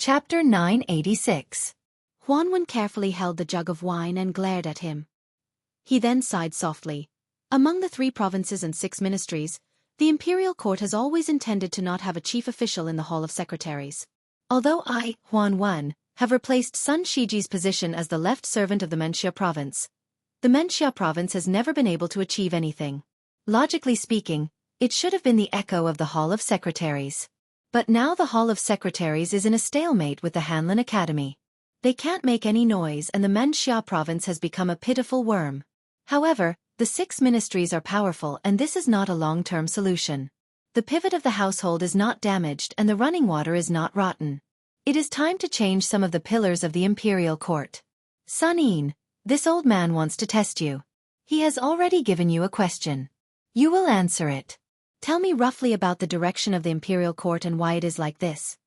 Chapter 986. Huanwen carefully held the jug of wine and glared at him. He then sighed softly. Among the 3 provinces and 6 ministries, the imperial court has always intended to not have a chief official in the Hall of Secretaries. Although I, Huanwen, have replaced Sun Shiji's position as the left servant of the Menxia province, the Menxia province has never been able to achieve anything. Logically speaking, it should have been the echo of the Hall of Secretaries. But now the Hall of Secretaries is in a stalemate with the Hanlin Academy. They can't make any noise and the Menxia province has become a pitiful worm. However, the 6 ministries are powerful and this is not a long-term solution. The pivot of the household is not damaged and the running water is not rotten. It is time to change some of the pillars of the imperial court. Sun Yin, this old man wants to test you. He has already given you a question. You will answer it. Tell me roughly about the direction of the imperial court and why it is like this.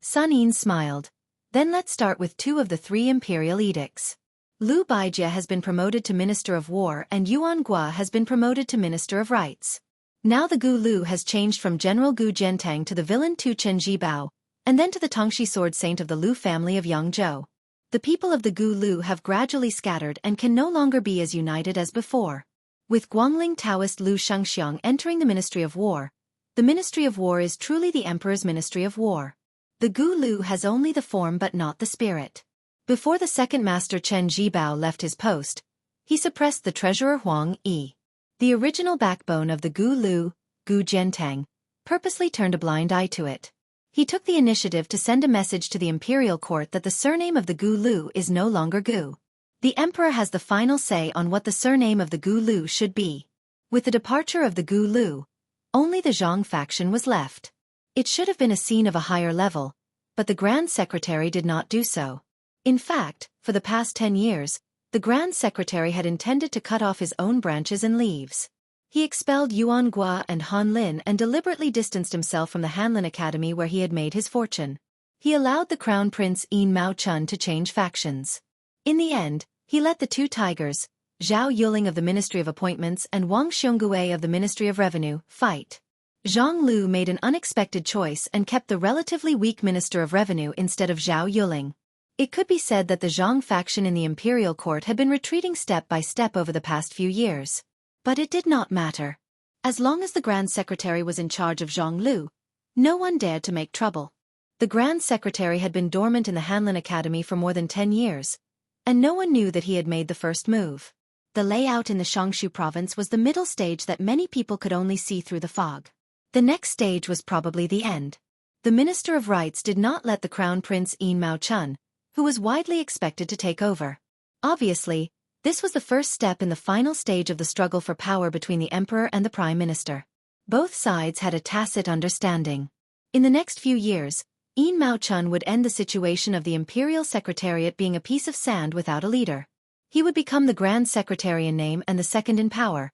Sun Yin smiled. Then let's start with 2 of the 3 imperial edicts. Lu Baijie has been promoted to Minister of War and Yuan Gua has been promoted to Minister of Rights. Now the Gu Lu has changed from General Gu Jiantang to the villain Tu Chen Jibao, and then to the Tongxi sword saint of the Lu family of Yangzhou. The people of the Gu Lu have gradually scattered and can no longer be as united as before. With Guangling Taoist Lu Xianxia entering the Ministry of War, the Ministry of War is truly the Emperor's Ministry of War. The Gu Lu has only the form but not the spirit. Before the second master Chen Jibao left his post, he suppressed the treasurer Huang Yi. The original backbone of the Gu Lu, Gu Jiantang, purposely turned a blind eye to it. He took the initiative to send a message to the imperial court that the surname of the Gu Lu is no longer Gu. The emperor has the final say on what the surname of the Gu Lu should be. With the departure of the Gu Lu, only the Zhang faction was left. It should have been a scene of a higher level, but the Grand Secretary did not do so. In fact, for the past 10 years, the Grand Secretary had intended to cut off his own branches and leaves. He expelled Yuan Gua and Han Lin and deliberately distanced himself from the Hanlin Academy where he had made his fortune. He allowed the Crown Prince Yin Mao Chun to change factions. In the end, he let the 2 tigers, Zhao Yuling of the Ministry of Appointments and Wang Xiongui of the Ministry of Revenue, fight. Zhang Lu made an unexpected choice and kept the relatively weak Minister of Revenue instead of Zhao Yuling. It could be said that the Zhang faction in the imperial court had been retreating step by step over the past few years. But it did not matter. As long as the Grand Secretary was in charge of Zhang Lu, no one dared to make trouble. The Grand Secretary had been dormant in the Hanlin Academy for more than 10 years, and no one knew that he had made the first move. The layout in the Jianghu province was the middle stage that many people could only see through the fog. The next stage was probably the end. The Minister of Rights did not let the Crown Prince Yin Mao Chun, who was widely expected to take over. Obviously, this was the first step in the final stage of the struggle for power between the Emperor and the Prime Minister. Both sides had a tacit understanding. In the next few years, Yin Mao Chun would end the situation of the Imperial Secretariat being a piece of sand without a leader. He would become the Grand Secretary in name and the second in power,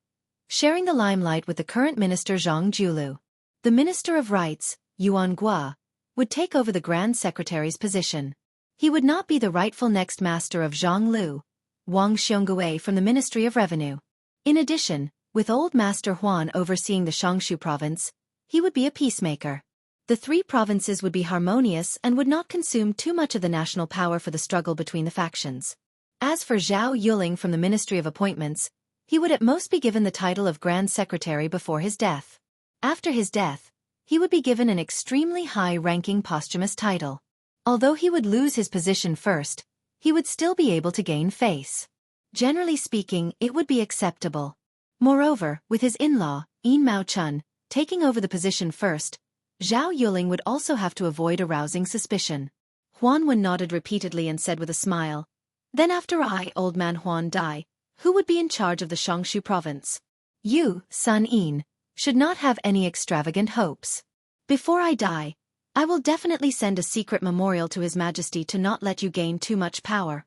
sharing the limelight with the current minister Zhang Julu. The Minister of Rights, Yuan Gua, would take over the Grand Secretary's position. He would not be the rightful next master of Zhang Lu, Wang Xiongui from the Ministry of Revenue. In addition, with old Master Huan overseeing the Jianghu province, he would be a peacemaker. The 3 provinces would be harmonious and would not consume too much of the national power for the struggle between the factions. As for Zhao Yuling from the Ministry of Appointments, he would at most be given the title of Grand Secretary before his death. After his death, he would be given an extremely high-ranking posthumous title. Although he would lose his position first, he would still be able to gain face. Generally speaking, it would be acceptable. Moreover, with his in-law, Yin Mao Chun, taking over the position first, Zhao Yuling would also have to avoid arousing suspicion. Huanwen nodded repeatedly and said with a smile, "Then after I, old man Huan, die, who would be in charge of the Jianghu province? You, Sun Yin, should not have any extravagant hopes. Before I die, I will definitely send a secret memorial to His Majesty to not let you gain too much power."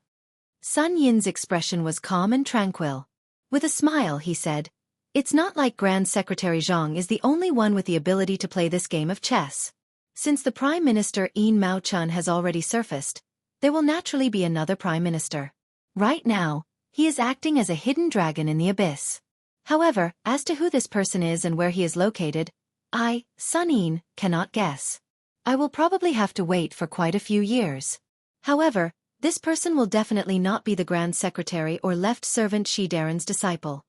Sun Yin's expression was calm and tranquil. With a smile he said, "It's not like Grand Secretary Zhang is the only one with the ability to play this game of chess. Since the Prime Minister Yin Mao Chun has already surfaced, there will naturally be another Prime Minister. Right now, he is acting as a hidden dragon in the abyss. However, as to who this person is and where he is located, I, Sun Yin, cannot guess. I will probably have to wait for quite a few years. However, this person will definitely not be the Grand Secretary or left servant Shidaren's disciple.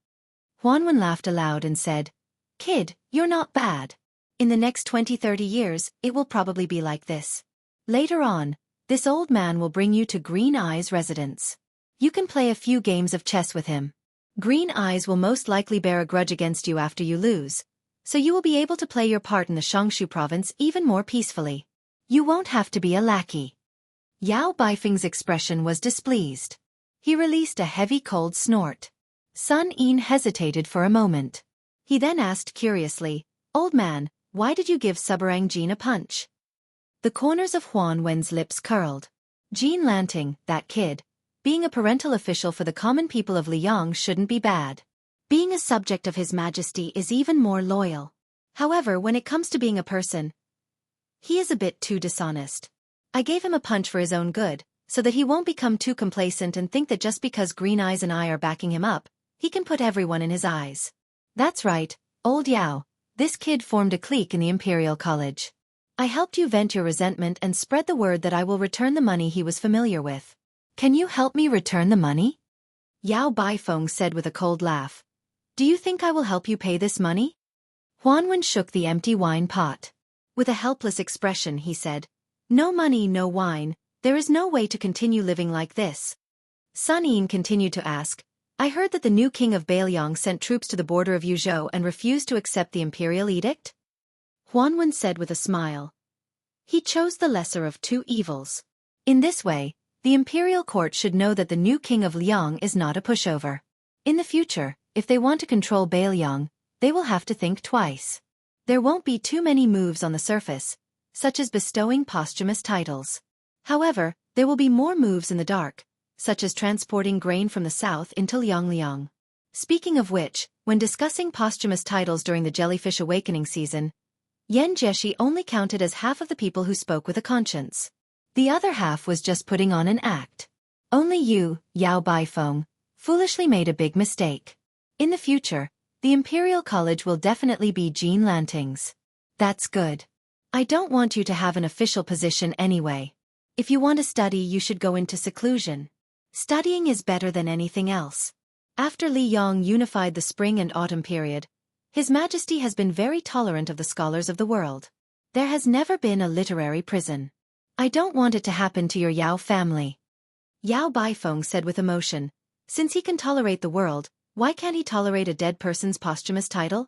Huanwen laughed aloud and said, Kid, you're not bad. In the next 20-30 years, it will probably be like this. Later on, this old man will bring you to Green Eye's residence. You can play a few games of chess with him. Green Eyes will most likely bear a grudge against you after you lose, so you will be able to play your part in the Xianxia province even more peacefully. You won't have to be a lackey. Yao Baifeng's expression was displeased. He released a heavy cold snort. Sun Yin hesitated for a moment. He then asked curiously, Old man, why did you give Subarang Jean a punch? The corners of Huan Wen's lips curled. Jean Lanting, that kid, being a parental official for the common people of Liang shouldn't be bad. Being a subject of His Majesty is even more loyal. However, when it comes to being a person, he is a bit too dishonest. I gave him a punch for his own good, so that he won't become too complacent and think that just because Green Eyes and I are backing him up, he can put everyone in his eyes. That's right, old Yao. This kid formed a clique in the Imperial College. I helped you vent your resentment and spread the word that I will return the money he was familiar with. Can you help me return the money? Yao Baifeng said with a cold laugh. Do you think I will help you pay this money? Huanwen shook the empty wine pot. With a helpless expression he said, No money, no wine, there is no way to continue living like this. Sun Yin continued to ask, I heard that the new king of Beiliang sent troops to the border of Yuzhou and refused to accept the imperial edict? Huanwen said with a smile. He chose the lesser of two evils. In this way, the imperial court should know that the new king of Liang is not a pushover. In the future, if they want to control Beiliang, they will have to think twice. There won't be too many moves on the surface, such as bestowing posthumous titles. However, there will be more moves in the dark, such as transporting grain from the south into Liang. Speaking of which, when discussing posthumous titles during the Jellyfish Awakening season, Yan Jieshi only counted as half of the people who spoke with a conscience. The other half was just putting on an act. Only you, Yao Baifeng, foolishly made a big mistake. In the future, the Imperial College will definitely be Jean Lanting's. That's good. I don't want you to have an official position anyway. If you want to study, you should go into seclusion. Studying is better than anything else. After Liang unified the spring and autumn period, His Majesty has been very tolerant of the scholars of the world. There has never been a literary prison. I don't want it to happen to your Yao family. Yao Baifeng said with emotion, Since he can tolerate the world, why can't he tolerate a dead person's posthumous title?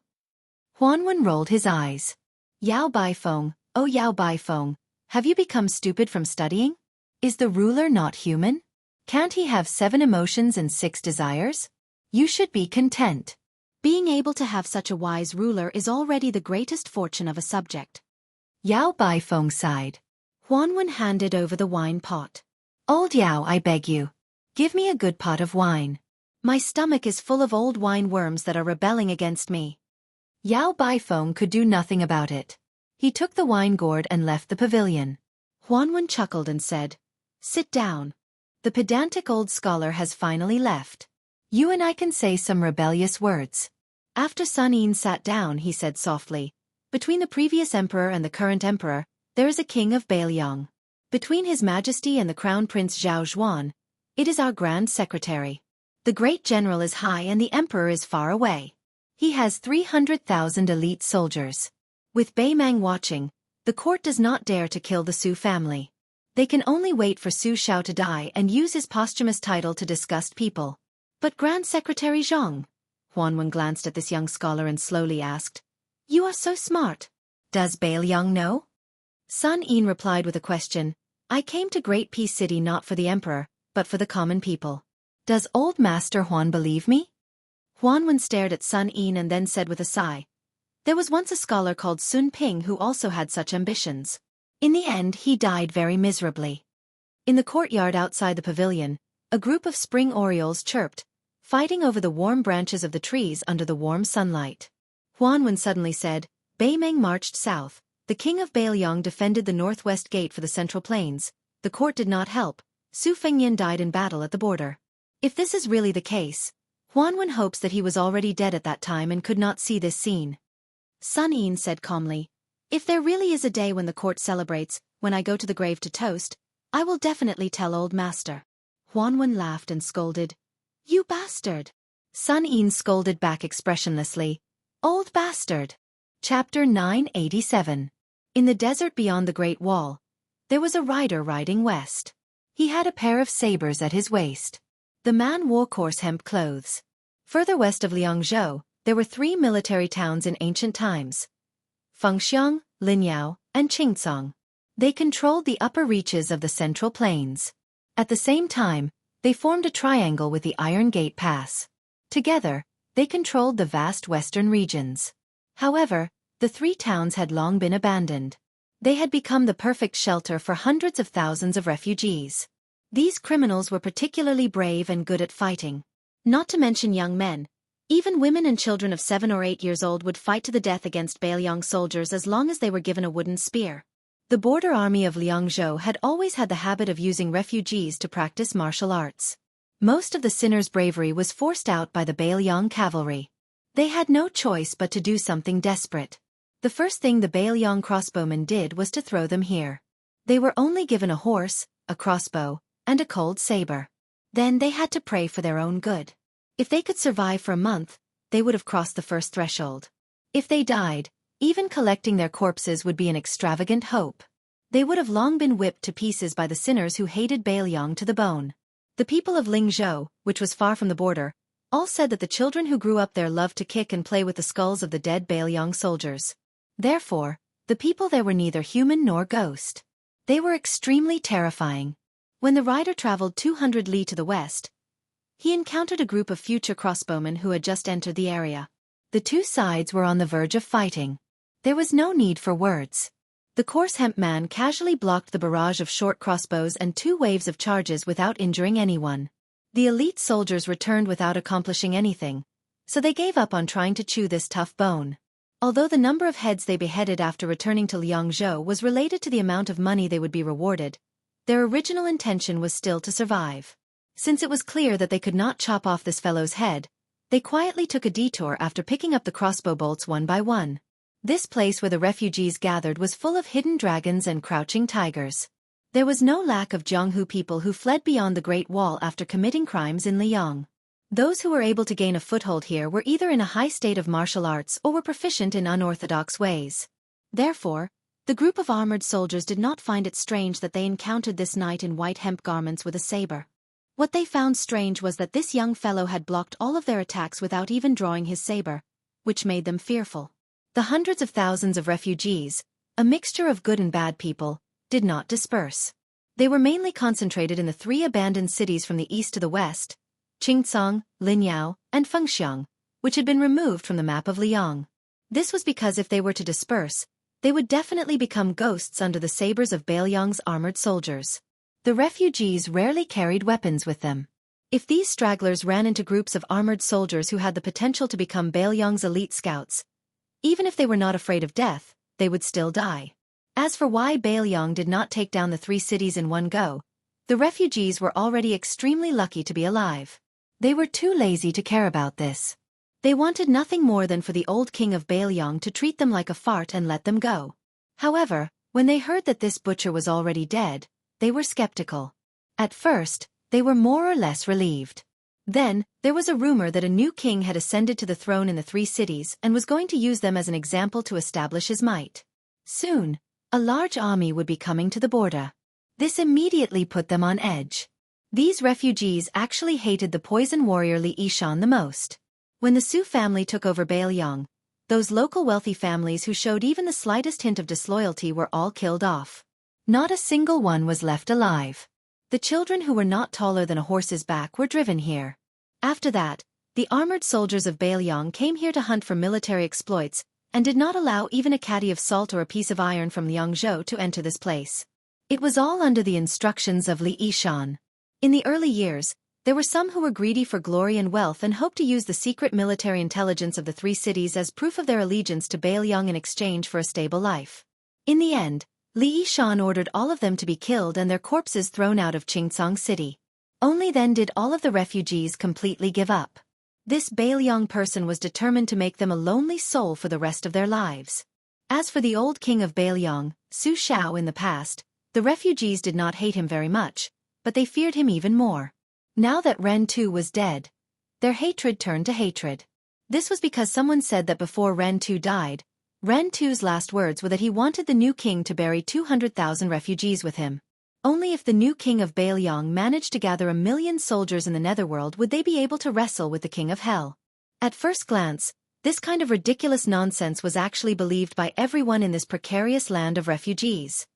Huanwen rolled his eyes. Yao Baifeng, oh Yao Baifeng, have you become stupid from studying? Is the ruler not human? Can't he have 7 emotions and 6 desires? You should be content. Being able to have such a wise ruler is already the greatest fortune of a subject. Yao Baifeng sighed. Huanwen handed over the wine pot. Old Yao, I beg you. Give me a good pot of wine. My stomach is full of old wine worms that are rebelling against me. Yao Baifeng could do nothing about it. He took the wine gourd and left the pavilion. Huanwen chuckled and said, Sit down. The pedantic old scholar has finally left. You and I can say some rebellious words. After Sun Yin sat down, he said softly, Between the previous emperor and the current emperor, there is a king of Beiliang. Between His Majesty and the Crown Prince Zhao Zhuan, it is our Grand Secretary. The great general is high and the emperor is far away. He has 300,000 elite soldiers. With Beimang watching, the court does not dare to kill the Su family. They can only wait for Su Shao to die and use his posthumous title to disgust people. But Grand Secretary Zhang? Huanwen glanced at this young scholar and slowly asked, You are so smart. Does Beiliang know? Sun Yin replied with a question, I came to Great Peace City not for the emperor, but for the common people. Does old Master Huan believe me? Huanwen stared at Sun Yin and then said with a sigh, There was once a scholar called Sun Ping who also had such ambitions. In the end he died very miserably. In the courtyard outside the pavilion, a group of spring orioles chirped, fighting over the warm branches of the trees under the warm sunlight. Huanwen suddenly said, Beimeng marched south. The king of Beiliang defended the northwest gate for the central plains. The court did not help. Su Fengyan died in battle at the border. If this is really the case, Huanwen hopes that he was already dead at that time and could not see this scene. Sun Yin said calmly, If there really is a day when the court celebrates, when I go to the grave to toast, I will definitely tell old master. Huanwen laughed and scolded. You bastard! Sun Yin scolded back expressionlessly. Old bastard! Chapter 987. In the desert beyond the Great Wall, there was a rider riding west. He had a pair of sabers at his waist. The man wore coarse hemp clothes. Further west of Jianghu, there were 3 military towns in ancient times: Fengxiang, Linyao, and Qingcang. They controlled the upper reaches of the Central Plains. At the same time, they formed a triangle with the Iron Gate Pass. Together, they controlled the vast western regions. However, the 3 towns had long been abandoned. They had become the perfect shelter for hundreds of thousands of refugees. These criminals were particularly brave and good at fighting. Not to mention young men. Even women and children of 7 or 8 years old would fight to the death against Beiliang soldiers as long as they were given a wooden spear. The border army of Liangzhou had always had the habit of using refugees to practice martial arts. Most of the sinners' bravery was forced out by the Beiliang cavalry. They had no choice but to do something desperate. The first thing the Beiliang crossbowmen did was to throw them here. They were only given a horse, a crossbow, and a cold saber. Then they had to pray for their own good. If they could survive for a month, they would have crossed the first threshold. If they died, even collecting their corpses would be an extravagant hope. They would have long been whipped to pieces by the sinners who hated Beiliang to the bone. The people of Lingzhou, which was far from the border, all said that the children who grew up there loved to kick and play with the skulls of the dead Beiliang soldiers. Therefore, the people there were neither human nor ghost. They were extremely terrifying. When the rider traveled 200 li to the west, he encountered a group of future crossbowmen who had just entered the area. The 2 sides were on the verge of fighting. There was no need for words. The coarse hemp man casually blocked the barrage of short crossbows and 2 waves of charges without injuring anyone. The elite soldiers returned without accomplishing anything, so they gave up on trying to chew this tough bone. Although the number of heads they beheaded after returning to Liangzhou was related to the amount of money they would be rewarded, their original intention was still to survive. Since it was clear that they could not chop off this fellow's head, they quietly took a detour after picking up the crossbow bolts one by one. This place where the refugees gathered was full of hidden dragons and crouching tigers. There was no lack of Jianghu people who fled beyond the Great Wall after committing crimes in Liang. Those who were able to gain a foothold here were either in a high state of martial arts or were proficient in unorthodox ways. Therefore, the group of armored soldiers did not find it strange that they encountered this knight in white hemp garments with a saber. What they found strange was that this young fellow had blocked all of their attacks without even drawing his saber, which made them fearful. The hundreds of thousands of refugees, a mixture of good and bad people, did not disperse. They were mainly concentrated in the 3 abandoned cities from the east to the west: Qingcang, Linyao, and Fengxiang, which had been removed from the map of Liang. This was because if they were to disperse, they would definitely become ghosts under the sabers of Beiliang's armored soldiers. The refugees rarely carried weapons with them. If these stragglers ran into groups of armored soldiers who had the potential to become Beiliang's elite scouts, even if they were not afraid of death, they would still die. As for why Beiliang did not take down the 3 cities in one go, the refugees were already extremely lucky to be alive. They were too lazy to care about this. They wanted nothing more than for the old king of Beiliang to treat them like a fart and let them go. However, when they heard that this butcher was already dead, they were skeptical. At first, they were more or less relieved. Then, there was a rumor that a new king had ascended to the throne in the 3 cities and was going to use them as an example to establish his might. Soon, a large army would be coming to the border. This immediately put them on edge. These refugees actually hated the poison warrior Li Yishan the most. When the Su family took over Beiliang, those local wealthy families who showed even the slightest hint of disloyalty were all killed off. Not a single one was left alive. The children who were not taller than a horse's back were driven here. After that, the armored soldiers of Beiliang came here to hunt for military exploits, and did not allow even a caddy of salt or a piece of iron from Liangzhou to enter this place. It was all under the instructions of Li Yishan. In the early years, there were some who were greedy for glory and wealth and hoped to use the secret military intelligence of the 3 cities as proof of their allegiance to Beiliang in exchange for a stable life. In the end, Li Yishan ordered all of them to be killed and their corpses thrown out of Qingcang city. Only then did all of the refugees completely give up. This Beiliang person was determined to make them a lonely soul for the rest of their lives. As for the old king of Bailiang, Su Xiao in the past, the refugees did not hate him very much, but they feared him even more. Now that Ren Tu was dead, their hatred turned to hatred. This was because someone said that before Ren Tu died, Ren Tu's last words were that he wanted the new king to bury 200,000 refugees with him. Only if the new king of Bailiang managed to gather 1,000,000 soldiers in the netherworld would they be able to wrestle with the king of hell. At first glance, this kind of ridiculous nonsense was actually believed by everyone in this precarious land of refugees.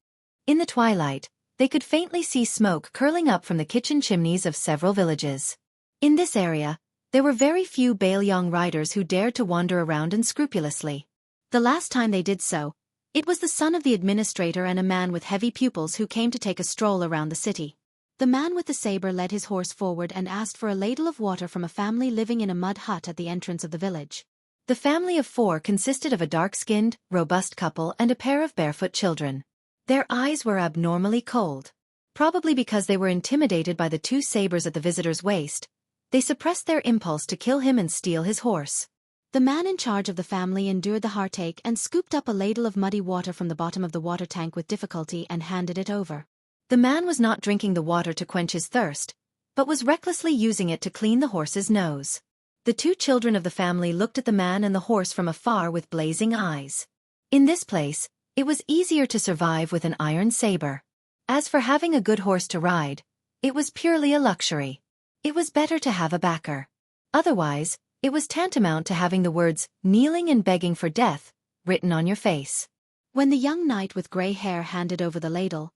In the twilight, they could faintly see smoke curling up from the kitchen chimneys of several villages. In this area, there were very few Bailiang riders who dared to wander around unscrupulously. The last time they did so, it was the son of the administrator and a man with heavy pupils who came to take a stroll around the city. The man with the saber led his horse forward and asked for a ladle of water from a family living in a mud hut at the entrance of the village. The family of 4 consisted of a dark-skinned, robust couple and a pair of barefoot children. Their eyes were abnormally cold. Probably because they were intimidated by the 2 sabers at the visitor's waist, they suppressed their impulse to kill him and steal his horse. The man in charge of the family endured the heartache and scooped up a ladle of muddy water from the bottom of the water tank with difficulty and handed it over. The man was not drinking the water to quench his thirst, but was recklessly using it to clean the horse's nose. The 2 children of the family looked at the man and the horse from afar with blazing eyes. In this place, it was easier to survive with an iron saber. As for having a good horse to ride, it was purely a luxury. It was better to have a backer. Otherwise, it was tantamount to having the words, "kneeling and begging for death," written on your face. When the young knight with grey hair handed over the ladle,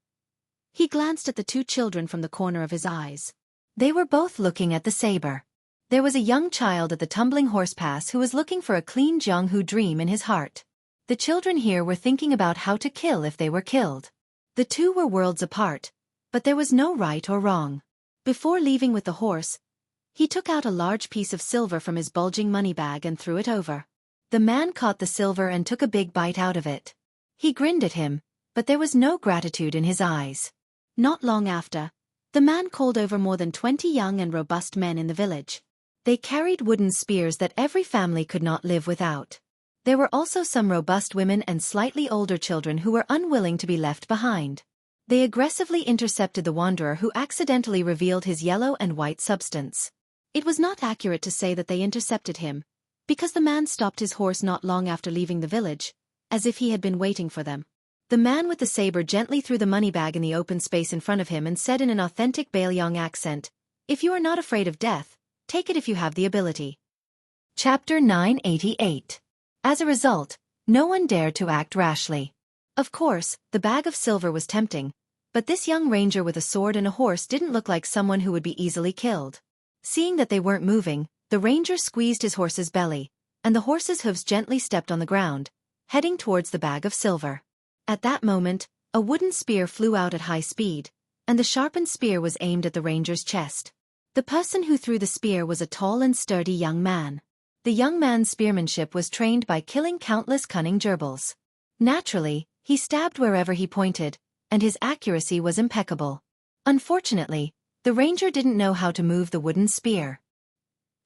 he glanced at the 2 children from the corner of his eyes. They were both looking at the saber. There was a young child at the tumbling horse pass who was looking for a clean Jianghu dream in his heart. The children here were thinking about how to kill if they were killed. The 2 were worlds apart, but there was no right or wrong. Before leaving with the horse, he took out a large piece of silver from his bulging money bag and threw it over. The man caught the silver and took a big bite out of it. He grinned at him, but there was no gratitude in his eyes. Not long after, the man called over more than 20 young and robust men in the village. They carried wooden spears that every family could not live without. There were also some robust women and slightly older children who were unwilling to be left behind. They aggressively intercepted the wanderer who accidentally revealed his yellow and white substance. It was not accurate to say that they intercepted him, because the man stopped his horse not long after leaving the village, as if he had been waiting for them. The man with the saber gently threw the money bag in the open space in front of him and said in an authentic Bailiang accent, "If you are not afraid of death, take it if you have the ability." Chapter 988. As a result, no one dared to act rashly. Of course, the bag of silver was tempting, but this young ranger with a sword and a horse didn't look like someone who would be easily killed. Seeing that they weren't moving, the ranger squeezed his horse's belly, and the horse's hooves gently stepped on the ground, heading towards the bag of silver. At that moment, a wooden spear flew out at high speed, and the sharpened spear was aimed at the ranger's chest. The person who threw the spear was a tall and sturdy young man. The young man's spearmanship was trained by killing countless cunning gerbils. Naturally, he stabbed wherever he pointed, and his accuracy was impeccable. Unfortunately, the ranger didn't know how to move the wooden spear.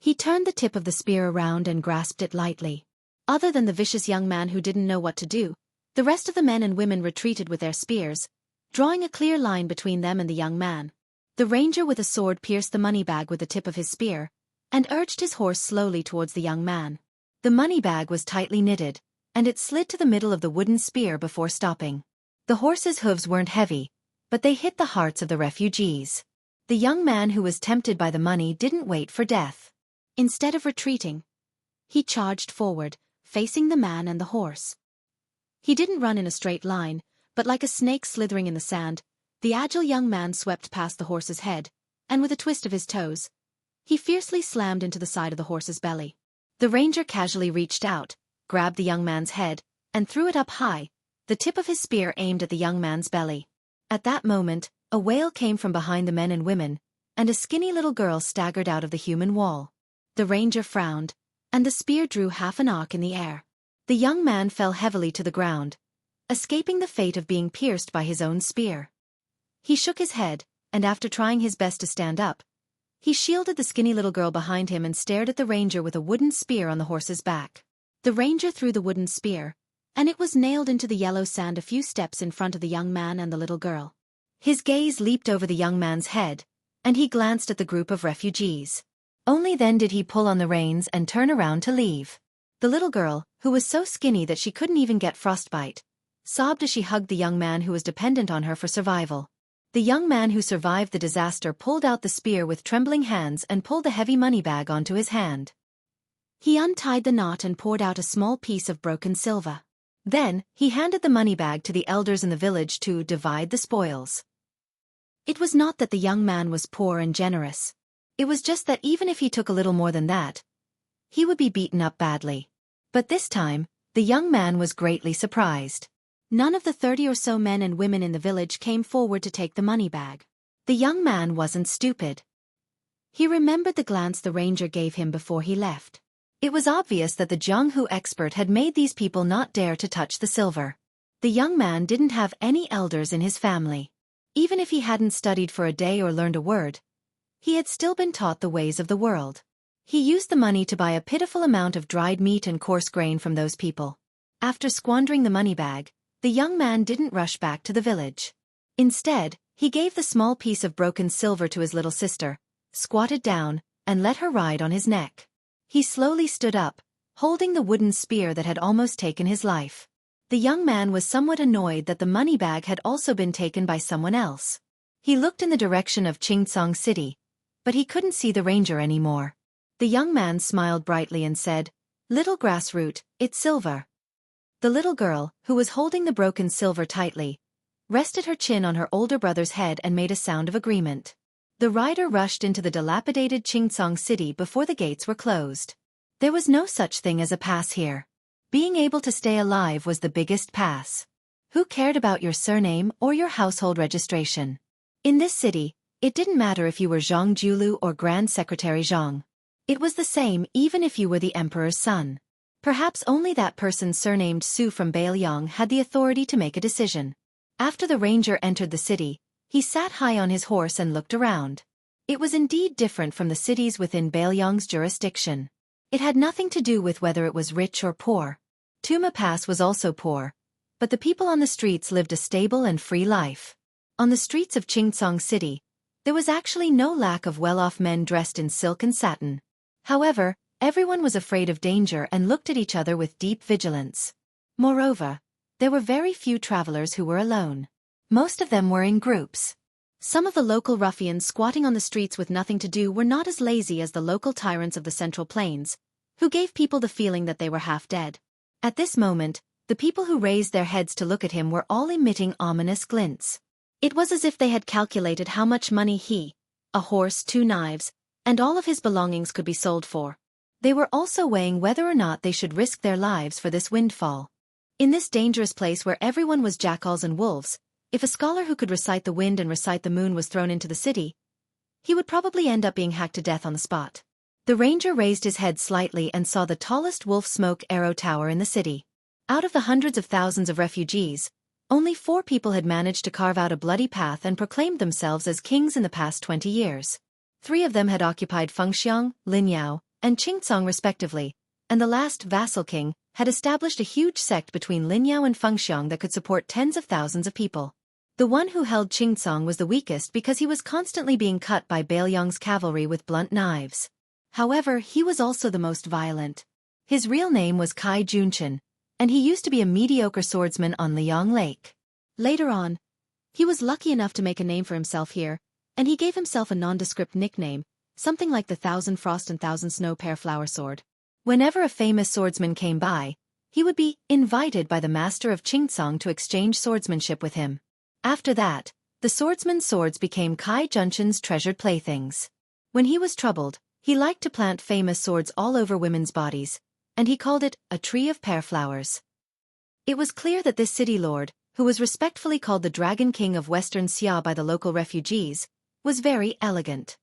He turned the tip of the spear around and grasped it lightly. Other than the vicious young man who didn't know what to do, the rest of the men and women retreated with their spears, drawing a clear line between them and the young man. The ranger with a sword pierced the money bag with the tip of his spear, and urged his horse slowly towards the young man. The money bag was tightly knitted, and it slid to the middle of the wooden spear before stopping. The horse's hooves weren't heavy, but they hit the hearts of the refugees. The young man who was tempted by the money didn't wait for death. Instead of retreating, he charged forward, facing the man and the horse. He didn't run in a straight line, but like a snake slithering in the sand, the agile young man swept past the horse's head, and with a twist of his toes, he fiercely slammed into the side of the horse's belly. The ranger casually reached out, grabbed the young man's head, and threw it up high, the tip of his spear aimed at the young man's belly. At that moment, a wail came from behind the men and women, and a skinny little girl staggered out of the human wall. The ranger frowned, and the spear drew half an arc in the air. The young man fell heavily to the ground, escaping the fate of being pierced by his own spear. He shook his head, and after trying his best to stand up, he shielded the skinny little girl behind him and stared at the ranger with a wooden spear on the horse's back. The ranger threw the wooden spear, and it was nailed into the yellow sand a few steps in front of the young man and the little girl. His gaze leaped over the young man's head, and he glanced at the group of refugees. Only then did he pull on the reins and turn around to leave. The little girl, who was so skinny that she couldn't even get frostbite, sobbed as she hugged the young man who was dependent on her for survival. The young man who survived the disaster pulled out the spear with trembling hands and pulled the heavy money bag onto his hand. He untied the knot and poured out a small piece of broken silver. Then, he handed the money bag to the elders in the village to divide the spoils. It was not that the young man was poor and generous. It was just that even if he took a little more than that, he would be beaten up badly. But this time, the young man was greatly surprised. None of the 30 or so men and women in the village came forward to take the money bag. The young man wasn't stupid. He remembered the glance the ranger gave him before he left. It was obvious that the Jianghu expert had made these people not dare to touch the silver. The young man didn't have any elders in his family. Even if he hadn't studied for a day or learned a word, he had still been taught the ways of the world. He used the money to buy a pitiful amount of dried meat and coarse grain from those people. After squandering the money bag, the young man didn't rush back to the village. Instead, he gave the small piece of broken silver to his little sister, squatted down, and let her ride on his neck. He slowly stood up, holding the wooden spear that had almost taken his life. The young man was somewhat annoyed that the money bag had also been taken by someone else. He looked in the direction of Xianxia city, but he couldn't see the ranger anymore. The young man smiled brightly and said, "Little grassroot, it's silver." The little girl, who was holding the broken silver tightly, rested her chin on her older brother's head and made a sound of agreement. The rider rushed into the dilapidated Xianxia city before the gates were closed. There was no such thing as a pass here. Being able to stay alive was the biggest pass. Who cared about your surname or your household registration? In this city, it didn't matter if you were Zhang Julu or Grand Secretary Zhang. It was the same even if you were the emperor's son. Perhaps only that person surnamed Su from Beiliang had the authority to make a decision. After the ranger entered the city, he sat high on his horse and looked around. It was indeed different from the cities within Beiliang's jurisdiction. It had nothing to do with whether it was rich or poor. Tuma Pass was also poor, but the people on the streets lived a stable and free life. On the streets of Xianxia city, there was actually no lack of well-off men dressed in silk and satin. However, everyone was afraid of danger and looked at each other with deep vigilance. Moreover, there were very few travelers who were alone. Most of them were in groups. Some of the local ruffians squatting on the streets with nothing to do were not as lazy as the local tyrants of the Central Plains, who gave people the feeling that they were half dead. At this moment, the people who raised their heads to look at him were all emitting ominous glints. It was as if they had calculated how much money he, a horse, 2 knives, and all of his belongings could be sold for. They were also weighing whether or not they should risk their lives for this windfall. In this dangerous place where everyone was jackals and wolves, if a scholar who could recite the wind and recite the moon was thrown into the city, he would probably end up being hacked to death on the spot. The ranger raised his head slightly and saw the tallest wolf smoke arrow tower in the city. Out of the hundreds of thousands of refugees, only 4 people had managed to carve out a bloody path and proclaimed themselves as kings in the past 20 years. 3 of them had occupied Fengxiang, Linyao, and Qingcang respectively, and the last vassal king had established a huge sect between Linyao and Fengxiang that could support tens of thousands of people. The one who held Qingcang was the weakest because he was constantly being cut by Beiliang's cavalry with blunt knives. However, he was also the most violent. His real name was Kai Junchen, and he used to be a mediocre swordsman on Liang Lake. Later on, he was lucky enough to make a name for himself here, and he gave himself a nondescript nickname, something like the 1,000 Frost and 1,000 Snow Pear Flower Sword. Whenever a famous swordsman came by, he would be invited by the master of Qingcang to exchange swordsmanship with him. After that, the swordsman's swords became Kai Junchen's treasured playthings. When he was troubled, he liked to plant famous swords all over women's bodies, and he called it a tree of pear flowers. It was clear that this city lord, who was respectfully called the Dragon King of Western Xia by the local refugees, was very elegant.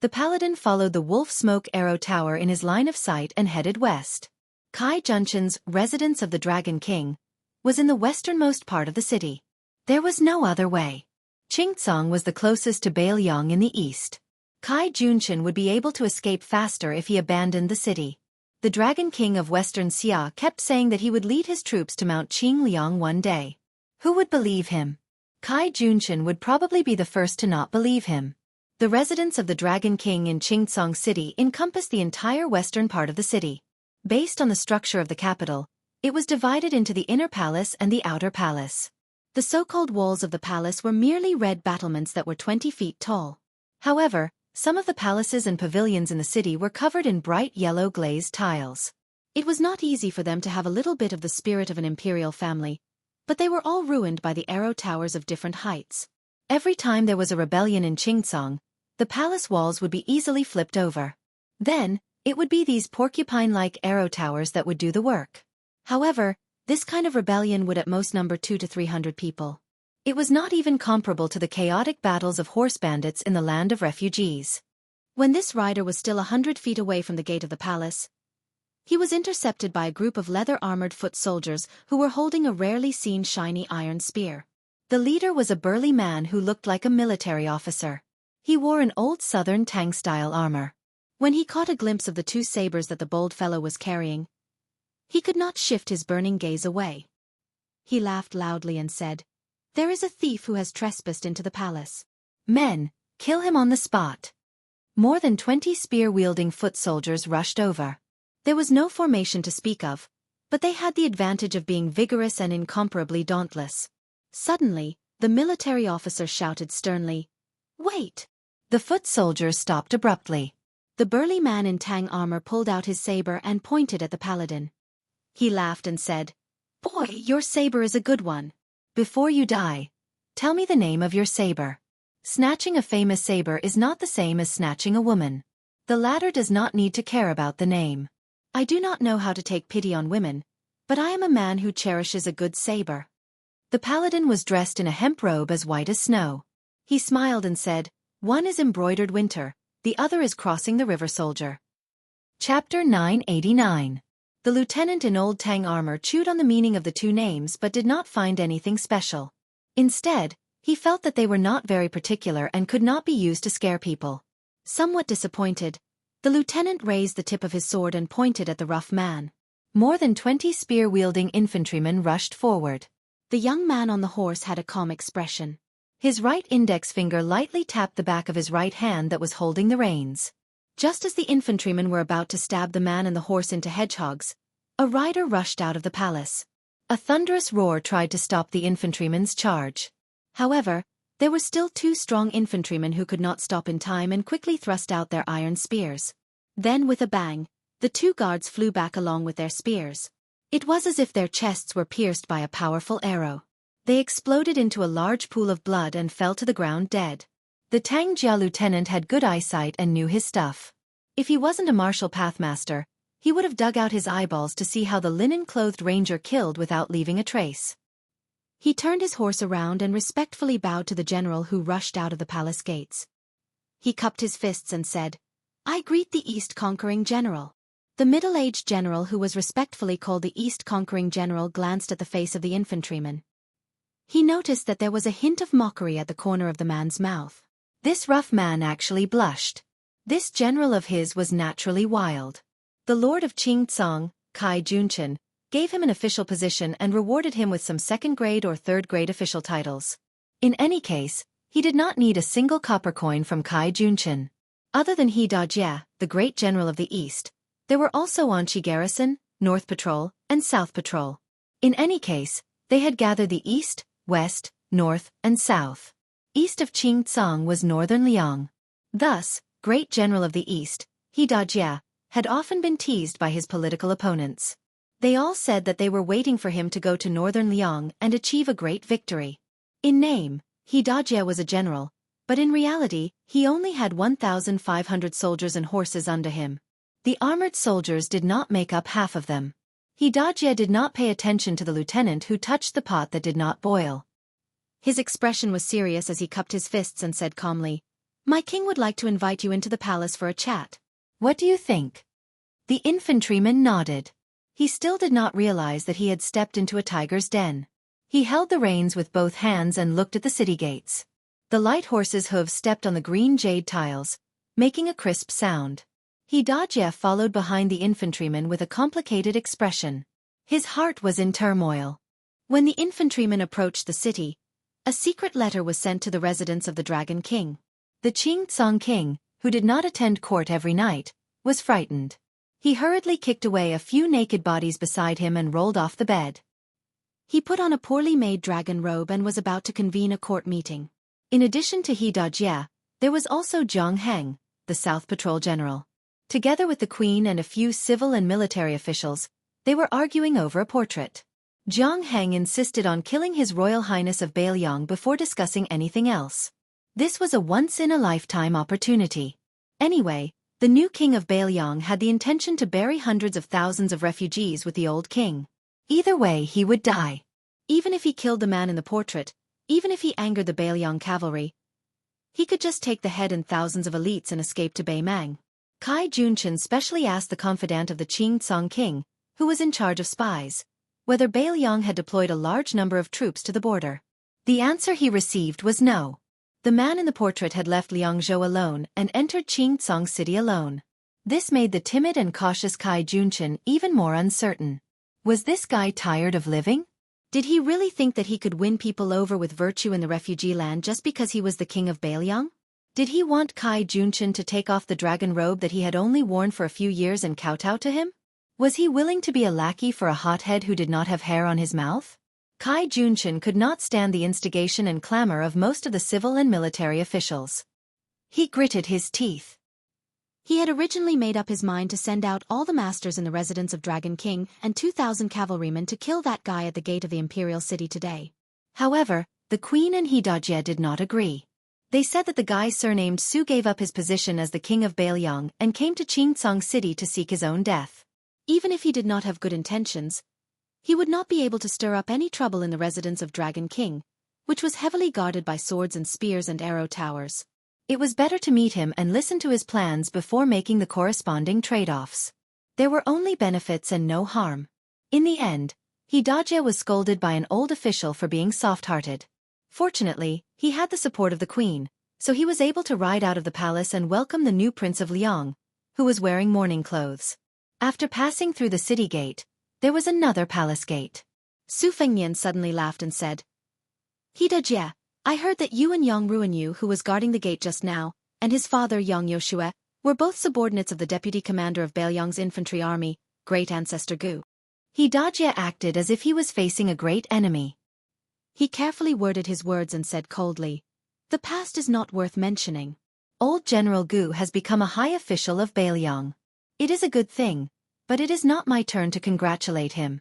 The paladin followed the wolf smoke arrow tower in his line of sight and headed west. Kai Junchen's residence of the Dragon King was in the westernmost part of the city. There was no other way. Qingcang was the closest to Beiliang in the east. Kai Junchen would be able to escape faster if he abandoned the city. the Dragon King of Western Xia kept saying that he would lead his troops to Mount Qingliang one day. Who would believe him? Kai Junshin would probably be the first to not believe him. The residence of the Dragon King in Qingcang City encompassed the entire western part of the city. Based on the structure of the capital, it was divided into the inner palace and the outer palace. The so-called walls of the palace were merely red battlements that were 20 feet tall. However, some of the palaces and pavilions in the city were covered in bright yellow glazed tiles. It was not easy for them to have a little bit of the spirit of an imperial family, but they were all ruined by the arrow towers of different heights. Every time there was a rebellion in Qingcang, the palace walls would be easily flipped over. Then, it would be these porcupine-like arrow towers that would do the work. However, this kind of rebellion would at most number 200 to 300 people. It was not even comparable to the chaotic battles of horse bandits in the land of refugees. When this rider was still 100 feet away from the gate of the palace, he was intercepted by a group of leather-armored foot soldiers who were holding a rarely seen shiny iron spear. The leader was a burly man who looked like a military officer. He wore an old southern Tang-style armor. When he caught a glimpse of the two sabers that the bold fellow was carrying, he could not shift his burning gaze away. He laughed loudly and said, "There is a thief who has trespassed into the palace. Men, kill him on the spot." More than 20 spear-wielding foot soldiers rushed over. There was no formation to speak of, but they had the advantage of being vigorous and incomparably dauntless. Suddenly, the military officer shouted sternly, "Wait!" The foot soldiers stopped abruptly. The burly man in Tang armor pulled out his saber and pointed at the paladin. He laughed and said, "Boy, your saber is a good one. Before you die, tell me the name of your saber." Snatching a famous saber is not the same as snatching a woman. The latter does not need to care about the name. I do not know how to take pity on women, but I am a man who cherishes a good saber. The paladin was dressed in a hemp robe as white as snow. He smiled and said, "One is embroidered winter, the other is crossing the river soldier." Chapter 989. The lieutenant in old Tang armor chewed on the meaning of the two names but did not find anything special. Instead, he felt that they were not very particular and could not be used to scare people. Somewhat disappointed, the lieutenant raised the tip of his sword and pointed at the rough man. More than 20 spear-wielding infantrymen rushed forward. The young man on the horse had a calm expression. His right index finger lightly tapped the back of his right hand that was holding the reins. Just as the infantrymen were about to stab the man and the horse into hedgehogs, a rider rushed out of the palace. A thunderous roar tried to stop the infantryman's charge. However, there were still 2 strong infantrymen who could not stop in time and quickly thrust out their iron spears. Then with a bang, the 2 guards flew back along with their spears. It was as if their chests were pierced by a powerful arrow. They exploded into a large pool of blood and fell to the ground dead. The Tangjia lieutenant had good eyesight and knew his stuff. If he wasn't a martial pathmaster, he would have dug out his eyeballs to see how the linen-clothed ranger killed without leaving a trace. He turned his horse around and respectfully bowed to the general who rushed out of the palace gates. He cupped his fists and said, "I greet the East-conquering general." The middle-aged general who was respectfully called the East-conquering general glanced at the face of the infantryman. He noticed that there was a hint of mockery at the corner of the man's mouth. This rough man actually blushed. This general of his was naturally wild. The lord of Qingcang, Kai Junshin, gave him an official position and rewarded him with some second-grade or third-grade official titles. In any case, he did not need a single copper coin from Kai Junshin. Other than He Dajie, the great general of the East, there were also Anqi Garrison, North Patrol, and South Patrol. In any case, they had gathered the East, West, North, and South. East of Qingcang was Northern Liang. Thus, great general of the East, He Dajie, had often been teased by his political opponents. They all said that they were waiting for him to go to Northern Liang and achieve a great victory. In name, He Dajie was a general, but in reality, he only had 1,500 soldiers and horses under him. The armored soldiers did not make up half of them. He Dajie did not pay attention to the lieutenant who touched the pot that did not boil. His expression was serious as he cupped his fists and said calmly, "My king would like to invite you into the palace for a chat. What do you think?" The infantryman nodded. He still did not realize that he had stepped into a tiger's den. He held the reins with both hands and looked at the city gates. The light horse's hooves stepped on the green jade tiles, making a crisp sound. Xianxia followed behind the infantryman with a complicated expression. His heart was in turmoil. When the infantryman approached the city, a secret letter was sent to the residence of the Dragon King. The Qingsong king, who did not attend court every night, was frightened. He hurriedly kicked away a few naked bodies beside him and rolled off the bed. He put on a poorly made dragon robe and was about to convene a court meeting. In addition to Xianxia, there was also Jianghu, the South Patrol General. Together with the Queen and a few civil and military officials, they were arguing over a portrait. Jianghu insisted on killing His Royal Highness of Beiliang before discussing anything else. This was a once-in-a-lifetime opportunity. Anyway, the new king of Beiliang had the intention to bury hundreds of thousands of refugees with the old king. Either way, he would die. Even if he killed the man in the portrait, even if he angered the Beiliang cavalry, he could just take the head and thousands of elites and escape to Beimang. Cai Junchen specially asked the confidant of the Qingsong king, who was in charge of spies, whether Beiliang had deployed a large number of troops to the border. The answer he received was no. The man in the portrait had left Liangzhou alone and entered Qingsong city alone. This made the timid and cautious Cai Junchen even more uncertain. Was this guy tired of living? Did he really think that he could win people over with virtue in the refugee land just because he was the king of Beiliang? Did he want Cai Junchen to take off the dragon robe that he had only worn for a few years and kowtow to him? Was he willing to be a lackey for a hothead who did not have hair on his mouth? Cai Junchen could not stand the instigation and clamor of most of the civil and military officials. He gritted his teeth. He had originally made up his mind to send out all the masters in the residence of Dragon King and 2,000 cavalrymen to kill that guy at the gate of the imperial city today. However, the Queen and Xianxia did not agree. They said that the guy surnamed Su gave up his position as the king of Beiliang and came to Qingsong City to seek his own death. Even if he did not have good intentions, he would not be able to stir up any trouble in the residence of Dragon King, which was heavily guarded by swords and spears and arrow towers. It was better to meet him and listen to his plans before making the corresponding trade-offs. There were only benefits and no harm. In the end, Xianxia was scolded by an old official for being soft-hearted. Fortunately, he had the support of the queen, so he was able to ride out of the palace and welcome the new prince of Liang, who was wearing mourning clothes. After passing through the city gate, there was another palace gate. Su Fengnian suddenly laughed and said, "Xianxia, I heard that you and Yang Ruanyu, who was guarding the gate just now, and his father Yang Yoshue, were both subordinates of the deputy commander of Beiliang's infantry army, great ancestor Gu." Xianxia acted as if he was facing a great enemy. He carefully worded his words and said coldly, "The past is not worth mentioning. Old General Gu has become a high official of Beiliang. It is a good thing, but it is not my turn to congratulate him."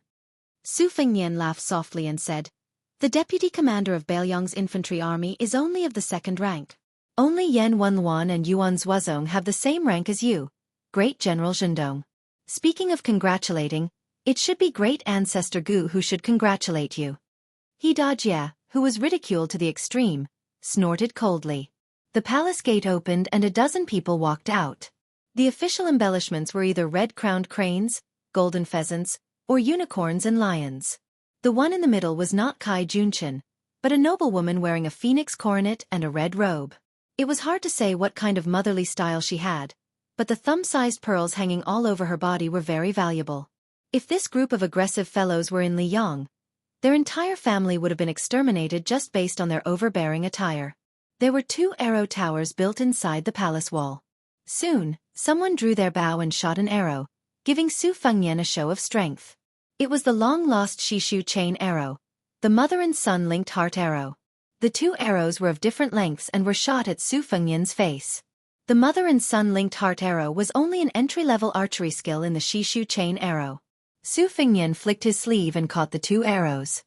Su Fengnian laughed softly and said, "The deputy commander of Beiliang's infantry army is only of the second rank. Only Yan Wenluan and Yuan Zuozong have the same rank as you, Great General Zhendong. Speaking of congratulating, it should be Great Ancestor Gu who should congratulate you." Xianxia, who was ridiculed to the extreme, snorted coldly. The palace gate opened and a dozen people walked out. The official embellishments were either red-crowned cranes, golden pheasants, or unicorns and lions. The one in the middle was not Cai Junchen, but a noblewoman wearing a phoenix coronet and a red robe. It was hard to say what kind of motherly style she had, but the thumb-sized pearls hanging all over her body were very valuable. If this group of aggressive fellows were in Liang, their entire family would have been exterminated just based on their overbearing attire. There were 2 arrow towers built inside the palace wall. Soon, someone drew their bow and shot an arrow, giving Su Fengnian a show of strength. It was the long-lost Shishu chain arrow, the mother and son linked heart arrow. The 2 arrows were of different lengths and were shot at Su Fengnian's face. The mother and son linked heart arrow was only an entry-level archery skill in the Shishu chain arrow. Su Fengnian flicked his sleeve and caught the 2 arrows.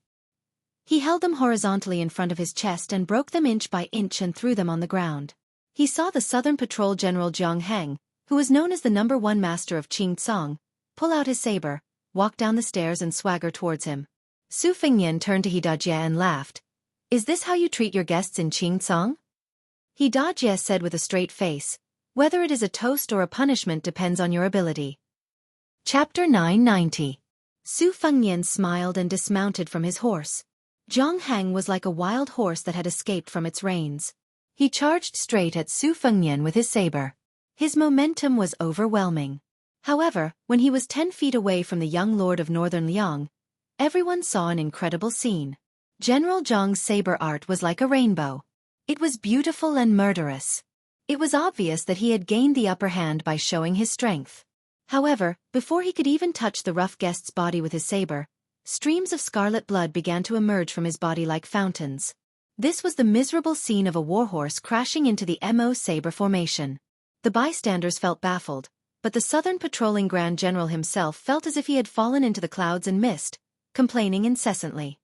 He held them horizontally in front of his chest and broke them inch by inch and threw them on the ground. He saw the Southern Patrol General Jianghu, who was known as the #1 master of Qingsong, pull out his saber, walk down the stairs and swagger towards him. Su Fengnian turned to Xianxia and laughed. "Is this how you treat your guests in Qingsong?" Xianxia said with a straight face, "Whether it is a toast or a punishment depends on your ability." Chapter 990. Su Fengnian smiled and dismounted from his horse. Jianghu was like a wild horse that had escaped from its reins. He charged straight at Su Fengnian with his saber. His momentum was overwhelming. However, when he was 10 feet away from the young lord of northern Liang, everyone saw an incredible scene. General Zhang's saber art was like a rainbow. It was beautiful and murderous. It was obvious that he had gained the upper hand by showing his strength. However, before he could even touch the rough guest's body with his saber, streams of scarlet blood began to emerge from his body like fountains. This was the miserable scene of a warhorse crashing into the Mo saber formation. The bystanders felt baffled, but the southern patrolling Grand General himself felt as if he had fallen into the clouds and mist, complaining incessantly.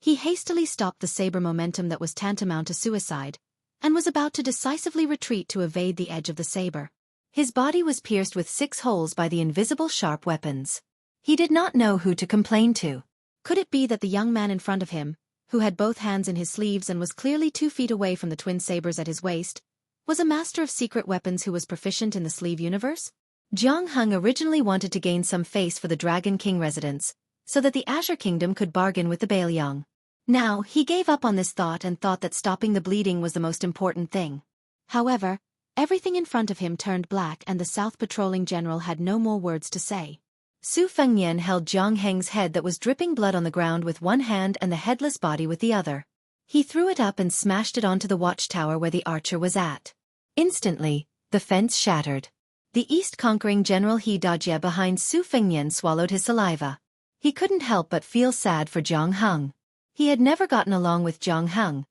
He hastily stopped the saber momentum that was tantamount to suicide, and was about to decisively retreat to evade the edge of the saber. His body was pierced with 6 holes by the invisible sharp weapons. He did not know who to complain to. Could it be that the young man in front of him, who had both hands in his sleeves and was clearly 2 feet away from the twin sabers at his waist, was a master of secret weapons who was proficient in the sleeve universe? Jianghu originally wanted to gain some face for the Dragon King residence, so that the Azure Kingdom could bargain with the Bailiang. Now, he gave up on this thought and thought that stopping the bleeding was the most important thing. However, everything in front of him turned black and the South Patrolling General had no more words to say. Su Fengnian held Jiang Heng's head that was dripping blood on the ground with one hand and the headless body with the other. He threw it up and smashed it onto the watchtower where the archer was at. Instantly, the fence shattered. The east-conquering General He Dajie behind Su Fengnian swallowed his saliva. He couldn't help but feel sad for Jiang Heng. He had never gotten along with Jiang Heng,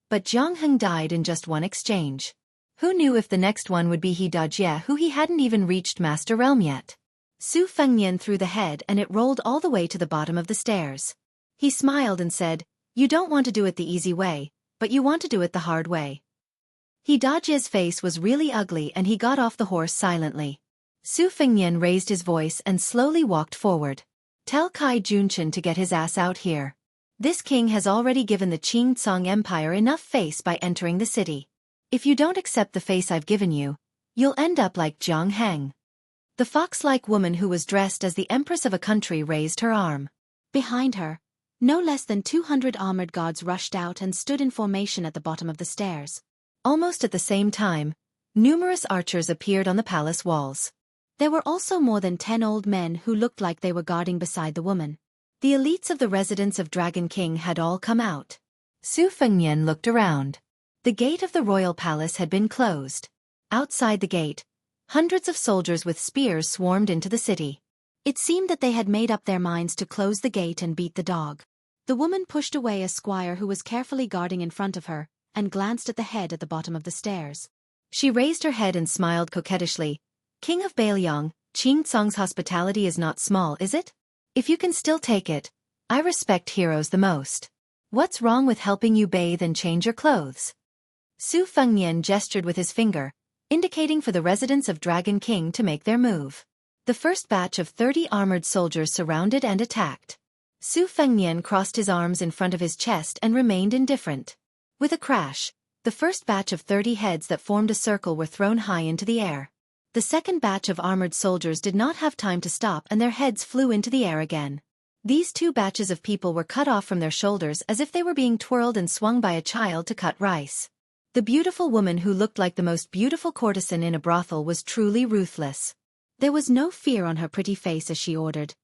but Jiang Heng died in just one exchange. Who knew if the next one would be He Dajie, who he hadn't even reached Master Realm yet? Su Fengnian threw the head and it rolled all the way to the bottom of the stairs. He smiled and said, "You don't want to do it the easy way, but you want to do it the hard way." He Dajie's face was really ugly and he got off the horse silently. Su Fengnian raised his voice and slowly walked forward. "Tell Kai Junchen to get his ass out here. This king has already given the Qing Tsong Empire enough face by entering the city. If you don't accept the face I've given you, you'll end up like Jiang Heng." The fox-like woman who was dressed as the empress of a country raised her arm. Behind her, no less than 200 armored guards rushed out and stood in formation at the bottom of the stairs. Almost at the same time, numerous archers appeared on the palace walls. There were also more than 10 old men who looked like they were guarding beside the woman. The elites of the residence of Dragon King had all come out. Su Fengnian looked around. The gate of the royal palace had been closed. Outside the gate, hundreds of soldiers with spears swarmed into the city. It seemed that they had made up their minds to close the gate and beat the dog. The woman pushed away a squire who was carefully guarding in front of her, and glanced at the head at the bottom of the stairs. She raised her head and smiled coquettishly. "King of Bailiang, Qing Tsong's hospitality is not small, is it? If you can still take it, I respect heroes the most. What's wrong with helping you bathe and change your clothes?" Su Fengnian gestured with his finger, indicating for the residents of Dragon King to make their move. The first batch of 30 armored soldiers surrounded and attacked. Su Fengnian crossed his arms in front of his chest and remained indifferent. With a crash, the first batch of 30 heads that formed a circle were thrown high into the air. The second batch of armored soldiers did not have time to stop and their heads flew into the air again. These 2 batches of people were cut off from their shoulders as if they were being twirled and swung by a child to cut rice. The beautiful woman who looked like the most beautiful courtesan in a brothel was truly ruthless. There was no fear on her pretty face as she ordered,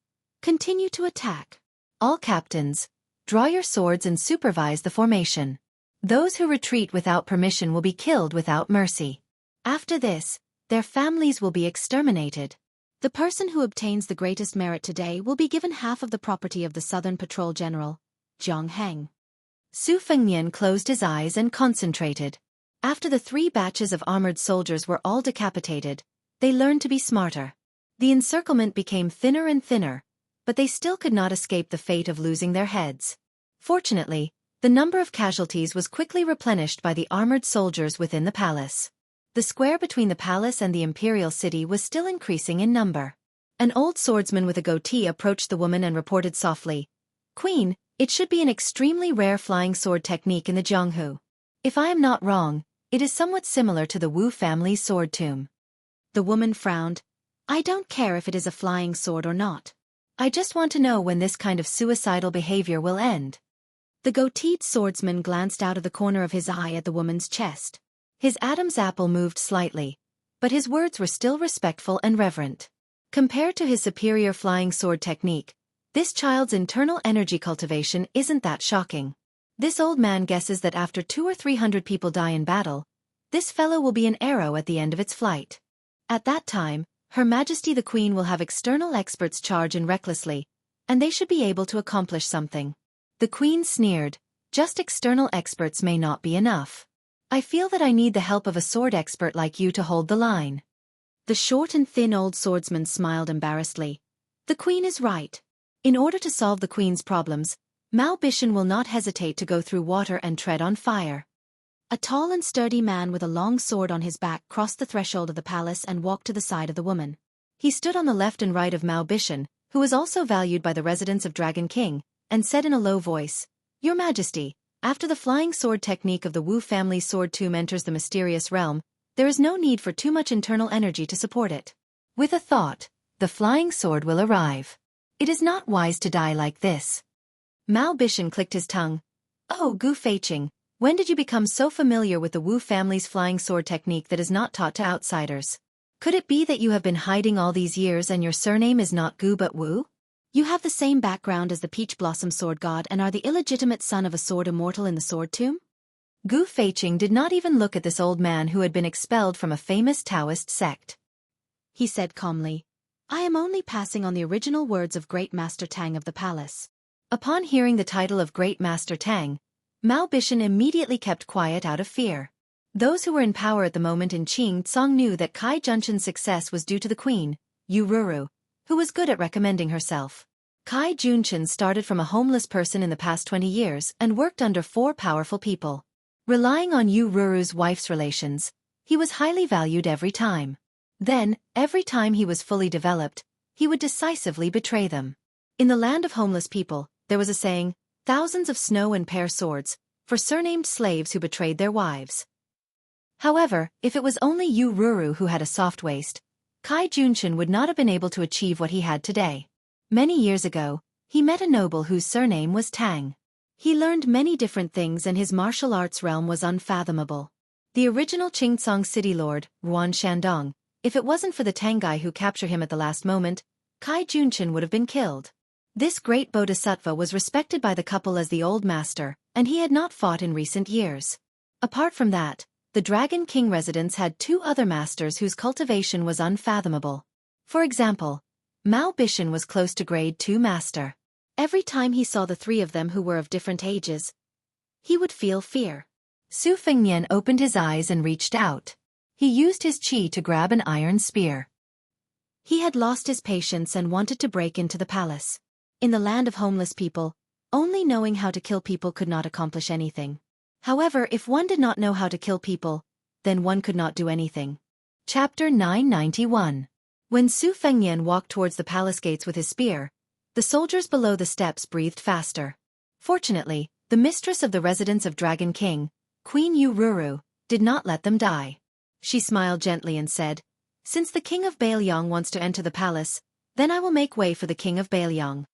"Continue to attack. All captains, draw your swords and supervise the formation. Those who retreat without permission will be killed without mercy. After this, their families will be exterminated. The person who obtains the greatest merit today will be given half of the property of the Southern Patrol General, Jiang Heng." Su Fengnian closed his eyes and concentrated. After the 3 batches of armored soldiers were all decapitated, they learned to be smarter. The encirclement became thinner and thinner, but they still could not escape the fate of losing their heads. Fortunately, the number of casualties was quickly replenished by the armored soldiers within the palace. The square between the palace and the imperial city was still increasing in number. An old swordsman with a goatee approached the woman and reported softly, "Queen, it should be an extremely rare flying sword technique in the Jianghu. If I am not wrong, it is somewhat similar to the Wu family's sword tomb." The woman frowned. "I don't care if it is a flying sword or not. I just want to know when this kind of suicidal behavior will end." The goateed swordsman glanced out of the corner of his eye at the woman's chest. His Adam's apple moved slightly, but his words were still respectful and reverent. Compared to his superior flying sword technique, this child's internal energy cultivation isn't that shocking. This old man guesses that after 200 or 300 people die in battle, this fellow will be an arrow at the end of its flight. At that time, Her Majesty the Queen will have external experts charge in recklessly, and they should be able to accomplish something. The Queen sneered, just external experts may not be enough. I feel that I need the help of a sword expert like you to hold the line. The short and thin old swordsman smiled embarrassedly. The Queen is right. In order to solve the Queen's problems, Mao Bishan will not hesitate to go through water and tread on fire. A tall and sturdy man with a long sword on his back crossed the threshold of the palace and walked to the side of the woman. He stood on the left and right of Mao Bishan, who was also valued by the residents of Dragon King, and said in a low voice, Your Majesty, after the flying sword technique of the Wu family's sword tomb enters the mysterious realm, there is no need for too much internal energy to support it. With a thought, the flying sword will arrive. It is not wise to die like this. Mao Bishan clicked his tongue. Oh, Gu Feiqing, when did you become so familiar with the Wu family's flying sword technique that is not taught to outsiders? Could it be that you have been hiding all these years and your surname is not Gu but Wu? You have the same background as the Peach Blossom Sword God and are the illegitimate son of a sword immortal in the sword tomb? Gu Feiqing did not even look at this old man who had been expelled from a famous Taoist sect. He said calmly, I am only passing on the original words of Great Master Tang of the palace. Upon hearing the title of Great Master Tang, Mao Bishan immediately kept quiet out of fear. Those who were in power at the moment in Qingcang knew that Kai Junshan's success was due to the queen, Yu Ruru, who was good at recommending herself. Kai Junshan started from a homeless person in the past 20 years and worked under 4 powerful people. Relying on Yu Ruru's wife's relations, he was highly valued every time. Then, every time he was fully developed, he would decisively betray them. In the land of homeless people, there was a saying, thousands of snow and pear swords, for surnamed slaves who betrayed their wives. However, if it was only Yu Ruru who had a soft waist, Kai Junshan would not have been able to achieve what he had today. Many years ago, he met a noble whose surname was Tang. He learned many different things and his martial arts realm was unfathomable. The original Qingcang city lord, Ruan Shandong, if it wasn't for the Tang guy who captured him at the last moment, Kai Junshan would have been killed. This great bodhisattva was respected by the couple as the old master, and he had not fought in recent years. Apart from that, the Dragon King residents had 2 other masters whose cultivation was unfathomable. For example, Mao Bishan was close to grade 2 master. Every time he saw the 3 of them who were of different ages, he would feel fear. Su Fengnian opened his eyes and reached out. He used his qi to grab an iron spear. He had lost his patience and wanted to break into the palace. In the land of homeless people, only knowing how to kill people could not accomplish anything. However, if one did not know how to kill people, then one could not do anything. Chapter 991. When Su Fengnian walked towards the palace gates with his spear, the soldiers below the steps breathed faster. Fortunately, the mistress of the residence of Dragon King, Queen Yu Ruru, did not let them die. She smiled gently and said, Since the king of Bailiang wants to enter the palace, then I will make way for the king of Bailiang.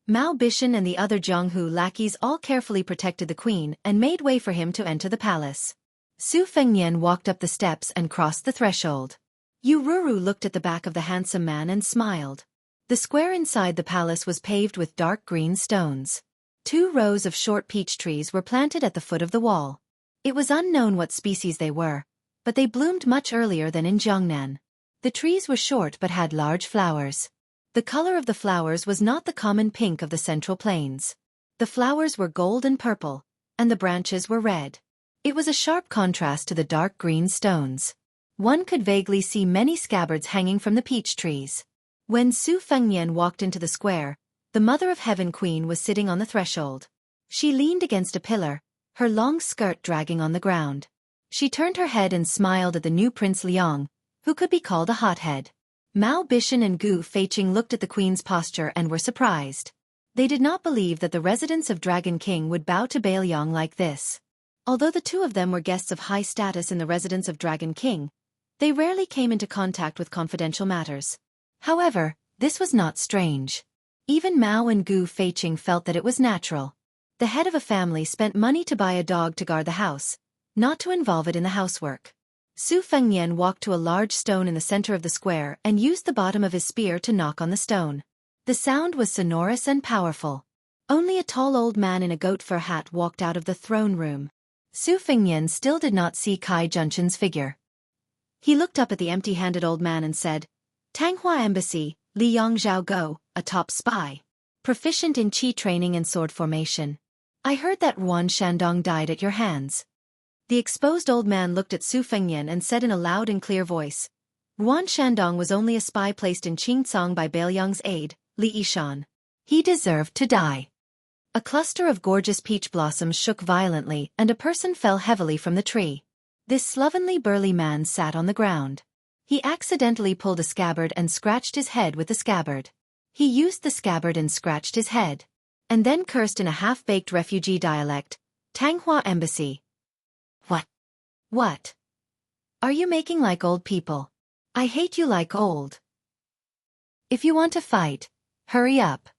Mao Bishan and the other Jianghu lackeys all carefully protected the queen and made way for him to enter the palace. Su Fengnian walked up the steps and crossed the threshold. Yu Ruru looked at the back of the handsome man and smiled. The square inside the palace was paved with dark green stones. 2 rows of short peach trees were planted at the foot of the wall. It was unknown what species they were, but they bloomed much earlier than in Jiangnan. The trees were short but had large flowers. The color of the flowers was not the common pink of the Central Plains. The flowers were gold and purple, and the branches were red. It was a sharp contrast to the dark green stones. One could vaguely see many scabbards hanging from the peach trees. When Su Fengnian walked into the square, the Mother of Heaven Queen was sitting on the threshold. She leaned against a pillar, her long skirt dragging on the ground. She turned her head and smiled at the new Prince Liang, who could be called a hothead. Mao Bishan and Gu Feiqing looked at the queen's posture and were surprised. They did not believe that the residents of Dragon King would bow to Bailiang like this. Although the 2 of them were guests of high status in the residence of Dragon King, they rarely came into contact with confidential matters. However, this was not strange. Even Mao and Gu Feiqing felt that it was natural. The head of a family spent money to buy a dog to guard the house, not to involve it in the housework. Su Fengnian walked to a large stone in the center of the square and used the bottom of his spear to knock on the stone. The sound was sonorous and powerful. Only a tall old man in a goat fur hat walked out of the throne room. Su Fengnian still did not see Kai Junchen's figure. He looked up at the empty-handed old man and said, "Tanghua Embassy, Li Yongzhao, a top spy. Proficient in qi training and sword formation. I heard that Ruan Shandong died at your hands." The exposed old man looked at Su Fengnian and said in a loud and clear voice, "Ruan Shandong was only a spy placed in Qingcang by Beiliang's aide, Li Yishan. He deserved to die." A cluster of gorgeous peach blossoms shook violently and a person fell heavily from the tree. This slovenly burly man sat on the ground. He accidentally pulled a scabbard and scratched his head with the scabbard. He used the scabbard and scratched his head. And then cursed in a half-baked refugee dialect, "Tanghua Embassy. What? Are you making like old people? I hate you like old. If you want to fight, hurry up."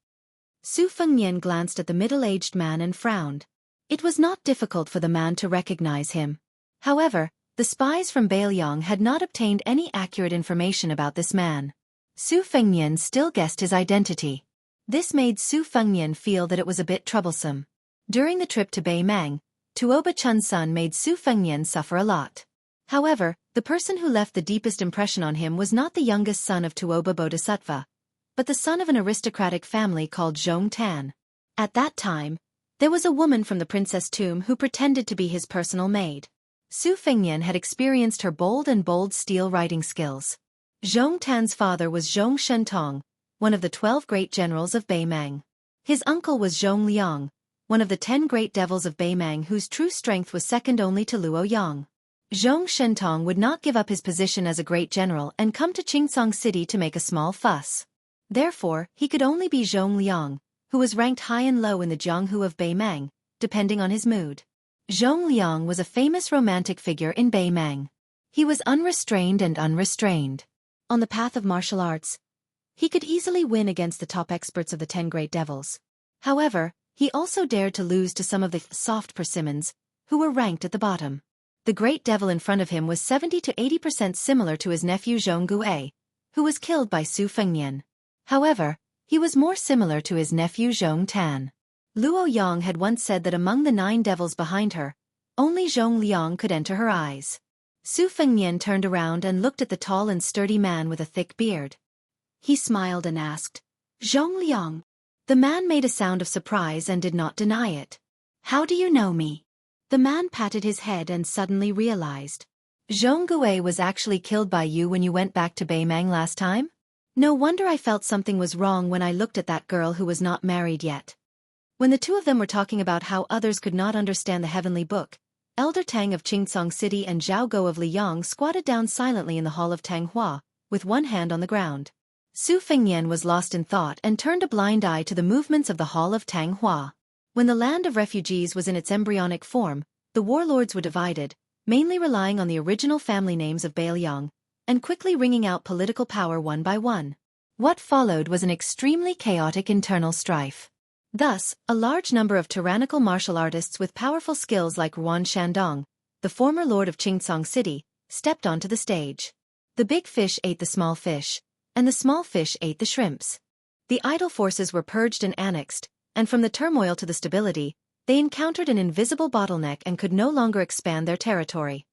Su Fengnian glanced at the middle-aged man and frowned. It was not difficult for the man to recognize him. However, the spies from Beiliang had not obtained any accurate information about this man. Su Fengnian still guessed his identity. This made Su Fengnian feel that it was a bit troublesome. During the trip to Beimang, Tuoba Chun's son made Su Fengnian suffer a lot. However, the person who left the deepest impression on him was not the youngest son of Tuoba Bodhisattva, but the son of an aristocratic family called Zhong Tan. At that time, there was a woman from the princess tomb who pretended to be his personal maid. Su Fengnian had experienced her bold steel writing skills. Zhong Tan's father was Zhong Shentong, one of the 12 great generals of Beimang. His uncle was Zhong Liang, one of the 10 great devils of Beimang whose true strength was second only to Luo Yang. Zhong Shentong would not give up his position as a great general and come to Qingcang City to make a small fuss. Therefore, he could only be Zhong Liang, who was ranked high and low in the Jianghu of Beimang, depending on his mood. Zhong Liang was a famous romantic figure in Beimang. He was unrestrained and unrestrained. On the path of martial arts, he could easily win against the top experts of the 10 great devils. However, he also dared to lose to some of the soft persimmons, who were ranked at the bottom. The great devil in front of him was 70 to 80% similar to his nephew Zhong, who was killed by Su Fengnian. However, he was more similar to his nephew Zhong Tan. Luo Yang had once said that among the 9 devils behind her, only Zhong Liang could enter her eyes. Su Fengnian turned around and looked at the tall and sturdy man with a thick beard. He smiled and asked, "Zhong Liang." The man made a sound of surprise and did not deny it. "How do you know me?" The man patted his head and suddenly realized. "Zhong Gui was actually killed by you when you went back to Beimang last time? No wonder I felt something was wrong when I looked at that girl who was not married yet." When the two of them were talking about how others could not understand the heavenly book, Elder Tang of Qingcang City and Zhao Go of Liyang squatted down silently in the hall of Tanghua, with one hand on the ground. Su Fengnian was lost in thought and turned a blind eye to the movements of the hall of Tanghua. When the land of refugees was in its embryonic form, the warlords were divided, mainly relying on the original family names of Beiliang, and quickly wringing out political power one by one. What followed was an extremely chaotic internal strife. Thus, a large number of tyrannical martial artists with powerful skills like Ruan Shandong, the former lord of Qingcang City, stepped onto the stage. The big fish ate the small fish, and the small fish ate the shrimps. The idle forces were purged and annexed, and from the turmoil to the stability, they encountered an invisible bottleneck and could no longer expand their territory.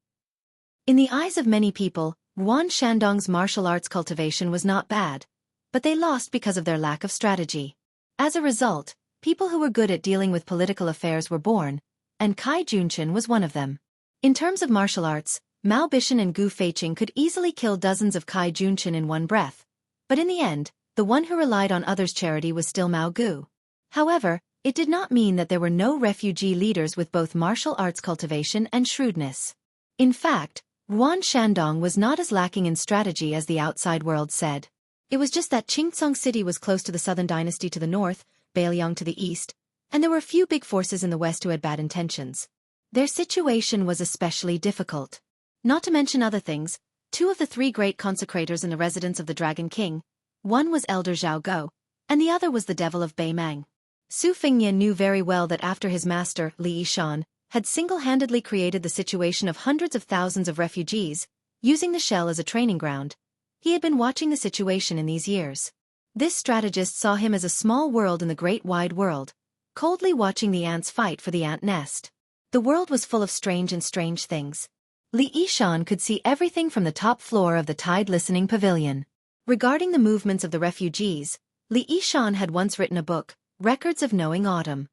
In the eyes of many people, Ruan Shandong's martial arts cultivation was not bad, but they lost because of their lack of strategy. As a result, people who were good at dealing with political affairs were born, and Kai Junchin was one of them. In terms of martial arts, Mao Bishan and Gu Feiqing could easily kill dozens of Kai Junchin in one breath, but in the end, the one who relied on others' charity was still Mao Gu. However, it did not mean that there were no refugee leaders with both martial arts cultivation and shrewdness. In fact, Ruan Shandong was not as lacking in strategy as the outside world said. It was just that Qingcang City was close to the southern dynasty to the north, Beiliang to the east, and there were few big forces in the west who had bad intentions. Their situation was especially difficult. Not to mention other things, 2 of the 3 great consecrators in the residence of the Dragon King, one was Elder Zhao Go, and the other was the devil of Beimang. Su Fengnian knew very well that after his master, Li Yishan, had single-handedly created the situation of hundreds of thousands of refugees, using the shell as a training ground. He had been watching the situation in these years. This strategist saw him as a small world in the great wide world, coldly watching the ants fight for the ant nest. The world was full of strange things. Li Yishan could see everything from the top floor of the tide-listening pavilion. Regarding the movements of the refugees, Li Yishan had once written a book, Records of Knowing Autumn.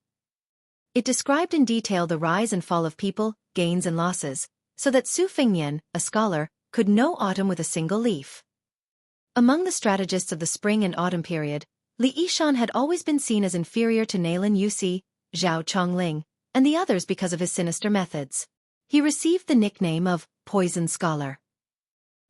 It described in detail the rise and fall of people, gains and losses, so that Su Fengnian, a scholar, could know autumn with a single leaf. Among the strategists of the spring and autumn period, Li Yishan had always been seen as inferior to Nalin Yusi, Zhao Chongling, and the others because of his sinister methods. He received the nickname of Poison Scholar.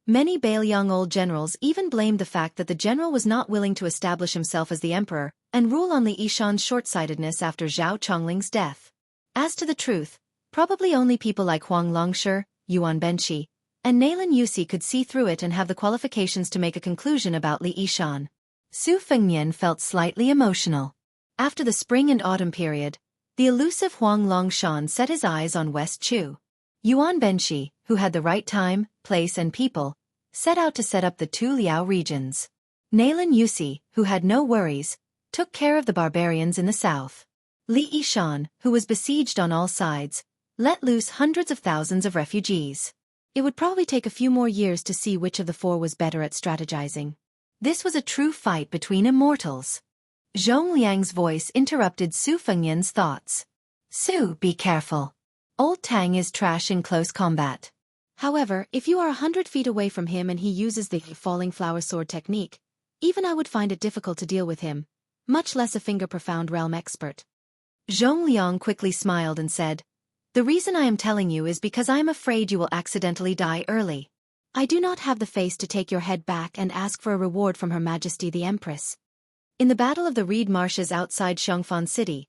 Many Bailiang old generals even blamed the fact that the general was not willing to establish himself as the emperor and rule on Li Yishan's short-sightedness after Zhao Chongling's death. As to the truth, probably only people like Huang Longshi, Yuan Benshi, and Nalin Yusi could see through it and have the qualifications to make a conclusion about Li Yishan. Su Fengnian felt slightly emotional. After the spring and autumn period, the elusive Huang Longshan set his eyes on West Chu. Yuan Benshi, who had the right time, place and people, set out to set up the two Liao regions. Nalin Yusi, who had no worries, took care of the barbarians in the south. Li Yishan, who was besieged on all sides, let loose hundreds of thousands of refugees. It would probably take a few more years to see which of the four was better at strategizing. This was a true fight between immortals. Zhong Liang's voice interrupted Su Fengnian's thoughts. Su, be careful. Old Tang is trash in close combat. However, if you are 100 feet away from him and he uses the falling flower sword technique, even I would find it difficult to deal with him, much less a finger-profound realm expert. Zhong Liang quickly smiled and said, The reason I am telling you is because I am afraid you will accidentally die early. I do not have the face to take your head back and ask for a reward from Her Majesty the Empress. In the Battle of the Reed Marshes outside Xianxia City,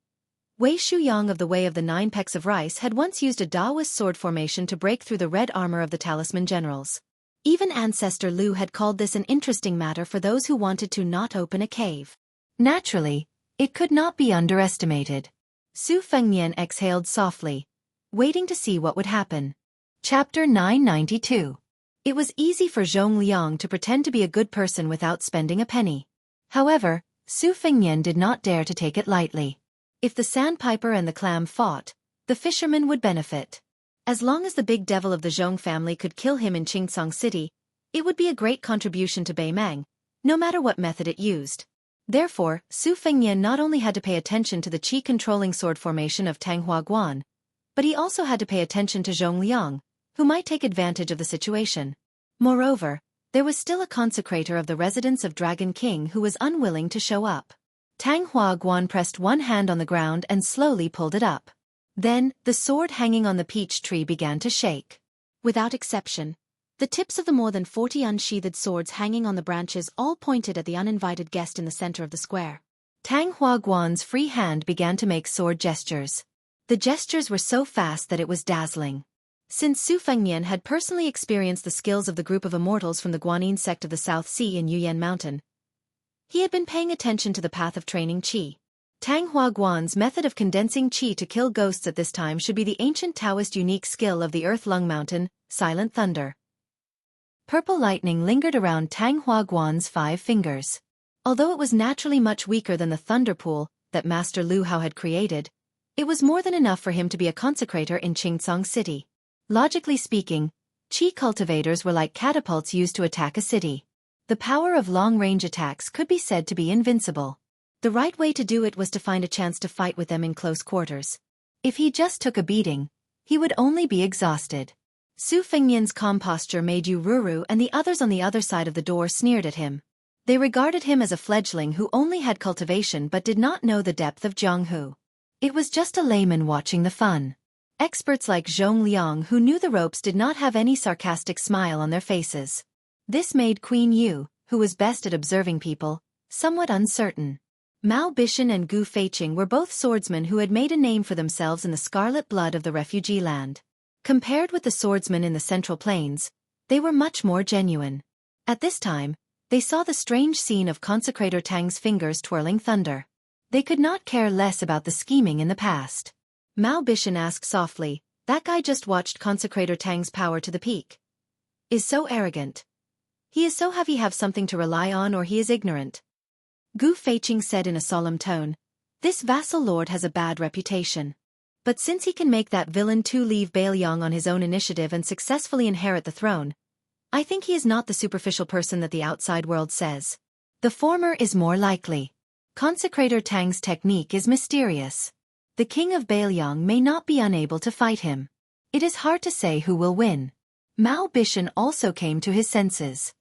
Wei Shuyang of the Way of the Nine Pecks of Rice had once used a Taoist sword formation to break through the red armor of the Talisman Generals. Even Ancestor Lu had called this an interesting matter for those who wanted to not open a cave. Naturally, it could not be underestimated. Su Fengnian exhaled softly, waiting to see what would happen. Chapter 992. It was easy for Zhong Liang to pretend to be a good person without spending a penny. However, Su Fengnian did not dare to take it lightly. If the sandpiper and the clam fought, the fisherman would benefit. As long as the big devil of the Zhong family could kill him in Qingcang City, it would be a great contribution to Beimang, no matter what method it used. Therefore, Su Fengnian not only had to pay attention to the qi-controlling sword formation of Tang Hua Guan, but he also had to pay attention to Zhong Liang, who might take advantage of the situation. Moreover, there was still a consecrator of the residence of Dragon King who was unwilling to show up. Tang Hua Guan pressed one hand on the ground and slowly pulled it up. Then, the sword hanging on the peach tree began to shake. Without exception, the tips of the more than 40 unsheathed swords hanging on the branches all pointed at the uninvited guest in the center of the square. Tang Hua Guan's free hand began to make sword gestures. The gestures were so fast that it was dazzling. Since Su Fengnian had personally experienced the skills of the group of immortals from the Guanyin sect of the South Sea in Yuyan Mountain, he had been paying attention to the path of training qi. Tang Hua Guan's method of condensing qi to kill ghosts at this time should be the ancient Taoist unique skill of the Earth Lung Mountain, Silent Thunder. Purple lightning lingered around Tang Hua Guan's 5 fingers. Although it was naturally much weaker than the thunder pool that Master Lu Hao had created, it was more than enough for him to be a consecrator in Qingcang City. Logically speaking, qi cultivators were like catapults used to attack a city. The power of long-range attacks could be said to be invincible. The right way to do it was to find a chance to fight with them in close quarters. If he just took a beating, he would only be exhausted. Su Fengnian's calm posture made Yu Ruru and the others on the other side of the door sneered at him. They regarded him as a fledgling who only had cultivation but did not know the depth of Jianghu. It was just a layman watching the fun. Experts like Zhong Liang who knew the ropes did not have any sarcastic smile on their faces. This made Queen Yu, who was best at observing people, somewhat uncertain. Mao Bishan and Gu Feiqing were both swordsmen who had made a name for themselves in the scarlet blood of the refugee land. Compared with the swordsmen in the Central Plains, they were much more genuine. At this time, they saw the strange scene of Consecrator Tang's fingers twirling thunder. They could not care less about the scheming in the past. Mao Bishan asked softly, "That guy just watched Consecrator Tang's power to the peak. is so arrogant. He is so have something to rely on or he is ignorant. Gu Feiqing said in a solemn tone, this vassal lord has a bad reputation. But since he can make that villain Tu leave Bailiang on his own initiative and successfully inherit the throne, I think he is not the superficial person that the outside world says. The former is more likely. Consecrator Tang's technique is mysterious. The king of Bailiang may not be unable to fight him. It is hard to say who will win. Mao Bishan also came to his senses.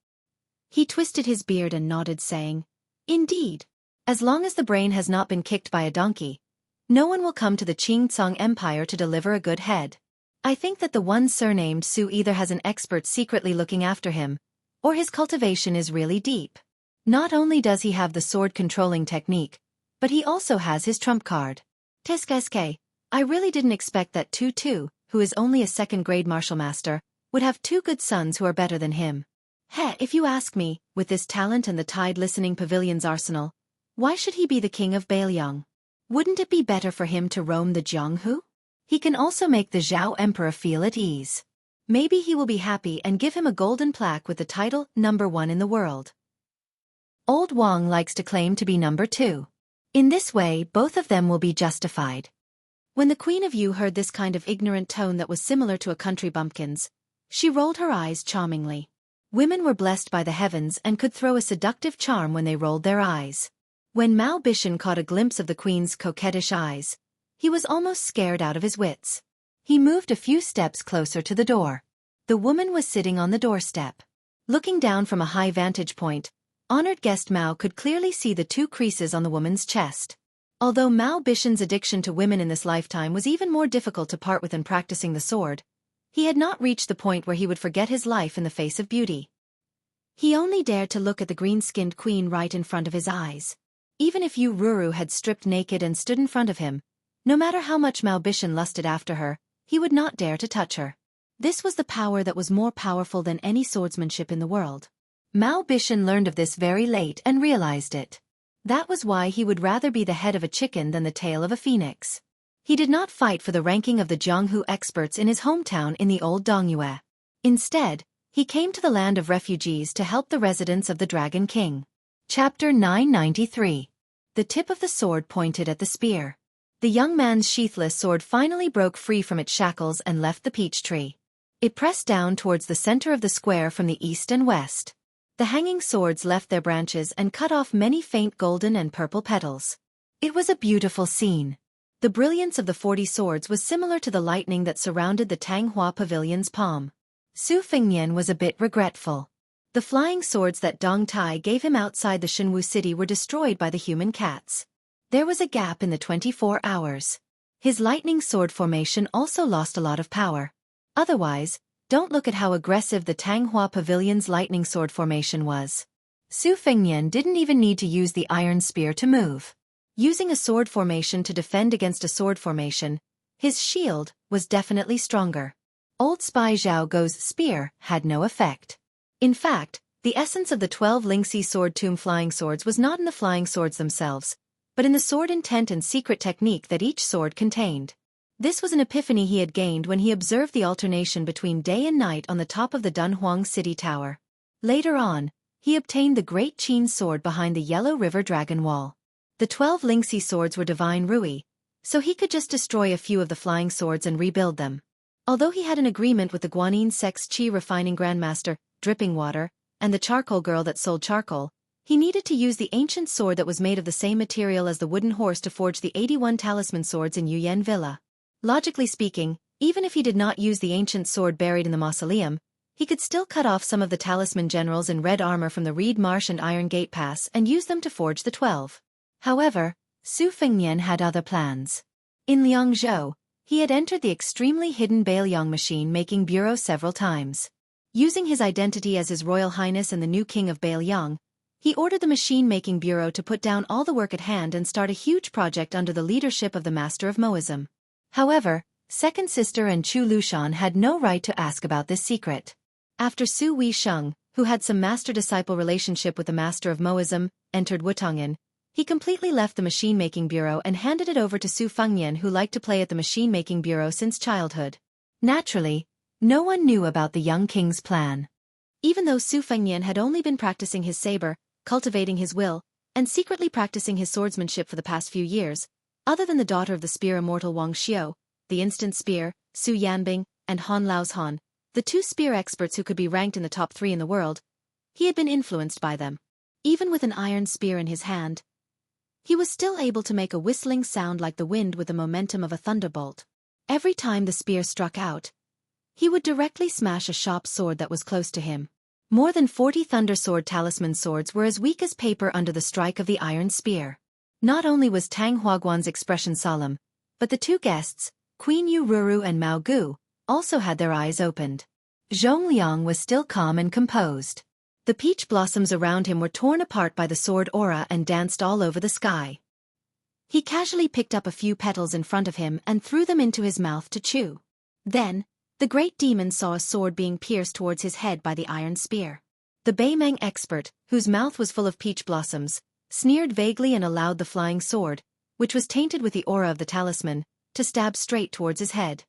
He twisted his beard and nodded, saying, indeed. As long as the brain has not been kicked by a donkey, no one will come to the Qingcong Empire to deliver a good head. I think that the one surnamed Su either has an expert secretly looking after him, or his cultivation is really deep. Not only does he have the sword-controlling technique, but he also has his trump card. Tesk, I really didn't expect that Tu, who is only a second-grade martial master, would have two good sons who are better than him. If you ask me, with this talent and the Tide Listening Pavilion's arsenal, why should he be the king of Bailiang? Wouldn't it be better for him to roam the Jianghu? He can also make the Zhao Emperor feel at ease. Maybe he will be happy and give him a golden plaque with the title #1 in the world. Old Wang likes to claim to be #2. In this way, both of them will be justified. When the Queen of Yu heard this kind of ignorant tone that was similar to a country bumpkin's, she rolled her eyes charmingly. Women were blessed by the heavens and could throw a seductive charm when they rolled their eyes. When Mao Bishan caught a glimpse of the Queen's coquettish eyes, he was almost scared out of his wits. He moved a few steps closer to the door. The woman was sitting on the doorstep. Looking down from a high vantage point, honored guest Mao could clearly see the two creases on the woman's chest. Although Mao Bishan's addiction to women in this lifetime was even more difficult to part with than practicing the sword, he had not reached the point where he would forget his life in the face of beauty. He only dared to look at the green-skinned queen right in front of his eyes. Even if Yu Ruru had stripped naked and stood in front of him, no matter how much Mao Bishan lusted after her, he would not dare to touch her. This was the power that was more powerful than any swordsmanship in the world. Mao Bishan learned of this very late and realized it. That was why he would rather be the head of a chicken than the tail of a phoenix. He did not fight for the ranking of the Jianghu experts in his hometown in the old Dongyue. Instead, he came to the land of refugees to help the residents of the Dragon King. Chapter 993. The tip of the sword pointed at the spear. The young man's sheathless sword finally broke free from its shackles and left the peach tree. It pressed down towards the center of the square from the east and west. The hanging swords left their branches and cut off many faint golden and purple petals. It was a beautiful scene. The brilliance of the 40 swords was similar to the lightning that surrounded the Tanghua Pavilion's palm. Su Fengnian was a bit regretful. The flying swords that Dong Tai gave him outside the Shenwu city were destroyed by the human cats. There was a gap in the 24 hours. His lightning sword formation also lost a lot of power. Otherwise, don't look at how aggressive the Tanghua Pavilion's lightning sword formation was. Su Fengnian didn't even need to use the iron spear to move. Using a sword formation to defend against a sword formation, his shield was definitely stronger. Old spy Zhao Guo's spear had no effect. In fact, the essence of the 12 Lingxi sword tomb flying swords was not in the flying swords themselves, but in the sword intent and secret technique that each sword contained. This was an epiphany he had gained when he observed the alternation between day and night on the top of the Dunhuang city tower. Later on, he obtained the Great Qin sword behind the Yellow River Dragon Wall. The 12 Lingxi swords were divine Rui, so he could just destroy a few of the flying swords and rebuild them. Although he had an agreement with the Guanyin Sect's Qi refining grandmaster, Dripping Water, and the charcoal girl that sold charcoal, he needed to use the ancient sword that was made of the same material as the wooden horse to forge the 81 talisman swords in Yuyan Villa. Logically speaking, even if he did not use the ancient sword buried in the mausoleum, he could still cut off some of the talisman generals in red armor from the Reed Marsh and Iron Gate Pass and use them to forge the 12. However, Su Fengnian had other plans. In Liangzhou, he had entered the extremely hidden Bailiang machine-making bureau several times. Using his identity as His Royal Highness and the new King of Bailiang, he ordered the machine-making bureau to put down all the work at hand and start a huge project under the leadership of the Master of Moism. However, second sister and Chu Lushan had no right to ask about this secret. After Su Weisheng, who had some master-disciple relationship with the Master of Moism, entered Wutong'an, he completely left the machine-making bureau and handed it over to Su Fengnian, who liked to play at the machine-making bureau since childhood. Naturally, no one knew about the young king's plan. Even though Su Fengnian had only been practicing his saber, cultivating his will, and secretly practicing his swordsmanship for the past few years, other than the daughter of the spear immortal Wang Xiu, the instant spear, Su Yanbing, and Han Lao's Han, the two spear experts who could be ranked in the top 3 in the world, he had been influenced by them. Even with an iron spear in his hand, he was still able to make a whistling sound like the wind with the momentum of a thunderbolt. Every time the spear struck out, he would directly smash a sharp sword that was close to him. More than 40 Thunder Sword talisman swords were as weak as paper under the strike of the iron spear. Not only was Tang Huaguan's expression solemn, but the two guests, Queen Yu Ruru and Mao Gu, also had their eyes opened. Zhongliang was still calm and composed. The peach blossoms around him were torn apart by the sword aura and danced all over the sky. He casually picked up a few petals in front of him and threw them into his mouth to chew. Then, the great demon saw a sword being pierced towards his head by the iron spear. The Beimeng expert, whose mouth was full of peach blossoms, sneered vaguely and allowed the flying sword, which was tainted with the aura of the talisman, to stab straight towards his head.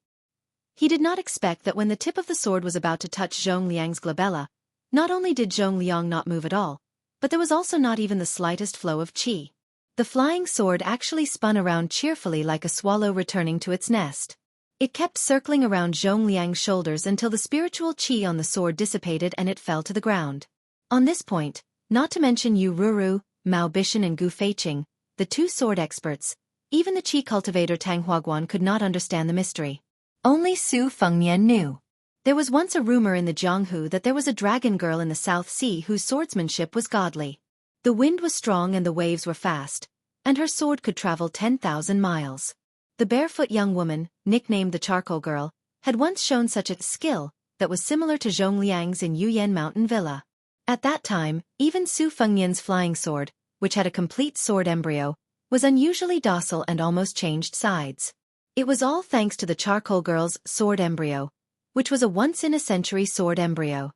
He did not expect that when the tip of the sword was about to touch Zhongliang's glabella, not only did Zhongliang not move at all, but there was also not even the slightest flow of qi. The flying sword actually spun around cheerfully like a swallow returning to its nest. It kept circling around Zhongliang's shoulders until the spiritual qi on the sword dissipated and it fell to the ground. On this point, not to mention Yu Ruru, Mao Bishan and Gu Feiqing, the two sword experts, even the qi cultivator Tang Huaguan could not understand the mystery. Only Su Fengnian knew. There was once a rumor in the Jianghu that there was a dragon girl in the South Sea whose swordsmanship was godly. The wind was strong and the waves were fast, and her sword could travel 10,000 miles. The barefoot young woman, nicknamed the Charcoal Girl, had once shown such a skill that was similar to Zhongliang's in Yuyan Mountain Villa. At that time, even Su Fengnian's flying sword, which had a complete sword embryo, was unusually docile and almost changed sides. It was all thanks to the Charcoal Girl's sword embryo, which was a once-in-a-century sword embryo.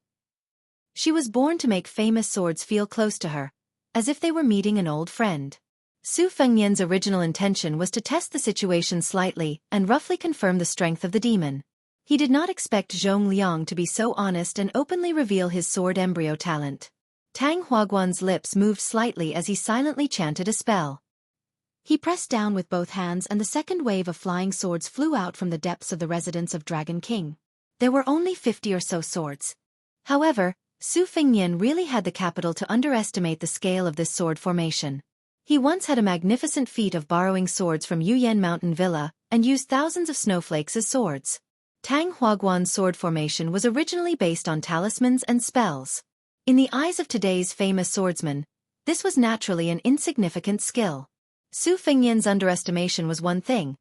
She was born to make famous swords feel close to her, as if they were meeting an old friend. Su Fengnian's original intention was to test the situation slightly and roughly confirm the strength of the demon. He did not expect Zhongliang to be so honest and openly reveal his sword embryo talent. Tang Huaguan's lips moved slightly as he silently chanted a spell. He pressed down with both hands and the second wave of flying swords flew out from the depths of the residence of Dragon King. There were only 50 or so swords. However, Su Fengnian really had the capital to underestimate the scale of this sword formation. He once had a magnificent feat of borrowing swords from Yuyan Mountain Villa and used thousands of snowflakes as swords. Tang Huaguan's sword formation was originally based on talismans and spells. In the eyes of today's famous swordsmen, this was naturally an insignificant skill. Su Fengnian's underestimation was one thing,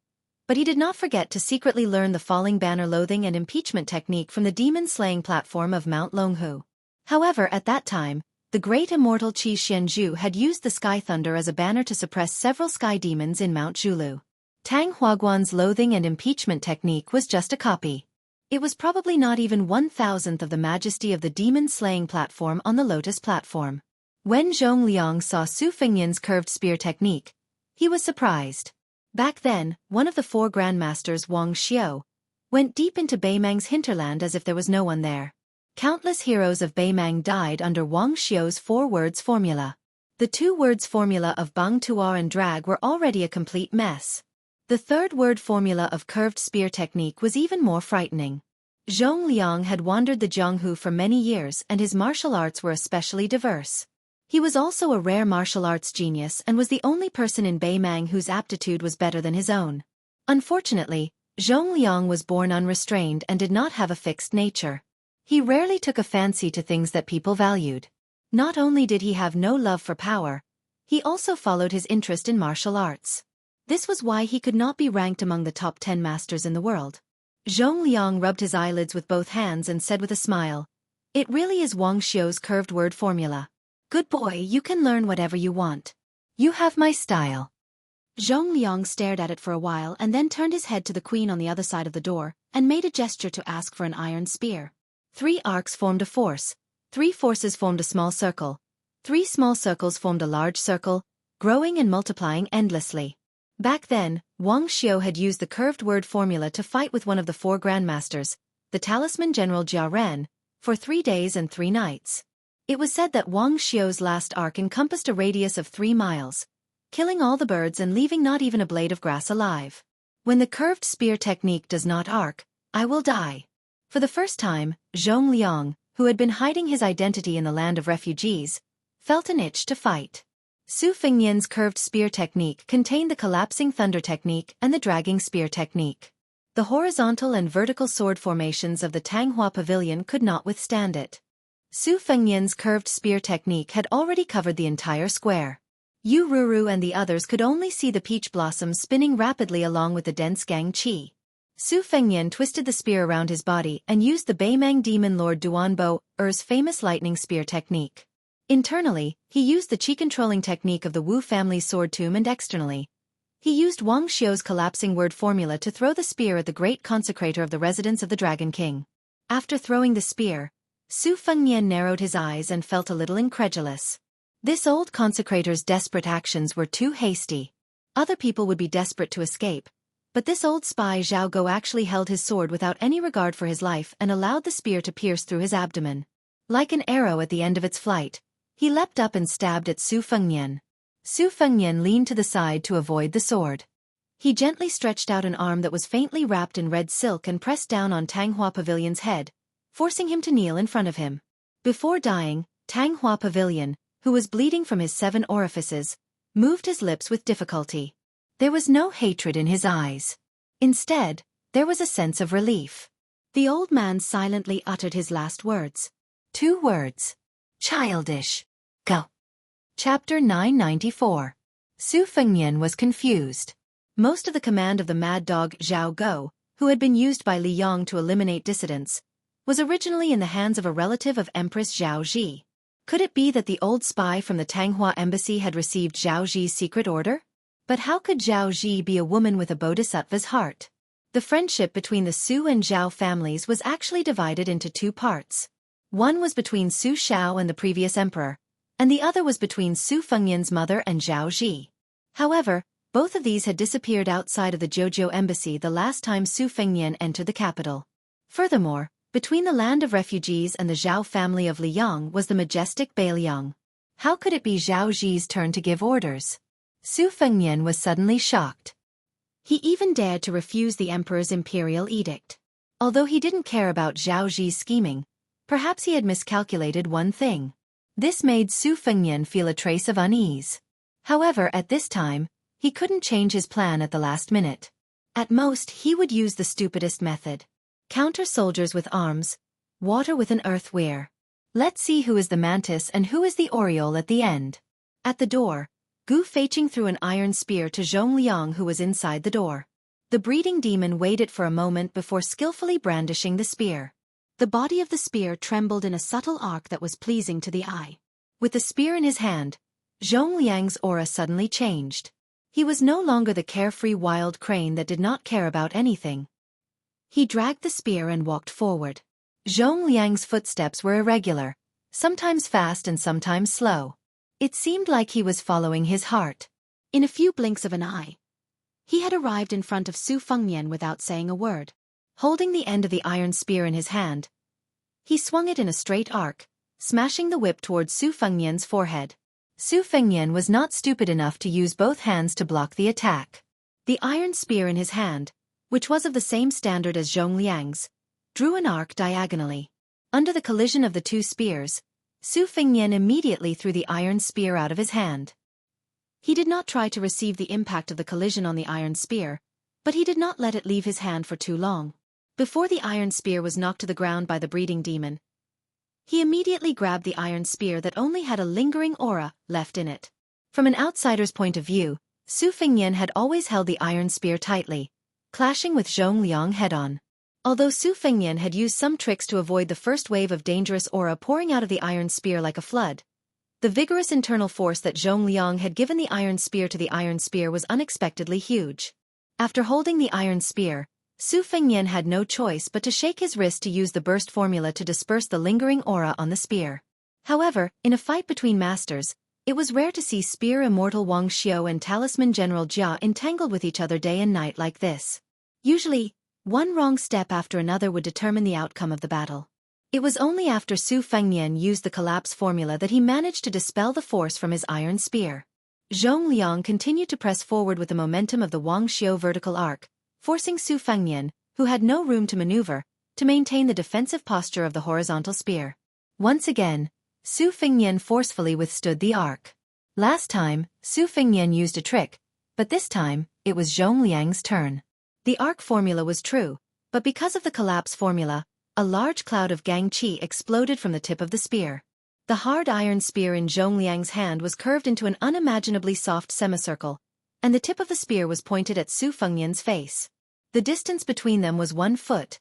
but he did not forget to secretly learn the falling banner loathing and impeachment technique from the demon-slaying platform of Mount Longhu. However, at that time, the great immortal Qi Xianxia had used the Sky Thunder as a banner to suppress several sky demons in Mount Zhulu. Tang Huaguan's loathing and impeachment technique was just a copy. It was probably not even 1,000th of the majesty of the demon-slaying platform on the Lotus platform. When Zhongliang saw Su Fengnian's curved spear technique, he was surprised. Back then, one of the 4 grandmasters, Wang Xiu, went deep into Beimeng's hinterland as if there was no one there. Countless heroes of Beimeng died under Wang Xiu's 4-words formula. The 2-words formula of Bang Tuar and Drag were already a complete mess. The 3rd-word formula of curved spear technique was even more frightening. Zhongliang had wandered the Jianghu for many years and his martial arts were especially diverse. He was also a rare martial arts genius and was the only person in Beimeng whose aptitude was better than his own. Unfortunately, Zhongliang was born unrestrained and did not have a fixed nature. He rarely took a fancy to things that people valued. Not only did he have no love for power, he also followed his interest in martial arts. This was why he could not be ranked among the top 10 masters in the world. Zhongliang rubbed his eyelids with both hands and said with a smile, "It really is Wang Xiu's curved word formula. Good boy, you can learn whatever you want. You have my style." Zhongliang stared at it for a while and then turned his head to the queen on the other side of the door and made a gesture to ask for an iron spear. 3 arcs formed a force, 3 forces formed a small circle, 3 small circles formed a large circle, growing and multiplying endlessly. Back then, Wang Xiu had used the curved word formula to fight with one of the 4 grandmasters, the talisman general Jia Ren, for 3 days and 3 nights. It was said that Wang Xiu's last arc encompassed a radius of 3 miles, killing all the birds and leaving not even a blade of grass alive. When the curved spear technique does not arc, I will die. For the first time, Zhong Liang, who had been hiding his identity in the land of refugees, felt an itch to fight. Su Fengnian's curved spear technique contained the collapsing thunder technique and the dragging spear technique. The horizontal and vertical sword formations of the Tanghua Pavilion could not withstand it. Su Fengnian's curved spear technique had already covered the entire square. Yu Ruru and the others could only see the peach blossoms spinning rapidly along with the dense gang qi. Su Fengnian twisted the spear around his body and used the Beimang Demon Lord Duanbo Er's famous lightning spear technique. Internally, he used the qi-controlling technique of the Wu family's sword tomb, and externally, he used Wang Xiu's collapsing word formula to throw the spear at the great consecrator of the residence of the Dragon King. After throwing the spear, Su Fengnian narrowed his eyes and felt a little incredulous. This old consecrator's desperate actions were too hasty. Other people would be desperate to escape, but this old spy Zhao Go actually held his sword without any regard for his life and allowed the spear to pierce through his abdomen. Like an arrow at the end of its flight, he leapt up and stabbed at Su Fengnian. Su Fengnian leaned to the side to avoid the sword. He gently stretched out an arm that was faintly wrapped in red silk and pressed down on Tanghua Pavilion's head, forcing him to kneel in front of him. Before dying, Tanghua Pavilion, who was bleeding from his 7 orifices, moved his lips with difficulty. There was no hatred in his eyes. Instead, there was a sense of relief. The old man silently uttered his last words. 2 words. Childish. Go. Chapter 994. Su Fengnian was confused. Most of the command of the mad dog Zhao Go, who had been used by Li Yang to eliminate dissidents, was originally in the hands of a relative of Empress Zhao Ji. Could it be that the old spy from the Tanghua embassy had received Zhao Ji's secret order? But how could Zhao Ji be a woman with a bodhisattva's heart? The friendship between the Su and Zhao families was actually divided into 2 parts. One was between Su Shao and the previous emperor, and the other was between Su Fengnian's mother and Zhao Ji. However, both of these had disappeared outside of the Jiuzhou embassy the last time Su Fengnian entered the capital. Furthermore, between the land of refugees and the Zhao family of Liang was the majestic Beiliang. How could it be Zhao Ji's turn to give orders? Su Fengnian was suddenly shocked. He even dared to refuse the emperor's imperial edict. Although he didn't care about Zhao Ji's scheming, perhaps he had miscalculated one thing. This made Su Fengnian feel a trace of unease. However, at this time, he couldn't change his plan at the last minute. At most, he would use the stupidest method. Counter soldiers with arms, water with an earth weir. Let's see who is the mantis and who is the oriole at the end. At the door, Gu Feiqing threw an iron spear to Zhong Liang, who was inside the door. The breeding demon waited for a moment before skillfully brandishing the spear. The body of the spear trembled in a subtle arc that was pleasing to the eye. With the spear in his hand, Zhong Liang's aura suddenly changed. He was no longer the carefree wild crane that did not care about anything. He dragged the spear and walked forward. Zhong Liang's footsteps were irregular, sometimes fast and sometimes slow. It seemed like he was following his heart. In a few blinks of an eye, he had arrived in front of Su Fengnian without saying a word. Holding the end of the iron spear in his hand, he swung it in a straight arc, smashing the whip towards Su Fengnian's forehead. Su Fengnian was not stupid enough to use both hands to block the attack. The iron spear in his hand, which was of the same standard as Zhong Liang's, drew an arc diagonally. Under the collision of the 2 spears, Su Fengnian immediately threw the iron spear out of his hand. He did not try to receive the impact of the collision on the iron spear, but he did not let it leave his hand for too long. Before the iron spear was knocked to the ground by the breeding demon, he immediately grabbed the iron spear that only had a lingering aura left in it. From an outsider's point of view, Su Fengnian had always held the iron spear tightly, clashing with Zhong Liang head-on. Although Su Fengnian had used some tricks to avoid the first wave of dangerous aura pouring out of the iron spear like a flood, the vigorous internal force that Zhong Liang had given the iron spear to the iron spear was unexpectedly huge. After holding the iron spear, Su Fengnian had no choice but to shake his wrist to use the burst formula to disperse the lingering aura on the spear. However, in a fight between masters, it was rare to see spear immortal Wang Xiu and talisman General Jia entangled with each other day and night like this. Usually, one wrong step after another would determine the outcome of the battle. It was only after Su Fengnian used the collapse formula that he managed to dispel the force from his iron spear. Zhong Liang continued to press forward with the momentum of the Wuxia vertical arc, forcing Su Fengnian, who had no room to maneuver, to maintain the defensive posture of the horizontal spear. Once again, Su Fengnian forcefully withstood the arc. Last time, Su Fengnian used a trick, but this time, it was Zhong Liang's turn. The arc formula was true, but because of the collapse formula, a large cloud of gang qi exploded from the tip of the spear. The hard iron spear in Zhong Liang's hand was curved into an unimaginably soft semicircle, and the tip of the spear was pointed at Su Fengnian's face. The distance between them was 1 foot,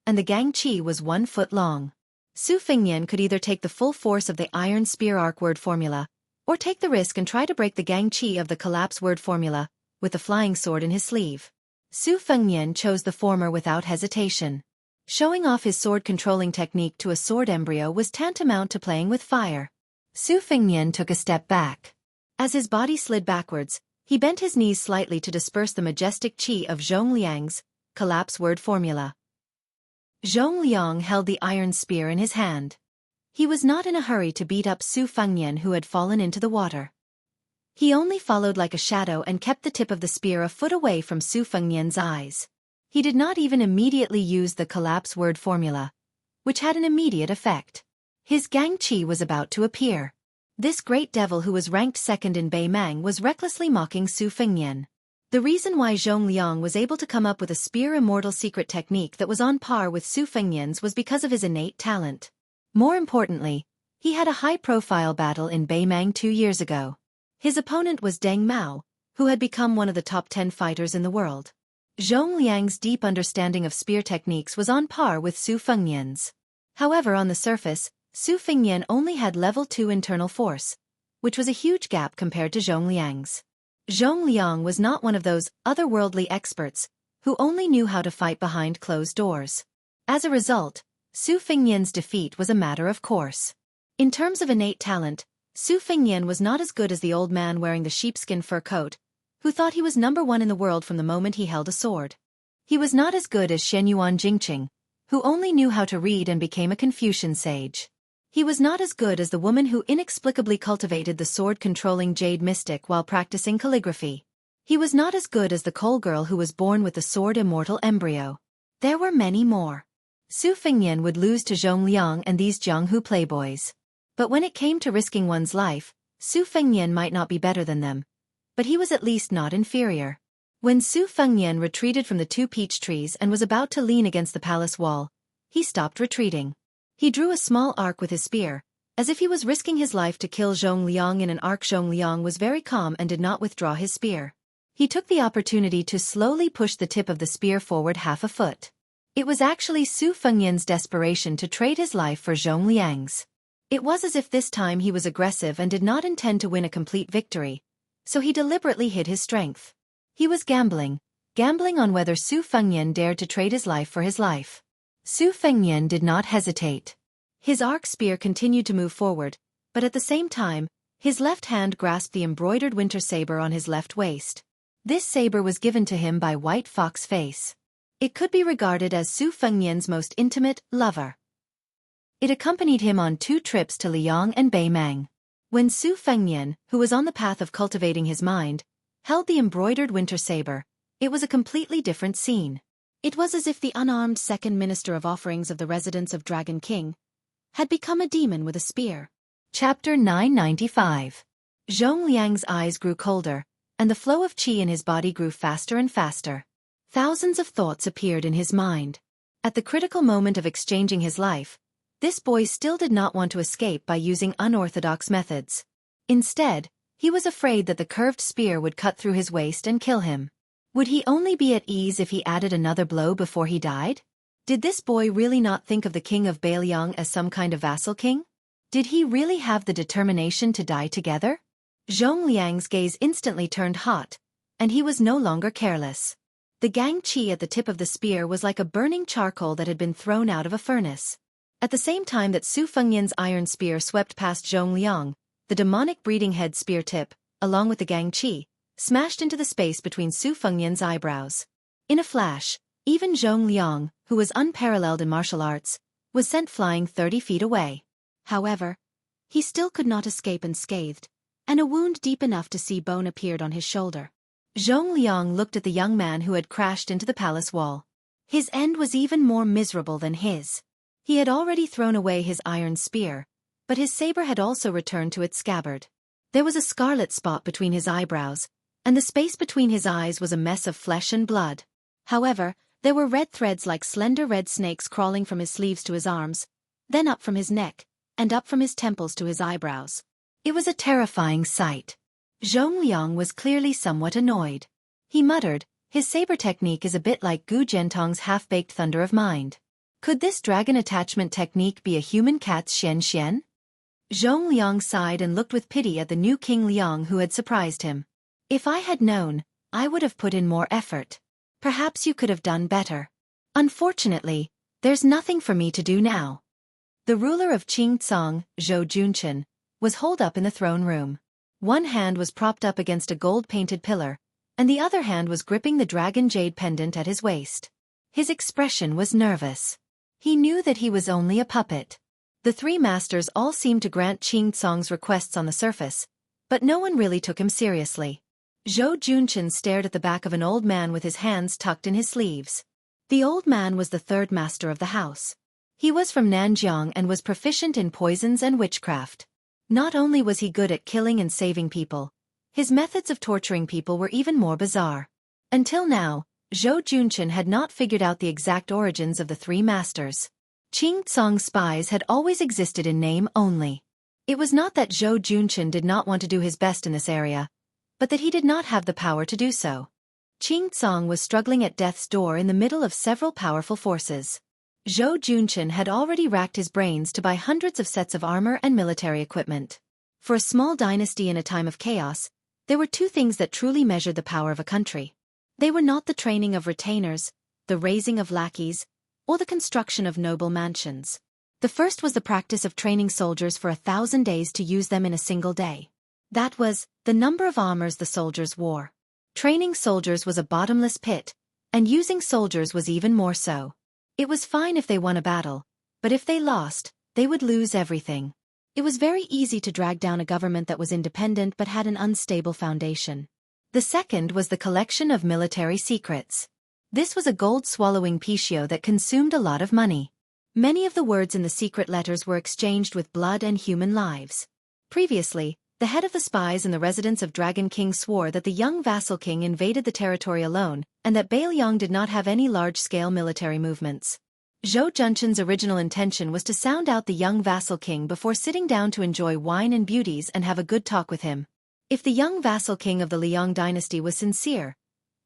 and the gang qi was 1 foot long. Su Fengnian could either take the full force of the iron spear arc word formula, or take the risk and try to break the gang qi of the collapse word formula, with the flying sword in his sleeve. Su Fengnian chose the former without hesitation. Showing off his sword-controlling technique to a sword embryo was tantamount to playing with fire. Su Fengnian took a step back. As his body slid backwards, he bent his knees slightly to disperse the majestic qi of Zhong Liang's collapse word formula. Zhong Liang held the iron spear in his hand. He was not in a hurry to beat up Su Fengnian, who had fallen into the water. He only followed like a shadow and kept the tip of the spear a foot away from Su Fengnian's eyes. He did not even immediately use the collapse word formula, which had an immediate effect. His gang qi was about to appear. This great devil who was ranked second in Beimang was recklessly mocking Su Fengnian. The reason why Zhong Liang was able to come up with a spear immortal secret technique that was on par with Su Fengnian's was because of his innate talent. More importantly, he had a high-profile battle in Beimang 2 years ago. His opponent was Deng Mao, who had become one of the top 10 fighters in the world. Zhong Liang's deep understanding of spear techniques was on par with Su Fengnian's. However, on the surface, Su Fengnian only had level 2 internal force, which was a huge gap compared to Zhong Liang's. Zhong Liang was not one of those otherworldly experts who only knew how to fight behind closed doors. As a result, Su Fengnian's defeat was a matter of course. In terms of innate talent, Su Fengnian was not as good as the old man wearing the sheepskin fur coat, who thought he was number 1 in the world from the moment he held a sword. He was not as good as Shenyuan Jingqing, who only knew how to read and became a Confucian sage. He was not as good as the woman who inexplicably cultivated the sword-controlling jade mystic while practicing calligraphy. He was not as good as the coal girl who was born with the sword immortal embryo. There were many more. Su Fengnian would lose to Zhong Liang and these Jianghu playboys. But when it came to risking one's life, Su Fengnian might not be better than them, but he was at least not inferior. When Su Fengnian retreated from the 2 peach trees and was about to lean against the palace wall, he stopped retreating. He drew a small arc with his spear, as if he was risking his life to kill Zhong Liang in an arc. Zhong Liang was very calm and did not withdraw his spear. He took the opportunity to slowly push the tip of the spear forward half a foot. It was actually Su Fengnian's desperation to trade his life for Zhong Liang's. It was as if this time he was aggressive and did not intend to win a complete victory, so he deliberately hid his strength. He was gambling on whether Su Fengnian dared to trade his life for his life. Su Fengnian did not hesitate. His arc spear continued to move forward, but at the same time, his left hand grasped the embroidered winter saber on his left waist. This saber was given to him by White Fox Face. It could be regarded as Su Fengnian's most intimate lover. It accompanied him on 2 trips to Liang and Beimang. When Su Fengnian, who was on the path of cultivating his mind, held the embroidered winter saber, it was a completely different scene. It was as if the unarmed second minister of offerings of the residence of Dragon King had become a demon with a spear. Chapter 995. Zhong Liang's eyes grew colder, and the flow of qi in his body grew faster and faster. Thousands of thoughts appeared in his mind. At the critical moment of exchanging his life, this boy still did not want to escape by using unorthodox methods. Instead, he was afraid that the curved spear would cut through his waist and kill him. Would he only be at ease if he added another blow before he died? Did this boy really not think of the king of Beiliang as some kind of vassal king? Did he really have the determination to die together? Zhong Liang's gaze instantly turned hot, and he was no longer careless. The gang qi at the tip of the spear was like a burning charcoal that had been thrown out of a furnace. At the same time that Su Fengnian's iron spear swept past Zhong Liang, the demonic breeding head spear tip, along with the gang qi, smashed into the space between Su Fengnian's eyebrows. In a flash, even Zhong Liang, who was unparalleled in martial arts, was sent flying 30 feet away. However, he still could not escape unscathed, and a wound deep enough to see bone appeared on his shoulder. Zhong Liang looked at the young man who had crashed into the palace wall. His end was even more miserable than his. He had already thrown away his iron spear, but his saber had also returned to its scabbard. There was a scarlet spot between his eyebrows, and the space between his eyes was a mess of flesh and blood. However, there were red threads like slender red snakes crawling from his sleeves to his arms, then up from his neck, and up from his temples to his eyebrows. It was a terrifying sight. Zhong Liang was clearly somewhat annoyed. He muttered, "His saber technique is a bit like Gu Jiantong's half-baked thunder of mind. Could this dragon attachment technique be a human cat's Xianxia?" Zhong Liang sighed and looked with pity at the new King Liang who had surprised him. "If I had known, I would have put in more effort. Perhaps you could have done better. Unfortunately, there's nothing for me to do now." The ruler of Qingcang, Zhou Junchen, was holed up in the throne room. One hand was propped up against a gold-painted pillar, and the other hand was gripping the dragon jade pendant at his waist. His expression was nervous. He knew that he was only a puppet. The three masters all seemed to grant Qingcang's requests on the surface, but no one really took him seriously. Zhou Junchen stared at the back of an old man with his hands tucked in his sleeves. The old man was the third master of the house. He was from Nanjiang and was proficient in poisons and witchcraft. Not only was he good at killing and saving people, his methods of torturing people were even more bizarre. Until now, Zhou Junchen had not figured out the exact origins of the three masters. Qingcang's spies had always existed in name only. It was not that Zhou Junchen did not want to do his best in this area, but that he did not have the power to do so. Qingcang was struggling at death's door in the middle of several powerful forces. Zhou Junchen had already racked his brains to buy hundreds of sets of armor and military equipment. For a small dynasty in a time of chaos, there were two things that truly measured the power of a country. They were not the training of retainers, the raising of lackeys, or the construction of noble mansions. The first was the practice of training soldiers for 1,000 days to use them in a single day. That was the number of armors the soldiers wore. Training soldiers was a bottomless pit, and using soldiers was even more so. It was fine if they won a battle, but if they lost, they would lose everything. It was very easy to drag down a government that was independent but had an unstable foundation. The second was the collection of military secrets. This was a gold-swallowing pitio that consumed a lot of money. Many of the words in the secret letters were exchanged with blood and human lives. Previously, the head of the spies in the residence of Dragon King swore that the young vassal king invaded the territory alone, and that Beiliang did not have any large-scale military movements. Zhou Junchen's original intention was to sound out the young vassal king before sitting down to enjoy wine and beauties and have a good talk with him. If the young vassal king of the Liang dynasty was sincere,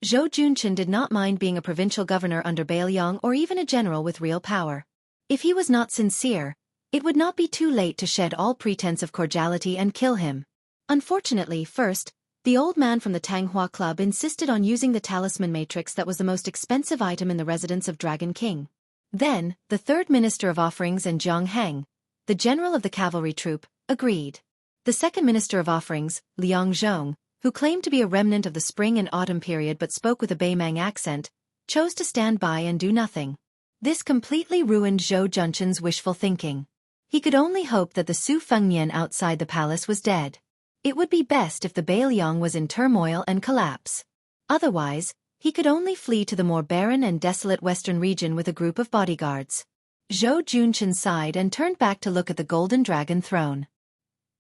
Zhou Junchen did not mind being a provincial governor under Beiliang or even a general with real power. If he was not sincere, it would not be too late to shed all pretense of cordiality and kill him. Unfortunately, first, the old man from the Tanghua Club insisted on using the talisman matrix that was the most expensive item in the residence of Dragon King. Then, the third minister of offerings and Jianghu, the general of the cavalry troop, agreed. The second minister of offerings, Liang Zhong, who claimed to be a remnant of the spring and autumn period but spoke with a Beimang accent, chose to stand by and do nothing. This completely ruined Zhou Junchen's wishful thinking. He could only hope that the Su Fengnian outside the palace was dead. It would be best if the Beiliang was in turmoil and collapse. Otherwise, he could only flee to the more barren and desolate western region with a group of bodyguards. Zhou Junchen sighed and turned back to look at the golden dragon throne.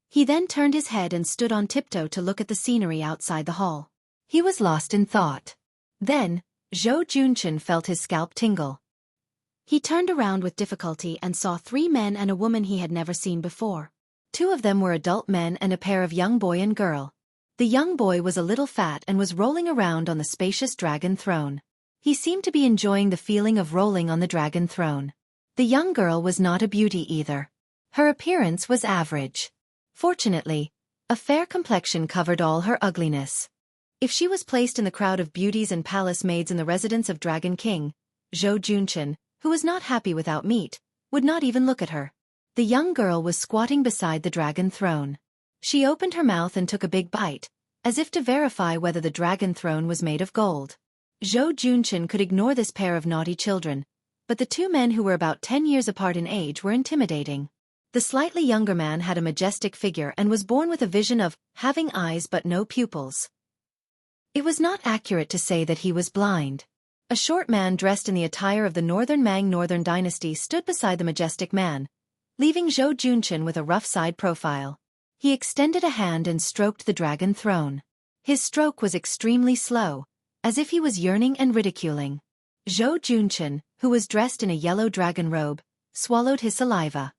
He then turned his head and stood on tiptoe to look at the scenery outside the hall. He was lost in thought. Then, Zhou Junchen felt his scalp tingle. He turned around with difficulty and saw 3 men and a woman he had never seen before. 2 of them were adult men and a pair of young boy and girl. The young boy was a little fat and was rolling around on the spacious dragon throne. He seemed to be enjoying the feeling of rolling on the dragon throne. The young girl was not a beauty either. Her appearance was average. Fortunately, a fair complexion covered all her ugliness. If she was placed in the crowd of beauties and palace maids in the residence of Dragon King, Zhou Junchen, who was not happy without meat, would not even look at her. The young girl was squatting beside the dragon throne. She opened her mouth and took a big bite, as if to verify whether the dragon throne was made of gold. Zhou Junchen could ignore this pair of naughty children, but the two men who were about 10 years apart in age were intimidating. The slightly younger man had a majestic figure and was born with a vision of having eyes but no pupils. It was not accurate to say that he was blind. A short man dressed in the attire of the Northern Mang Northern Dynasty stood beside the majestic man, leaving Zhou Junchen with a rough side profile. He extended a hand and stroked the dragon throne. His stroke was extremely slow, as if he was yearning and ridiculing. Zhou Junchen, who was dressed in a yellow dragon robe, swallowed his saliva.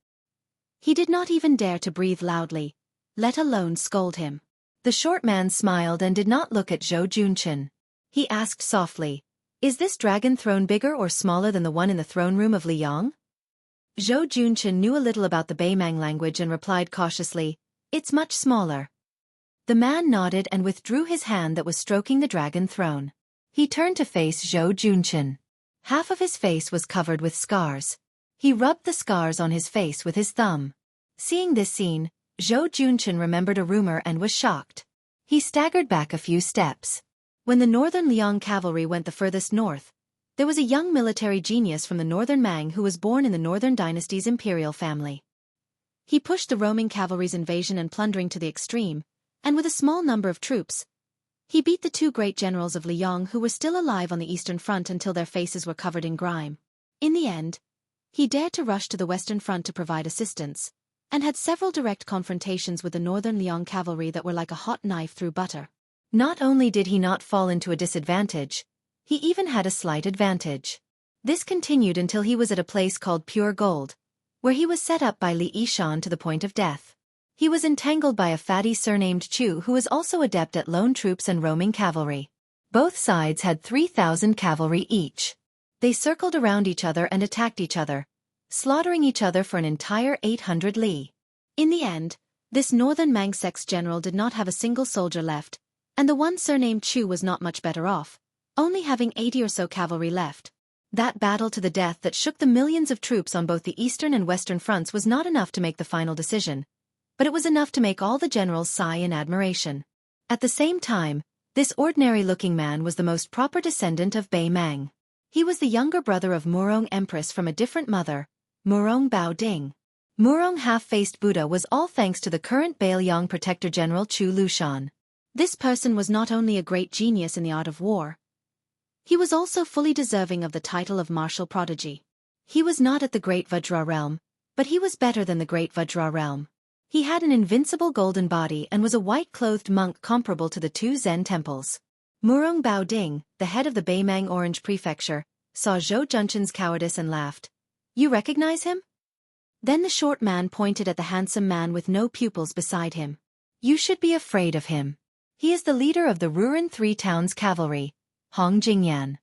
He did not even dare to breathe loudly, let alone scold him. The short man smiled and did not look at Zhou Junchen. He asked softly, "Is this dragon throne bigger or smaller than the one in the throne room of Liang?" Zhou Junchen knew a little about the Beimang language and replied cautiously, "It's much smaller." The man nodded and withdrew his hand that was stroking the dragon throne. He turned to face Zhou Junchen. Half of his face was covered with scars. He rubbed the scars on his face with his thumb. Seeing this scene, Zhou Junchen remembered a rumor and was shocked. He staggered back a few steps. When the Northern Liang cavalry went the furthest north, there was a young military genius from the Northern Mang who was born in the Northern Dynasty's imperial family. He pushed the roaming cavalry's invasion and plundering to the extreme, and with a small number of troops, he beat the two great generals of Liang who were still alive on the eastern front until their faces were covered in grime. In the end, he dared to rush to the western front to provide assistance, and had several direct confrontations with the Northern Liang cavalry that were like a hot knife through butter. Not only did he not fall into a disadvantage, he even had a slight advantage. This continued until he was at a place called Pure Gold, where he was set up by Li Yishan to the point of death. He was entangled by a fatty surnamed Chu who was also adept at lone troops and roaming cavalry. Both sides had 3,000 cavalry each. They circled around each other and attacked each other, slaughtering each other for an entire 800 li. In the end, this Northern Mang sect's general did not have a single soldier left, and the one surnamed Chu was not much better off, only having 80 or so cavalry left. That battle to the death that shook the millions of troops on both the eastern and western fronts was not enough to make the final decision, but it was enough to make all the generals sigh in admiration. At the same time, this ordinary-looking man was the most proper descendant of Beimang. He was the younger brother of Murong Empress from a different mother, Murong Bao Ding. Murong half-faced Buddha was all thanks to the current Beiliang Protector General Chu Lushan. This person was not only a great genius in the art of war, he was also fully deserving of the title of martial prodigy. He was not at the Great Vajra realm, but he was better than the Great Vajra realm. He had an invincible golden body and was a white-clothed monk comparable to the two Zen temples. Murong Bao Ding, the head of the Beimang Orange Prefecture, saw Zhou Junchen's cowardice and laughed. "You recognize him?" Then the short man pointed at the handsome man with no pupils beside him. "You should be afraid of him. He is the leader of the Ruren Three Towns Cavalry, Hong Jingyan."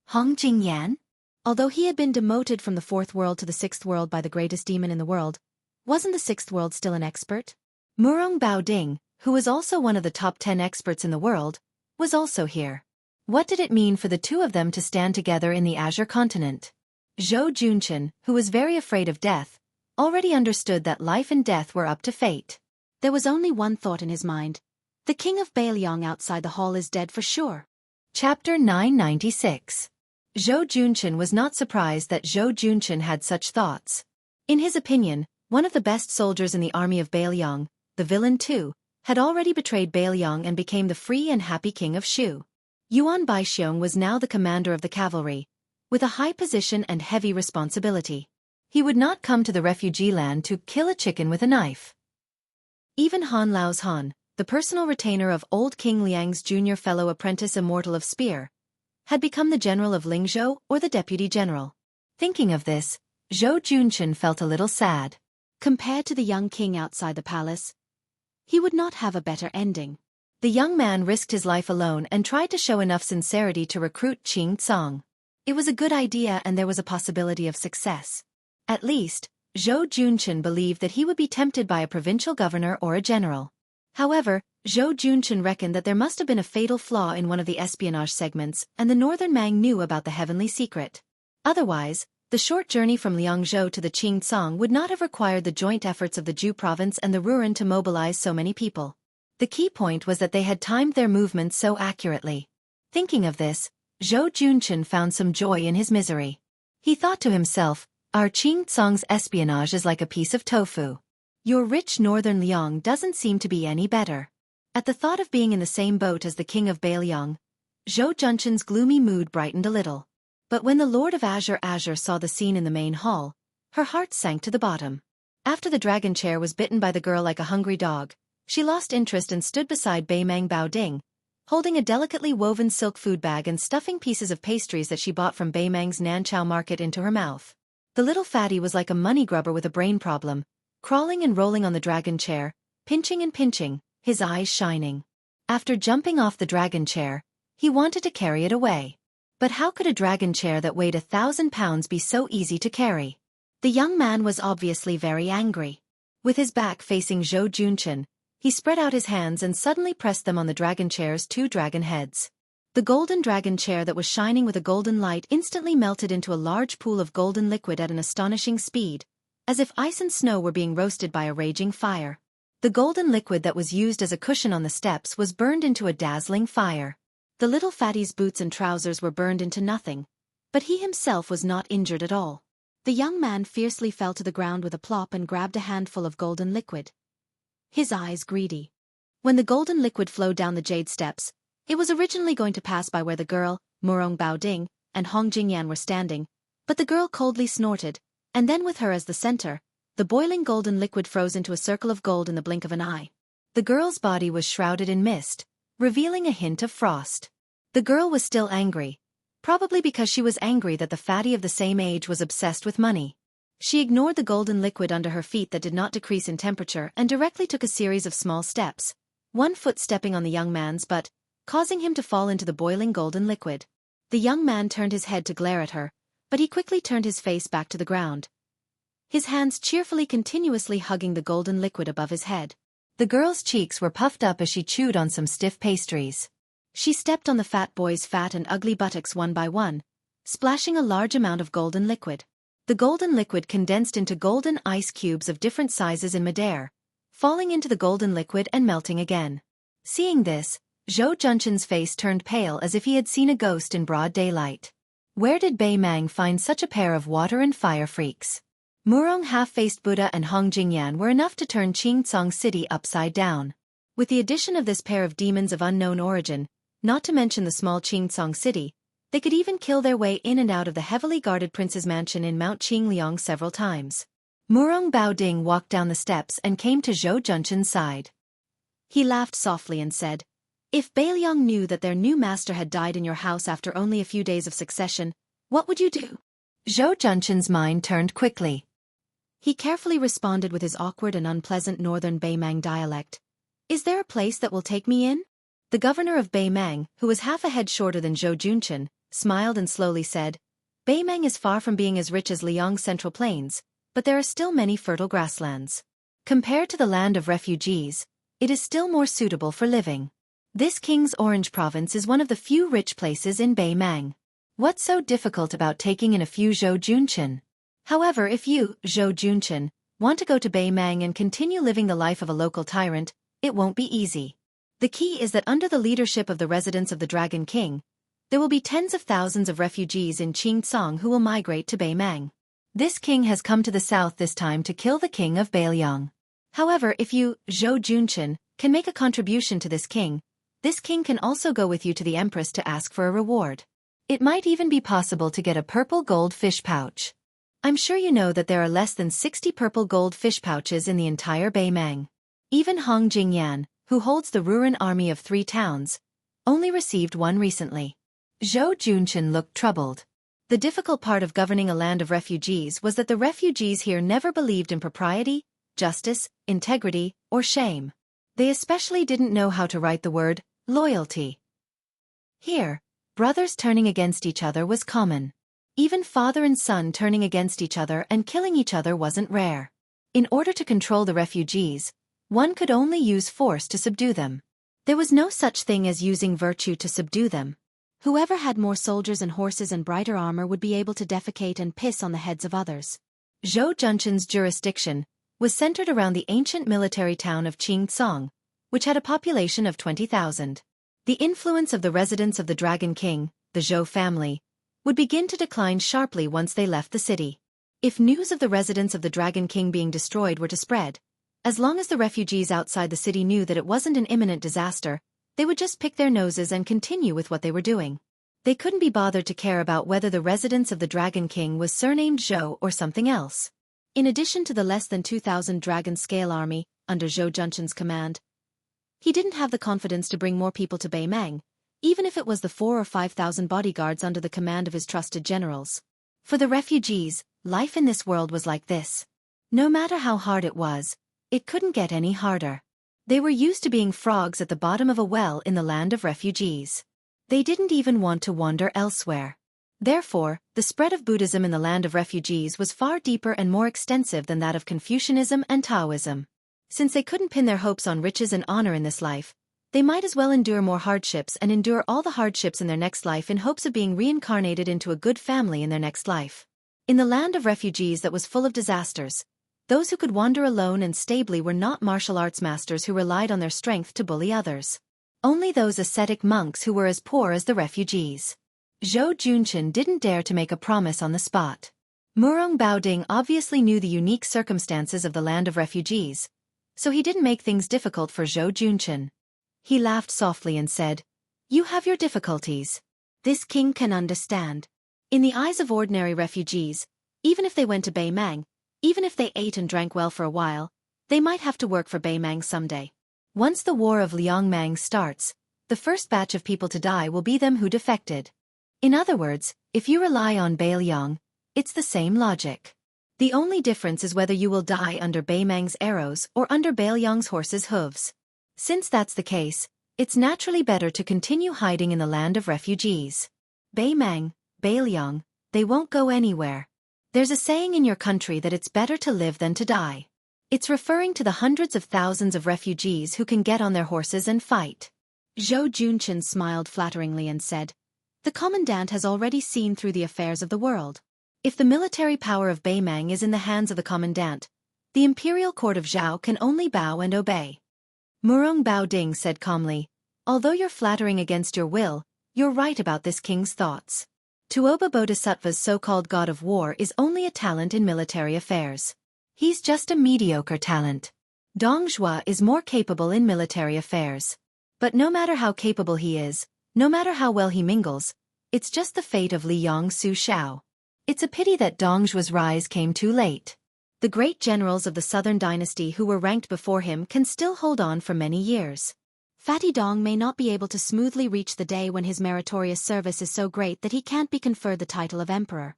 Hong Jingyan? Although he had been demoted from the fourth world to the sixth world by the greatest demon in the world, wasn't the sixth world still an expert? Murong Bao Ding, who was also one of the top 10 experts in the world, was also here. What did it mean for the two of them to stand together in the Azure continent? Zhou Junchen, who was very afraid of death, already understood that life and death were up to fate. There was only one thought in his mind. The king of Beiliang outside the hall is dead for sure. Chapter 996. Zhou Junchen was not surprised that Zhou Junchen had such thoughts. In his opinion, one of the best soldiers in the army of Beiliang, the villain too, had already betrayed Beiliang and became the free and happy king of Shu. Yuan Baixiong was now the commander of the cavalry, with a high position and heavy responsibility. He would not come to the refugee land to kill a chicken with a knife. Even Han Lao's Han, the personal retainer of old King Liang's junior fellow apprentice Immortal of Spear, had become the general of Lingzhou or the deputy general. Thinking of this, Zhou Junchen felt a little sad. Compared to the young king outside the palace, he would not have a better ending. The young man risked his life alone and tried to show enough sincerity to recruit Qing Tsang. It was a good idea and there was a possibility of success. At least, Zhou Junchen believed that he would be tempted by a provincial governor or a general. However, Zhou Junchen reckoned that there must have been a fatal flaw in one of the espionage segments and the Northern Mang knew about the heavenly secret. Otherwise, the short journey from Liangzhou to the Qing Tsang would not have required the joint efforts of the Zhu province and the Ruren to mobilize so many people. The key point was that they had timed their movements so accurately. Thinking of this, Zhou Junchen found some joy in his misery. He thought to himself, our Xianxia's espionage is like a piece of tofu. Your rich northern Liang doesn't seem to be any better. At the thought of being in the same boat as the king of Beiliang, Zhou Junqin's gloomy mood brightened a little. But when the Lord of Azure saw the scene in the main hall, her heart sank to the bottom. After the dragon chair was bitten by the girl like a hungry dog, she lost interest and stood beside Beimang Baoding, holding a delicately woven silk food bag and stuffing pieces of pastries that she bought from Beimang's Nanchao market into her mouth. The little fatty was like a money grubber with a brain problem, crawling and rolling on the dragon chair, pinching and pinching, his eyes shining. After jumping off the dragon chair, he wanted to carry it away. But how could a dragon chair that weighed 1,000 pounds be so easy to carry? The young man was obviously very angry. With his back facing Zhou Junqin, he spread out his hands and suddenly pressed them on the dragon chair's 2 dragon heads. The golden dragon chair that was shining with a golden light instantly melted into a large pool of golden liquid at an astonishing speed, as if ice and snow were being roasted by a raging fire. The golden liquid that was used as a cushion on the steps was burned into a dazzling fire. The little fatty's boots and trousers were burned into nothing, but he himself was not injured at all. The young man fiercely fell to the ground with a plop and grabbed a handful of golden liquid, his eyes greedy. When the golden liquid flowed down the jade steps, it was originally going to pass by where the girl, Murong Baoding, and Hong Jingyan were standing, but the girl coldly snorted, and then with her as the center, the boiling golden liquid froze into a circle of gold in the blink of an eye. The girl's body was shrouded in mist, revealing a hint of frost. The girl was still angry, probably because she was angry that the fatty of the same age was obsessed with money. She ignored the golden liquid under her feet that did not decrease in temperature and directly took a series of small steps, one foot stepping on the young man's butt, causing him to fall into the boiling golden liquid. The young man turned his head to glare at her, but he quickly turned his face back to the ground, his hands cheerfully continuously hugging the golden liquid above his head. The girl's cheeks were puffed up as she chewed on some stiff pastries. She stepped on the fat boy's fat and ugly buttocks one by one, splashing a large amount of golden liquid. The golden liquid condensed into golden ice cubes of different sizes in midair, falling into the golden liquid and melting again. Seeing this, Zhou Junqin's face turned pale as if he had seen a ghost in broad daylight. Where did Beimang find such a pair of water and fire freaks? Murong half-faced Buddha and Hong Jingyan were enough to turn Xianxia City upside down. With the addition of this pair of demons of unknown origin, not to mention the small Xianxia City, they could even kill their way in and out of the heavily guarded prince's mansion in Mount Qingliang several times. Murong Baoding walked down the steps and came to Zhou Junqin's side. He laughed softly and said, "If Beiliang knew that their new master had died in your house after only a few days of succession, what would you do?" Zhou Junqin's mind turned quickly. He carefully responded with his awkward and unpleasant northern Beimang dialect. "Is there a place that will take me in?" The governor of Beimang, who was half a head shorter than Zhou Junqin, smiled and slowly said, "Beimang is far from being as rich as Liang's central plains, but there are still many fertile grasslands. Compared to the land of refugees, it is still more suitable for living. This King's Orange province is one of the few rich places in Beimang. What's so difficult about taking in a few Zhou Junqin? However, if you, Zhou Junqin, want to go to Beimang and continue living the life of a local tyrant, it won't be easy. The key is that under the leadership of the residents of the Dragon King, there will be tens of thousands of refugees in Qingcang who will migrate to Beimang. This king has come to the south this time to kill the king of Beiliang. However, if you, Zhou Junqin, can make a contribution to this king can also go with you to the empress to ask for a reward. It might even be possible to get a purple gold fish pouch. I'm sure you know that there are less than 60 purple gold fish pouches in the entire Beimang. Even Hong Jingyan, who holds the Ruran army of 3 towns, only received one recently." Zhou Junqin looked troubled. The difficult part of governing a land of refugees was that the refugees here never believed in propriety, justice, integrity, or shame. They especially didn't know how to write the word loyalty. Here, brothers turning against each other was common. Even father and son turning against each other and killing each other wasn't rare. In order to control the refugees, one could only use force to subdue them. There was no such thing as using virtue to subdue them. Whoever had more soldiers and horses and brighter armor would be able to defecate and piss on the heads of others. Zhou Junqin's jurisdiction was centered around the ancient military town of Qingcang, which had a population of 20,000. The influence of the residents of the Dragon King, the Zhou family, would begin to decline sharply once they left the city. If news of the residents of the Dragon King being destroyed were to spread, as long as the refugees outside the city knew that it wasn't an imminent disaster, they would just pick their noses and continue with what they were doing. They couldn't be bothered to care about whether the residents of the Dragon King was surnamed Zhou or something else. In addition to the less than 2,000 dragon-scale army, under Zhou Junqin's command, he didn't have the confidence to bring more people to Beimang, even if it was the 4,000 or 5,000 bodyguards under the command of his trusted generals. For the refugees, life in this world was like this. No matter how hard it was, it couldn't get any harder. They were used to being frogs at the bottom of a well in the land of refugees. They didn't even want to wander elsewhere. Therefore, the spread of Buddhism in the land of refugees was far deeper and more extensive than that of Confucianism and Taoism. Since they couldn't pin their hopes on riches and honor in this life, they might as well endure more hardships and endure all the hardships in their next life in hopes of being reincarnated into a good family in their next life. In the land of refugees that was full of disasters, those who could wander alone and stably were not martial arts masters who relied on their strength to bully others. Only those ascetic monks who were as poor as the refugees. Zhou Junqin didn't dare to make a promise on the spot. Murong Baoding obviously knew the unique circumstances of the land of refugees, so he didn't make things difficult for Zhou Junqin. He laughed softly and said, "You have your difficulties. This king can understand." In the eyes of ordinary refugees, even if they went to Beimang, even if they ate and drank well for a while, they might have to work for Beimang someday. Once the War of Liangmang starts, the first batch of people to die will be them who defected. In other words, if you rely on Beiliang, it's the same logic. The only difference is whether you will die under Beimang's arrows or under Beiliang's horse's hooves. Since that's the case, it's naturally better to continue hiding in the land of refugees. Beimang, Beiliang, they won't go anywhere. There's a saying in your country that it's better to live than to die. It's referring to the hundreds of thousands of refugees who can get on their horses and fight. Zhou Junqin smiled flatteringly and said, "The commandant has already seen through the affairs of the world. If the military power of Beimang is in the hands of the commandant, the imperial court of Zhao can only bow and obey." Murong Baoding said calmly, "Although you're flattering against your will, you're right about this king's thoughts. Tuoba Bodhisattva's so-called god of war is only a talent in military affairs. He's just a mediocre talent. Dong Zhuo is more capable in military affairs. But no matter how capable he is, no matter how well he mingles, it's just the fate of Liang Su Shao. It's a pity that Dong Zhuo's rise came too late. The great generals of the southern dynasty who were ranked before him can still hold on for many years. Fatty Dong may not be able to smoothly reach the day when his meritorious service is so great that he can't be conferred the title of emperor."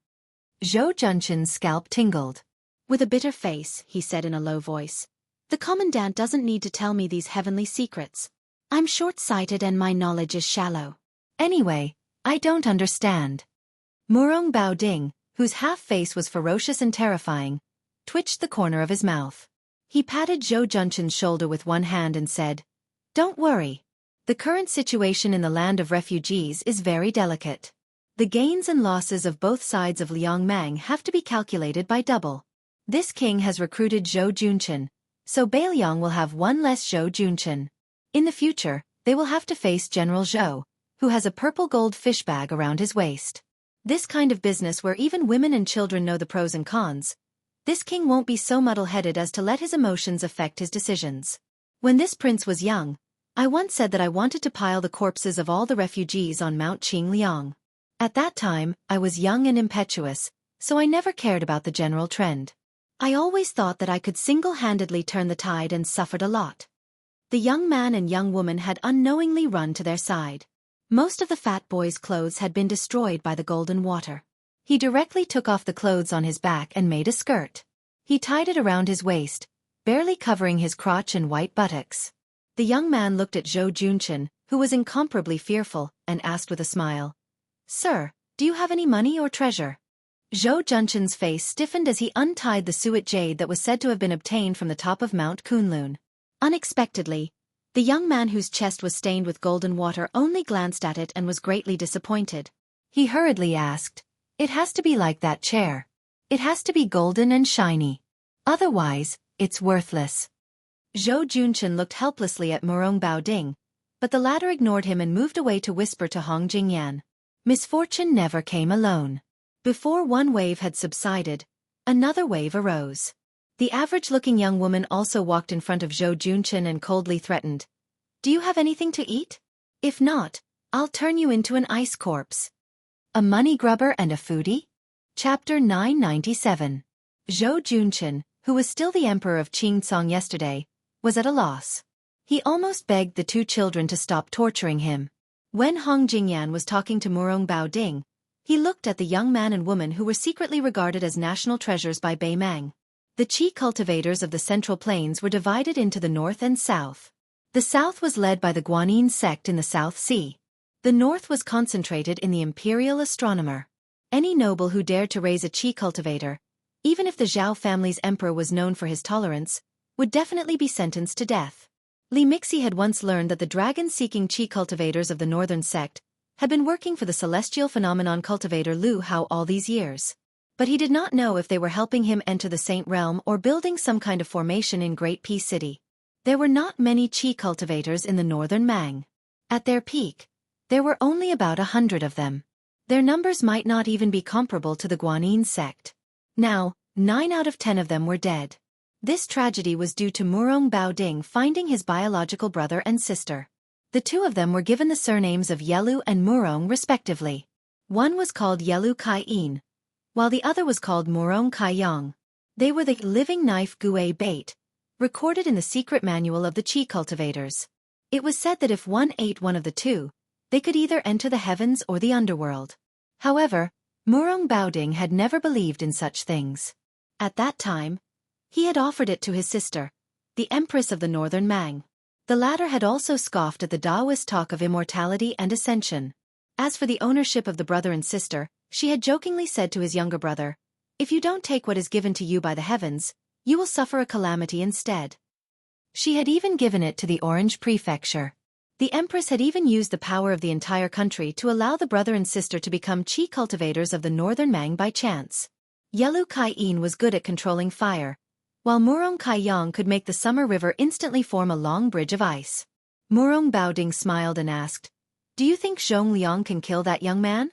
Zhou Junqin's scalp tingled. With a bitter face, he said in a low voice, "The commandant doesn't need to tell me these heavenly secrets. I'm short-sighted and my knowledge is shallow. Anyway, I don't understand." Murong Baoding, whose half-face was ferocious and terrifying, twitched the corner of his mouth. He patted Zhou Junqin's shoulder with one hand and said, "Don't worry. The current situation in the land of refugees is very delicate. The gains and losses of both sides of Liangmang have to be calculated by double. This king has recruited Zhou Junqin, so Beiliang will have one less Zhou Junqin. In the future, they will have to face General Zhou, who has a purple gold fish bag around his waist. This kind of business where even women and children know the pros and cons. This king won't be so muddle-headed as to let his emotions affect his decisions. When this prince was young, I once said that I wanted to pile the corpses of all the refugees on Mount Qingliang. At that time, I was young and impetuous, so I never cared about the general trend. I always thought that I could single-handedly turn the tide and suffered a lot." The young man and young woman had unknowingly run to their side. Most of the fat boy's clothes had been destroyed by the golden water. He directly took off the clothes on his back and made a skirt. He tied it around his waist, barely covering his crotch and white buttocks. The young man looked at Zhou Junqin, who was incomparably fearful, and asked with a smile, "Sir, do you have any money or treasure?" Zhou Junqin's face stiffened as he untied the suet jade that was said to have been obtained from the top of Mount Kunlun. Unexpectedly, the young man whose chest was stained with golden water only glanced at it and was greatly disappointed. He hurriedly asked, "It has to be like that chair. It has to be golden and shiny. Otherwise, it's worthless." Zhou Junqin looked helplessly at Murong Baoding, but the latter ignored him and moved away to whisper to Hong Jingyan. Misfortune never came alone. Before one wave had subsided, another wave arose. The average-looking young woman also walked in front of Zhou Junchen and coldly threatened, "Do you have anything to eat? If not, I'll turn you into an ice corpse." A money grubber and a foodie? Chapter 997. Zhou Junchen, who was still the emperor of Xianxia yesterday, was at a loss. He almost begged the two children to stop torturing him. When Hong Jingyan was talking to Murong Baoding, he looked at the young man and woman who were secretly regarded as national treasures by Bei Mang. The Qi cultivators of the Central Plains were divided into the north and south. The south was led by the Guanyin sect in the South Sea. The north was concentrated in the imperial astronomer. Any noble who dared to raise a Qi cultivator, even if the Zhao family's emperor was known for his tolerance, would definitely be sentenced to death. Li Mixi had once learned that the dragon-seeking Qi cultivators of the northern sect had been working for the celestial phenomenon cultivator Lu Hao all these years. But he did not know if they were helping him enter the Saint Realm or building some kind of formation in Great Peace City. There were not many Qi cultivators in the northern Mang. At their peak, there were only about 100 of them. Their numbers might not even be comparable to the Guanyin sect. Now, 9 out of 10 of them were dead. This tragedy was due to Murong Baoding finding his biological brother and sister. The two of them were given the surnames of Yelu and Murong respectively. One was called Yelu Kai-in, while the other was called Murong Kai-yang. They were the living knife Gui bait, recorded in the secret manual of the Qi cultivators. It was said that if one ate one of the two, they could either enter the heavens or the underworld. However, Murong Baoding had never believed in such things. At that time, he had offered it to his sister, the Empress of the Northern Mang. The latter had also scoffed at the Taoist talk of immortality and ascension. As for the ownership of the brother and sister, she had jokingly said to his younger brother, "If you don't take what is given to you by the heavens, you will suffer a calamity instead." She had even given it to the Orange Prefecture. The Empress had even used the power of the entire country to allow the brother and sister to become Qi cultivators of the Northern Mang by chance. Yelu Kai-in was good at controlling fire, while Murong Kai-yang could make the summer river instantly form a long bridge of ice. Murong Baoding smiled and asked, "Do you think Zhong Liang can kill that young man?"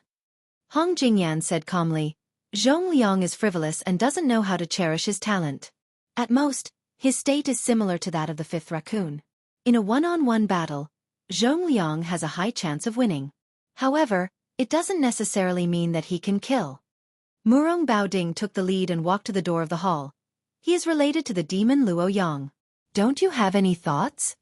Hong Jingyan said calmly, "Zhong Liang is frivolous and doesn't know how to cherish his talent. At most, his state is similar to that of the fifth raccoon. In a one-on-one battle, Zhong Liang has a high chance of winning. However, it doesn't necessarily mean that he can kill." Murong Baoding took the lead and walked to the door of the hall. "He is related to the demon Luo Yang. Don't you have any thoughts?"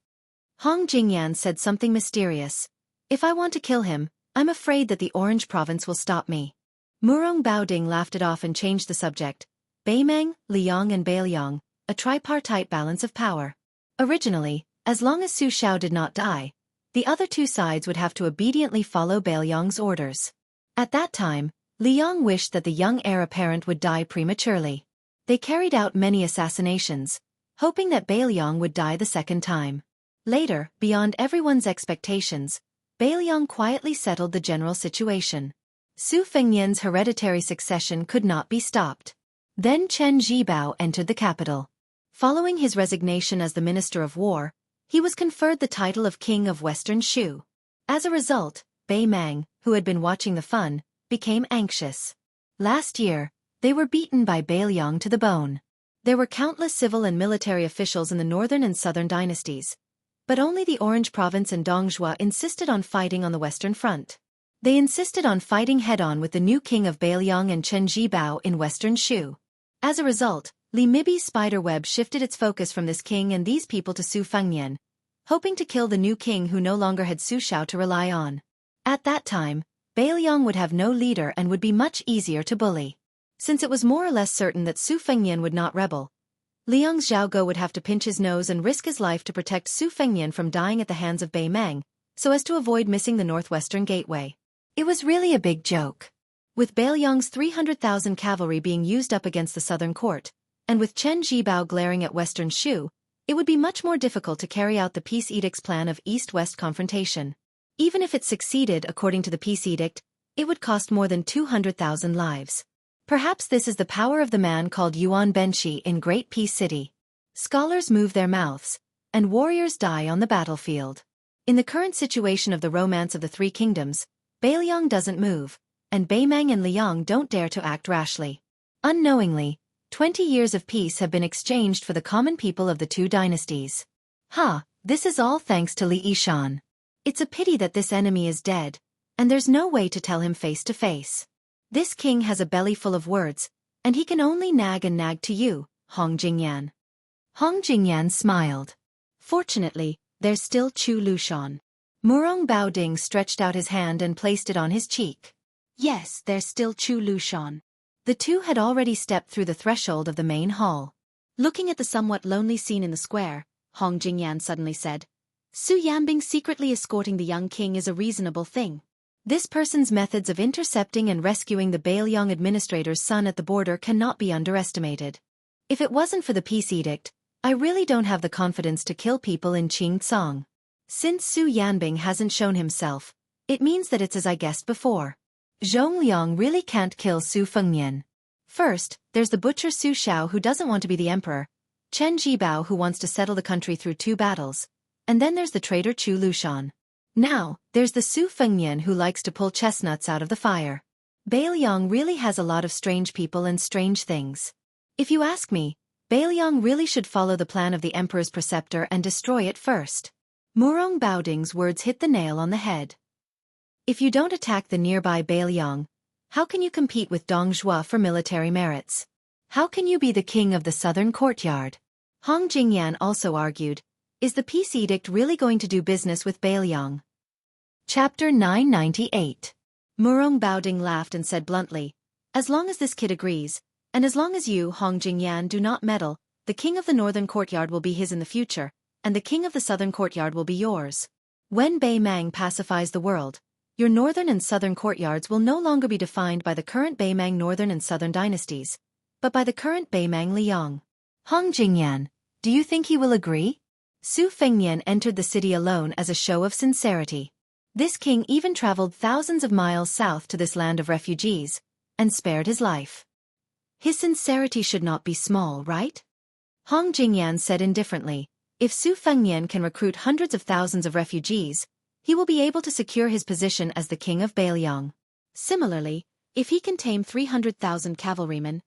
Hong Jingyan said something mysterious. "If I want to kill him, I'm afraid that the Orange Province will stop me." Murong Baoding laughed it off and changed the subject. "Beimeng, Liang and Beiliang, a tripartite balance of power. Originally, as long as Su Shao did not die, the other two sides would have to obediently follow Beiliang's orders. At that time, Liang wished that the young heir apparent would die prematurely. They carried out many assassinations, hoping that Beiliang would die the second time. Later, beyond everyone's expectations, Beiliang quietly settled the general situation. Su Fengnian's hereditary succession could not be stopped. Then Chen Zhibao entered the capital. Following his resignation as the Minister of War, he was conferred the title of King of Western Shu. As a result, Bei Mang, who had been watching the fun, became anxious. Last year, they were beaten by Beiliang to the bone. There were countless civil and military officials in the northern and southern dynasties, but only the Orange Province and Dongjua insisted on fighting on the western front. They insisted on fighting head-on with the new king of Beiliang and Chen Zhibao in western Shu. As a result, Li Mibi's spider web shifted its focus from this king and these people to Su Fengnian, hoping to kill the new king who no longer had Su Shao to rely on. At that time, Beiliang would have no leader and would be much easier to bully. Since it was more or less certain that Su Fengnian would not rebel, Liang Xiaogo would have to pinch his nose and risk his life to protect Su Fengnian from dying at the hands of Bei Mang, so as to avoid missing the northwestern gateway. It was really a big joke. With Beiliang's 300,000 cavalry being used up against the southern court, and with Chen Zhibao glaring at western Shu, it would be much more difficult to carry out the peace edict's plan of east-west confrontation. Even if it succeeded according to the peace edict, it would cost more than 200,000 lives. Perhaps this is the power of the man called Yuan Benshi in Great Peace City. Scholars move their mouths, and warriors die on the battlefield. In the current situation of the romance of the Three Kingdoms, Beiliang doesn't move, and Beimang and Liang don't dare to act rashly. Unknowingly, 20 years of peace have been exchanged for the common people of the two dynasties. This is all thanks to Li Yishan. It's a pity that this enemy is dead, and there's no way to tell him face to face. This king has a belly full of words, and he can only nag and nag to you, Hong Jingyan. Hong Jingyan smiled. Fortunately, there's still Chu Lushan. Murong Baoding stretched out his hand and placed it on his cheek. Yes, there's still Chu Lushan. The two had already stepped through the threshold of the main hall. Looking at the somewhat lonely scene in the square, Hong Jingyan suddenly said, Su Yanbing secretly escorting the young king is a reasonable thing. This person's methods of intercepting and rescuing the Beiliang administrator's son at the border cannot be underestimated. If it wasn't for the peace edict, I really don't have the confidence to kill people in Qingcang. Since Su Yanbing hasn't shown himself, it means that it's as I guessed before. Zhongliang really can't kill Su Fengnian. First, there's the butcher Su Shao who doesn't want to be the emperor, Chen Jibao who wants to settle the country through 2 battles, and then there's the traitor Chu Lushan. Now, there's the Su Fengnian who likes to pull chestnuts out of the fire. Beiliang really has a lot of strange people and strange things. If you ask me, Beiliang really should follow the plan of the emperor's preceptor and destroy it first. Murong Baoding's words hit the nail on the head. If you don't attack the nearby Beiliang, how can you compete with Dong Zhuo for military merits? How can you be the king of the southern courtyard? Hong Jingyan also argued, is the peace edict really going to do business with Beiliang? Chapter 998. Murong Baoding laughed and said bluntly, as long as this kid agrees, and as long as you, Hong Jingyan, do not meddle, the king of the northern courtyard will be his in the future, and the king of the southern courtyard will be yours. When Beimang pacifies the world, your northern and southern courtyards will no longer be defined by the current Beimang northern and southern dynasties, but by the current Beimang Liang. Hong Jingyan, do you think he will agree? Su Fengnian entered the city alone as a show of sincerity. This king even traveled thousands of miles south to this land of refugees, and spared his life. His sincerity should not be small, right? Hong Jingyan said indifferently, if Su Fengnian can recruit hundreds of thousands of refugees, he will be able to secure his position as the king of Beiliang. Similarly, if he can tame 300,000 cavalrymen,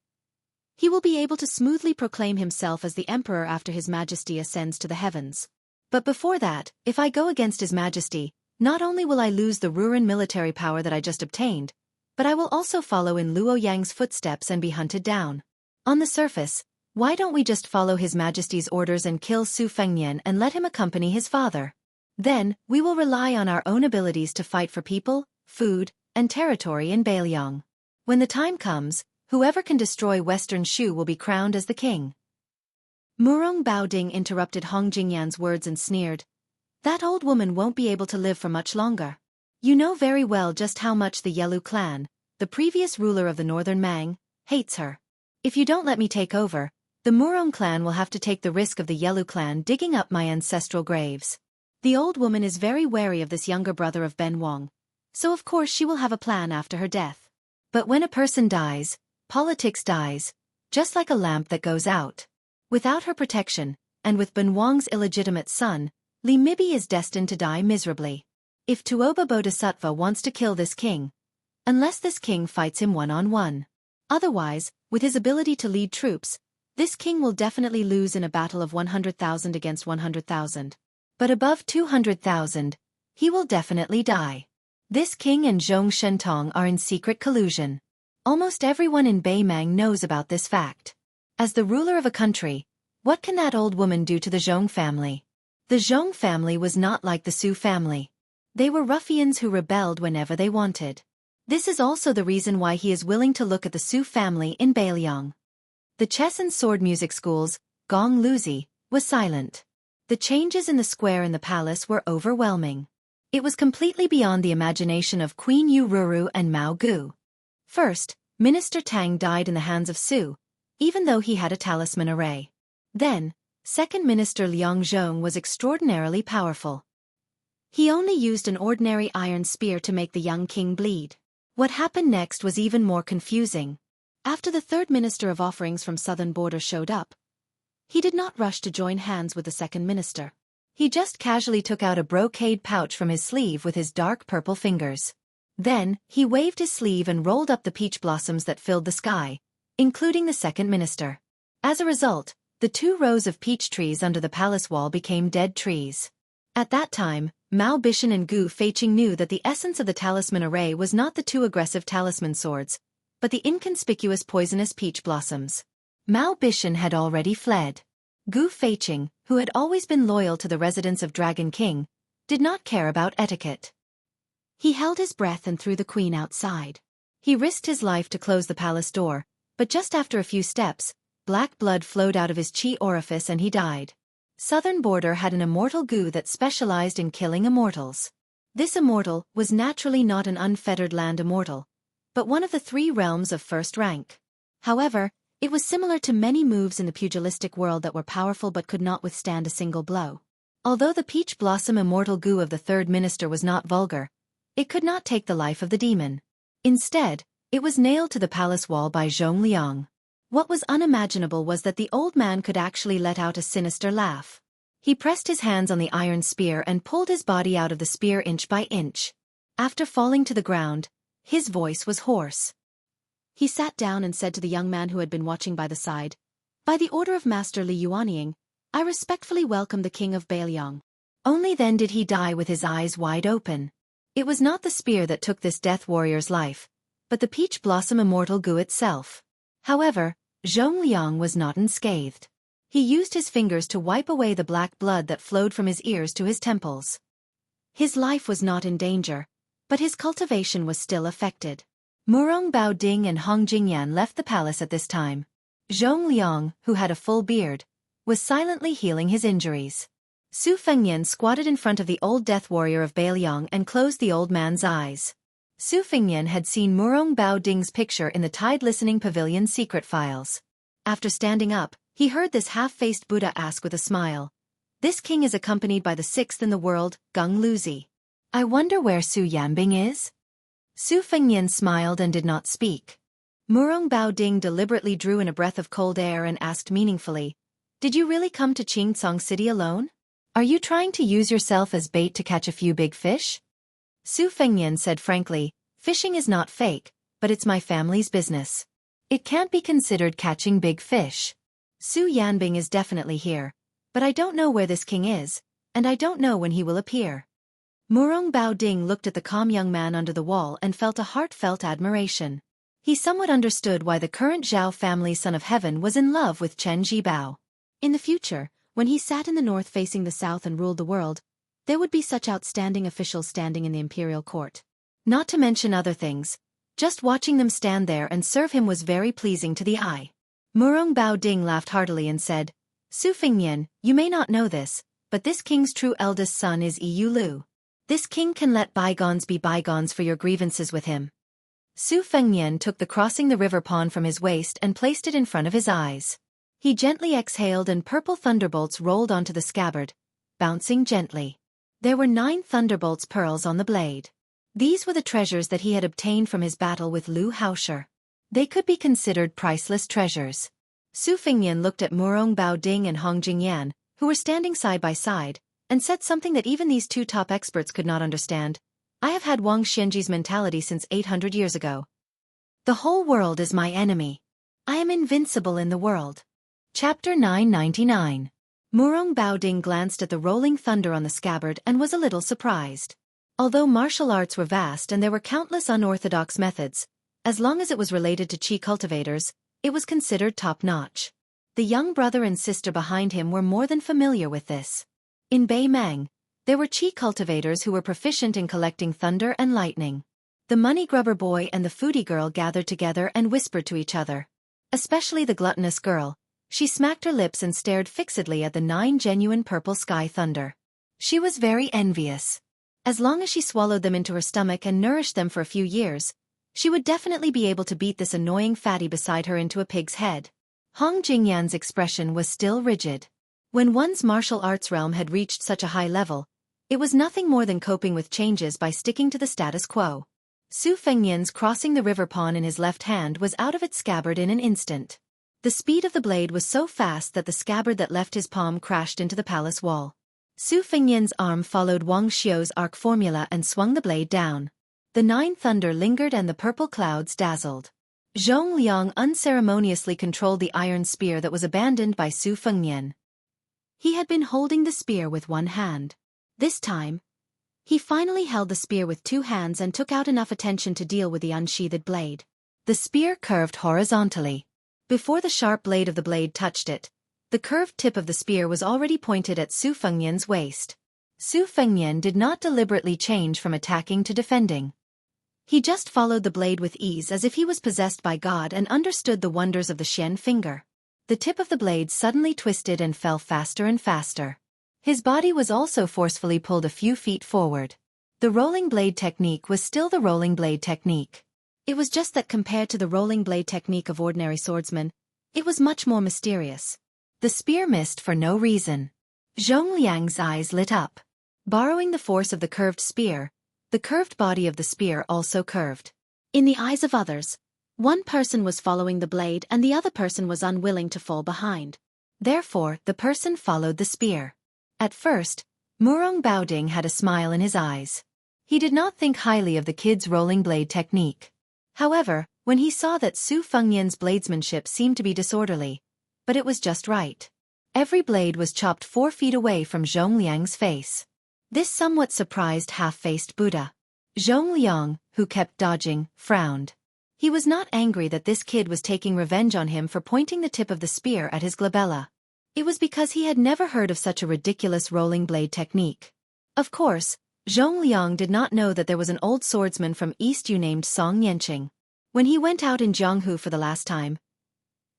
he will be able to smoothly proclaim himself as the emperor after his majesty ascends to the heavens. But before that, if I go against his majesty, not only will I lose the Ruran military power that I just obtained, but I will also follow in Luo Yang's footsteps and be hunted down. On the surface, why don't we just follow His Majesty's orders and kill Su Fengnian and let him accompany his father? Then, we will rely on our own abilities to fight for people, food, and territory in Beiliang. When the time comes, whoever can destroy Western Shu will be crowned as the king. Murong Baoding interrupted Hong Jingyan's words and sneered, that old woman won't be able to live for much longer. You know very well just how much the Yelu clan, the previous ruler of the northern Mang, hates her. If you don't let me take over, the Murong clan will have to take the risk of the Yelu clan digging up my ancestral graves. The old woman is very wary of this younger brother of Ben Wang, so of course she will have a plan after her death. But when a person dies, politics dies, just like a lamp that goes out. Without her protection, and with Ben Wang's illegitimate son, Li Mibi is destined to die miserably. If Tuoba Bodhisattva wants to kill this king, unless this king fights him one-on-one. Otherwise, with his ability to lead troops, this king will definitely lose in a battle of 100,000 against 100,000. But above 200,000, he will definitely die. This king and Zhong Shentong are in secret collusion. Almost everyone in Beimang knows about this fact. As the ruler of a country, what can that old woman do to the Zhong family? The Zhong family was not like the Su family. They were ruffians who rebelled whenever they wanted. This is also the reason why he is willing to look at the Su family in Beiliang. The chess and sword music schools, Gong Luzi, was silent. The changes in the square in the palace were overwhelming. It was completely beyond the imagination of Queen Yu Ruru and Mao Gu. First, Minister Tang died in the hands of Su, even though he had a talisman array. Then, Second Minister Liang Zhong was extraordinarily powerful. He only used an ordinary iron spear to make the young king bleed. What happened next was even more confusing. After the third minister of offerings from southern border showed up, he did not rush to join hands with the second minister. He just casually took out a brocade pouch from his sleeve with his dark purple fingers. Then, he waved his sleeve and rolled up the peach blossoms that filled the sky, including the second minister. As a result, the 2 rows of peach trees under the palace wall became dead trees. At that time, Mao Bishan and Gu Feiqing knew that the essence of the talisman array was not the 2 aggressive talisman swords, but the inconspicuous poisonous peach blossoms. Mao Bishan had already fled. Gu Feiqing, who had always been loyal to the residents of Dragon King, did not care about etiquette. He held his breath and threw the queen outside. He risked his life to close the palace door, but just after a few steps, black blood flowed out of his chi orifice and he died. Southern Border had an immortal Gu that specialized in killing immortals. This immortal was naturally not an unfettered land immortal, but one of the 3 realms of first rank. However, it was similar to many moves in the pugilistic world that were powerful but could not withstand a single blow. Although the peach blossom immortal Gu of the 3rd minister was not vulgar, it could not take the life of the demon. Instead, it was nailed to the palace wall by Zhong Liang. What was unimaginable was that the old man could actually let out a sinister laugh. He pressed his hands on the iron spear and pulled his body out of the spear inch by inch. After falling to the ground, his voice was hoarse. He sat down and said to the young man who had been watching by the side, "By the order of Master Li Yuanying, I respectfully welcome the king of Beiliang." Only then did he die with his eyes wide open. It was not the spear that took this death warrior's life, but the peach blossom immortal Gu itself. However, Zhong Liang was not unscathed. He used his fingers to wipe away the black blood that flowed from his ears to his temples. His life was not in danger, but his cultivation was still affected. Murong Bao Ding and Hong Jingyan left the palace at this time. Zhong Liang, who had a full beard, was silently healing his injuries. Su Fengyan squatted in front of the old death warrior of Beiliang and closed the old man's eyes. Su Fengyan had seen Murong Bao Ding's picture in the Tide Listening Pavilion's secret files. After standing up, he heard this half-faced Buddha ask with a smile, "This king is accompanied by the 6th in the world, Gung Luzi. I wonder where Su Yanbing is?" Su Fengyan smiled and did not speak. Murong Bao Ding deliberately drew in a breath of cold air and asked meaningfully, "Did you really come to Qingcong City alone? Are you trying to use yourself as bait to catch a few big fish?" Su Fengyan said frankly, "Fishing is not fake, but it's my family's business. It can't be considered catching big fish. Su Yanbing is definitely here, but I don't know where this king is, and I don't know when he will appear." Murong Bao Ding looked at the calm young man under the wall and felt a heartfelt admiration. He somewhat understood why the current Zhao family son of heaven was in love with Chen Jibao. In the future, when he sat in the north facing the south and ruled the world, there would be such outstanding officials standing in the imperial court. Not to mention other things, just watching them stand there and serve him was very pleasing to the eye. Murong Bao Ding laughed heartily and said, "Su Fengyan, you may not know this, but this king's true eldest son is Yu Lu. This king can let bygones be bygones for your grievances with him." Su Fengyan took the crossing the river pawn from his waist and placed it in front of his eyes. He gently exhaled and purple thunderbolts rolled onto the scabbard, bouncing gently. There were 9 thunderbolts pearls on the blade. These were the treasures that he had obtained from his battle with Lu Haosher. They could be considered priceless treasures. Su Fengyan looked at Murong Bao Ding and Hong Jingyan, who were standing side by side, and said something that even these 2 top experts could not understand. "I have had Wang Xianji's mentality since 800 years ago. The whole world is my enemy. I am invincible in the world." Chapter 999. Murong Bao Ding glanced at the rolling thunder on the scabbard and was a little surprised. Although martial arts were vast and there were countless unorthodox methods, as long as it was related to chi cultivators, it was considered top-notch. The young brother and sister behind him were more than familiar with this. In Beimang, there were chi cultivators who were proficient in collecting thunder and lightning. The money grubber boy and the foodie girl gathered together and whispered to each other. Especially the gluttonous girl. She smacked her lips and stared fixedly at the 9 genuine purple sky thunder. She was very envious. As long as she swallowed them into her stomach and nourished them for a few years, she would definitely be able to beat this annoying fatty beside her into a pig's head. Hong Jingyan's expression was still rigid. When one's martial arts realm had reached such a high level, it was nothing more than coping with changes by sticking to the status quo. Su Fengyan's crossing the river pawn in his left hand was out of its scabbard in an instant. The speed of the blade was so fast that the scabbard that left his palm crashed into the palace wall. Su Fengyan's arm followed Wang Xiu's arc formula and swung the blade down. The nine thunder lingered and the purple clouds dazzled. Zhong Liang unceremoniously controlled the iron spear that was abandoned by Su Fengnian. He had been holding the spear with one hand. This time, he finally held the spear with two hands and took out enough attention to deal with the unsheathed blade. The spear curved horizontally. Before the sharp blade of the blade touched it, the curved tip of the spear was already pointed at Su Fengnian's waist. Su Fengnian did not deliberately change from attacking to defending. He just followed the blade with ease as if he was possessed by God and understood the wonders of the Xian finger. The tip of the blade suddenly twisted and fell faster and faster. His body was also forcefully pulled a few feet forward. The rolling blade technique was still the rolling blade technique. It was just that compared to the rolling blade technique of ordinary swordsmen, it was much more mysterious. The spear missed for no reason. Zhong Liang's eyes lit up. Borrowing the force of the curved spear, the curved body of the spear also curved. In the eyes of others, one person was following the blade and the other person was unwilling to fall behind. Therefore, the person followed the spear. At first, Murong Baoding had a smile in his eyes. He did not think highly of the kid's rolling blade technique. However, when he saw that Su Fengnian's bladesmanship seemed to be disorderly, but it was just right. Every blade was chopped 4 feet away from Zhong Liang's face. This somewhat surprised half-faced Buddha. Zhong Liang, who kept dodging, frowned. He was not angry that this kid was taking revenge on him for pointing the tip of the spear at his glabella. It was because he had never heard of such a ridiculous rolling blade technique. Of course, Zhong Liang did not know that there was an old swordsman from East Yu named Song Yanqing. When he went out in Jianghu for the last time,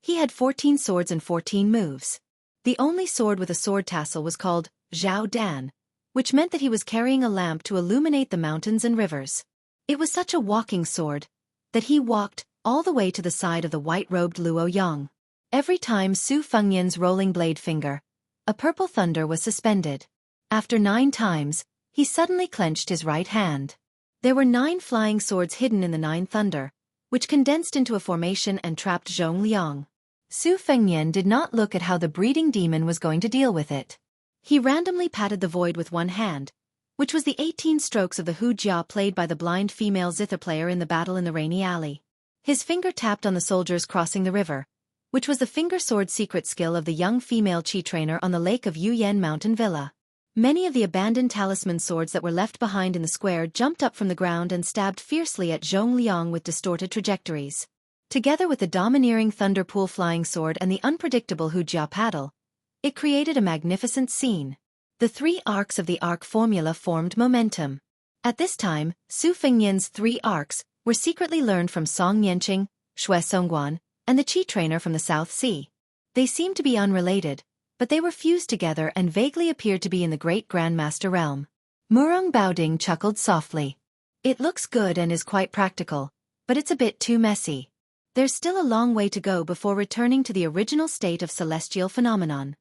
he had 14 swords and 14 moves. The only sword with a sword tassel was called Zhao Dan, which meant that he was carrying a lamp to illuminate the mountains and rivers. It was such a walking sword that he walked all the way to the side of the white-robed Luo Yang. Every time Su Fengnian's rolling blade finger, a purple thunder was suspended. After 9 times, he suddenly clenched his right hand. There were 9 flying swords hidden in the 9 thunder, which condensed into a formation and trapped Zhong Liang. Su Fengnian did not look at how the breeding demon was going to deal with it. He randomly patted the void with one hand, which was the 18 strokes of the Hu Jia played by the blind female zither player in the battle in the rainy alley. His finger tapped on the soldiers crossing the river, which was the finger sword secret skill of the young female chi trainer on the lake of Yuyan Mountain Villa. Many of the abandoned talisman swords that were left behind in the square jumped up from the ground and stabbed fiercely at Zhong Liang with distorted trajectories. Together with the domineering Thunderpool flying sword and the unpredictable Hu Jia paddle, it created a magnificent scene. The 3 arcs of the arc formula formed momentum. At this time, Su Fengnian's 3 arcs were secretly learned from Song Yanqing, Shui Songguan, and the Qi trainer from the South Sea. They seemed to be unrelated, but they were fused together and vaguely appeared to be in the great Grandmaster realm. Murong Baoding chuckled softly. It looks good and is quite practical, but it's a bit too messy. There's still a long way to go before returning to the original state of celestial phenomenon.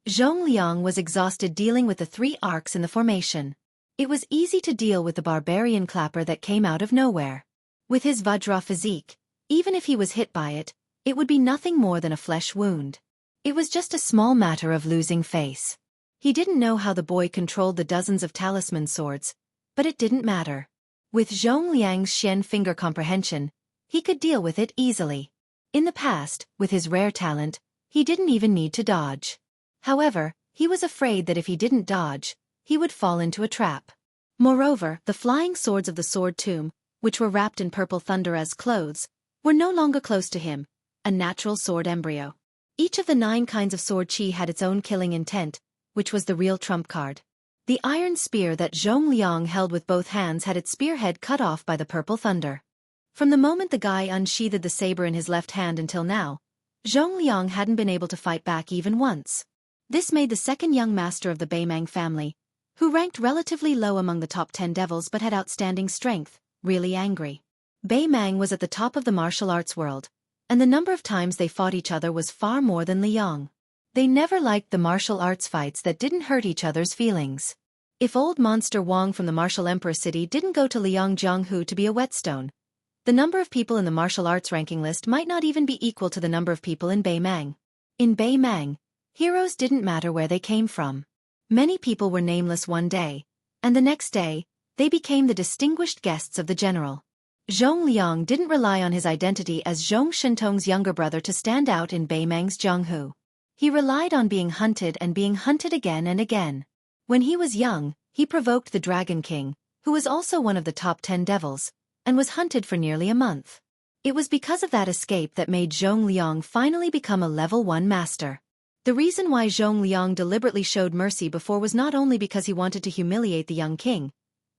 Zhong Liang was exhausted dealing with the 3 arcs in the formation. It was easy to deal with the barbarian clapper that came out of nowhere. With his Vajra physique, even if he was hit by it, it would be nothing more than a flesh wound. It was just a small matter of losing face. He didn't know how the boy controlled the dozens of talisman swords, but it didn't matter. With Zhong Liang's Xian finger comprehension, he could deal with it easily. In the past, with his rare talent, he didn't even need to dodge. However, he was afraid that if he didn't dodge, he would fall into a trap. Moreover, the flying swords of the sword tomb, which were wrapped in purple thunder as clothes, were no longer close to him, a natural sword embryo. Each of the 9 kinds of sword chi had its own killing intent, which was the real trump card. The iron spear that Zhong Liang held with both hands had its spearhead cut off by the purple thunder. From the moment the guy unsheathed the saber in his left hand until now, Zhong Liang hadn't been able to fight back even once. This made the second young master of the Beimang family, who ranked relatively low among the top 10 devils but had outstanding strength, really angry. Beimang was at the top of the martial arts world, and the number of times they fought each other was far more than Liang. They never liked the martial arts fights that didn't hurt each other's feelings. If old monster Wang from the martial emperor city didn't go to Liang Jianghu to be a whetstone, the number of people in the martial arts ranking list might not even be equal to the number of people in Beimang. In Beimang, heroes didn't matter where they came from. Many people were nameless one day, and the next day, they became the distinguished guests of the general. Zhong Liang didn't rely on his identity as Zhong Shentong's younger brother to stand out in Beimang's Jianghu. He relied on being hunted and being hunted again and again. When he was young, he provoked the Dragon King, who was also one of the top 10 devils, and was hunted for nearly a month. It was because of that escape that made Zhong Liang finally become a level 1 master. The reason why Zhong Liang deliberately showed mercy before was not only because he wanted to humiliate the young king,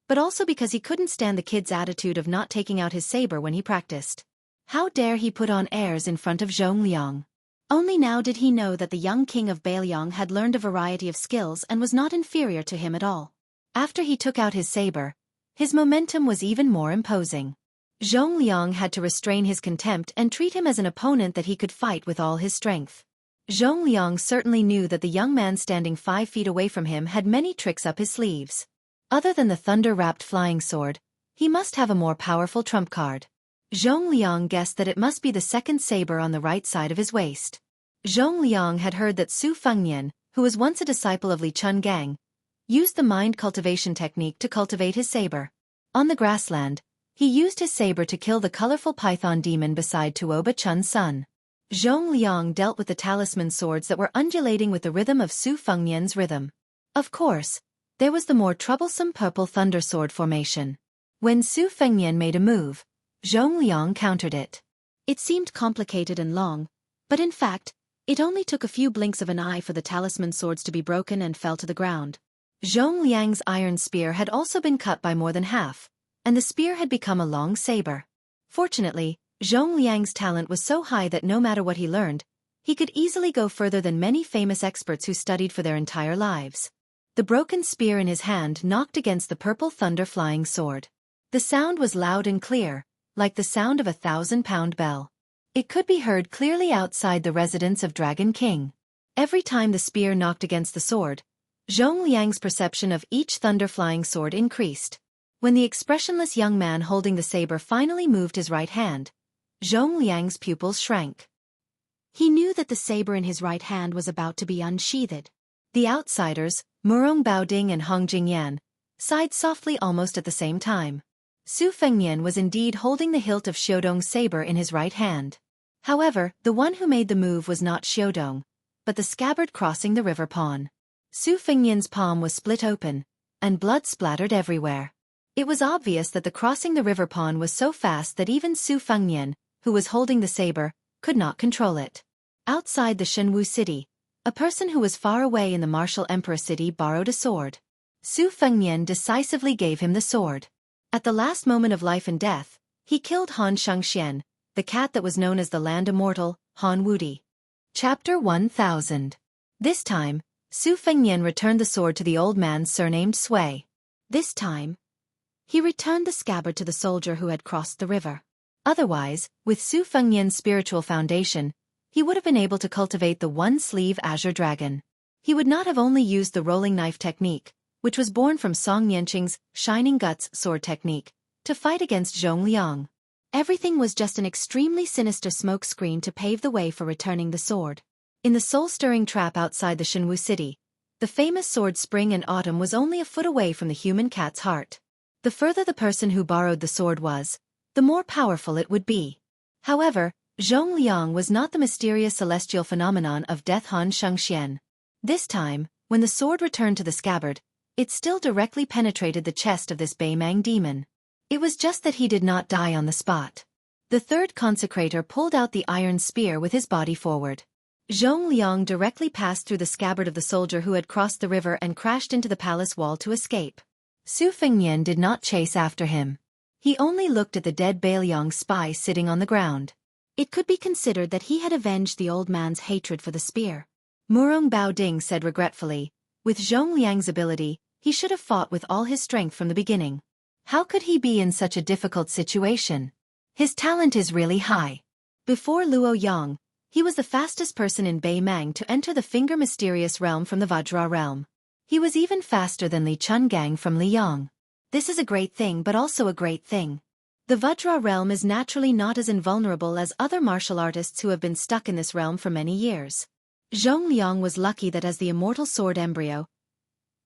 but also because he couldn't stand the kid's attitude of not taking out his saber when he practiced. How dare he put on airs in front of Zhong Liang? Only now did he know that the young king of Beiliang had learned a variety of skills and was not inferior to him at all. After he took out his saber, his momentum was even more imposing. Zhong Liang had to restrain his contempt and treat him as an opponent that he could fight with all his strength. Zhong Liang certainly knew that the young man standing 5 feet away from him had many tricks up his sleeves. Other than the thunder-wrapped flying sword, he must have a more powerful trump card. Zhong Liang guessed that it must be the second saber on the right side of his waist. Zhong Liang had heard that Su Fengnian, who was once a disciple of Li Chungang, used the mind cultivation technique to cultivate his saber. On the grassland, he used his saber to kill the colorful python demon beside Tuoba Chun's son. Zhong Liang dealt with the talisman swords that were undulating with the rhythm of Su Fengnian's rhythm. Of course, there was the more troublesome purple thunder sword formation. When Su Fengnian made a move, Zhong Liang countered it. It seemed complicated and long, but in fact, it only took a few blinks of an eye for the talisman swords to be broken and fell to the ground. Zhong Liang's iron spear had also been cut by more than half, and the spear had become a long saber. Fortunately, Zhong Liang's talent was so high that no matter what he learned, he could easily go further than many famous experts who studied for their entire lives. The broken spear in his hand knocked against the purple thunder flying sword. The sound was loud and clear, like the sound of a 1,000-pound bell. It could be heard clearly outside the residence of Dragon King. Every time the spear knocked against the sword, Zhong Liang's perception of each thunder-flying sword increased. When the expressionless young man holding the saber finally moved his right hand, Zhong Liang's pupils shrank. He knew that the saber in his right hand was about to be unsheathed. The outsiders, Murong Baoding and Hong Jingyan, sighed softly almost at the same time. Su Fengnian was indeed holding the hilt of Xiaodong's saber in his right hand. However, the one who made the move was not Xiaodong, but the scabbard crossing the river pawn. Su Fengnian's palm was split open, and blood splattered everywhere. It was obvious that the crossing the river pawn was so fast that even Su Fengnian, who was holding the saber, could not control it. Outside the Shenwu city, a person who was far away in the martial emperor city borrowed a sword. Su Fengnian decisively gave him the sword. At the last moment of life and death, he killed Han Xianxia, the cat that was known as the land immortal, Han Wudi. Chapter 1000. This time, Su Fengnian returned the sword to the old man surnamed Sui. This time, he returned the scabbard to the soldier who had crossed the river. Otherwise, with Su Fengnian's spiritual foundation, he would have been able to cultivate the one-sleeve azure dragon. He would not have only used the rolling knife technique, which was born from Song Nianqing's Shining Guts sword technique, to fight against Zhong Liang. Everything was just an extremely sinister smokescreen to pave the way for returning the sword. In the soul-stirring trap outside the Shenwu city, the famous sword Spring and Autumn was only a foot away from the human cat's heart. The further the person who borrowed the sword was, the more powerful it would be. However, Zhong Liang was not the mysterious celestial phenomenon of death Han Xianxia. This time, when the sword returned to the scabbard, it still directly penetrated the chest of this Beimang demon. It was just that he did not die on the spot. The third consecrator pulled out the iron spear with his body forward. Zhong Liang directly passed through the scabbard of the soldier who had crossed the river and crashed into the palace wall to escape. Su Fengnian did not chase after him. He only looked at the dead Beiliang spy sitting on the ground. It could be considered that he had avenged the old man's hatred for the spear. Murong Baoding said regretfully, with Zhong Liang's ability, he should have fought with all his strength from the beginning. How could he be in such a difficult situation? His talent is really high. Before Luo Yang, he was the fastest person in Beimang to enter the Finger Mysterious Realm from the Vajra realm. He was even faster than Li Chungang from Liyang. This is a great thing but also a great thing. The Vajra realm is naturally not as invulnerable as other martial artists who have been stuck in this realm for many years. Zhong Liang was lucky that as the immortal sword embryo,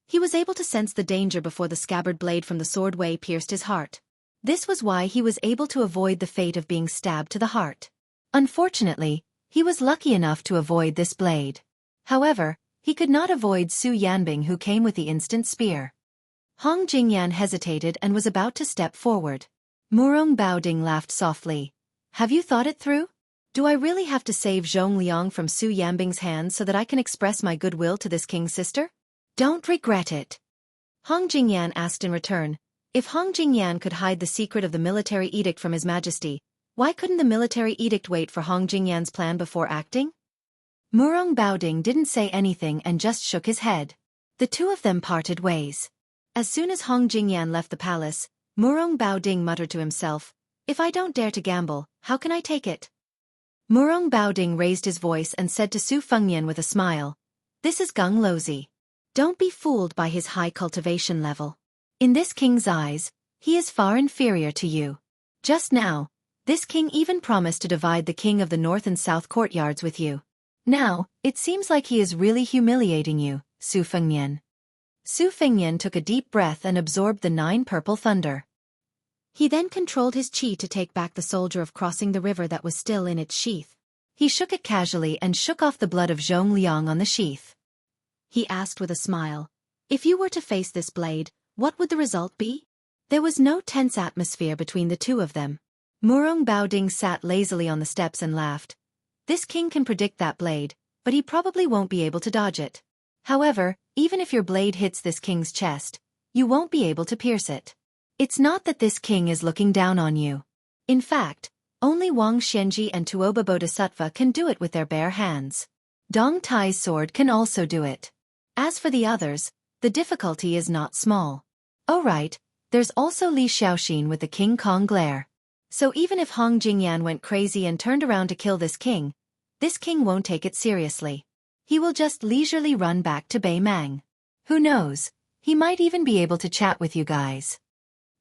He was able to sense the danger before the scabbard blade from the sword Wei pierced his heart. This was why he was able to avoid the fate of being stabbed to the heart. Unfortunately, he was lucky enough to avoid this blade. However, he could not avoid Su Yanbing, who came with the instant spear. Hong Jingyan hesitated and was about to step forward. Murong Baoding laughed softly. Have you thought it through? Do I really have to save Zhong Liang from Su Yanbing's hands so that I can express my goodwill to this king's sister? Don't regret it. Hong Jingyan asked in return. If Hong Jingyan could hide the secret of the military edict from His Majesty, why couldn't the military edict wait for Hong Jingyan's plan before acting? Murong Baoding didn't say anything and just shook his head. The two of them parted ways. As soon as Hong Jingyan left the palace, Murong Baoding muttered to himself, if I don't dare to gamble, how can I take it? Murong Baoding raised his voice and said to Su Fengnian with a smile, this is Gung Lozi. Don't be fooled by his high cultivation level. In this king's eyes, he is far inferior to you. Just now, this king even promised to divide the king of the north and south courtyards with you. Now, it seems like he is really humiliating you, Su Fengnian. Su Fengnian took a deep breath and absorbed the 9 purple thunder. He then controlled his qi to take back the soldier of crossing the river that was still in its sheath. He shook it casually and shook off the blood of Zhong Liang on the sheath. He asked with a smile, if you were to face this blade, what would the result be? There was no tense atmosphere between the two of them. Murong Baoding sat lazily on the steps and laughed. This king can predict that blade, but he probably won't be able to dodge it. However, even if your blade hits this king's chest, you won't be able to pierce it. It's not that this king is looking down on you. In fact, only Wang Xianji and Tuoba Bodhisattva can do it with their bare hands. Dong Tai's sword can also do it. As for the others, the difficulty is not small. Oh right, there's also Li Xiaoxin with the King Kong glare. So even if Hong Jingyan went crazy and turned around to kill this king won't take it seriously. He will just leisurely run back to Bei Mang. Who knows, he might even be able to chat with you guys.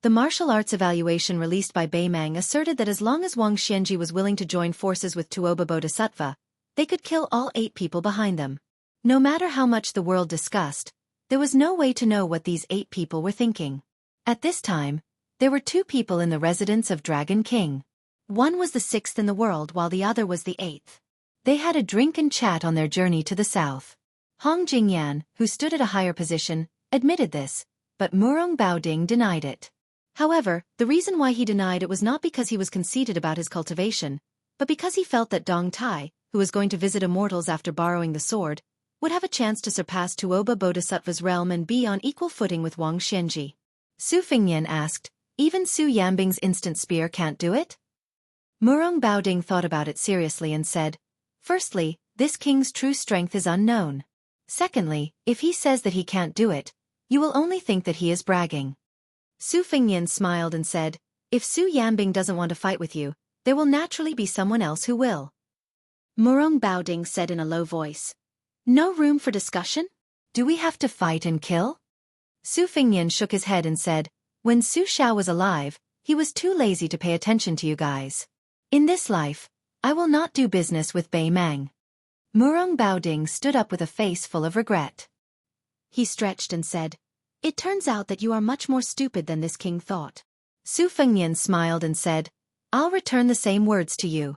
The martial arts evaluation released by Bei Mang asserted that as long as Wang Xianji was willing to join forces with Tuoba Bodhisattva, they could kill all 8 people behind them. No matter how much the world discussed, there was no way to know what these 8 people were thinking. At this time, there were 2 people in the residence of Dragon King. One was the 6th in the world while the other was the 8th. They had a drink and chat on their journey to the south. Hong Jingyan, who stood at a higher position, admitted this, but Murong Baoding denied it. However, the reason why he denied it was not because he was conceited about his cultivation, but because he felt that Dong Tai, who was going to visit immortals after borrowing the sword, would have a chance to surpass Tuoba Bodhisattva's realm and be on equal footing with Wang Xianji. Su Fengnian asked, even Su Yanbing's instant spear can't do it? Murong Baoding thought about it seriously and said, firstly, this king's true strength is unknown. Secondly, if he says that he can't do it, you will only think that he is bragging. Su Fengnian smiled and said, if Su Yanbing doesn't want to fight with you, there will naturally be someone else who will. Murong Baoding said in a low voice, no room for discussion? Do we have to fight and kill? Su Fengnian shook his head and said, when Su Xiao was alive, he was too lazy to pay attention to you guys. In this life, I will not do business with Bei Mang. Murong Baoding stood up with a face full of regret. He stretched and said, it turns out that you are much more stupid than this king thought. Su Fengnian smiled and said, I'll return the same words to you.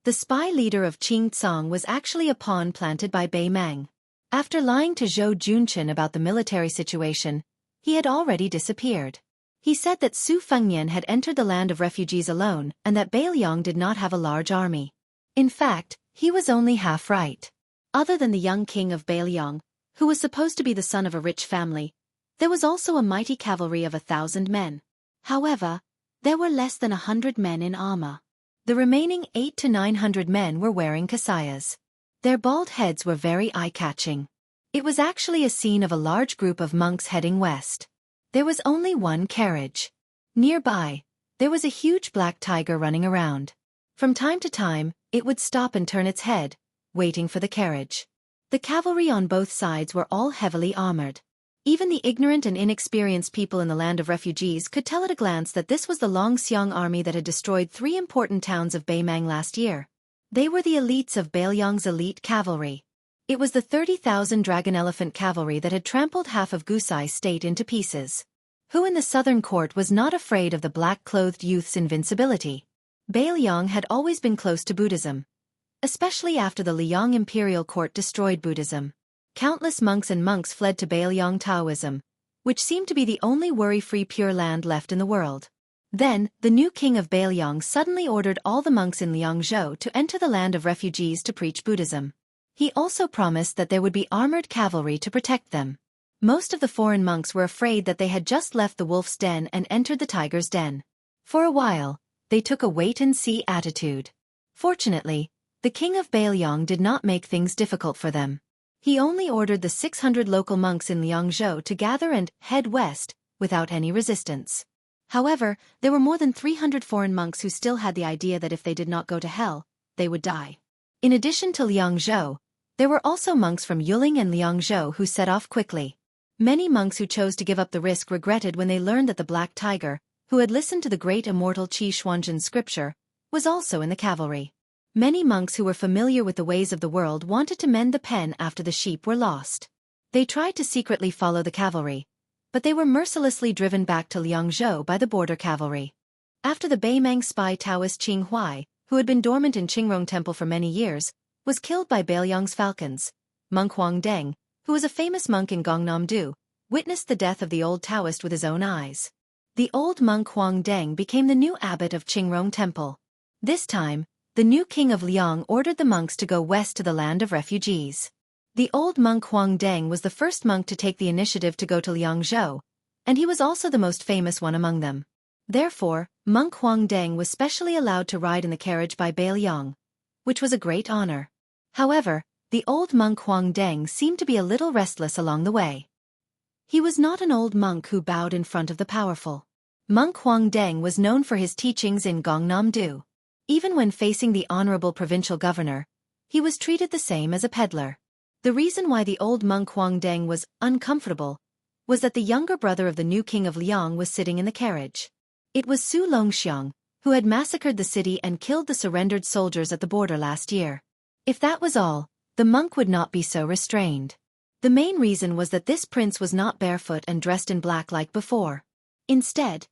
The spy leader of Qing Tsang was actually a pawn planted by Bei Mang. After lying to Zhou Junchen about the military situation, he had already disappeared. He said that Su Fengnian had entered the land of refugees alone and that Beiliang did not have a large army. In fact, he was only half right. Other than the young king of Beiliang, who was supposed to be the son of a rich family, there was also a mighty cavalry of 1,000 men. However, there were less than 100 men in armor. The remaining 800 to 900 men were wearing kasayas. Their bald heads were very eye-catching. It was actually a scene of a large group of monks heading west. There was only one carriage. Nearby, there was a huge black tiger running around. From time to time, it would stop and turn its head, waiting for the carriage. The cavalry on both sides were all heavily armored. Even the ignorant and inexperienced people in the land of refugees could tell at a glance that this was the Longxiang army that had destroyed 3 important towns of Bei Mang last year. They were the elites of Beiliang's elite cavalry. It was the 30,000 dragon elephant cavalry that had trampled half of Gusai's state into pieces. Who in the southern court was not afraid of the black-clothed youth's invincibility? Bailiang had always been close to Buddhism, especially after the Liang imperial court destroyed Buddhism. Countless monks fled to Bailiang Taoism, which seemed to be the only worry-free pure land left in the world. Then, the new king of Bailiang suddenly ordered all the monks in Liangzhou to enter the land of refugees to preach Buddhism. He also promised that there would be armored cavalry to protect them. Most of the foreign monks were afraid that they had just left the wolf's den and entered the tiger's den. For a while, they took a wait-and-see attitude. Fortunately, the king of Bailiang did not make things difficult for them. He only ordered the 600 local monks in Liangzhou to gather and head west, without any resistance. However, there were more than 300 foreign monks who still had the idea that if they did not go to hell, they would die. In addition to Liangzhou, there were also monks from Yuling and Liangzhou who set off quickly. Many monks who chose to give up the risk regretted when they learned that the Black Tiger, who had listened to the great immortal Qi Xuanzhen's scripture, was also in the cavalry. Many monks who were familiar with the ways of the world wanted to mend the pen after the sheep were lost. They tried to secretly follow the cavalry, but they were mercilessly driven back to Liangzhou by the border cavalry. After the Beimang spy Taoist Qing Huai, who had been dormant in Qingrong Temple for many years, was killed by Bailiang's falcons, monk Huang Deng, who was a famous monk in Gangnam-do, witnessed the death of the old Taoist with his own eyes. The old monk Huang Deng became the new abbot of Qingrong Temple. This time, the new king of Liang ordered the monks to go west to the land of refugees. The old monk Huang Deng was the first monk to take the initiative to go to Liangzhou, and he was also the most famous one among them. Therefore, monk Huang Deng was specially allowed to ride in the carriage by Bailiang, which was a great honor. However, the old monk Huang Deng seemed to be a little restless along the way. He was not an old monk who bowed in front of the powerful. Monk Huang Deng was known for his teachings in Gangnam-do. Even when facing the honorable provincial governor, he was treated the same as a peddler. The reason why the old monk Huang Deng was uncomfortable was that the younger brother of the new king of Liang was sitting in the carriage. It was Su Longxiang, who had massacred the city and killed the surrendered soldiers at the border last year. If that was all, the monk would not be so restrained. The main reason was that this prince was not barefoot and dressed in black like before. Instead,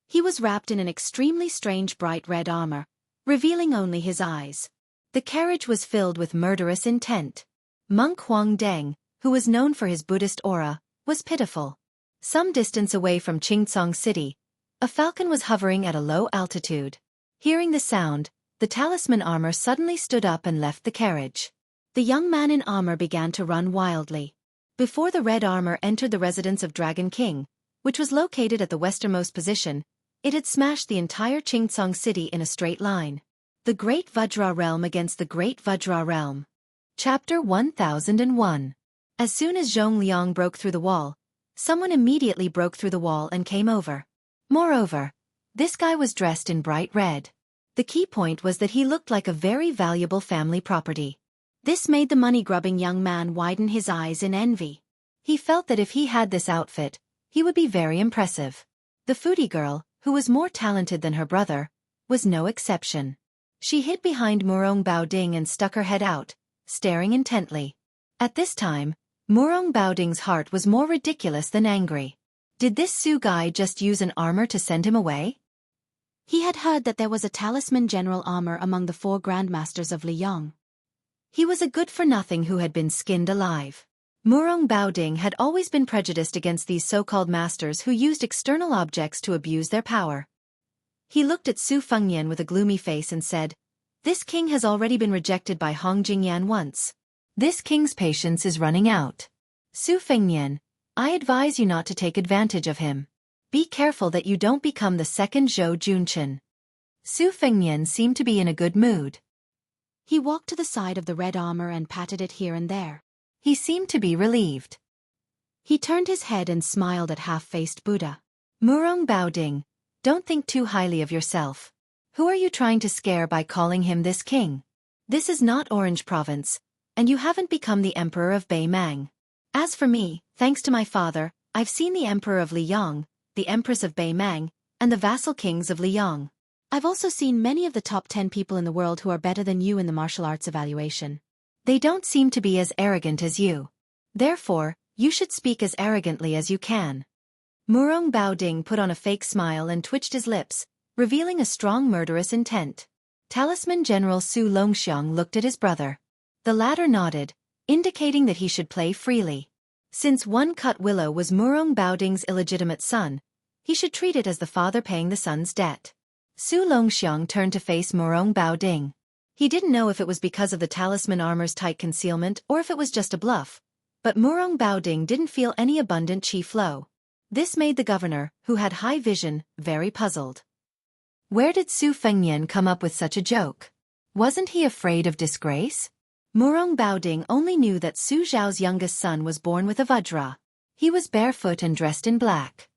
he was wrapped in an extremely strange bright red armor, revealing only his eyes. The carriage was filled with murderous intent. Monk Huang Deng, who was known for his Buddhist aura, was pitiful. Some distance away from Qingcang City, a falcon was hovering at a low altitude. Hearing the sound, the talisman armor suddenly stood up and left the carriage. The young man in armor began to run wildly. Before the red armor entered the residence of Dragon King, which was located at the westernmost position, it had smashed the entire Qingcang City in a straight line. The Great Vajra Realm against the Great Vajra Realm. Chapter 1001. As soon as Zhong Liang broke through the wall, someone immediately broke through the wall and came over. Moreover, this guy was dressed in bright red. The key point was that he looked like a very valuable family property. This made the money-grubbing young man widen his eyes in envy. He felt that if he had this outfit, he would be very impressive. The foodie girl, who was more talented than her brother, was no exception. She hid behind Murong Baoding and stuck her head out, staring intently. At this time, Murong Baoding's heart was more ridiculous than angry. Did this Su guy just use an armor to send him away? He had heard that there was a talisman general armor among the 4 grandmasters of Liang. He was a good-for-nothing who had been skinned alive. Murong Baoding had always been prejudiced against these so-called masters who used external objects to abuse their power. He looked at Su Fengyan with a gloomy face and said, "This king has already been rejected by Hong Jingyan once. This king's patience is running out. Su Fengyan, I advise you not to take advantage of him. Be careful that you don't become the second Zhou Junchen." Su Fengyan seemed to be in a good mood. He walked to the side of the red armor and patted it here and there. He seemed to be relieved. He turned his head and smiled at half-faced Buddha. "Murong Baoding, don't think too highly of yourself. Who are you trying to scare by calling him this king? This is not Orange Province, and you haven't become the Emperor of Beimang. As for me, thanks to my father, I've seen the Emperor of Liang, the Empress of Beimang, and the vassal kings of Liang. I've also seen many of the top 10 people in the world who are better than you in the martial arts evaluation. They don't seem to be as arrogant as you. Therefore, you should speak as arrogantly as you can. Murong Baoding put on a fake smile and twitched his lips, revealing a strong murderous intent. Talisman General Su Longxiang looked at his brother. The latter nodded, indicating that he should play freely. Since One Cut Willow was Murong Baoding's illegitimate son, he should treat it as the father paying the son's debt. Su Longxiang turned to face Murong Baoding. He didn't know if it was because of the talisman armor's tight concealment or if it was just a bluff, but Murong Baoding didn't feel any abundant chi flow. This made the governor, who had high vision, very puzzled. Where did Su Fengnian come up with such a joke? Wasn't he afraid of disgrace? Murong Baoding only knew that Su Zhao's youngest son was born with a vajra. He was barefoot and dressed in black.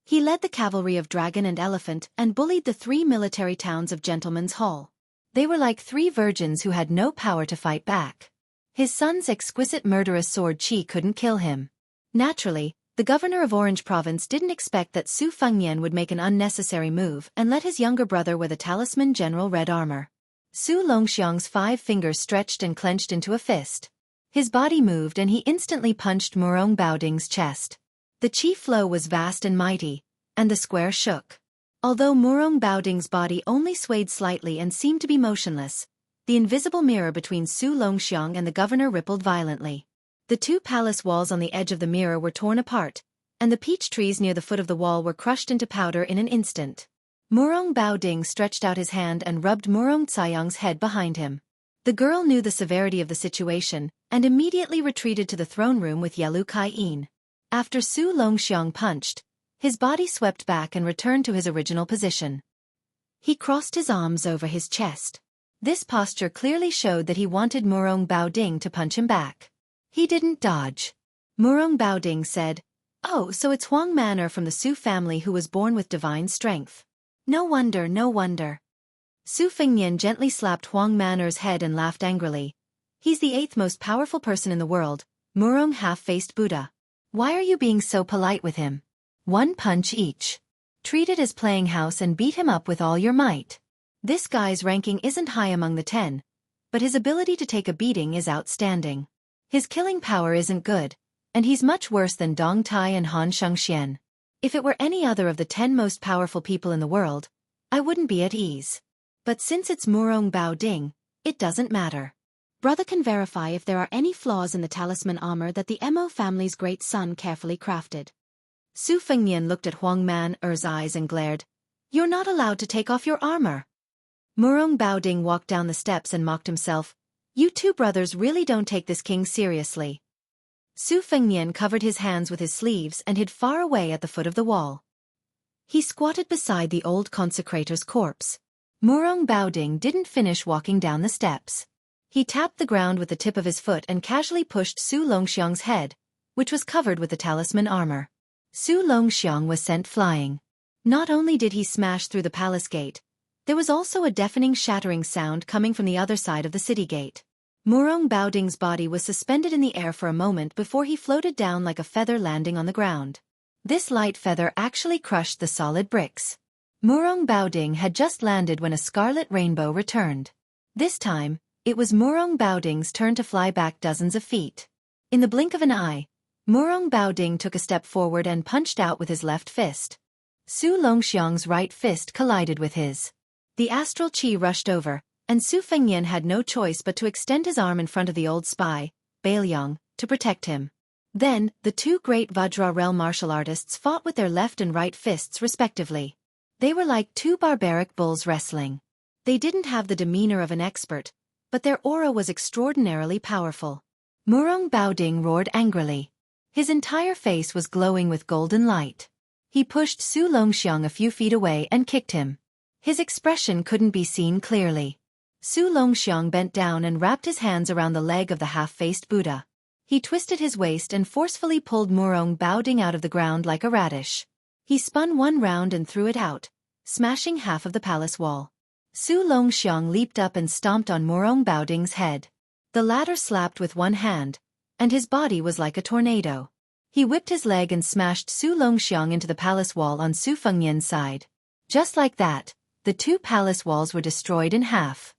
He led the cavalry of Dragon and Elephant and bullied the 3 military towns of Gentleman's Hall. They were like 3 virgins who had no power to fight back. His son's exquisite murderous sword chi couldn't kill him. Naturally, the governor of Orange Province didn't expect that Su Fengnian would make an unnecessary move and let his younger brother wear the talisman general red armor. Su Longxiang's 5 fingers stretched and clenched into a fist. His body moved and he instantly punched Murong Baoding's chest. The chi flow was vast and mighty, and the square shook. Although Murong Baoding's body only swayed slightly and seemed to be motionless, the invisible mirror between Su Longxiang and the governor rippled violently. The 2 palace walls on the edge of the mirror were torn apart, and the peach trees near the foot of the wall were crushed into powder in an instant. Murong Baoding stretched out his hand and rubbed Murong Caiyang's head behind him. The girl knew the severity of the situation, and immediately retreated to the throne room with Yelu Kai-in. After Su Longxiang punched, his body swept back and returned to his original position. He crossed his arms over his chest. This posture clearly showed that he wanted Murong Baoding to punch him back. He didn't dodge. Murong Baoding said, "Oh, so it's Huang Manor from the Su family who was born with divine strength. No wonder, no wonder." Su Fengnian gently slapped Huang Manor's head and laughed angrily. "He's the 8th most powerful person in the world, Murong half-faced Buddha. Why are you being so polite with him? 1 punch each. Treat it as playing house and beat him up with all your might. This guy's ranking isn't high among the 10, but his ability to take a beating is outstanding. His killing power isn't good, and he's much worse than Dong Tai and Han Shengxian. If it were any other of the 10 most powerful people in the world, I wouldn't be at ease. But since it's Murong Baoding, it doesn't matter. Brother can verify if there are any flaws in the talisman armor that the Mo family's great son carefully crafted." Su Fengnian looked at Huang Man'er's eyes and glared. "You're not allowed to take off your armor." Murong Baoding walked down the steps and mocked himself. "You 2 brothers really don't take this king seriously." Su Fengnian covered his hands with his sleeves and hid far away at the foot of the wall. He squatted beside the old consecrator's corpse. Murong Baoding didn't finish walking down the steps. He tapped the ground with the tip of his foot and casually pushed Su Longxiang's head, which was covered with the talisman armor. Su Longxiang was sent flying. Not only did he smash through the palace gate, there was also a deafening shattering sound coming from the other side of the city gate. Murong Baoding's body was suspended in the air for a moment before he floated down like a feather landing on the ground. This light feather actually crushed the solid bricks. Murong Baoding had just landed when a scarlet rainbow returned. This time, it was Murong Baoding's turn to fly back dozens of feet. In the blink of an eye, Murong Baoding took a step forward and punched out with his left fist. Su Longxiang's right fist collided with his. The astral chi rushed over, and Su Fengnian had no choice but to extend his arm in front of the old spy, Bailiang, to protect him. Then, the 2 great Vajra realm martial artists fought with their left and right fists respectively. They were like 2 barbaric bulls wrestling. They didn't have the demeanor of an expert, but their aura was extraordinarily powerful. Murong Baoding roared angrily. His entire face was glowing with golden light. He pushed Su Longxiang a few feet away and kicked him. His expression couldn't be seen clearly. Su Longxiang bent down and wrapped his hands around the leg of the half-faced Buddha. He twisted his waist and forcefully pulled Murong Baoding out of the ground like a radish. He spun 1 round and threw it out, smashing half of the palace wall. Su Longxiang leaped up and stomped on Murong Baoding's head. The latter slapped with 1 hand, and his body was like a tornado. He whipped his leg and smashed Su Longxiang into the palace wall on Su Fengnian's side. Just like that, the 2 palace walls were destroyed in half.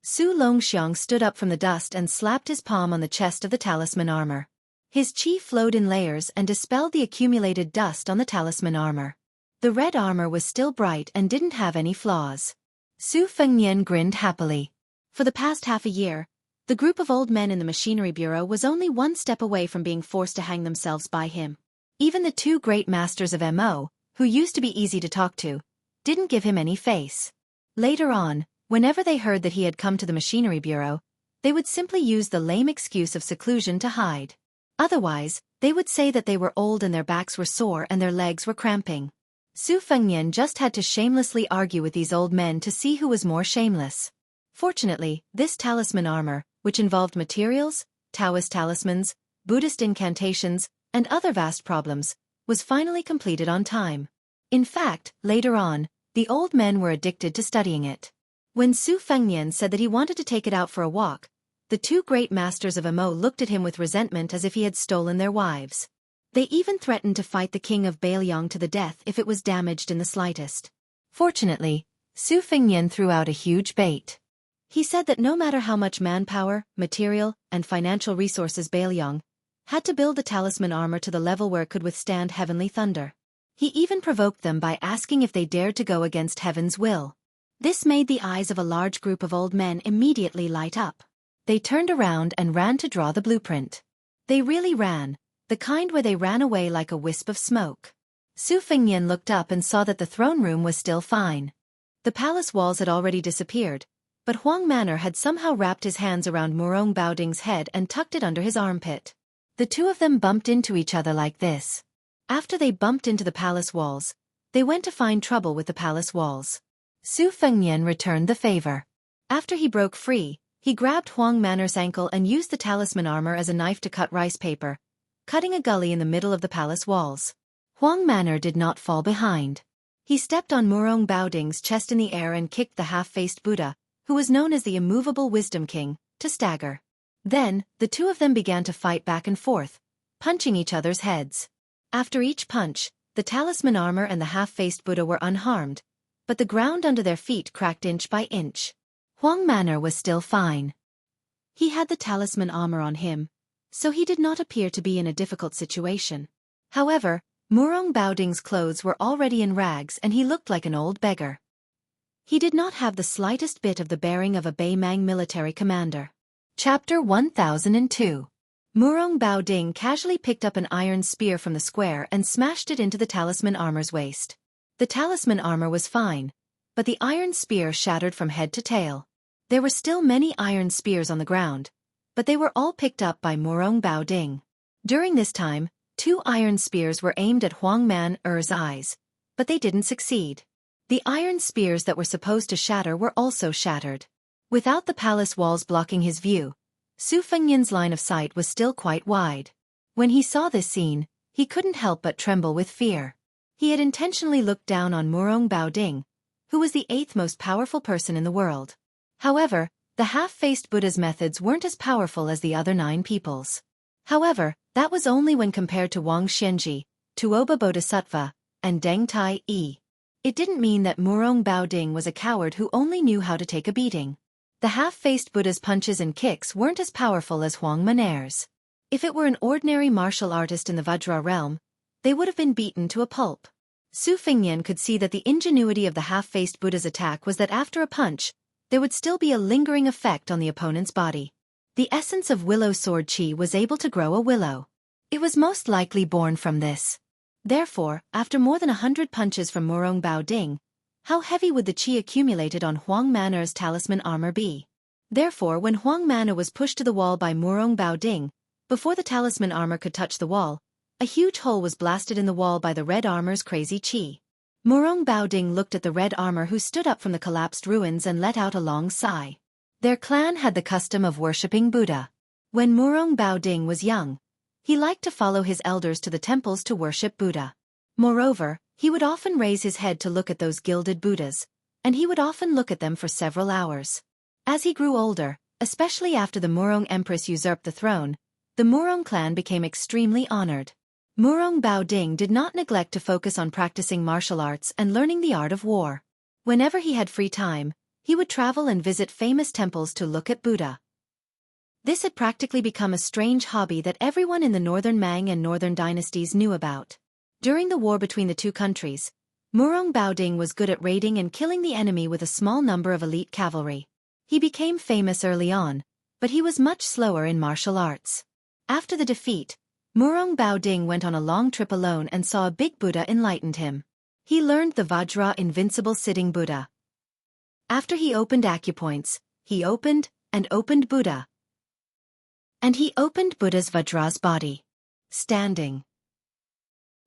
Su Longxiang stood up from the dust and slapped his palm on the chest of the talisman armor. His chi flowed in layers and dispelled the accumulated dust on the talisman armor. The red armor was still bright and didn't have any flaws. Su Fengnian grinned happily. For the past half a year, the group of old men in the machinery bureau was only one step away from being forced to hang themselves by him. Even the two great masters of MO, who used to be easy to talk to, didn't give him any face. Later on, whenever they heard that he had come to the machinery bureau, they would simply use the lame excuse of seclusion to hide. Otherwise, they would say that they were old and their backs were sore and their legs were cramping. Su Fengnian just had to shamelessly argue with these old men to see who was more shameless. Fortunately, this talisman armor, which involved materials, Taoist talismans, Buddhist incantations, and other vast problems, was finally completed on time. In fact, later on, the old men were addicted to studying it. When Su Fengnian said that he wanted to take it out for a walk, the two great masters of MO looked at him with resentment as if he had stolen their wives. They even threatened to fight the king of Beiliang to the death if it was damaged in the slightest. Fortunately, Su Fengnian threw out a huge bait. He said that no matter how much manpower, material, and financial resources Beiliang had to build the talisman armor to the level where it could withstand heavenly thunder. He even provoked them by asking if they dared to go against heaven's will. This made the eyes of a large group of old men immediately light up. They turned around and ran to draw the blueprint. They really ran, the kind where they ran away like a wisp of smoke. Su Fengnian looked up and saw that the throne room was still fine. The palace walls had already disappeared, but Huang Manor had somehow wrapped his hands around Murong Baoding's head and tucked it under his armpit. The two of them bumped into each other like this. After they bumped into the palace walls, they went to find trouble with the palace walls. Su Fengnian returned the favor. After he broke free, he grabbed Huang Manor's ankle and used the talisman armor as a knife to cut rice paper, cutting a gully in the middle of the palace walls. Huang Manor did not fall behind. He stepped on Murong Baoding's chest in the air and kicked the half-faced Buddha, who was known as the immovable wisdom king, to stagger. Then, the two of them began to fight back and forth, punching each other's heads. After each punch, the talisman armor and the half-faced Buddha were unharmed, but the ground under their feet cracked inch by inch. Huang Manor was still fine. He had the talisman armor on him, so he did not appear to be in a difficult situation. However, Murong Baoding's clothes were already in rags and he looked like an old beggar. He did not have the slightest bit of the bearing of a Beimang military commander. Chapter 1002. Murong Baoding casually picked up an iron spear from the square and smashed it into the talisman armor's waist. The talisman armor was fine, but the iron spear shattered from head to tail. There were still many iron spears on the ground, but they were all picked up by Murong Baoding. During this time, 2 iron spears were aimed at Huang Manor's eyes, but they didn't succeed. The iron spears that were supposed to shatter were also shattered. Without the palace walls blocking his view, Su Fengnian's line of sight was still quite wide. When he saw this scene, he couldn't help but tremble with fear. He had intentionally looked down on Murong Baoding, who was the 8th most powerful person in the world. However, the half-faced Buddha's methods weren't as powerful as the other 9 people's. However, that was only when compared to Wang Xianji, Tuoba Bodhisattva, and Deng Tai Yi. It didn't mean that Murong Baoding was a coward who only knew how to take a beating. The half-faced Buddha's punches and kicks weren't as powerful as Huang Manor's. If it were an ordinary martial artist in the Vajra realm, they would have been beaten to a pulp. Su Fengnian could see that the ingenuity of the half-faced Buddha's attack was that after a punch, there would still be a lingering effect on the opponent's body. The essence of willow sword chi was able to grow a willow. It was most likely born from this. Therefore, after more than 100 punches from Murong Baoding, how heavy would the chi accumulated on Huang Manor's talisman armor be? Therefore, when Huang Manor was pushed to the wall by Murong Baoding, before the talisman armor could touch the wall, a huge hole was blasted in the wall by the red armor's crazy chi. Murong Baoding looked at the red armor who stood up from the collapsed ruins and let out a long sigh. Their clan had the custom of worshipping Buddha. When Murong Baoding was young, he liked to follow his elders to the temples to worship Buddha. Moreover, he would often raise his head to look at those gilded Buddhas, and he would often look at them for several hours. As he grew older, especially after the Murong Empress usurped the throne, the Murong clan became extremely honored. Murong Baoding did not neglect to focus on practicing martial arts and learning the art of war. Whenever he had free time, He would travel and visit famous temples to look at Buddha. This had practically become a strange hobby that everyone in the Northern Mang and Northern dynasties knew about. During the war between the two countries, Murong Baoding was good at raiding and killing the enemy with a small number of elite cavalry. He became famous early on, but he was much slower in martial arts. After the defeat, Murong Baoding went on a long trip alone and saw a big Buddha enlightened him. He learned the Vajra invincible sitting Buddha. After he opened acupoints, he opened Buddha. And he opened Buddha's Vajra's body. Standing.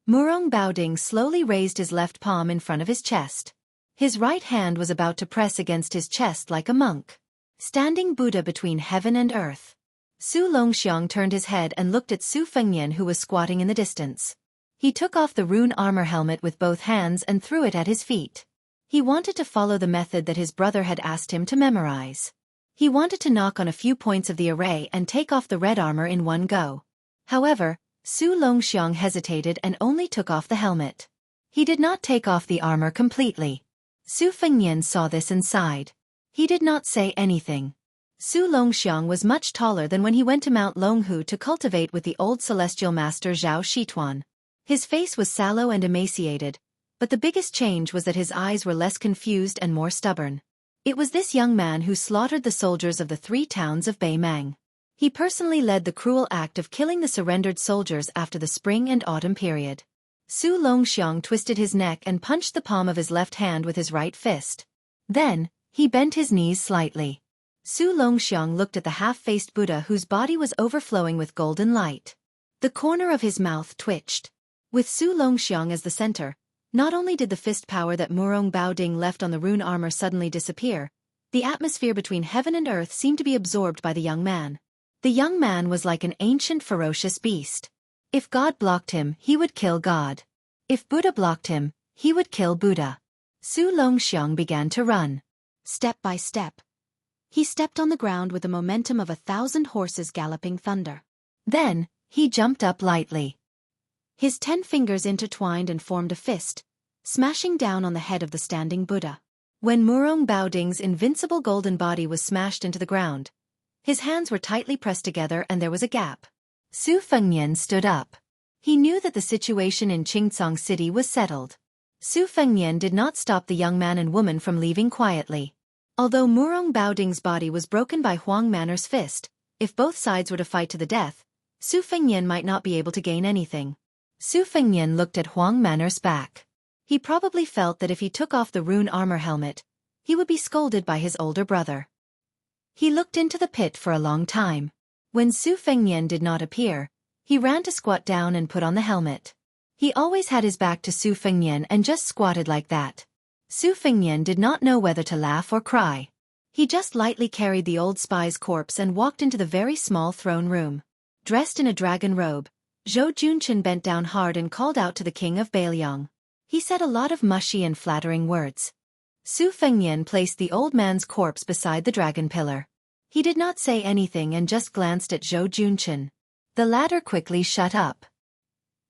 Murong Baoding slowly raised his left palm in front of his chest. His right hand was about to press against his chest like a monk. Standing Buddha between heaven and earth. Su Longxiang turned his head and looked at Su Fengnian, who was squatting in the distance. He took off the rune armor helmet with both hands and threw it at his feet. He wanted to follow the method that his brother had asked him to memorize. He wanted to knock on a few points of the array and take off the red armor in one go. However, Su Longxiang hesitated and only took off the helmet. He did not take off the armor completely. Su Fengnian saw this and sighed. He did not say anything. Su Longxiang was much taller than when he went to Mount Longhu to cultivate with the old celestial master Zhao Shituan. His face was sallow and emaciated, but the biggest change was that his eyes were less confused and more stubborn. It was this young man who slaughtered the soldiers of the 3 towns of Beimang. He personally led the cruel act of killing the surrendered soldiers after the spring and autumn period. Su Longxiang twisted his neck and punched the palm of his left hand with his right fist. Then, he bent his knees slightly. Su Longxiang looked at the half-faced Buddha whose body was overflowing with golden light. The corner of his mouth twitched. With Su Longxiang as the center, not only did the fist power that Murong Baoding left on the rune armor suddenly disappear, the atmosphere between heaven and earth seemed to be absorbed by the young man. The young man was like an ancient ferocious beast. If God blocked him, he would kill God. If Buddha blocked him, he would kill Buddha. Su Longxiang began to run. Step by step. He stepped on the ground with the momentum of 1,000 horses galloping thunder. Then, he jumped up lightly. His 10 fingers intertwined and formed a fist, smashing down on the head of the standing Buddha. When Murong Baoding's invincible golden body was smashed into the ground, his hands were tightly pressed together and there was a gap. Su Fengnian stood up. He knew that the situation in Qingcang City was settled. Su Fengnian did not stop the young man and woman from leaving quietly. Although Murong Baoding's body was broken by Huang Manor's fist, if both sides were to fight to the death, Su Fengnian might not be able to gain anything. Su Fengnian looked at Huang Manor's back. He probably felt that if he took off the rune armor helmet, he would be scolded by his older brother. He looked into the pit for a long time. When Su Fengnian did not appear, he ran to squat down and put on the helmet. He always had his back to Su Fengnian and just squatted like that. Su Fengnian did not know whether to laugh or cry. He just lightly carried the old spy's corpse and walked into the very small throne room. Dressed in a dragon robe, Zhou Junqin bent down hard and called out to the king of Beiliang. He said a lot of mushy and flattering words. Su Fengnian placed the old man's corpse beside the dragon pillar. He did not say anything and just glanced at Zhou Junqin. The latter quickly shut up.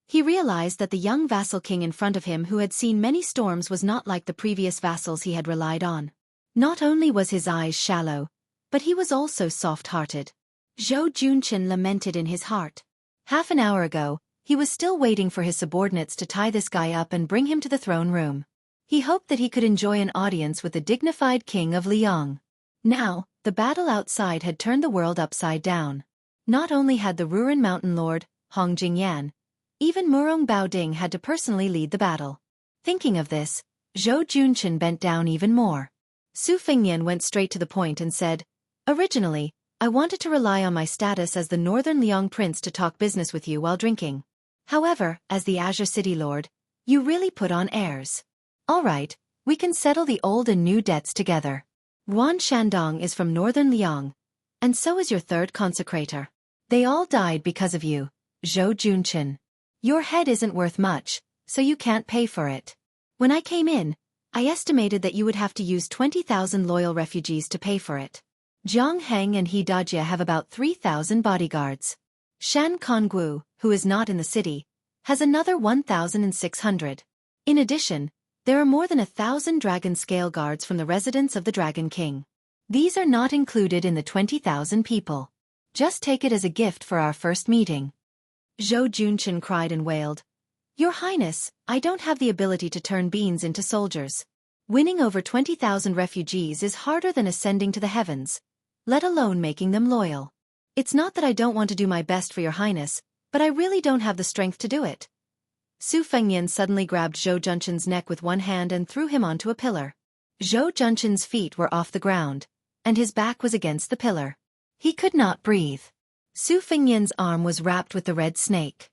He realized that the young vassal king in front of him who had seen many storms was not like the previous vassals he had relied on. Not only was his eyes shallow, but he was also soft-hearted. Zhou Junqin lamented in his heart. Half an hour ago, he was still waiting for his subordinates to tie this guy up and bring him to the throne room. He hoped that he could enjoy an audience with the dignified king of Liang. Now, the battle outside had turned the world upside down. Not only had the Ruren Mountain Lord, Hong Jingyan, even Murong Baoding had to personally lead the battle. Thinking of this, Zhou Junqin bent down even more. Su Fengnian went straight to the point and said, "Originally, I wanted to rely on my status as the Northern Liang Prince to talk business with you while drinking. However, as the Azure City Lord, you really put on airs. All right, we can settle the old and new debts together. Yuan Shandong is from Northern Liang, and so is your third consecrator. They all died because of you, Zhou Junqin. Your head isn't worth much, so you can't pay for it. When I came in, I estimated that you would have to use 20,000 loyal refugees to pay for it. Jianghu and He Dajia have about 3,000 bodyguards. Shan Konggu, who is not in the city, has another 1,600. In addition, There are more than 1,000 dragon scale guards from the residence of the Dragon King. These are not included in the 20,000 people. Just take it as a gift for our first meeting." Zhou Junchen cried and wailed. "Your Highness, I don't have the ability to turn beings into soldiers. Winning over 20,000 refugees is harder than ascending to the heavens, let alone making them loyal. It's not that I don't want to do my best for your Highness, but I really don't have the strength to do it." Su Fengnian suddenly grabbed Zhou Junchen's neck with one hand and threw him onto a pillar. Zhou Junchen's feet were off the ground, and his back was against the pillar. He could not breathe. Su Fengnian's arm was wrapped with the red snake.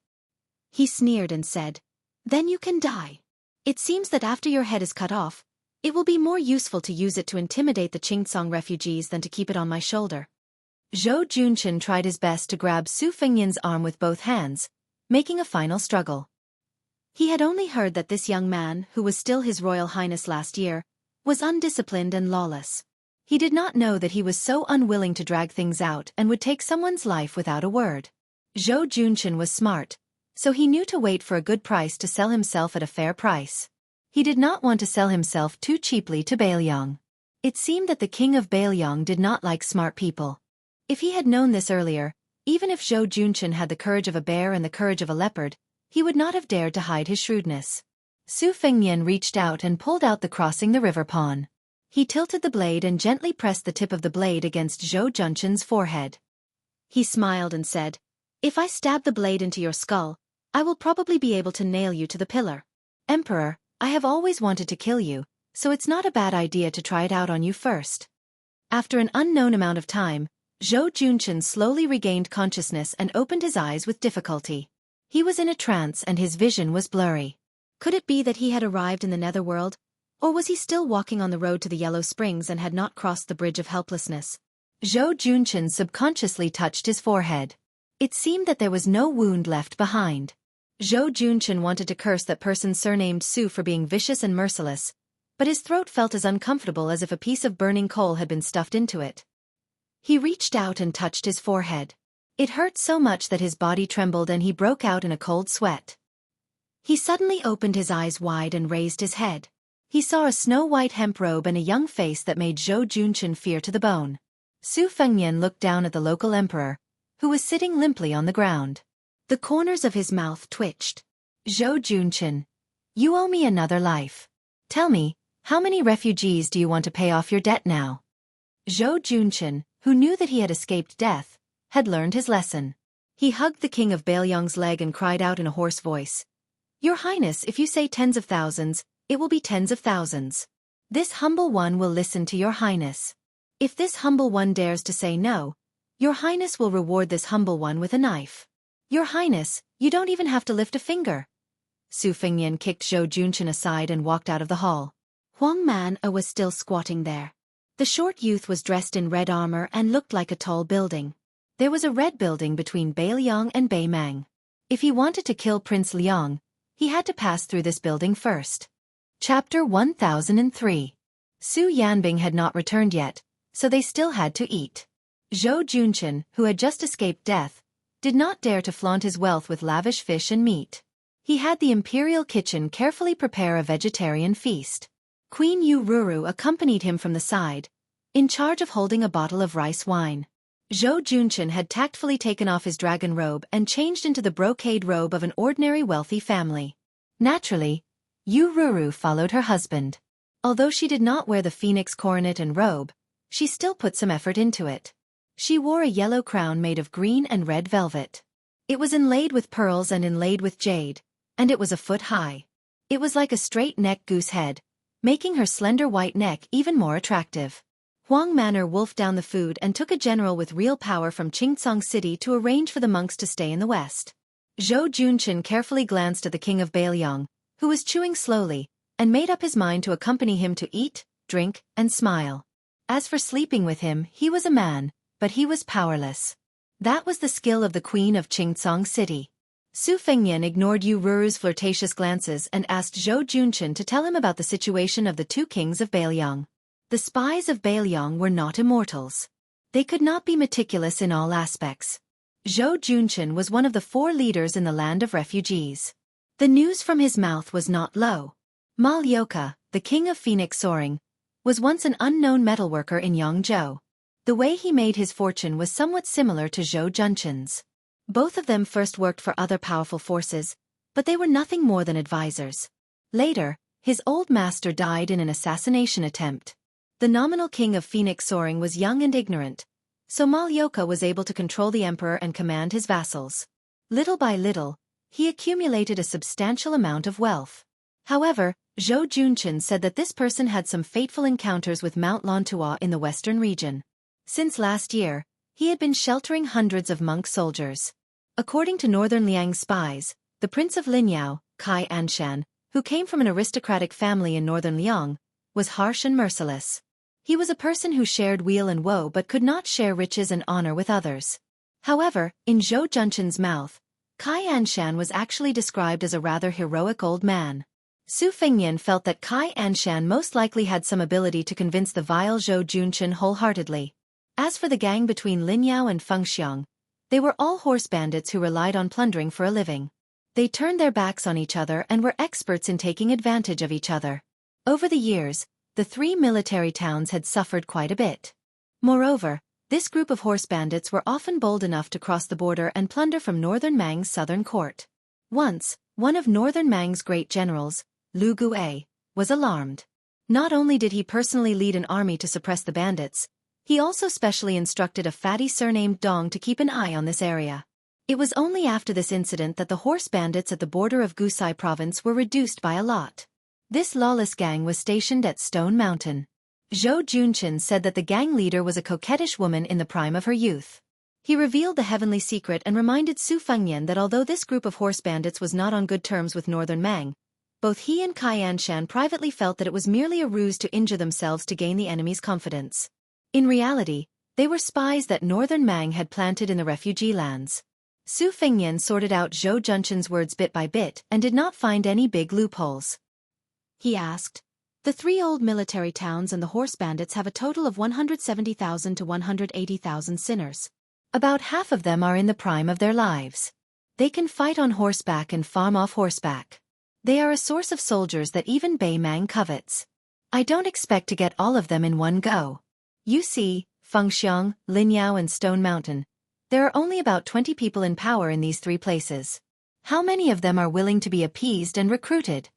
He sneered and said, "Then you can die. It seems that after your head is cut off, it will be more useful to use it to intimidate the Qingcang refugees than to keep it on my shoulder." Zhou Junchen tried his best to grab Su Fengnian's arm with both hands, making a final struggle. He had only heard that this young man, who was still His Royal Highness last year, was undisciplined and lawless. He did not know that he was so unwilling to drag things out and would take someone's life without a word. Zhou Junchen was smart, so he knew to wait for a good price to sell himself at a fair price. He did not want to sell himself too cheaply to Bailiang. It seemed that the king of Bailiang did not like smart people. If he had known this earlier, even if Zhou Junchen had the courage of a bear and the courage of a leopard, he would not have dared to hide his shrewdness. Su Fengnian reached out and pulled out the crossing the river pawn. He tilted the blade and gently pressed the tip of the blade against Zhou Junchen's forehead. He smiled and said, "If I stab the blade into your skull, I will probably be able to nail you to the pillar. Emperor, I have always wanted to kill you, so it's not a bad idea to try it out on you first." After an unknown amount of time, Zhou Junchen slowly regained consciousness and opened his eyes with difficulty. He was in a trance and his vision was blurry. Could it be that he had arrived in the netherworld, or was he still walking on the road to the Yellow Springs and had not crossed the bridge of helplessness? Zhou Junchen subconsciously touched his forehead. It seemed that there was no wound left behind. Zhou Junchen wanted to curse that person surnamed Su for being vicious and merciless, but his throat felt as uncomfortable as if a piece of burning coal had been stuffed into it. He reached out and touched his forehead. It hurt so much that his body trembled and he broke out in a cold sweat. He suddenly opened his eyes wide and raised his head. He saw a snow-white hemp robe and a young face that made Zhou Junchen fear to the bone. Su Fengnian looked down at the local emperor, who was sitting limply on the ground. The corners of his mouth twitched. "Zhou Junchen, you owe me another life. Tell me, how many refugees do you want to pay off your debt now?" Zhou Junchen, who knew that he had escaped death, had learned his lesson. He hugged the king of Bailiang's leg and cried out in a hoarse voice, "Your Highness, if you say tens of thousands, it will be tens of thousands. This humble one will listen to your Highness. If this humble one dares to say no, your Highness will reward this humble one with a knife. Your Highness, you don't even have to lift a finger." Su Fengnian kicked Zhou Junchen aside and walked out of the hall. Huang Man was still squatting there. The short youth was dressed in red armor and looked like a tall building. There was a red building between Bailiang and Beimang. If he wanted to kill Prince Liang, he had to pass through this building first. Chapter 1003. Su Yanbing had not returned yet, so they still had to eat. Zhou Junchen, who had just escaped death, did not dare to flaunt his wealth with lavish fish and meat. He had the imperial kitchen carefully prepare a vegetarian feast. Queen Yu Ruru accompanied him from the side, in charge of holding a bottle of rice wine. Zhou Junchen had tactfully taken off his dragon robe and changed into the brocade robe of an ordinary wealthy family. Naturally, Yu Ruru followed her husband. Although she did not wear the phoenix coronet and robe, she still put some effort into it. She wore a yellow crown made of green and red velvet. It was inlaid with pearls and inlaid with jade, and it was a foot high. It was like a straight-necked goose head, making her slender white neck even more attractive. Huang Manor wolfed down the food and took a general with real power from Qingcang City to arrange for the monks to stay in the west. Zhou Junchen carefully glanced at the king of Bailiang, who was chewing slowly, and made up his mind to accompany him to eat, drink, and smile. As for sleeping with him, he was a man, but he was powerless. That was the skill of the queen of Qingcang City. Su Fengnian ignored Yu Ruru's flirtatious glances and asked Zhou Junchen to tell him about the situation of the two kings of Bailiang. The spies of Bailiang were not immortals. They could not be meticulous in all aspects. Zhou Junchen was one of the 4 leaders in the land of refugees. The news from his mouth was not low. Mal Yoka, the king of Phoenix Soaring, was once an unknown metalworker in Yangzhou. The way he made his fortune was somewhat similar to Zhou Junchen's. Both of them first worked for other powerful forces, but they were nothing more than advisors. Later, his old master died in an assassination attempt. The nominal king of Phoenix Soaring was young and ignorant, so Mal Yoka was able to control the emperor and command his vassals. Little by little, he accumulated a substantial amount of wealth. However, Zhou Junchen said that this person had some fateful encounters with Mount Lantua in the western region. Since last year, he had been sheltering hundreds of monk soldiers. According to northern Liang spies, the prince of Linyao, Kai Anshan, who came from an aristocratic family in northern Liang, was harsh and merciless. He was a person who shared weal and woe but could not share riches and honor with others. However, in Zhou Junchen's mouth, Kai Anshan was actually described as a rather heroic old man. Su Fengyan felt that Kai Anshan most likely had some ability to convince the vile Zhou Junchen wholeheartedly. As for the gang between Linyao and Fengxiang, they were all horse bandits who relied on plundering for a living. They turned their backs on each other and were experts in taking advantage of each other. Over the years, the three military towns had suffered quite a bit. Moreover, this group of horse bandits were often bold enough to cross the border and plunder from Northern Mang's southern court. Once, one of Northern Mang's great generals, Lu Guai, was alarmed. Not only did he personally lead an army to suppress the bandits, he also specially instructed a fatty surnamed Dong to keep an eye on this area. It was only after this incident that the horse bandits at the border of Gusai province were reduced by a lot. This lawless gang was stationed at Stone Mountain. Zhou Junchen said that the gang leader was a coquettish woman in the prime of her youth. He revealed the heavenly secret and reminded Su Fengyan that although this group of horse bandits was not on good terms with Northern Mang, both he and Kai Anshan privately felt that it was merely a ruse to injure themselves to gain the enemy's confidence. In reality, they were spies that Northern Mang had planted in the refugee lands. Su Fengyan sorted out Zhou Junchen's words bit by bit and did not find any big loopholes. He asked, "The three old military towns and the horse bandits have a total of 170,000 to 180,000 sinners. About half of them are in the prime of their lives. They can fight on horseback and farm off horseback. They are a source of soldiers that even Bei Mang covets. I don't expect to get all of them in one go. You see, Fengxiang, Linyao and Stone Mountain, there are only about 20 people in power in these three places. How many of them are willing to be appeased and recruited?"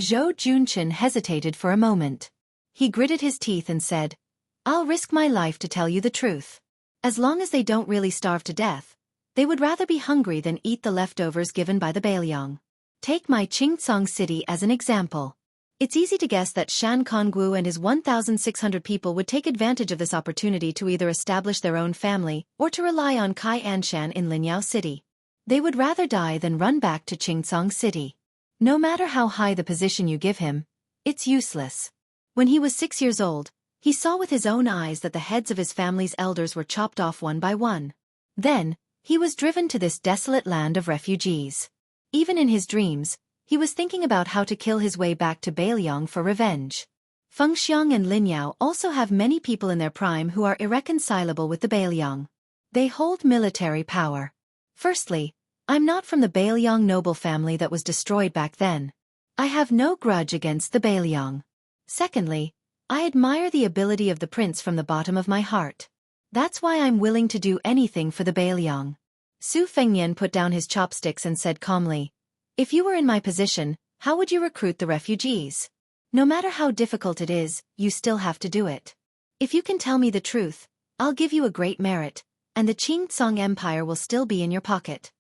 Zhou Junchen hesitated for a moment. He gritted his teeth and said, "I'll risk my life to tell you the truth. As long as they don't really starve to death, they would rather be hungry than eat the leftovers given by the Bailiang. Take my Qingcang city as an example. It's easy to guess that Shan Kongwu and his 1,600 people would take advantage of this opportunity to either establish their own family or to rely on Kai Anshan in Linyao City. They would rather die than run back to Qingcang City. No matter how high the position you give him, it's useless." When he was 6 years old, he saw with his own eyes that the heads of his family's elders were chopped off one by one. Then, he was driven to this desolate land of refugees. Even in his dreams, he was thinking about how to kill his way back to Bailiang for revenge. Fengxiang and Linyao also have many people in their prime who are irreconcilable with the Bailiang. They hold military power. Firstly, I'm not from the Bailiang noble family that was destroyed back then. I have no grudge against the Bailiang. Secondly, I admire the ability of the prince from the bottom of my heart. That's why I'm willing to do anything for the Bailiang." Su Fengyan put down his chopsticks and said calmly, "If you were in my position, how would you recruit the refugees? No matter how difficult it is, you still have to do it. If you can tell me the truth, I'll give you a great merit, and the Qingcang Empire will still be in your pocket."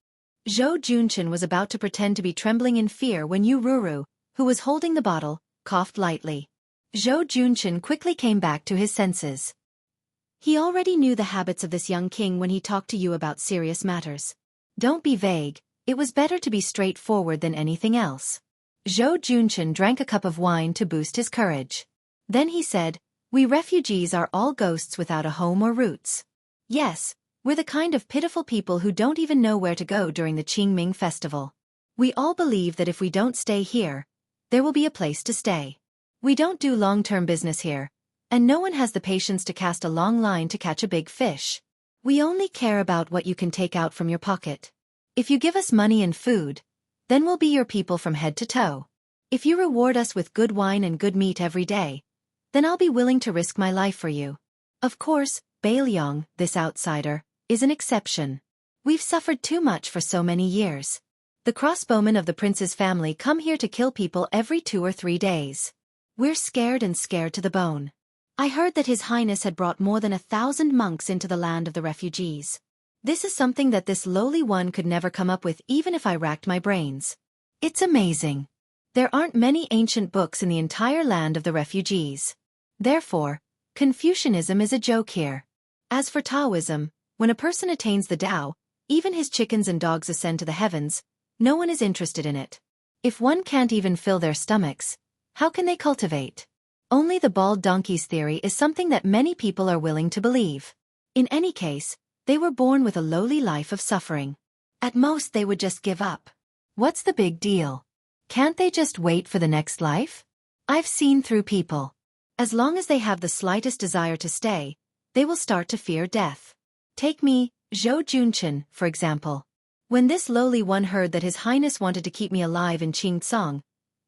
Zhou Junchen was about to pretend to be trembling in fear when Yu Ruru, who was holding the bottle, coughed lightly. Zhou Junchen quickly came back to his senses. He already knew the habits of this young king when he talked to you about serious matters. Don't be vague. It was better to be straightforward than anything else. Zhou Junchen drank a cup of wine to boost his courage. Then he said, "We refugees are all ghosts without a home or roots. Yes, we're the kind of pitiful people who don't even know where to go during the Qingming festival. We all believe that if we don't stay here, there will be a place to stay. We don't do long-term business here, and no one has the patience to cast a long line to catch a big fish. We only care about what you can take out from your pocket. If you give us money and food, then we'll be your people from head to toe." If you reward us with good wine and good meat every day, then I'll be willing to risk my life for you. Of course, Beiliang, this outsider, is an exception. We've suffered too much for so many years. The crossbowmen of the prince's family come here to kill people every 2 or 3 days. We're scared and scared to the bone. I heard that His Highness had brought more than 1,000 monks into the land of the refugees. This is something that this lowly one could never come up with even if I racked my brains. It's amazing. There aren't many ancient books in the entire land of the refugees. Therefore, Confucianism is a joke here. As for Taoism, when a person attains the Tao, even his chickens and dogs ascend to the heavens, no one is interested in it. If one can't even fill their stomachs, how can they cultivate? Only the bald donkey's theory is something that many people are willing to believe. In any case, they were born with a lowly life of suffering. At most they would just give up. What's the big deal? Can't they just wait for the next life? I've seen through people. As long as they have the slightest desire to stay, they will start to fear death. Take me, Zhou Junchen, for example. When this lowly one heard that His Highness wanted to keep me alive in Qingcang,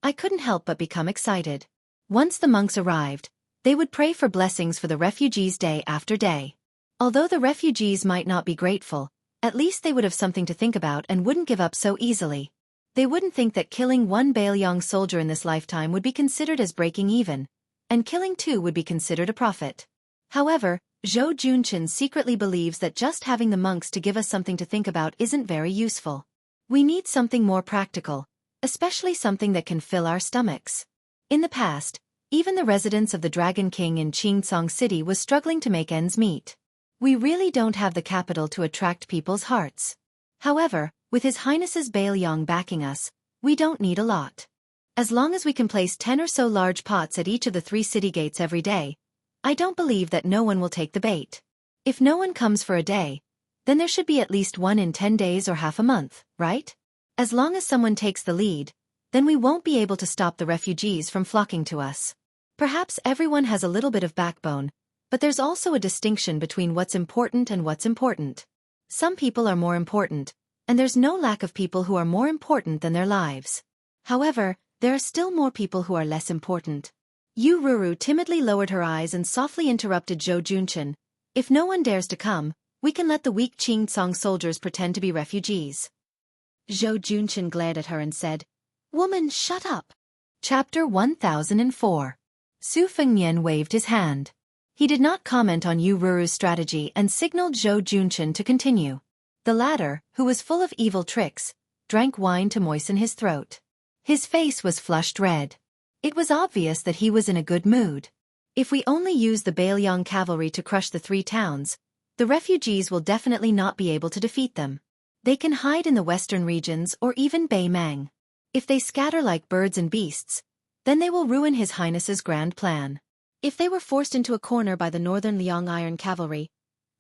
I couldn't help but become excited. Once the monks arrived, they would pray for blessings for the refugees day after day. Although the refugees might not be grateful, at least they would have something to think about and wouldn't give up so easily. They wouldn't think that killing one Beiliang soldier in this lifetime would be considered as breaking even, and killing 2 would be considered a profit. However, Zhou Junchen secretly believes that just having the monks to give us something to think about isn't very useful. We need something more practical, especially something that can fill our stomachs. In the past, even the residents of the Dragon King in Qingcang City was struggling to make ends meet. We really don't have the capital to attract people's hearts. However, with His Highness's Beiliang backing us, we don't need a lot. As long as we can place 10 or so large pots at each of the 3 city gates every day, I don't believe that no one will take the bait. If no one comes for a day, then there should be at least one in 10 days or half a month, right? As long as someone takes the lead, then we won't be able to stop the refugees from flocking to us. Perhaps everyone has a little bit of backbone, but there's also a distinction between what's important and what's important. Some people are more important, and there's no lack of people who are more important than their lives. However, there are still more people who are less important. Yu Ruru timidly lowered her eyes and softly interrupted Zhou Junchen. If no one dares to come, we can let the weak Qingcang soldiers pretend to be refugees. Zhou Junchen glared at her and said, "Woman, shut up." Chapter 1004. Su Fengnian waved his hand. He did not comment on Yu Ruru's strategy and signaled Zhou Junchen to continue. The latter, who was full of evil tricks, drank wine to moisten his throat. His face was flushed red. It was obvious that he was in a good mood. If we only use the Beiliang cavalry to crush the 3 towns, the refugees will definitely not be able to defeat them. They can hide in the western regions or even Beimang. If they scatter like birds and beasts, then they will ruin His Highness's grand plan. If they were forced into a corner by the northern Liang Iron cavalry,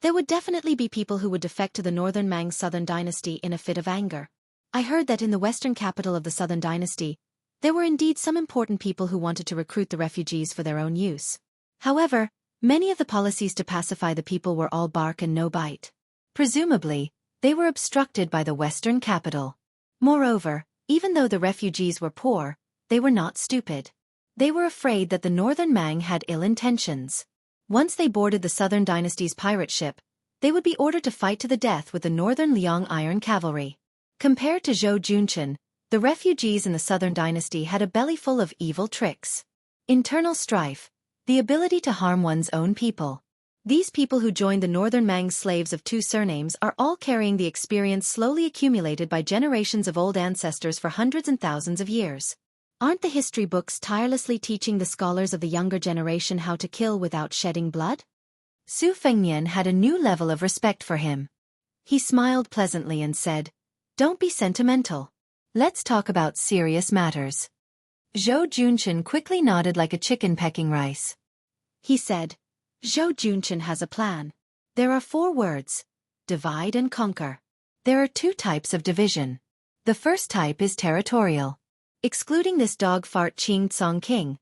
there would definitely be people who would defect to the northern Mang Southern Dynasty in a fit of anger. I heard that in the western capital of the Southern Dynasty, there were indeed some important people who wanted to recruit the refugees for their own use. However, many of the policies to pacify the people were all bark and no bite. Presumably, they were obstructed by the western capital. Moreover, even though the refugees were poor, they were not stupid. They were afraid that the northern Mang had ill intentions. Once they boarded the Southern Dynasty's pirate ship, they would be ordered to fight to the death with the northern Liang Iron cavalry. Compared to Zhou Junchen, the refugees in the Southern Dynasty had a belly full of evil tricks. Internal strife, the ability to harm one's own people. These people who joined the Northern Mang slaves of 2 surnames are all carrying the experience slowly accumulated by generations of old ancestors for hundreds and thousands of years. Aren't the history books tirelessly teaching the scholars of the younger generation how to kill without shedding blood? Su Fengnian had a new level of respect for him. He smiled pleasantly and said, "Don't be sentimental. Let's talk about serious matters." Zhou Junchen quickly nodded like a chicken pecking rice. He said, "Zhou Junchen has a plan. There are 4 words: divide and conquer. There are 2 types of division. The first type is territorial. Excluding this dog fart Qingcang king,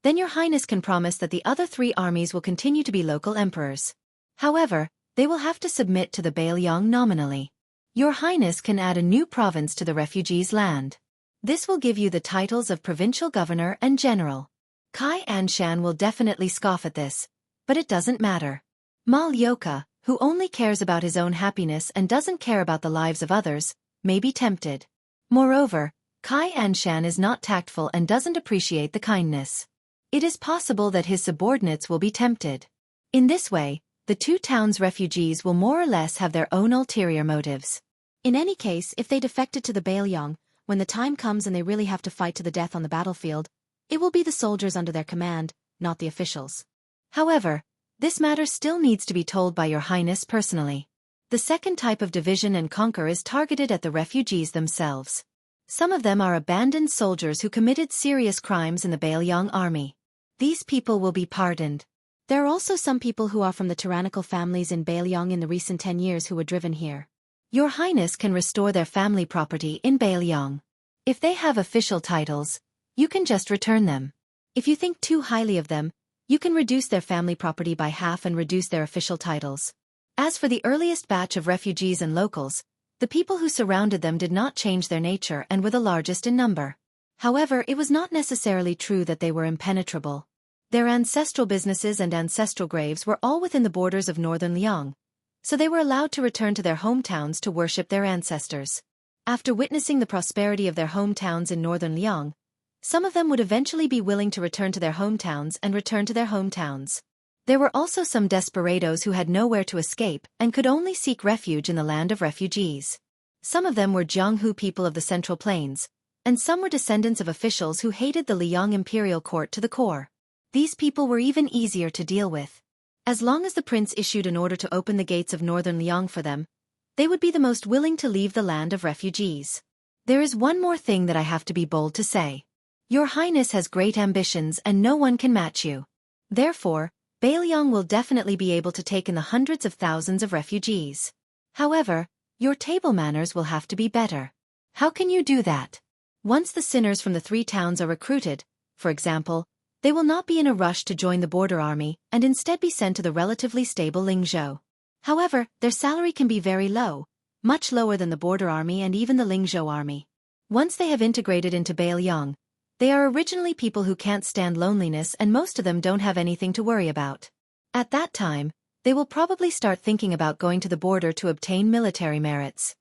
then your highness can promise that the other 3 armies will continue to be local emperors. However, they will have to submit to the Beiliang nominally. Your highness can add a new province to the refugees' land. This will give you the titles of provincial governor and general. Kai Anshan will definitely scoff at this, but it doesn't matter. Mal Yoka, who only cares about his own happiness and doesn't care about the lives of others, may be tempted. Moreover, Kai Anshan is not tactful and doesn't appreciate the kindness. It is possible that his subordinates will be tempted. In this way, the two towns' refugees will more or less have their own ulterior motives. In any case, if they defected to the Bailiang, when the time comes and they really have to fight to the death on the battlefield, it will be the soldiers under their command, not the officials. However, this matter still needs to be told by Your Highness personally. The second type of division and conquer is targeted at the refugees themselves. Some of them are abandoned soldiers who committed serious crimes in the Bailiang army. These people will be pardoned. There are also some people who are from the tyrannical families in Bailiang in the recent 10 years who were driven here. Your Highness can restore their family property in Bailiang. If they have official titles, you can just return them. If you think too highly of them, you can reduce their family property by half and reduce their official titles. As for the earliest batch of refugees and locals, the people who surrounded them did not change their nature and were the largest in number. However, it was not necessarily true that they were impenetrable. Their ancestral businesses and ancestral graves were all within the borders of northern Liang, so they were allowed to return to their hometowns to worship their ancestors. After witnessing the prosperity of their hometowns in northern Liang, some of them would eventually be willing to return to their hometowns and return to their hometowns. There were also some desperados who had nowhere to escape and could only seek refuge in the land of refugees. Some of them were Jianghu people of the Central Plains, and some were descendants of officials who hated the Liang imperial court to the core. These people were even easier to deal with. As long as the prince issued an order to open the gates of northern Liang for them, they would be the most willing to leave the land of refugees. There is one more thing that I have to be bold to say. Your Highness has great ambitions and no one can match you. Therefore, Bailiang will definitely be able to take in the hundreds of thousands of refugees. However, your table manners will have to be better. How can you do that? Once the sinners from the three towns are recruited, for example, they will not be in a rush to join the border army and instead be sent to the relatively stable Lingzhou. However, their salary can be very low, much lower than the border army and even the Lingzhou army. Once they have integrated into Bailiang, they are originally people who can't stand loneliness and most of them don't have anything to worry about. At that time, they will probably start thinking about going to the border to obtain military merits.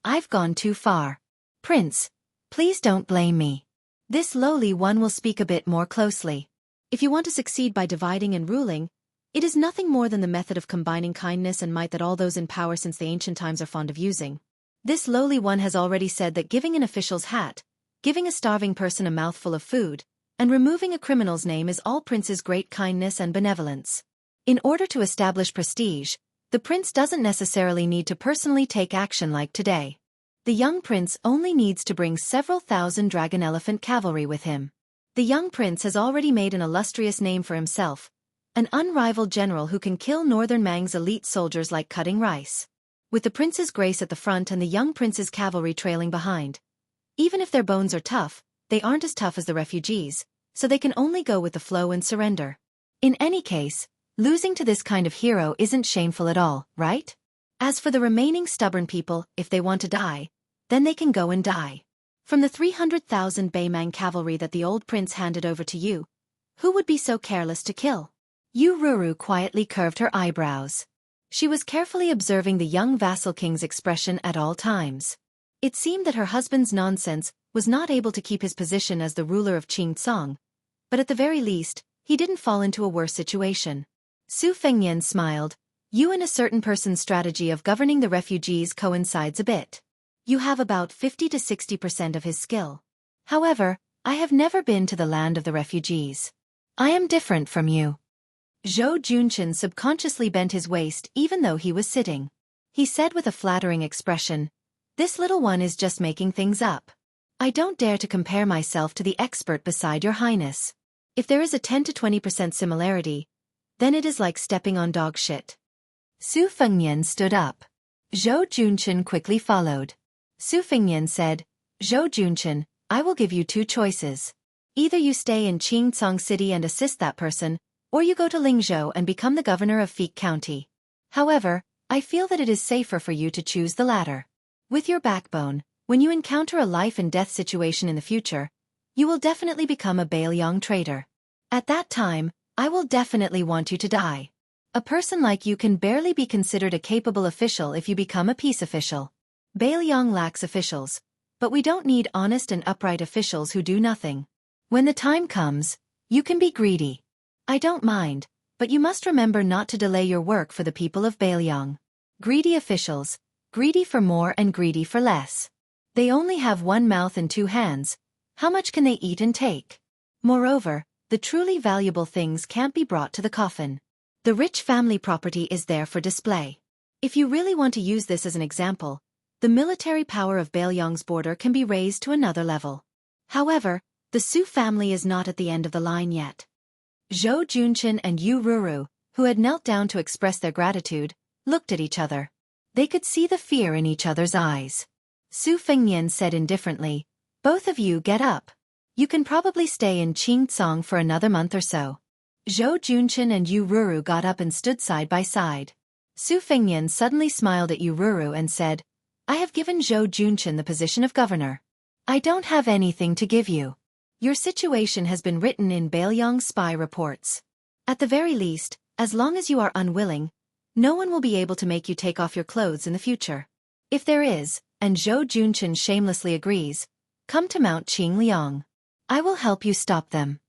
I've gone too far. Prince, please don't blame me. This lowly one will speak a bit more closely. If you want to succeed by dividing and ruling, it is nothing more than the method of combining kindness and might that all those in power since the ancient times are fond of using. This lowly one has already said that giving an official's hat, giving a starving person a mouthful of food, and removing a criminal's name is all Prince's great kindness and benevolence. In order to establish prestige, the prince doesn't necessarily need to personally take action like today. The young prince only needs to bring several thousand dragon elephant cavalry with him. The young prince has already made an illustrious name for himself, an unrivaled general who can kill Northern Mang's elite soldiers like cutting rice. With the prince's grace at the front and the young prince's cavalry trailing behind. Even if their bones are tough, they aren't as tough as the refugees, so they can only go with the flow and surrender. In any case, losing to this kind of hero isn't shameful at all, right? As for the remaining stubborn people, if they want to die, then they can go and die. From the 300,000 Beimang cavalry that the old prince handed over to you, who would be so careless to kill? Yu Ruru quietly curved her eyebrows. She was carefully observing the young vassal king's expression at all times. It seemed that her husband's nonsense was not able to keep his position as the ruler of Qingcang, but at the very least, he didn't fall into a worse situation. Su Fengnian smiled. You and a certain person's strategy of governing the refugees coincides a bit. You have about 50 to 60% of his skill. However, I have never been to the land of the refugees. I am different from you. Zhou Junchen subconsciously bent his waist even though he was sitting. He said with a flattering expression, "This little one is just making things up. I don't dare to compare myself to the expert beside your highness. If there is a 10 to 20% similarity, then it is like stepping on dog shit." Su Fengnian stood up. Zhou Junchen quickly followed. Su Fengnian said, "Zhou Junchen, I will give you two choices. Either you stay in Qingcang City and assist that person, or you go to Lingzhou and become the governor of Fik County. However, I feel that it is safer for you to choose the latter. With your backbone, When you encounter a life-and-death situation in the future, you will definitely become a Beiliang traitor. At that time, I will definitely want you to die. A person like you can barely be considered a capable official if you become a peace official. Beiliang lacks officials, but we don't need honest and upright officials who do nothing. When the time comes, you can be greedy. I don't mind, but you must remember not to delay your work for the people of Beiliang. Greedy officials, greedy for more and greedy for less. They only have one mouth and two hands. How much can they eat and take? Moreover, the truly valuable things can't be brought to the coffin. The rich family property is there for display. If you really want to use this as an example, the military power of Beiliang's border can be raised to another level. However, the Su family is not at the end of the line yet. Zhou Junqin and Yu Ruru, who had knelt down to express their gratitude, looked at each other. They could see the fear in each other's eyes. Su Fengnian said indifferently, "Both of you get up. You can probably stay in Qingcang for another month or so." Zhou Junqin and Yu Ruru got up and stood side by side. Su Fengnian suddenly smiled at Yu Ruru and said, "I have given Zhou Junqin the position of governor. I don't have anything to give you. Your situation has been written in Beiliang's spy reports. At the very least, as long as you are unwilling, no one will be able to make you take off your clothes in the future. If there is, and Zhou Junqin shamelessly agrees, come to Mount Qingliang. I will help you stop them."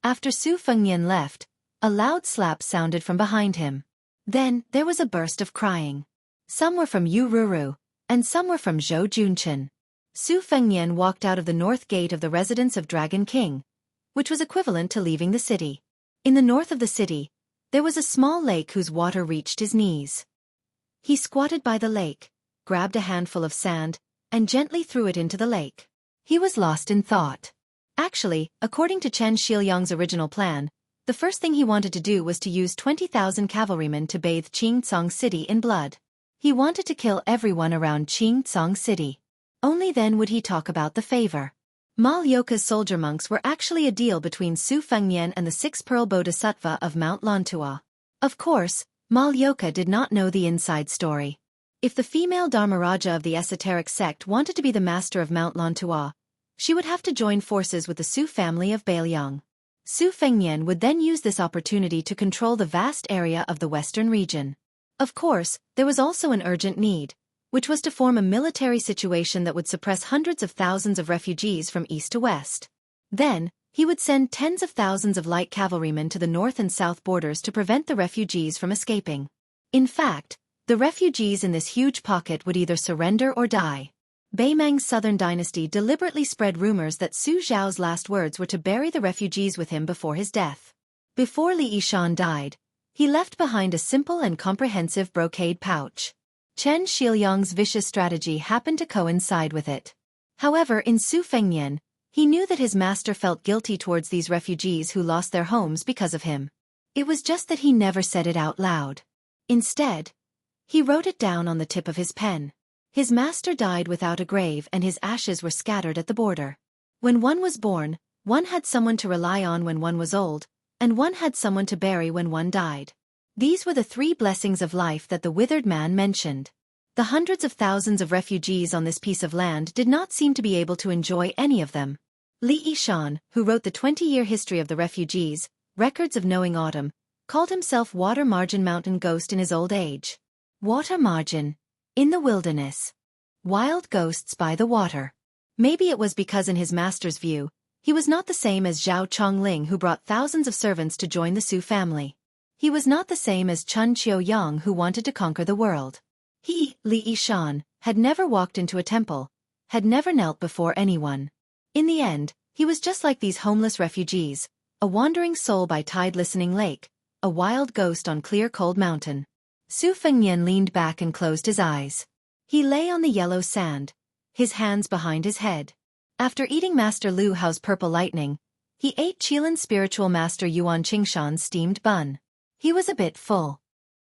After Su Fengnian left, a loud slap sounded from behind him. Then, there was a burst of crying. Some were from Yu Ruru, and some were from Zhou Junqin. Su Fengnian walked out of the north gate of the residence of Dragon King, which was equivalent to leaving the city. In the north of the city, there was a small lake whose water reached his knees. He squatted by the lake, grabbed a handful of sand, and gently threw it into the lake. He was lost in thought. Actually, according to Chen Shiliang's original plan, the first thing he wanted to do was to use 20,000 cavalrymen to bathe Qingcang City in blood. He wanted to kill everyone around Qingcang City. Only then would he talk about the favor. Mal Yoka's soldier monks were actually a deal between Su Fengnian and the 6-pearl Bodhisattva of Mount Lantua. Of course, Mal Yoka did not know the inside story. If the female Dharmaraja of the esoteric sect wanted to be the master of Mount Lantua, she would have to join forces with the Su family of Beiliang. Su Fengnian would then use this opportunity to control the vast area of the western region. Of course, there was also an urgent need, which was to form a military situation that would suppress hundreds of thousands of refugees from east to west. Then, he would send tens of thousands of light cavalrymen to the north and south borders to prevent the refugees from escaping. In fact, the refugees in this huge pocket would either surrender or die. Beimang's southern dynasty deliberately spread rumors that Su Zhao's last words were to bury the refugees with him before his death. Before Li Yishan died, he left behind a simple and comprehensive brocade pouch. Chen Shiliang's vicious strategy happened to coincide with it. However, in Su Fengnian, he knew that his master felt guilty towards these refugees who lost their homes because of him. It was just that he never said it out loud. Instead, he wrote it down on the tip of his pen. His master died without a grave and his ashes were scattered at the border. When one was born, one had someone to rely on when one was old, and one had someone to bury when one died. These were the 3 blessings of life that the withered man mentioned. The hundreds of thousands of refugees on this piece of land did not seem to be able to enjoy any of them. Li Yishan, who wrote the 20-year history of the refugees, Records of Knowing Autumn, called himself Water Margin Mountain Ghost in his old age. Water margin. In the wilderness. Wild ghosts by the water. Maybe it was because in his master's view, he was not the same as Zhao Chongling who brought thousands of servants to join the Su family. He was not the same as Chun Qiuyang who wanted to conquer the world. He, Li Yishan, had never walked into a temple, had never knelt before anyone. In the end, he was just like these homeless refugees, a wandering soul by tide-listening lake, a wild ghost on clear cold mountain. Su Fengnian leaned back and closed his eyes. He lay on the yellow sand, his hands behind his head. After eating Master Lu Hao's purple lightning, he ate Qilin's spiritual master Yuan Qingshan's steamed bun. He was a bit full.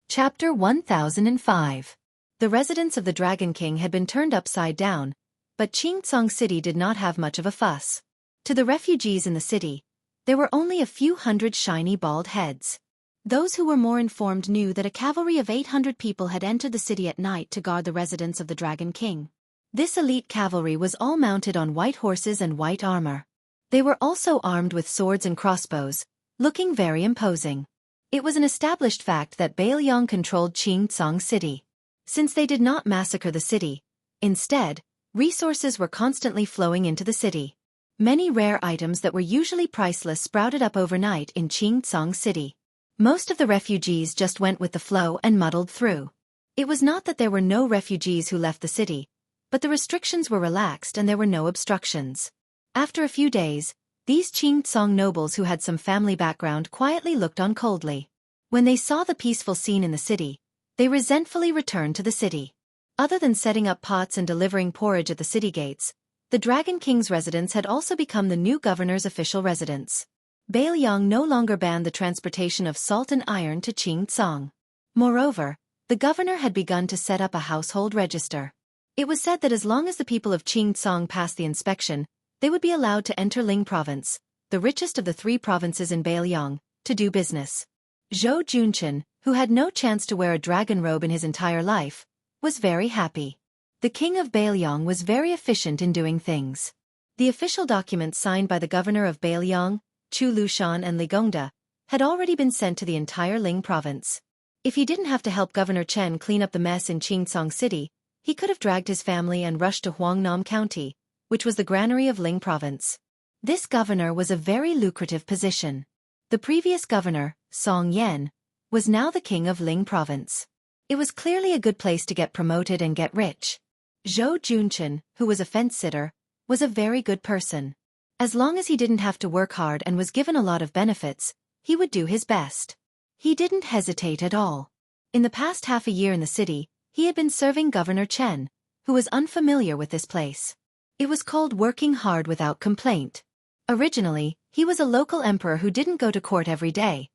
Chapter 1005. The residence of the Dragon King had been turned upside down, but Qingcang City did not have much of a fuss. To the refugees in the city, there were only a few hundred shiny bald heads. Those who were more informed knew that a cavalry of 800 people had entered the city at night to guard the residence of the Dragon King. This elite cavalry was all mounted on white horses and white armor. They were also armed with swords and crossbows, looking very imposing. It was an established fact that Beiliang controlled Xianxia city. Since they did not massacre the city, instead, resources were constantly flowing into the city. Many rare items that were usually priceless sprouted up overnight in Xianxia city. Most of the refugees just went with the flow and muddled through. It was not that there were no refugees who left the city, but the restrictions were relaxed and there were no obstructions. After a few days, these Xianxia nobles who had some family background quietly looked on coldly. When they saw the peaceful scene in the city, they resentfully returned to the city. Other than setting up pots and delivering porridge at the city gates, the Dragon King's residence had also become the new governor's official residence. Beiliang no longer banned the transportation of salt and iron to Xianxia. Moreover, the governor had begun to set up a household register. It was said that as long as the people of Xianxia passed the inspection, they would be allowed to enter Ling province, the richest of the 3 provinces in Beiliang, to do business. Zhou Junchen, who had no chance to wear a dragon robe in his entire life, was very happy. The king of Beiliang was very efficient in doing things. The official documents signed by the governor of Beiliang, Chu Lushan and Ligongda, had already been sent to the entire Ling province. If he didn't have to help Governor Chen clean up the mess in Xianxia city, he could have dragged his family and rushed to Huangnam County, which was the granary of Ling province. This governor was a very lucrative position. The previous governor, Song Yan, was now the king of Ling province. It was clearly a good place to get promoted and get rich. Zhou Junchen, who was a fence-sitter, was a very good person. As long as he didn't have to work hard and was given a lot of benefits, he would do his best. He didn't hesitate at all. In the past half a year in the city, he had been serving Governor Chen, who was unfamiliar with this place. It was called working hard without complaint. Originally, he was a local emperor who didn't go to court every day.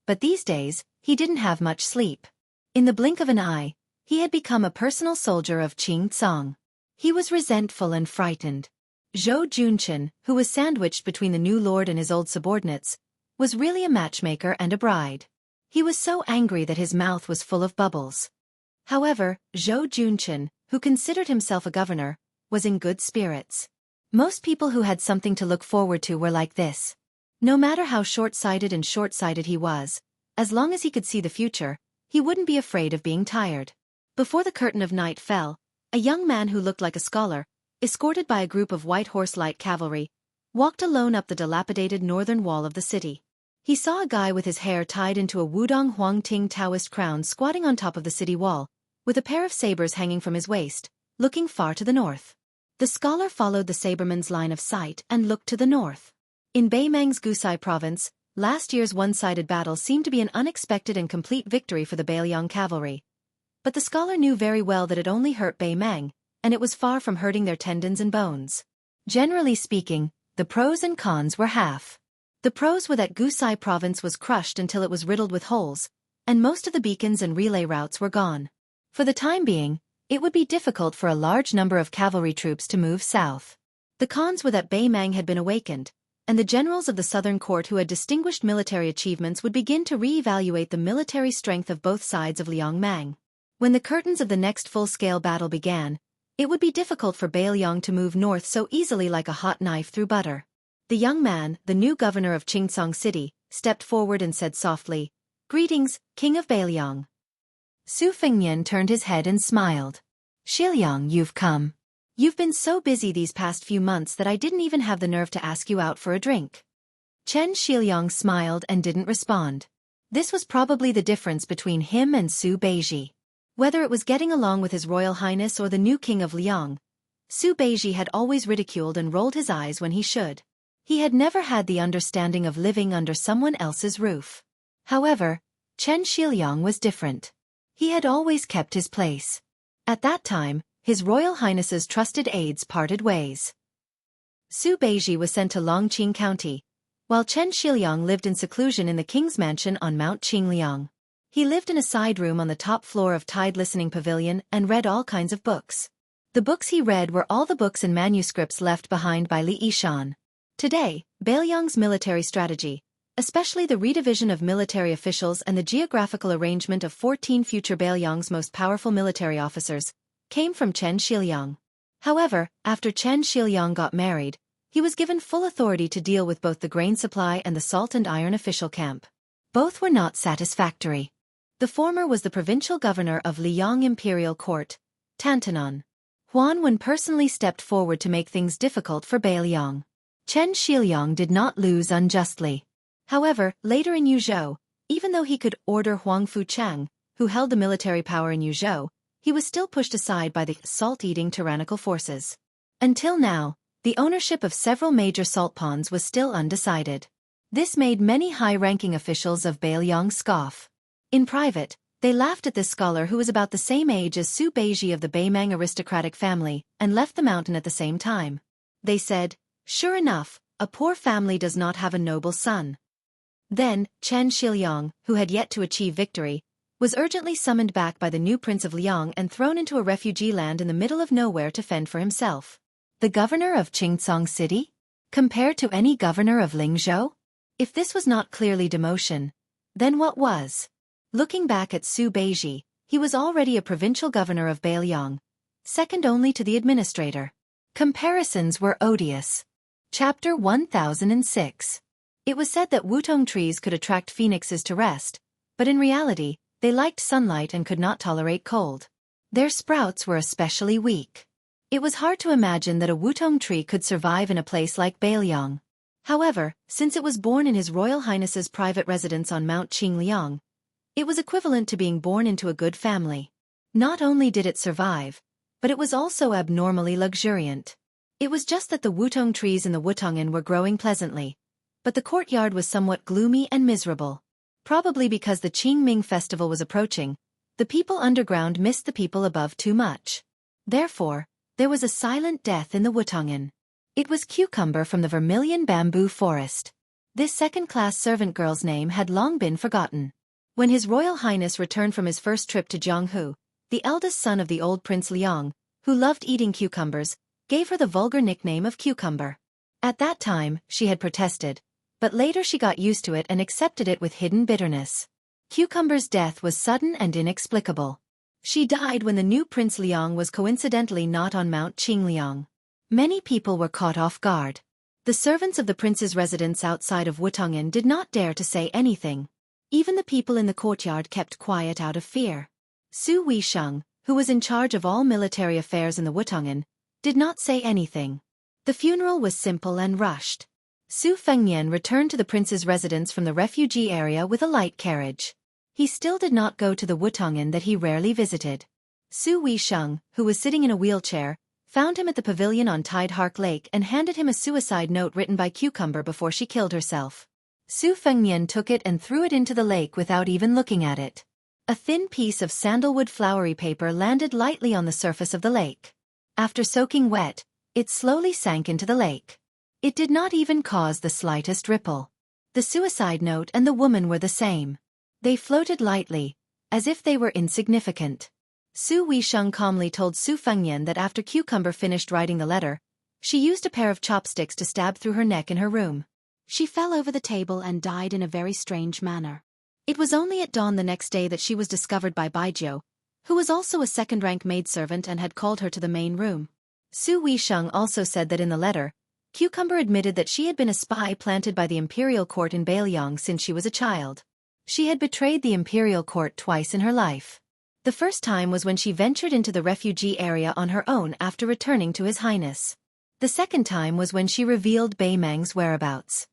But these days, he didn't have much sleep. In the blink of an eye, he had become a personal soldier of Xianxia. He was resentful and frightened. Zhou Junchen, who was sandwiched between the new lord and his old subordinates, was really a matchmaker and a bride. He was so angry that his mouth was full of bubbles. However, Zhou Junchen, who considered himself a governor, was in good spirits. Most people who had something to look forward to were like this. No matter how short-sighted he was, as long as he could see the future, he wouldn't be afraid of being tired. Before the curtain of night fell, a young man who looked like a scholar, escorted by a group of white horse light cavalry, walked alone up the dilapidated northern wall of the city. He saw a guy with his hair tied into a Wudong Huangting Taoist crown squatting on top of the city wall, with a pair of sabers hanging from his waist, looking far to the north. The scholar followed the saberman's line of sight and looked to the north. In Beimang's Gusai province, last year's one-sided battle seemed to be an unexpected and complete victory for the Beiliang cavalry. But the scholar knew very well that it only hurt Beimang, and it was far from hurting their tendons and bones. Generally speaking, the pros and cons were half. The pros were that Gusai province was crushed until it was riddled with holes, and most of the beacons and relay routes were gone. For the time being, it would be difficult for a large number of cavalry troops to move south. The cons were that Beimang had been awakened, and the generals of the southern court who had distinguished military achievements would begin to re-evaluate the military strength of both sides of Liangmang. When the curtains of the next full-scale battle began, it would be difficult for Beiliang to move north so easily like a hot knife through butter. The young man, the new governor of Xianxia city, stepped forward and said softly, "Greetings, King of Beiliang." Su Fengnian turned his head and smiled. "Shiliang, you've come. You've been so busy these past few months that I didn't even have the nerve to ask you out for a drink." Chen Shiliang smiled and didn't respond. This was probably the difference between him and Su Beiji. Whether it was getting along with His Royal Highness or the new King of Liang, Su Beiji had always ridiculed and rolled his eyes when he should. He had never had the understanding of living under someone else's roof. However, Chen Shiliang was different. He had always kept his place. At that time, His Royal Highness's trusted aides parted ways. Su Beiji was sent to Longqing County, while Chen Shiliang lived in seclusion in the king's mansion on Mount Qingliang. He lived in a side room on the top floor of Tide Listening Pavilion and read all kinds of books. The books he read were all the books and manuscripts left behind by Li Yishan. Today, Beiliang's military strategy, especially the redivision of military officials and the geographical arrangement of 14 future Beiliang's most powerful military officers, came from Chen Shiliang. However, after Chen Shiliang got married, he was given full authority to deal with both the grain supply and the salt and iron official camp. Both were not satisfactory. The former was the provincial governor of Liang Imperial Court, Tantanon. Huan Wen personally stepped forward to make things difficult for Beiliang. Chen Shiliang did not lose unjustly. However, later in Yuzhou, even though he could order Huang Fuchang, who held the military power in Yuzhou, he was still pushed aside by the salt-eating tyrannical forces. Until now, the ownership of several major salt ponds was still undecided. This made many high-ranking officials of Beiliang scoff. In private, they laughed at this scholar who was about the same age as Su Beiji of the Beimang aristocratic family and left the mountain at the same time. They said, "Sure enough, a poor family does not have a noble son." Then, Chen Shiliang, who had yet to achieve victory, was urgently summoned back by the new prince of Liang and thrown into a refugee land in the middle of nowhere to fend for himself. The governor of Qingcang City? Compared to any governor of Lingzhou? If this was not clearly demotion, then what was? Looking back at Su Beiji, he was already a provincial governor of Beiliang, second only to the administrator. Comparisons were odious. Chapter 1006. It was said that wutong trees could attract phoenixes to rest, but in reality, they liked sunlight and could not tolerate cold. Their sprouts were especially weak. It was hard to imagine that a wutong tree could survive in a place like Beiliang. However, since it was born in His Royal Highness's private residence on Mount Qingliang, it was equivalent to being born into a good family. Not only did it survive, but it was also abnormally luxuriant. It was just that the wutong trees in the Wutong'an were growing pleasantly, but the courtyard was somewhat gloomy and miserable. Probably because the Qingming festival was approaching, the people underground missed the people above too much. Therefore, there was a silent death in the Wutong'an. It was Cucumber from the Vermilion Bamboo Forest. This second-class servant girl's name had long been forgotten. When His Royal Highness returned from his first trip to Jianghu, the eldest son of the old Prince Liang, who loved eating cucumbers, gave her the vulgar nickname of Cucumber. At that time, she had protested, but later she got used to it and accepted it with hidden bitterness. Cucumber's death was sudden and inexplicable. She died when the new Prince Liang was coincidentally not on Mount Qingliang. Many people were caught off guard. The servants of the prince's residence outside of Wutong'an did not dare to say anything. Even the people in the courtyard kept quiet out of fear. Su Weisheng, who was in charge of all military affairs in the Wutong'an, did not say anything. The funeral was simple and rushed. Su Fengnian returned to the prince's residence from the refugee area with a light carriage. He still did not go to the Wutong'an that he rarely visited. Su Weisheng, who was sitting in a wheelchair, found him at the pavilion on Tidehark Lake and handed him a suicide note written by Cucumber before she killed herself. Su Fengnian took it and threw it into the lake without even looking at it. A thin piece of sandalwood flowery paper landed lightly on the surface of the lake. After soaking wet, it slowly sank into the lake. It did not even cause the slightest ripple. The suicide note and the woman were the same. They floated lightly, as if they were insignificant. Su Weisheng calmly told Su Fengnian that after Cucumber finished writing the letter, she used a pair of chopsticks to stab through her neck in her room. She fell over the table and died in a very strange manner. It was only at dawn the next day that she was discovered by Baijiu, who was also a second-rank maidservant and had called her to the main room. Su Weisheng also said that in the letter, Cucumber admitted that she had been a spy planted by the imperial court in Beiliang since she was a child. She had betrayed the imperial court twice in her life. The first time was when she ventured into the refugee area on her own after returning to His Highness. The second time was when she revealed Beimang's whereabouts.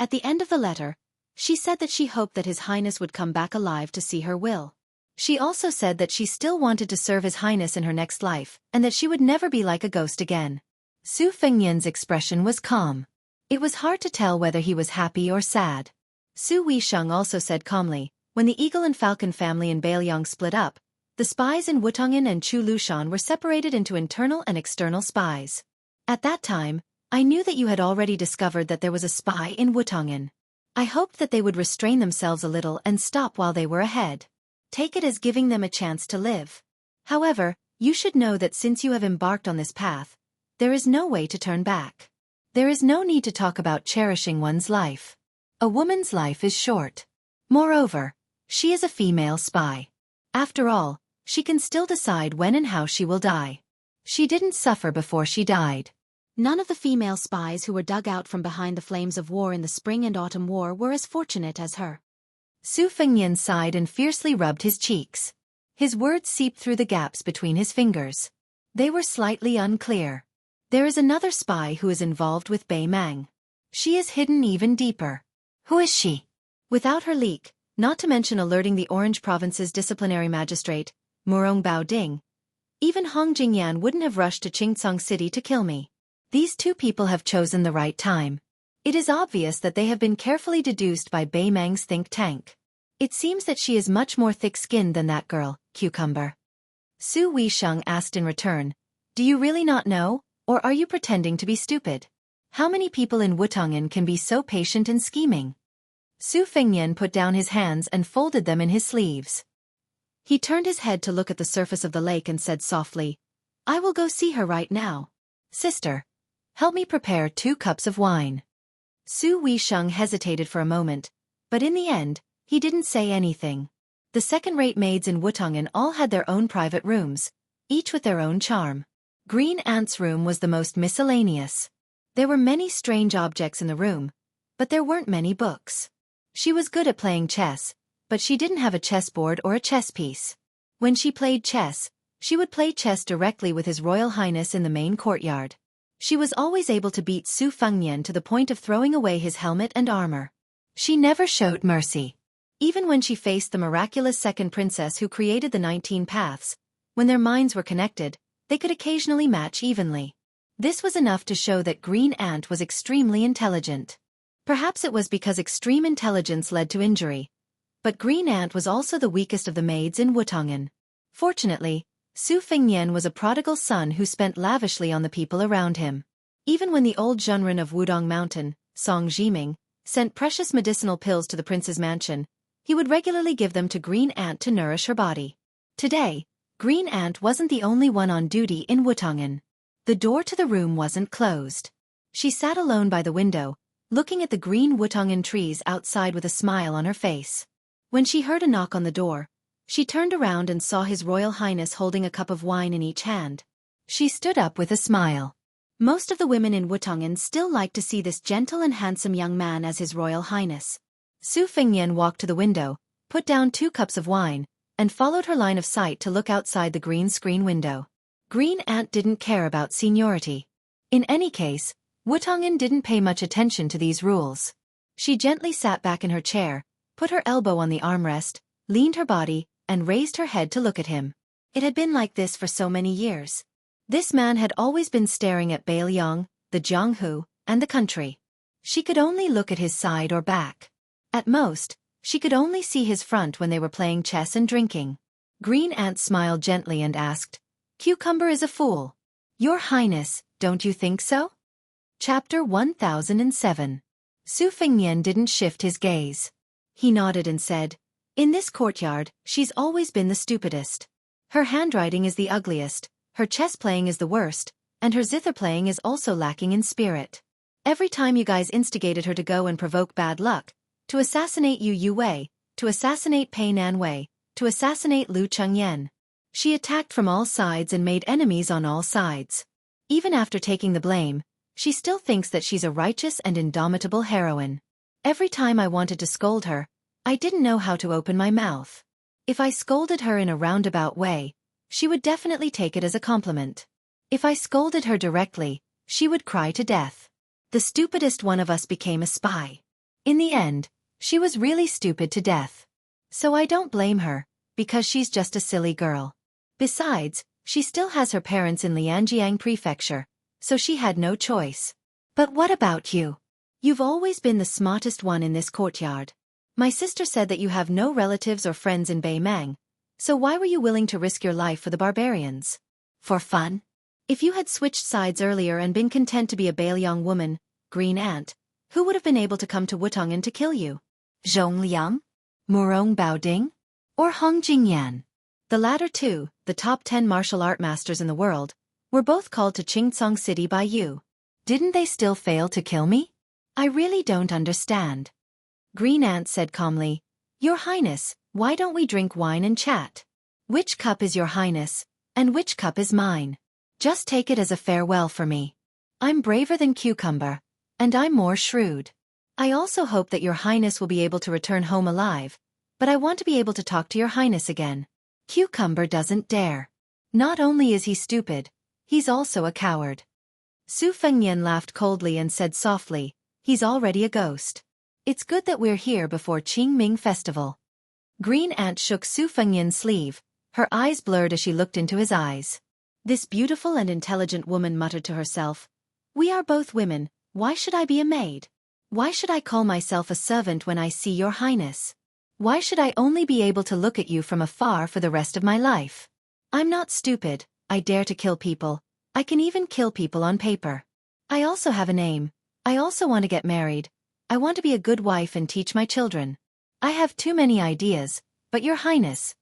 At the end of the letter, she said that she hoped that His Highness would come back alive to see her will. She also said that she still wanted to serve His Highness in her next life, and that she would never be like a ghost again. Su Fengnian's expression was calm. It was hard to tell whether he was happy or sad. Su Weisheng also said calmly, when the Eagle and Falcon family in Beiliang split up, the spies in Wutong'an and Chu Lushan were separated into internal and external spies. At that time, I knew that you had already discovered that there was a spy in Wutong'an. I hoped that they would restrain themselves a little and stop while they were ahead. Take it as giving them a chance to live. However, you should know that since you have embarked on this path, there is no way to turn back. There is no need to talk about cherishing one's life. A woman's life is short. Moreover, she is a female spy. After all, she can still decide when and how she will die. She didn't suffer before she died. None of the female spies who were dug out from behind the flames of war in the Spring and Autumn War were as fortunate as her. Su Fengnian sighed and fiercely rubbed his cheeks. His words seeped through the gaps between his fingers. They were slightly unclear. There is another spy who is involved with Bei Mang. She is hidden even deeper. Who is she? Without her leak, not to mention alerting the Orange Province's disciplinary magistrate, Murong Baoding, even Hong Jingyan wouldn't have rushed to Qingcang City to kill me. These two people have chosen the right time. It is obvious that they have been carefully deduced by Bei Mang's think tank. It seems that she is much more thick-skinned than that girl, Cucumber. Su Weisheng asked in return, do you really not know, or are you pretending to be stupid? How many people in Wutongan can be so patient and scheming? Su Fengnian put down his hands and folded them in his sleeves. He turned his head to look at the surface of the lake and said softly, I will go see her right now. Sister, help me prepare 2 cups of wine. Su Weisheng hesitated for a moment, but in the end, he didn't say anything. The second-rate maids in Wutongan all had their own private rooms, each with their own charm. Green Ant's room was the most miscellaneous. There were many strange objects in the room, but there weren't many books. She was good at playing chess, but she didn't have a chessboard or a chess piece. When she played chess, she would play chess directly with His Royal Highness in the main courtyard. She was always able to beat Su Fengnian to the point of throwing away his helmet and armor. She never showed mercy. Even when she faced the miraculous second princess who created the 19 paths, when their minds were connected, they could occasionally match evenly. This was enough to show that Green Ant was extremely intelligent. Perhaps it was because extreme intelligence led to injury. But Green Ant was also the weakest of the maids in Wutongan. Fortunately, Su Fengnian was a prodigal son who spent lavishly on the people around him. Even when the old Zhenren of Wudong Mountain, Song Jiming, sent precious medicinal pills to the prince's mansion, he would regularly give them to Green Ant to nourish her body. Today, Green Ant wasn't the only one on duty in Wutongan. The door to the room wasn't closed. She sat alone by the window, looking at the green Wutongan trees outside with a smile on her face. When she heard a knock on the door, she turned around and saw His Royal Highness holding a cup of wine in each hand. She stood up with a smile. Most of the women in Wutongan still liked to see this gentle and handsome young man as His Royal Highness. Su Fengnian walked to the window, put down 2 cups of wine, and followed her line of sight to look outside the green screen window. Green Ant didn't care about seniority. In any case, Wutongan didn't pay much attention to these rules. She gently sat back in her chair, put her elbow on the armrest, leaned her body, and raised her head to look at him. It had been like this for so many years. This man had always been staring at Beiliang, the Jianghu, and the country. She could only look at his side or back. At most, she could only see his front when they were playing chess and drinking. Green Ant smiled gently and asked, Cucumber is a fool. Your Highness, don't you think so? Chapter 1007. Su Fengnian didn't shift his gaze. He nodded and said, In this courtyard, she's always been the stupidest. Her handwriting is the ugliest, her chess playing is the worst, and her zither playing is also lacking in spirit. Every time you guys instigated her to go and provoke bad luck, to assassinate Yu Wei, to assassinate Pei Nanwei, to assassinate Lu Chengyan. She attacked from all sides and made enemies on all sides. Even after taking the blame, she still thinks that she's a righteous and indomitable heroine. Every time I wanted to scold her, I didn't know how to open my mouth. If I scolded her in a roundabout way, she would definitely take it as a compliment. If I scolded her directly, she would cry to death. The stupidest one of us became a spy. In the end, she was really stupid to death. So I don't blame her, because she's just a silly girl. Besides, she still has her parents in Lianjiang Prefecture, so she had no choice. But what about you? You've always been the smartest one in this courtyard. My sister said that you have no relatives or friends in Beimang, so why were you willing to risk your life for the barbarians? For fun? If you had switched sides earlier and been content to be a Beiliang woman, Green Ant, who would have been able to come to Wutongan to kill you? Zhong Liang? Murong Baoding? Or Hong Jingyan? The latter two, the top 10 martial art masters in the world, were both called to Qingcang City by you. Didn't they still fail to kill me? I really don't understand. Green Ant said calmly, Your Highness, why don't we drink wine and chat? Which cup is your Highness, and which cup is mine? Just take it as a farewell for me. I'm braver than Cucumber, and I'm more shrewd. I also hope that your highness will be able to return home alive, but I want to be able to talk to your highness again. Cucumber doesn't dare. Not only is he stupid, he's also a coward. Su Fengnian laughed coldly and said softly, he's already a ghost. It's good that we're here before Qingming Festival. Green Ant shook Su Fengnian's sleeve, her eyes blurred as she looked into his eyes. This beautiful and intelligent woman muttered to herself, we are both women, why should I be a maid? Why should I call myself a servant when I see your highness? Why should I only be able to look at you from afar for the rest of my life? I'm not stupid, I dare to kill people, I can even kill people on paper. I also have a name, I also want to get married, I want to be a good wife and teach my children. I have too many ideas, but your highness,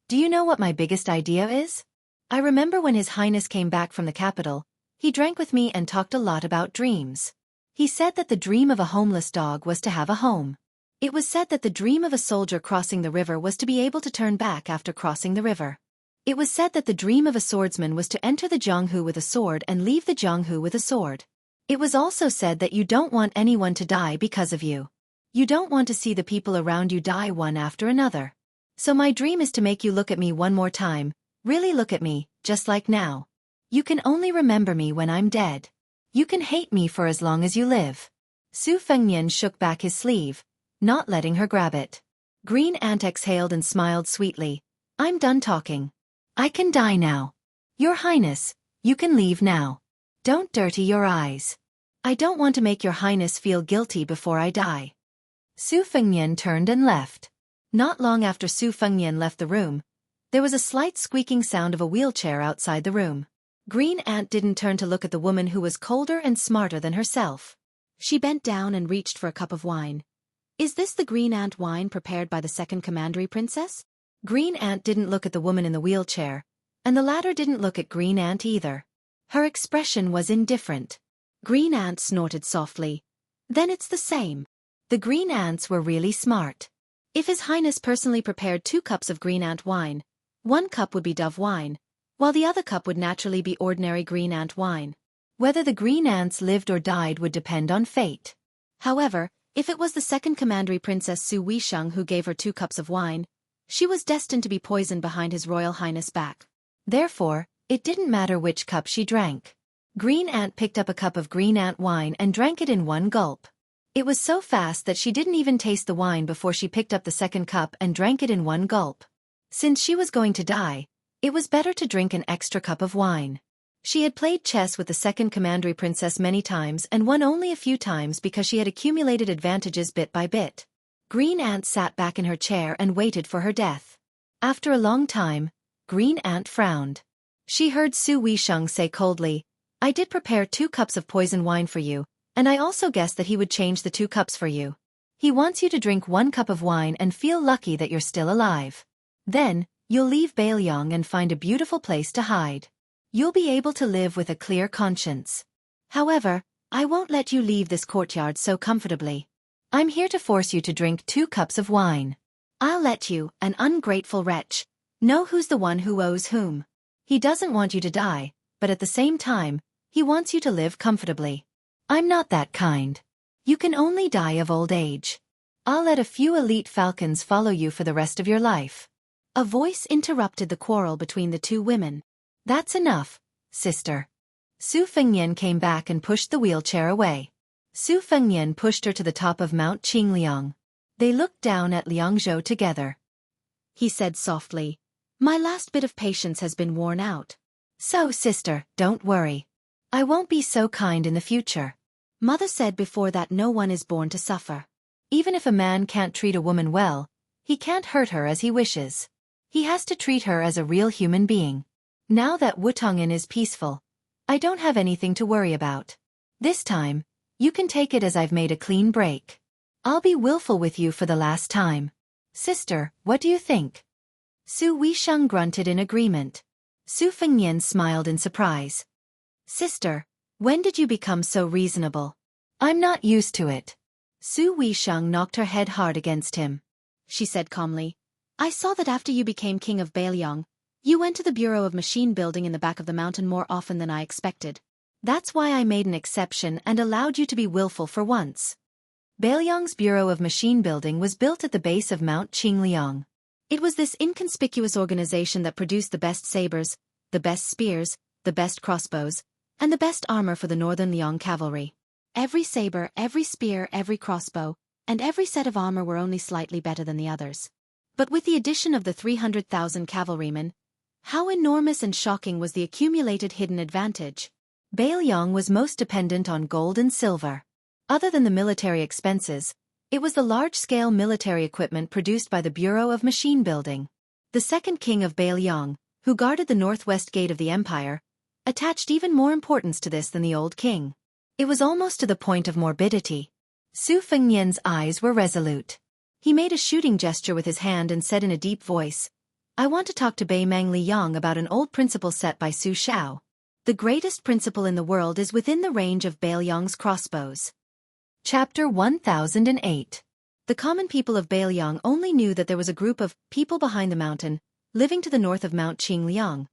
do you know what my biggest idea is? I remember when his highness came back from the capital, he drank with me and talked a lot about dreams. He said that the dream of a homeless dog was to have a home. It was said that the dream of a soldier crossing the river was to be able to turn back after crossing the river. It was said that the dream of a swordsman was to enter the Jianghu with a sword and leave the Jianghu with a sword. It was also said that you don't want anyone to die because of you. You don't want to see the people around you die one after another. So my dream is to make you look at me one more time, really look at me, just like now. You can only remember me when I'm dead. You can hate me for as long as you live. Su Fengnian shook back his sleeve, not letting her grab it. Green Ant exhaled and smiled sweetly. I'm done talking. I can die now. Your highness, you can leave now. Don't dirty your eyes. I don't want to make your highness feel guilty before I die. Su Fengnian turned and left. Not long after Su Fengnian left the room, there was a slight squeaking sound of a wheelchair outside the room. Green Ant didn't turn to look at the woman who was colder and smarter than herself. She bent down and reached for a cup of wine. Is this the Green Ant wine prepared by the second commandery princess? Green Ant didn't look at the woman in the wheelchair, and the latter didn't look at Green Ant either. Her expression was indifferent. Green Ant snorted softly. Then it's the same. The Green Ants were really smart. If His Highness personally prepared 2 cups of Green Ant wine, 1 cup would be Dove wine, while the other cup would naturally be ordinary Green Ant wine. Whether the Green Ants lived or died would depend on fate. However, if it was the second commandery princess Su Weisheng who gave her 2 cups of wine, she was destined to be poisoned behind His Royal Highness' back. Therefore, it didn't matter which cup she drank. Green Ant picked up a cup of Green Ant wine and drank it in 1 gulp. It was so fast that she didn't even taste the wine before she picked up the second cup and drank it in 1 gulp. Since she was going to die, it was better to drink an extra cup of wine. She had played chess with the second commandery princess many times and won only a few times because she had accumulated advantages bit by bit. Green Ant sat back in her chair and waited for her death. After a long time, Green Ant frowned. She heard Su Weisheng say coldly, I did prepare 2 cups of poison wine for you, and I also guessed that he would change the 2 cups for you. He wants you to drink 1 cup of wine and feel lucky that you're still alive. Then, you'll leave Beiliang and find a beautiful place to hide. You'll be able to live with a clear conscience. However, I won't let you leave this courtyard so comfortably. I'm here to force you to drink 2 cups of wine. I'll let you, an ungrateful wretch, know who's the one who owes whom. He doesn't want you to die, but at the same time, he wants you to live comfortably. I'm not that kind. You can only die of old age. I'll let a few elite falcons follow you for the rest of your life. A voice interrupted the quarrel between the 2 women. That's enough, sister. Su Fengnian came back and pushed the wheelchair away. Su Fengnian pushed her to the top of Mount Qingliang. They looked down at Liangzhou together. He said softly, my last bit of patience has been worn out. So, sister, don't worry. I won't be so kind in the future. Mother said before that no one is born to suffer. Even if a man can't treat a woman well, he can't hurt her as he wishes. He has to treat her as a real human being. Now that Wutong'an is peaceful, I don't have anything to worry about. This time, you can take it as I've made a clean break. I'll be willful with you for the last time. Sister, what do you think? Su Weisheng grunted in agreement. Su Fengnian smiled in surprise. Sister, when did you become so reasonable? I'm not used to it. Su Weisheng knocked her head hard against him. She said calmly, I saw that after you became king of Beiliang, You went to the Bureau of Machine Building in the back of the mountain more often than I expected. That's why I made an exception and allowed you to be willful for once. Bailiang's Bureau of Machine Building was built at the base of Mount Qingliang. It was this inconspicuous organization that produced the best sabers, the best spears, the best crossbows, and the best armor for the northern Liang cavalry. Every saber, every spear, every crossbow, and every set of armor were only slightly better than the others. But with the addition of the 300,000 cavalrymen, how enormous and shocking was the accumulated hidden advantage. Bailiang was most dependent on gold and silver. Other than the military expenses, it was the large-scale military equipment produced by the Bureau of Machine Building. The second king of Bailiang, who guarded the northwest gate of the empire, attached even more importance to this than the old king. It was almost to the point of morbidity. Su Fengnian's eyes were resolute. He made a shooting gesture with his hand and said in a deep voice, "I want to talk to Beimeng Liyang about an old principle set by Su Xiao. The greatest principle in the world is within the range of Bailiang's crossbows." Chapter 1008. The common people of Bailiang only knew that there was a group of people behind the mountain, living to the north of Mount Qingliang.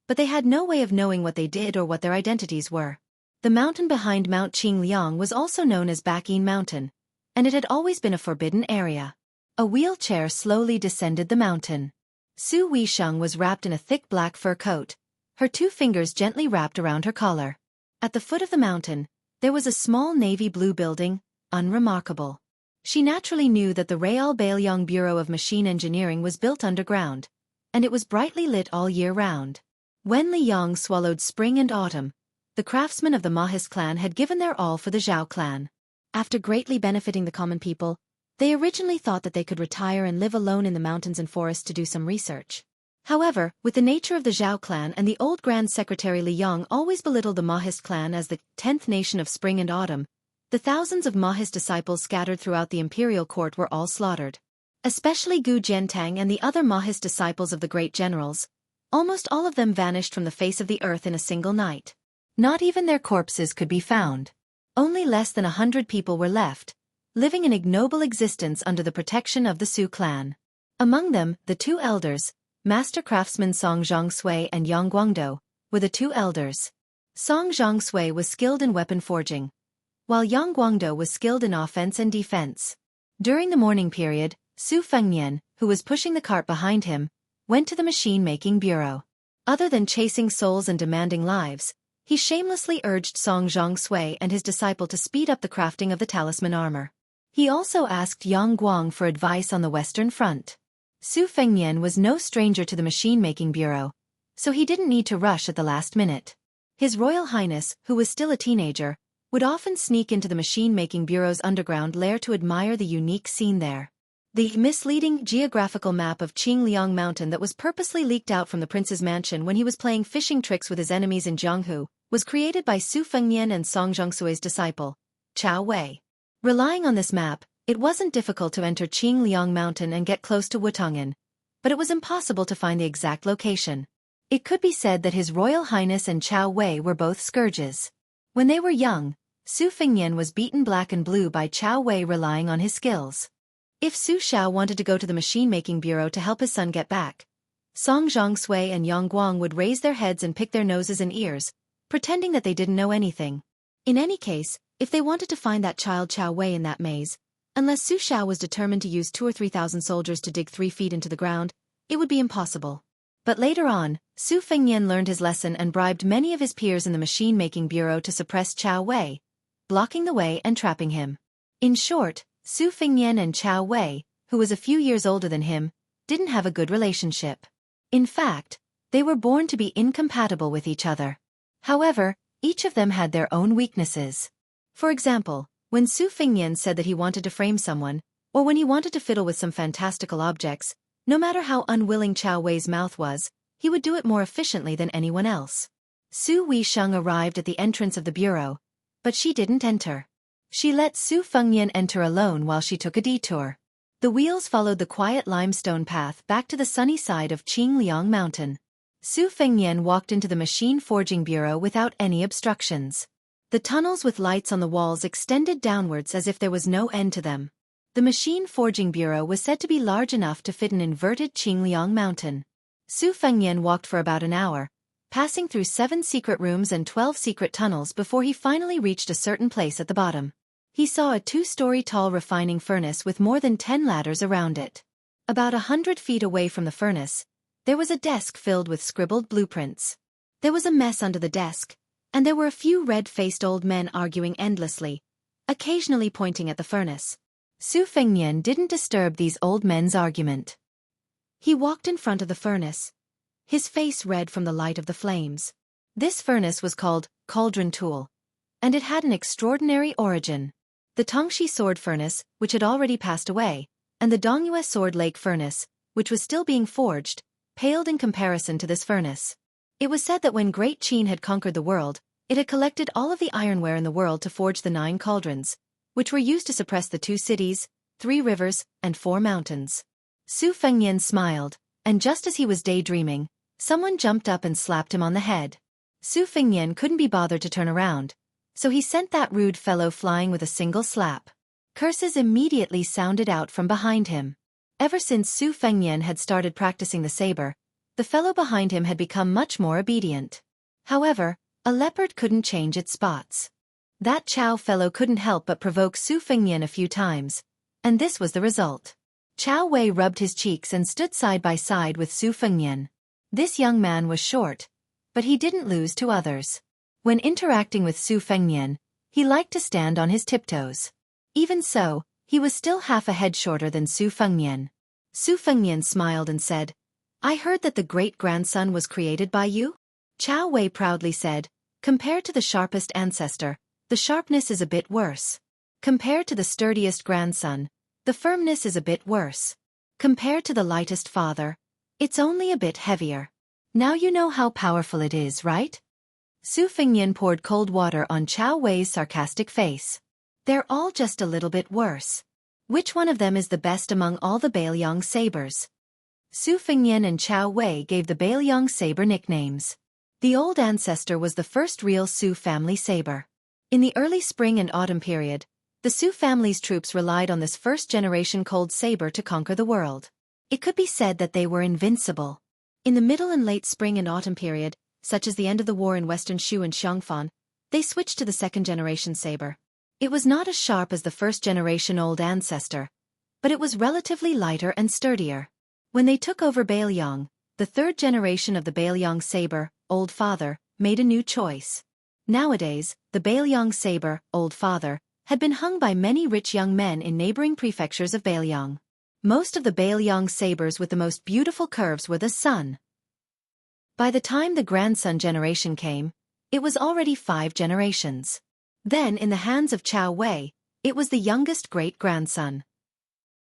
But they had no way of knowing what they did or what their identities were. The mountain behind Mount Qingliang was also known as Bakin Mountain, and it had always been a forbidden area. A wheelchair slowly descended the mountain. Su Weisheng was wrapped in a thick black fur coat, her 2 fingers gently wrapped around her collar. At the foot of the mountain, there was a small navy blue building, unremarkable. She naturally knew that the Real Bailiang Bureau of Machine Engineering was built underground, and it was brightly lit all year round. When Liyang swallowed spring and autumn, the craftsmen of the Mahis clan had given their all for the Zhao clan. After greatly benefiting the common people, they originally thought that they could retire and live alone in the mountains and forests to do some research. However, with the nature of the Zhao clan and the old Grand Secretary Liyang always belittled the Mahis clan as the 10th nation of spring and autumn, the thousands of Mahis disciples scattered throughout the imperial court were all slaughtered. Especially Gu Jiantang and the other Mahis disciples of the great generals, almost all of them vanished from the face of the earth in a single night. Not even their corpses could be found. Only less than 100 people were left, living an ignoble existence under the protection of the Su clan. Among them, the 2 elders, Master Craftsmen Song Zhongsui and Yang Guangdou, were the 2 elders. Song Zhongsui was skilled in weapon forging, while Yang Guangdou was skilled in offense and defense. During the mourning period, Su Fengnian, who was pushing the cart behind him, went to the machine-making bureau. Other than chasing souls and demanding lives, he shamelessly urged Song Zhongsui and his disciple to speed up the crafting of the talisman armor. He also asked Yang Guang for advice on the Western Front. Su Fengnian was no stranger to the machine-making bureau, so he didn't need to rush at the last minute. His Royal Highness, who was still a teenager, would often sneak into the machine-making bureau's underground lair to admire the unique scene there. The misleading geographical map of Qingliang Mountain that was purposely leaked out from the prince's mansion when he was playing fishing tricks with his enemies in Jianghu was created by Su Fengnian and Song Zhongsui's disciple, Chao Wei. Relying on this map, it wasn't difficult to enter Qingliang Mountain and get close to Wutong'an, but it was impossible to find the exact location. It could be said that His Royal Highness and Chao Wei were both scourges. When they were young, Su Fengnian was beaten black and blue by Chao Wei relying on his skills. If Su Xiao wanted to go to the machine-making bureau to help his son get back, Song Zhongsui and Yang Guang would raise their heads and pick their noses and ears, pretending that they didn't know anything. In any case, if they wanted to find that child Chao Wei in that maze, unless Su Xiao was determined to use 2,000 or 3,000 soldiers to dig 3 feet into the ground, it would be impossible. But later on, Su Fengnian learned his lesson and bribed many of his peers in the machine-making bureau to suppress Chao Wei, blocking the way and trapping him. In short, Su Fengnian and Chao Wei, who was a few years older than him, didn't have a good relationship. In fact, they were born to be incompatible with each other. However, each of them had their own weaknesses. For example, when Su Fengnian said that he wanted to frame someone, or when he wanted to fiddle with some fantastical objects, no matter how unwilling Chao Wei's mouth was, he would do it more efficiently than anyone else. Su Weisheng arrived at the entrance of the bureau, but she didn't enter. She let Su Fengnian enter alone while she took a detour. The wheels followed the quiet limestone path back to the sunny side of Qingliang Mountain. Su Fengnian walked into the machine forging bureau without any obstructions. The tunnels with lights on the walls extended downwards as if there was no end to them. The machine forging bureau was said to be large enough to fit an inverted Qingliang Mountain. Su Fengnian walked for about an hour, passing through 7 secret rooms and 12 secret tunnels before he finally reached a certain place at the bottom. He saw a 2-story tall refining furnace with more than 10 ladders around it. About 100 feet away from the furnace, there was a desk filled with scribbled blueprints. There was a mess under the desk, and there were a few red-faced old men arguing endlessly, occasionally pointing at the furnace. Su Fengnian didn't disturb these old men's argument. He walked in front of the furnace, his face red from the light of the flames. This furnace was called Cauldron Tool, and it had an extraordinary origin. The Tongxi sword furnace, which had already passed away, and the Dongyue sword lake furnace, which was still being forged, paled in comparison to this furnace. It was said that when Great Qin had conquered the world, it had collected all of the ironware in the world to forge the 9 cauldrons, which were used to suppress the 2 cities, 3 rivers, and 4 mountains. Su Fengnian smiled, and just as he was daydreaming, someone jumped up and slapped him on the head. Su Fengnian couldn't be bothered to turn around, so he sent that rude fellow flying with a single slap. Curses immediately sounded out from behind him. Ever since Su Fengnian had started practicing the saber, the fellow behind him had become much more obedient. However, a leopard couldn't change its spots. That Chao fellow couldn't help but provoke Su Fengnian a few times, and this was the result. Chao Wei rubbed his cheeks and stood side by side with Su Fengnian. This young man was short, but he didn't lose to others. When interacting with Su Fengnian, he liked to stand on his tiptoes. Even so, he was still half a head shorter than Su Fengnian. Su Fengnian smiled and said, "I heard that the great-grandson was created by you?" Chao Wei proudly said, "Compared to the sharpest ancestor, the sharpness is a bit worse. Compared to the sturdiest grandson, the firmness is a bit worse. Compared to the lightest father, it's only a bit heavier. Now you know how powerful it is, right?" Su Fengnian poured cold water on Chao Wei's sarcastic face. "They're all just a little bit worse. Which one of them is the best among all the Bailiang sabers?" Su Fengnian and Chao Wei gave the Bailiang saber nicknames. The old ancestor was the first real Su family saber. In the early spring and autumn period, the Su family's troops relied on this first-generation cold saber to conquer the world. It could be said that they were invincible. In the middle and late spring and autumn period, such as the end of the war in western Shu and Xiangfan, they switched to the second-generation saber. It was not as sharp as the first-generation old ancestor, but it was relatively lighter and sturdier. When they took over Bailiang, the third generation of the Bailiang saber, Old Father, made a new choice. Nowadays, the Bailiang saber, Old Father, had been hung by many rich young men in neighboring prefectures of Bailiang. Most of the Bailiang sabers with the most beautiful curves were the son. By the time the grandson generation came, it was already 5 generations. Then, in the hands of Chao Wei, it was the youngest great-grandson.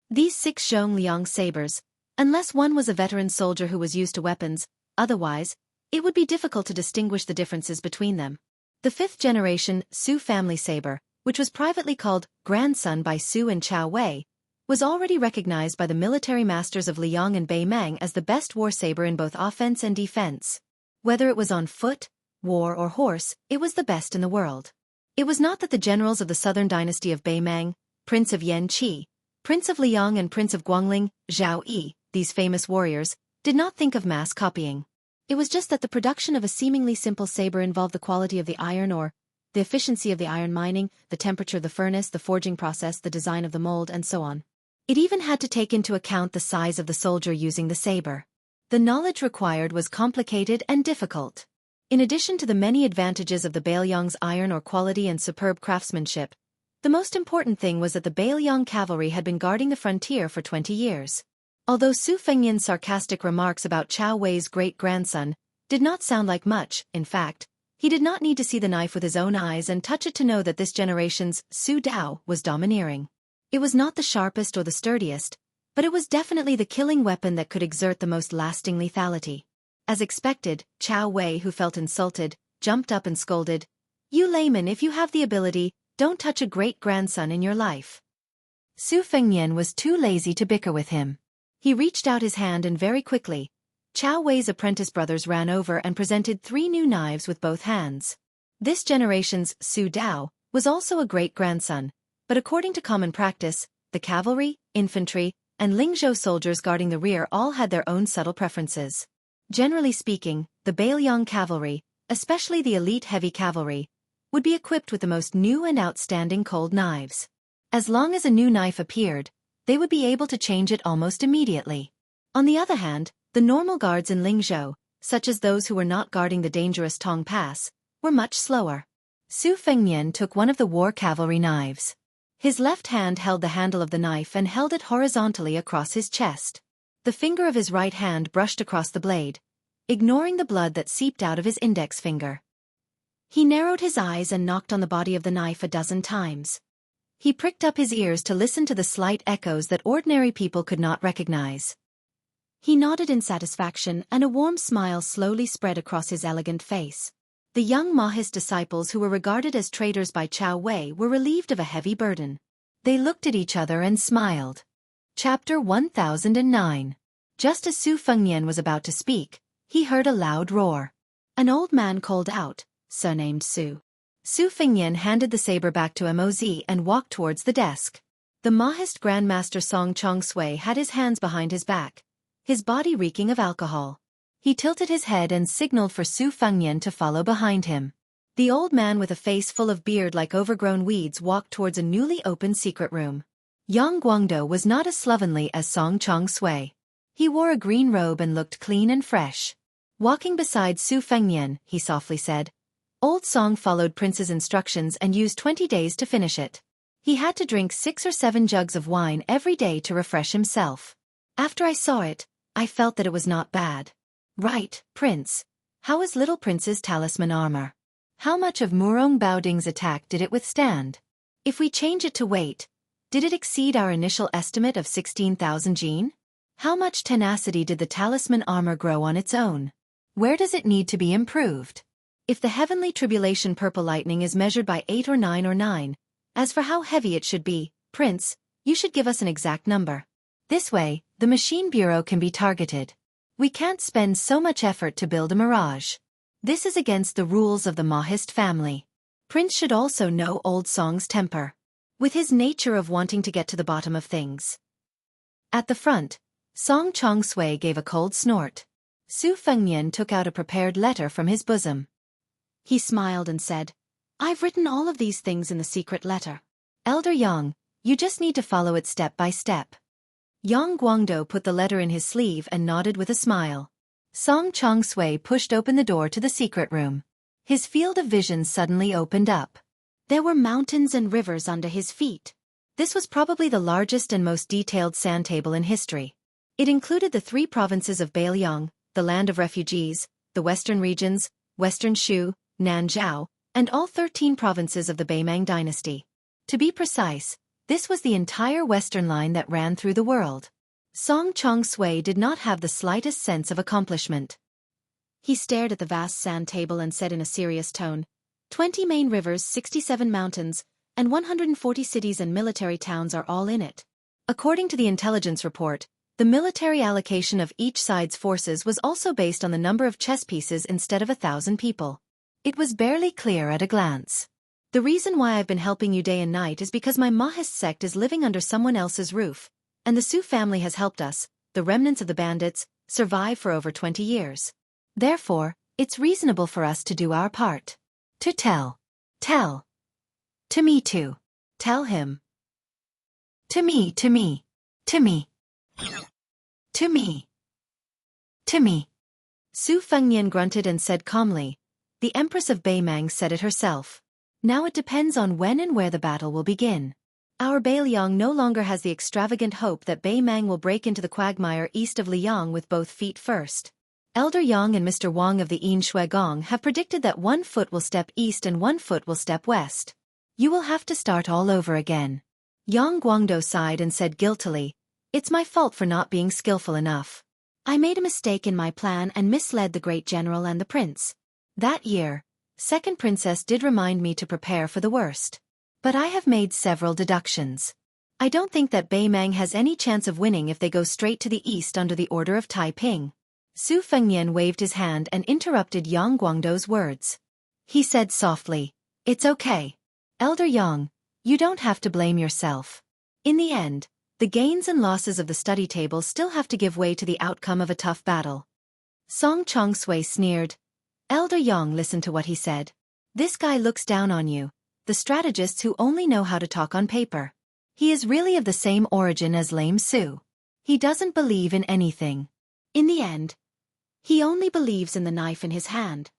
These 6 Zhongliang sabers, unless one was a veteran soldier who was used to weapons, otherwise, it would be difficult to distinguish the differences between them. The 5th generation Su family saber, which was privately called grandson by Su and Chao Wei, was already recognized by the military masters of Liang and Beimang as the best war saber in both offense and defense. Whether it was on foot, war or horse, it was the best in the world. It was not that the generals of the southern dynasty of Beimang, Prince of Yanqi, Prince of Liang and Prince of Guangling, Zhao Yi, these famous warriors, did not think of mass copying. It was just that the production of a seemingly simple saber involved the quality of the iron ore, the efficiency of the iron mining, the temperature of the furnace, the forging process, the design of the mold, and so on. It even had to take into account the size of the soldier using the saber. The knowledge required was complicated and difficult. In addition to the many advantages of the Bailiang's iron ore quality and superb craftsmanship, the most important thing was that the Bailiang cavalry had been guarding the frontier for 20 years. Although Su Fengnian's sarcastic remarks about Chao Wei's great-grandson did not sound like much, in fact, he did not need to see the knife with his own eyes and touch it to know that this generation's Su Dao was domineering. It was not the sharpest or the sturdiest, but it was definitely the killing weapon that could exert the most lasting lethality. As expected, Chao Wei, who felt insulted, jumped up and scolded, "You layman, if you have the ability, don't touch a great-grandson in your life." Su Fengnian was too lazy to bicker with him. He reached out his hand and very quickly, Chao Wei's apprentice brothers ran over and presented 3 new knives with both hands. This generation's Su Dao was also a great-grandson, but according to common practice, the cavalry, infantry, and Lingzhou soldiers guarding the rear all had their own subtle preferences. Generally speaking, the Bailiang cavalry, especially the elite heavy cavalry, would be equipped with the most new and outstanding cold knives. As long as a new knife appeared, they would be able to change it almost immediately. On the other hand, the normal guards in Lingzhou, such as those who were not guarding the dangerous Tong Pass, were much slower. Su Fengnian took one of the war cavalry knives. His left hand held the handle of the knife and held it horizontally across his chest. The finger of his right hand brushed across the blade, ignoring the blood that seeped out of his index finger. He narrowed his eyes and knocked on the body of the knife a dozen times. He pricked up his ears to listen to the slight echoes that ordinary people could not recognize. He nodded in satisfaction, and a warm smile slowly spread across his elegant face. The young Mahist disciples who were regarded as traitors by Chao Wei were relieved of a heavy burden. They looked at each other and smiled. Chapter 1009. Just as Su Fengnian was about to speak, he heard a loud roar. An old man called out, surnamed Su. Su Fengnian handed the saber back to Moz and walked towards the desk. The Mahist Grandmaster Song Chong Sui had his hands behind his back, his body reeking of alcohol. He tilted his head and signaled for Su Fengnian to follow behind him. The old man with a face full of beard like overgrown weeds walked towards a newly opened secret room. Yang Guangdou was not as slovenly as Song Chong Sui. He wore a green robe and looked clean and fresh. Walking beside Su Fengnian, he softly said, "Old Song followed Prince's instructions and used 20 days to finish it. He had to drink 6 or 7 jugs of wine every day to refresh himself. After I saw it, I felt that it was not bad." "Right, Prince. How is little Prince's talisman armor? How much of Murong Baoding's attack did it withstand? If we change it to weight, did it exceed our initial estimate of 16,000 jin? How much tenacity did the talisman armor grow on its own? Where does it need to be improved? If the heavenly tribulation purple lightning is measured by 8 or 9 or 9, as for how heavy it should be, Prince, you should give us an exact number. This way, the machine bureau can be targeted. We can't spend so much effort to build a mirage. This is against the rules of the Mahist family. Prince should also know Old Song's temper, with his nature of wanting to get to the bottom of things." At the front, Song Chong Sui gave a cold snort. Su Fengnian took out a prepared letter from his bosom. He smiled and said, "I've written all of these things in the secret letter. Elder Yang, you just need to follow it step by step." Yang Guangdou put the letter in his sleeve and nodded with a smile. Song Chong Sui pushed open the door to the secret room. His field of vision suddenly opened up. There were mountains and rivers under his feet. This was probably the largest and most detailed sand table in history. It included the 3 provinces of Bailiang, the land of refugees, the western regions, Western Shu, Nanzhao, and all 13 provinces of the Beimang dynasty. To be precise, this was the entire western line that ran through the world. Song Chong Sui did not have the slightest sense of accomplishment. He stared at the vast sand table and said in a serious tone, 20 main rivers, 67 mountains, and 140 cities and military towns are all in it. According to the intelligence report, the military allocation of each side's forces was also based on the number of chess pieces instead of 1,000 people. It was barely clear at a glance. The reason why I've been helping you day and night is because my Mahist sect is living under someone else's roof, and the Su family has helped us, the remnants of the bandits, survive for over 20 years. Therefore, it's reasonable for us to do our part. To tell. To me too. Tell him. To me. To me. Su Fengnian grunted and said calmly, "The Empress of Beimang said it herself. Now it depends on when and where the battle will begin. Our Bailiang no longer has the extravagant hope that Beimang will break into the quagmire east of Liang with both feet first. Elder Yang and Mr. Wang of the Yin Shui Gong have predicted that 1 foot will step east and 1 foot will step west. You will have to start all over again." Yang Guangdou sighed and said guiltily, "It's my fault for not being skillful enough. I made a mistake in my plan and misled the great general and the prince. That year, Second Princess did remind me to prepare for the worst. But I have made several deductions. I don't think that Beimang has any chance of winning if they go straight to the east under the order of Taiping." Su Fengnian waved his hand and interrupted Yang Guangdou's words. He said softly, "It's okay. Elder Yang, you don't have to blame yourself. In the end, the gains and losses of the study table still have to give way to the outcome of a tough battle. Song Chongsui sneered. Elder Yang listened to what he said. This guy looks down on you, the strategists who only know how to talk on paper. He is really of the same origin as Lame Su. He doesn't believe in anything. In the end, he only believes in the knife in his hand.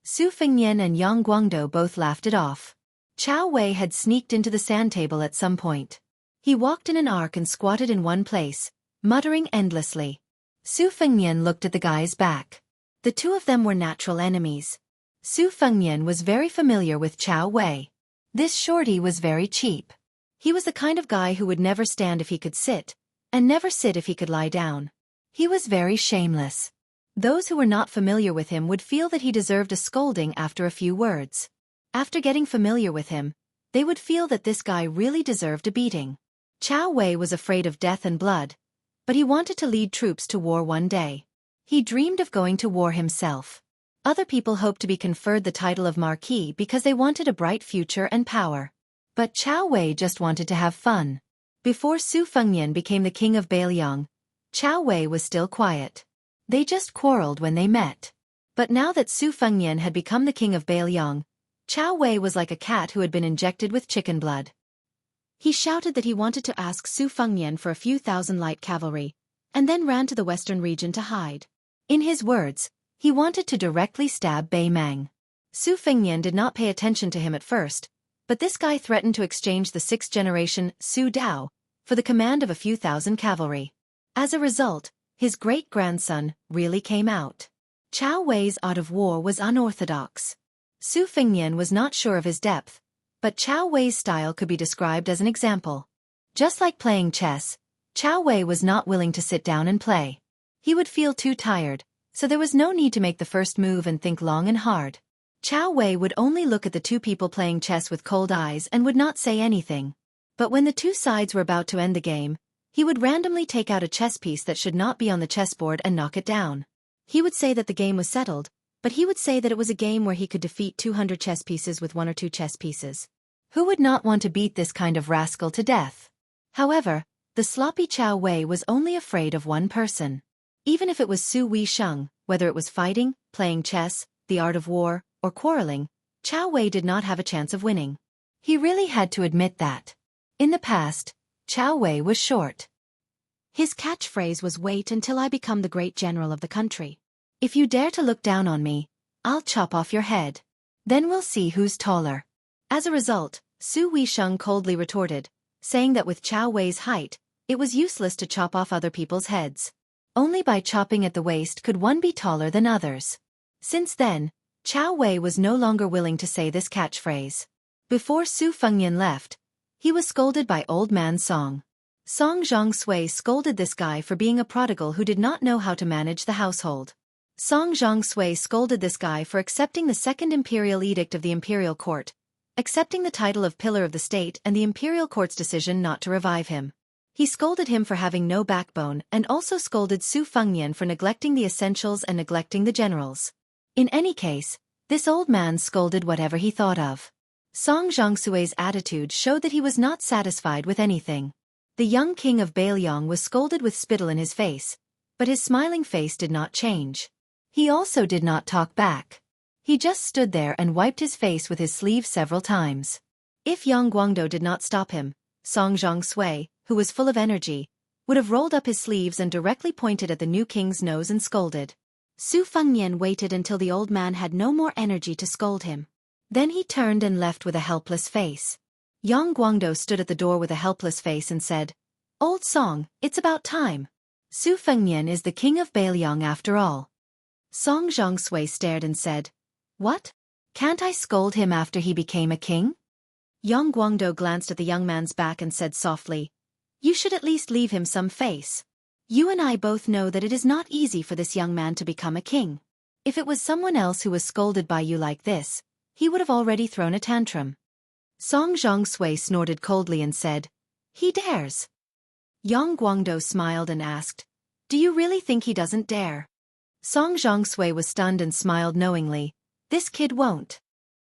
Su Fengnian and Yang Guangdou both laughed it off. Chao Wei had sneaked into the sand table at some point. He walked in an arc and squatted in one place, muttering endlessly. Su Fengnian looked at the guy's back. The two of them were natural enemies. Su Fengnian was very familiar with Chao Wei. This shorty was very cheap. He was the kind of guy who would never stand if he could sit, and never sit if he could lie down. He was very shameless. Those who were not familiar with him would feel that he deserved a scolding after a few words. After getting familiar with him, they would feel that this guy really deserved a beating. Chao Wei was afraid of death and blood, but he wanted to lead troops to war one day. He dreamed of going to war himself. Other people hoped to be conferred the title of Marquis because they wanted a bright future and power. But Chao Wei just wanted to have fun. Before Su Fengnian became the king of Beiliang, Chao Wei was still quiet. They just quarreled when they met. But now that Su Fengnian had become the king of Beiliang, Chao Wei was like a cat who had been injected with chicken blood. He shouted that he wanted to ask Su Fengnian for a few thousand light cavalry, and then ran to the western region to hide. In his words, he wanted to directly stab Bei Mang. Su Fengnian did not pay attention to him at first, but this guy threatened to exchange the sixth-generation Su Dao for the command of a few thousand cavalry. As a result, his great-grandson really came out. Chao Wei's art of war was unorthodox. Su Fengnian was not sure of his depth, but Chao Wei's style could be described as an example. Just like playing chess, Chao Wei was not willing to sit down and play. He would feel too tired, so there was no need to make the first move and think long and hard. Chao Wei would only look at the two people playing chess with cold eyes and would not say anything. But when the two sides were about to end the game, he would randomly take out a chess piece that should not be on the chessboard and knock it down. He would say that the game was settled, but he would say that it was a game where he could defeat 200 chess pieces with 1 or 2 chess pieces. Who would not want to beat this kind of rascal to death? However, the sloppy Chao Wei was only afraid of one person. Even if it was Su Weisheng, whether it was fighting, playing chess, the art of war, or quarreling, Chao Wei did not have a chance of winning. He really had to admit that. In the past, Chao Wei was short. His catchphrase was "Wait until I become the great general of the country. If you dare to look down on me, I'll chop off your head. Then we'll see who's taller." As a result, Su Weisheng coldly retorted, saying that with Chao Wei's height, it was useless to chop off other people's heads. Only by chopping at the waist could one be taller than others. Since then, Chao Wei was no longer willing to say this catchphrase. Before Su Fengnian left, he was scolded by Old Man Song. Song Zhongsui scolded this guy for being a prodigal who did not know how to manage the household. Song Zhongsui scolded this guy for accepting the second imperial edict of the imperial court, accepting the title of pillar of the state and the imperial court's decision not to revive him. He scolded him for having no backbone and also scolded Su Fengnian for neglecting the essentials and neglecting the generals. In any case, this old man scolded whatever he thought of. Song Zhongsui's attitude showed that he was not satisfied with anything. The young king of Beiliang was scolded with spittle in his face, but his smiling face did not change. He also did not talk back. He just stood there and wiped his face with his sleeve several times. If Yang Guangdou did not stop him, Song Zhongsui, who was full of energy, would have rolled up his sleeves and directly pointed at the new king's nose and scolded. Su Fengnian waited until the old man had no more energy to scold him. Then he turned and left with a helpless face. Yang Guangdou stood at the door with a helpless face and said, "Old Song, it's about time. Su Fengnian is the king of Beiliang after all." Song Zhongsui stared and said, "What? Can't I scold him after he became a king?" Yang Guangdou glanced at the young man's back and said softly, "You should at least leave him some face. You and I both know that it is not easy for this young man to become a king. If it was someone else who was scolded by you like this, he would have already thrown a tantrum." Song Zhongsui snorted coldly and said, "He dares." Yang Guangdou smiled and asked, "Do you really think he doesn't dare?" Song Zhongsui was stunned and smiled knowingly. "This kid won't."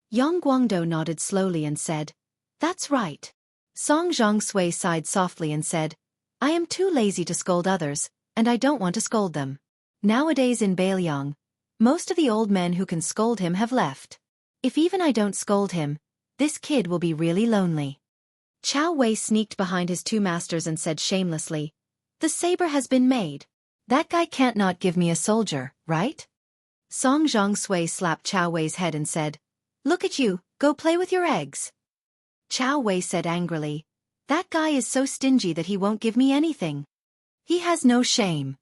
Yang Guangdou nodded slowly and said, "That's right." Song Zhongsui sighed softly and said, "I am too lazy to scold others, and I don't want to scold them. Nowadays in Beiliang, most of the old men who can scold him have left. If even I don't scold him, this kid will be really lonely. Chao Wei sneaked behind his two masters and said shamelessly, "The saber has been made. That guy can't not give me a soldier, right?" Song Zhongsui slapped Chao Wei's head and said, "Look at you, go play with your eggs." Chao Wei said angrily, "That guy is so stingy that he won't give me anything. He has no shame.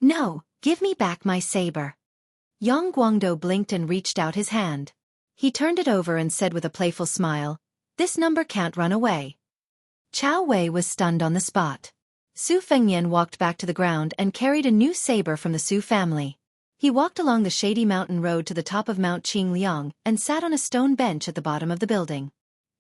No, give me back my saber." Yang Guangdou blinked and reached out his hand. He turned it over and said with a playful smile, "This number can't run away." Chao Wei was stunned on the spot. Su Fengyan walked back to the ground and carried a new saber from the Su family. He walked along the shady mountain road to the top of Mount Qingliang and sat on a stone bench at the bottom of the building.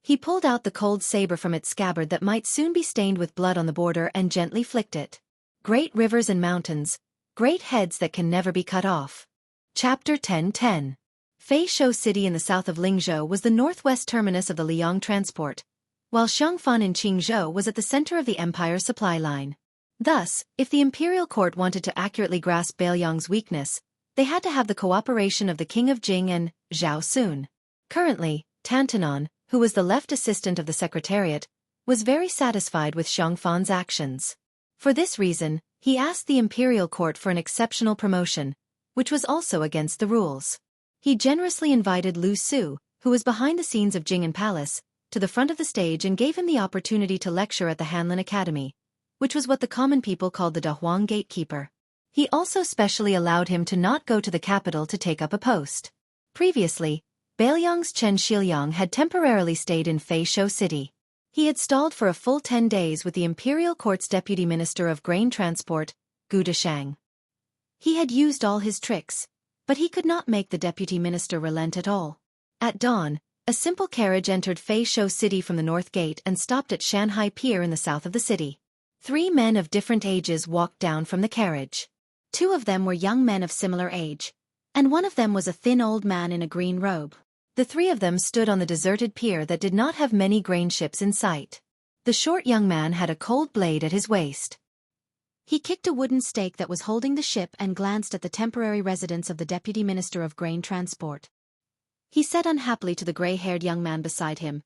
He pulled out the cold saber from its scabbard that might soon be stained with blood on the border and gently flicked it. Great rivers and mountains, great heads that can never be cut off. Chapter 10:10. Feishou City in the south of Lingzhou was the northwest terminus of the Liang transport, while Xiangfan in Qingzhou was at the center of the empire's supply line. Thus, if the imperial court wanted to accurately grasp Beiliang's weakness, they had to have the cooperation of the king of Jing and Zhao Sun. Currently, Tantanon, who was the left assistant of the secretariat, was very satisfied with Xiangfan's actions. For this reason, he asked the imperial court for an exceptional promotion, which was also against the rules. He generously invited Lu Su, who was behind the scenes of Jing'an Palace, to the front of the stage and gave him the opportunity to lecture at the Hanlin Academy, which was what the common people called the Dahuang gatekeeper. He also specially allowed him to not go to the capital to take up a post. Previously, Beiliang's Chen Shiliang had temporarily stayed in Feishou City. He had stalled for a full 10 days with the imperial court's deputy minister of grain transport, Gu Deshang. He had used all his tricks, but he could not make the deputy minister relent at all. At dawn, a simple carriage entered Feishou City from the north gate and stopped at Shanhai Pier in the south of the city. 3 men of different ages walked down from the carriage. 2 of them were young men of similar age, and one of them was a thin old man in a green robe. The 3 of them stood on the deserted pier that did not have many grain ships in sight. The short young man had a cold blade at his waist. He kicked a wooden stake that was holding the ship and glanced at the temporary residence of the deputy minister of grain transport. He said unhappily to the gray-haired young man beside him,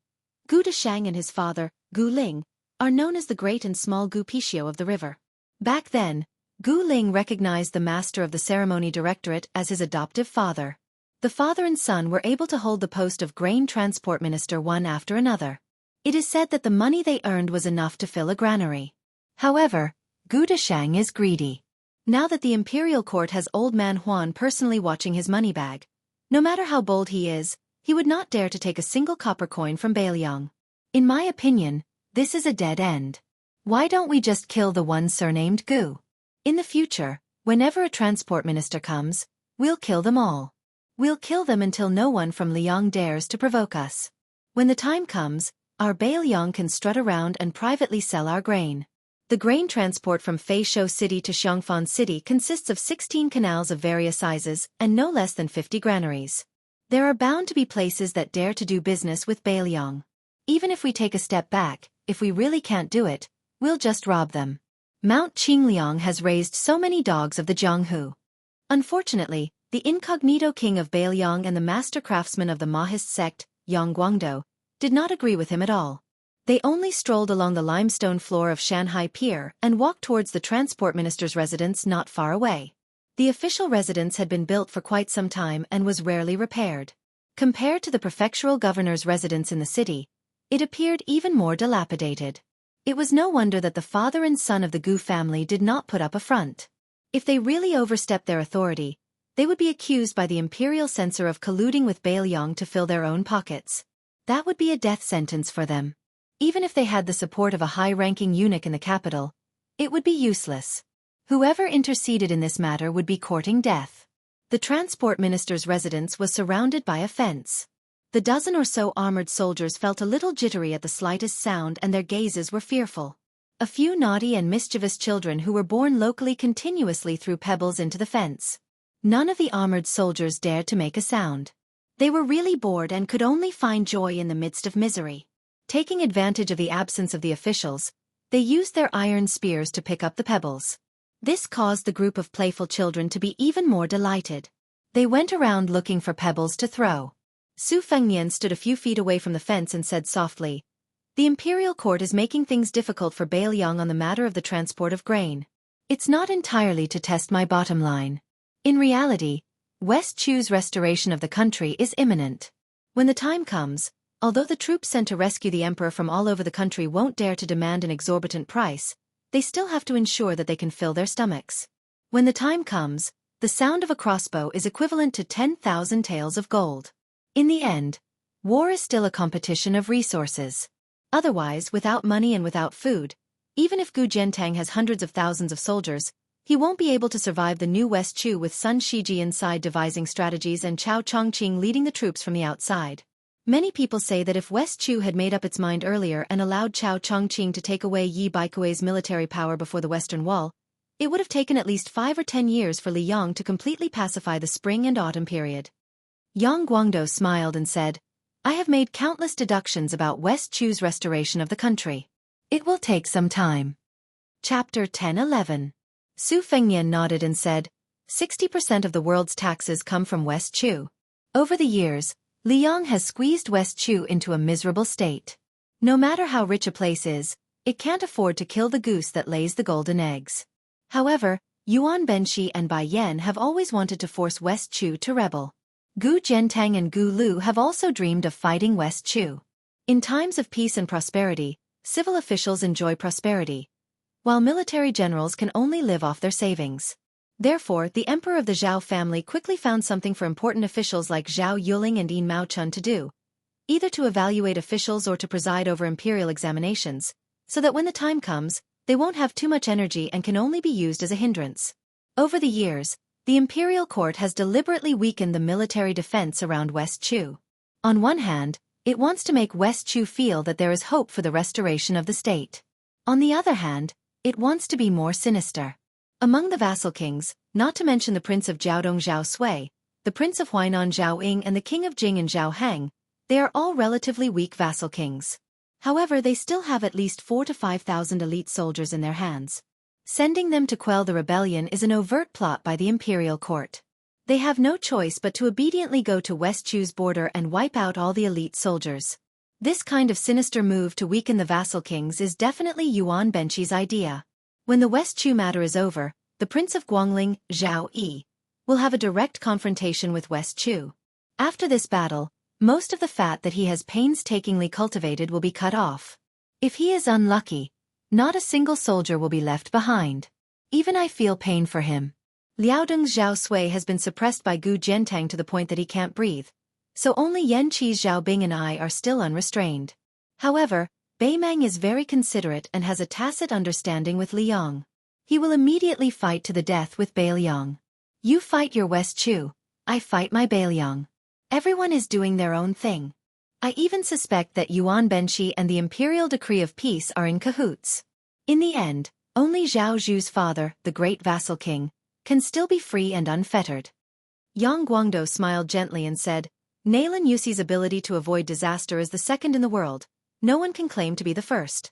"Gu Deshang and his father, Gu Ling, are known as the Great and Small Gu Pixiu of the river." Back then, Gu Ling recognized the master of the ceremony directorate as his adoptive father. The father and son were able to hold the post of grain transport minister one after another. It is said that the money they earned was enough to fill a granary. However, Gu Deshang is greedy. Now that the imperial court has old man Huan personally watching his money bag, no matter how bold he is, he would not dare to take a single copper coin from Beiliang. In my opinion, this is a dead end. Why don't we just kill the one surnamed Gu? In the future, whenever a transport minister comes, we'll kill them all. We'll kill them until no one from Liang dares to provoke us. When the time comes, our Beiliang can strut around and privately sell our grain. The grain transport from Feishou City to Xiangfan City consists of 16 canals of various sizes and no less than 50 granaries. There are bound to be places that dare to do business with Beiliang. Even if we take a step back, if we really can't do it, we'll just rob them. Mount Qingliang has raised so many dogs of the Jianghu. Unfortunately, the incognito king of Beiliang and the master craftsman of the Mahist sect, Yang Guangdou, did not agree with him at all. They only strolled along the limestone floor of Shanhai Pier and walked towards the transport minister's residence not far away. The official residence had been built for quite some time and was rarely repaired. Compared to the prefectural governor's residence in the city, it appeared even more dilapidated. It was no wonder that the father and son of the Gu family did not put up a front. If they really overstepped their authority, they would be accused by the imperial censor of colluding with Beiliang to fill their own pockets. That would be a death sentence for them. Even if they had the support of a high-ranking eunuch in the capital, it would be useless. Whoever interceded in this matter would be courting death. The transport minister's residence was surrounded by a fence. The dozen or so armored soldiers felt a little jittery at the slightest sound and their gazes were fearful. A few naughty and mischievous children who were born locally continuously threw pebbles into the fence. None of the armored soldiers dared to make a sound. They were really bored and could only find joy in the midst of misery. Taking advantage of the absence of the officials, they used their iron spears to pick up the pebbles. This caused the group of playful children to be even more delighted. They went around looking for pebbles to throw. Su Fengnian stood a few feet away from the fence and said softly, "The imperial court is making things difficult for Beiliang on the matter of the transport of grain. It's not entirely to test my bottom line. In reality, West Chu's restoration of the country is imminent. When the time comes, although the troops sent to rescue the emperor from all over the country won't dare to demand an exorbitant price, they still have to ensure that they can fill their stomachs. When the time comes, the sound of a crossbow is equivalent to 10,000 taels of gold. In the end, war is still a competition of resources. Otherwise, without money and without food, even if Gu Jiantang has hundreds of thousands of soldiers, he won't be able to survive the new West Chu with Sun Shiji inside devising strategies and Chao Chongqing leading the troops from the outside. Many people say that if West Chu had made up its mind earlier and allowed Chao Chongqing to take away Yi Baikui's military power before the Western Wall, it would have taken at least 5 or 10 years for Li Yang to completely pacify the spring and autumn period. Yang Guangdou smiled and said, "I have made countless deductions about West Chu's restoration of the country. It will take some time." Chapter 10-11. Su Fengnian nodded and said, 60% of the world's taxes come from West Chu. Over the years, Liang has squeezed West Chu into a miserable state. No matter how rich a place is, it can't afford to kill the goose that lays the golden eggs. However, Yuan Benshi and Bai Yan have always wanted to force West Chu to rebel. Gu Jiantang and Gu Lu have also dreamed of fighting West Chu. In times of peace and prosperity, civil officials enjoy prosperity, while military generals can only live off their savings. Therefore, the emperor of the Zhao family quickly found something for important officials like Zhao Yuling and Yin Maochun to do, either to evaluate officials or to preside over imperial examinations, so that when the time comes, they won't have too much energy and can only be used as a hindrance. Over the years, the imperial court has deliberately weakened the military defense around West Chu. On one hand, it wants to make West Chu feel that there is hope for the restoration of the state. On the other hand, it wants to be more sinister. Among the vassal kings, not to mention the prince of Jiaodong Zhao Sui, the prince of Huainan Zhao Ying and the king of Jing and Zhao Hang, they are all relatively weak vassal kings. However, they still have at least 4,000 to 5,000 elite soldiers in their hands. Sending them to quell the rebellion is an overt plot by the imperial court. They have no choice but to obediently go to West Chu's border and wipe out all the elite soldiers. This kind of sinister move to weaken the vassal kings is definitely Yuan Benshi's idea. When the West Chu matter is over, the Prince of Guangling, Zhao Yi, will have a direct confrontation with West Chu. After this battle, most of the fat that he has painstakingly cultivated will be cut off. If he is unlucky, not a single soldier will be left behind. Even I feel pain for him. Liaodong's Zhao Sui has been suppressed by Gu Jiantang to the point that he can't breathe, so only Yan Qi's Zhao Bing and I are still unrestrained. However, Bei Mang is very considerate and has a tacit understanding with Liang. He will immediately fight to the death with Beiliang. You fight your West Chu, I fight my Beiliang. Everyone is doing their own thing. I even suspect that Yuan Benshi and the imperial decree of peace are in cahoots. In the end, only Zhao Zhu's father, the great vassal king, can still be free and unfettered. Yang Guangdou smiled gently and said, Nailan Yuxi's ability to avoid disaster is the second in the world. No one can claim to be the first.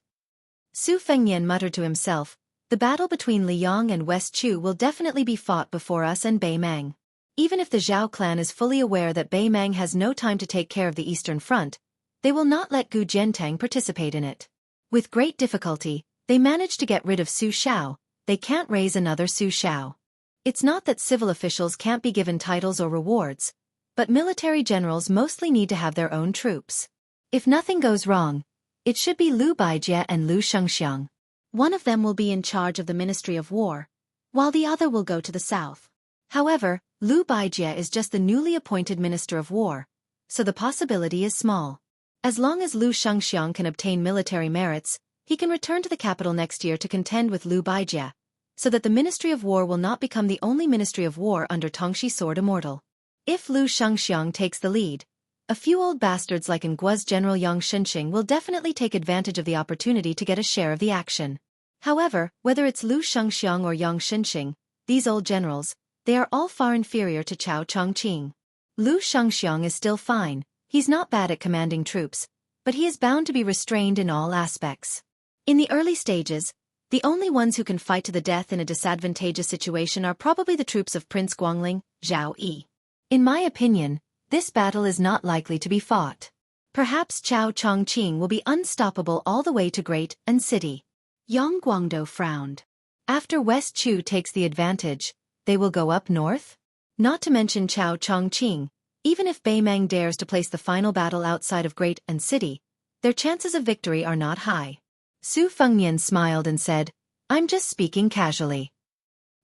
Su Fengnian muttered to himself, the battle between Liang and West Chu will definitely be fought before us and Bei Mang. Even if the Zhao clan is fully aware that Bei Mang has no time to take care of the Eastern Front, they will not let Gu Jiantang participate in it. With great difficulty, they manage to get rid of Su Shao. They can't raise another Su Shao. It's not that civil officials can't be given titles or rewards, but military generals mostly need to have their own troops. If nothing goes wrong, it should be Lu Baijie and Lu Xianxia. One of them will be in charge of the Ministry of War, while the other will go to the south. However, Lu Baijie is just the newly appointed Minister of War, so the possibility is small. As long as Lu Xianxia can obtain military merits, he can return to the capital next year to contend with Lu Baijie, so that the Ministry of War will not become the only Ministry of War under Tongshi Sword Immortal. If Lu Xianxia takes the lead, a few old bastards like Ngua's General Yang Shenxing will definitely take advantage of the opportunity to get a share of the action. However, whether it's Lu Xianxia or Yang Shenxing, these old generals, they are all far inferior to Chao Chongqing. Lu Xianxia is still fine, he's not bad at commanding troops, but he is bound to be restrained in all aspects. In the early stages, The only ones who can fight to the death in a disadvantageous situation are probably the troops of Prince Guangling, Zhao Yi. In my opinion, this battle is not likely to be fought. Perhaps Chao Chongqing will be unstoppable all the way to Great and City. Yang Guangdou frowned. After West Chu takes the advantage, they will go up north? Not to mention Chao Chongqing, even if Beimang dares to place the final battle outside of Great and City, their chances of victory are not high. Su Fengnian smiled and said, I'm just speaking casually.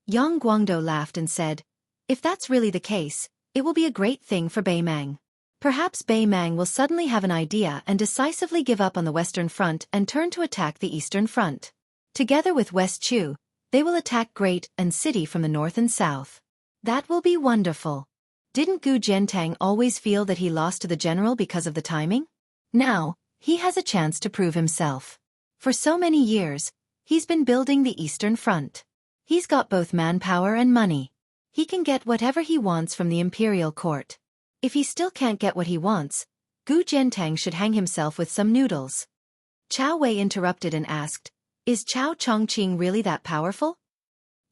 Yang Guangdou laughed and said, if that's really the case, it will be a great thing for Beimang. Perhaps Beimang will suddenly have an idea and decisively give up on the Western Front and turn to attack the Eastern Front. Together with West Chu, they will attack Great and City from the north and south. That will be wonderful. Didn't Gu Jiantang always feel that he lost to the general because of the timing? Now, he has a chance to prove himself. For so many years, he's been building the Eastern Front. He's got both manpower and money. He can get whatever he wants from the imperial court. If he still can't get what he wants, Gu Jiantang should hang himself with some noodles. Chao Wei interrupted and asked, is Chao Chongqing really that powerful?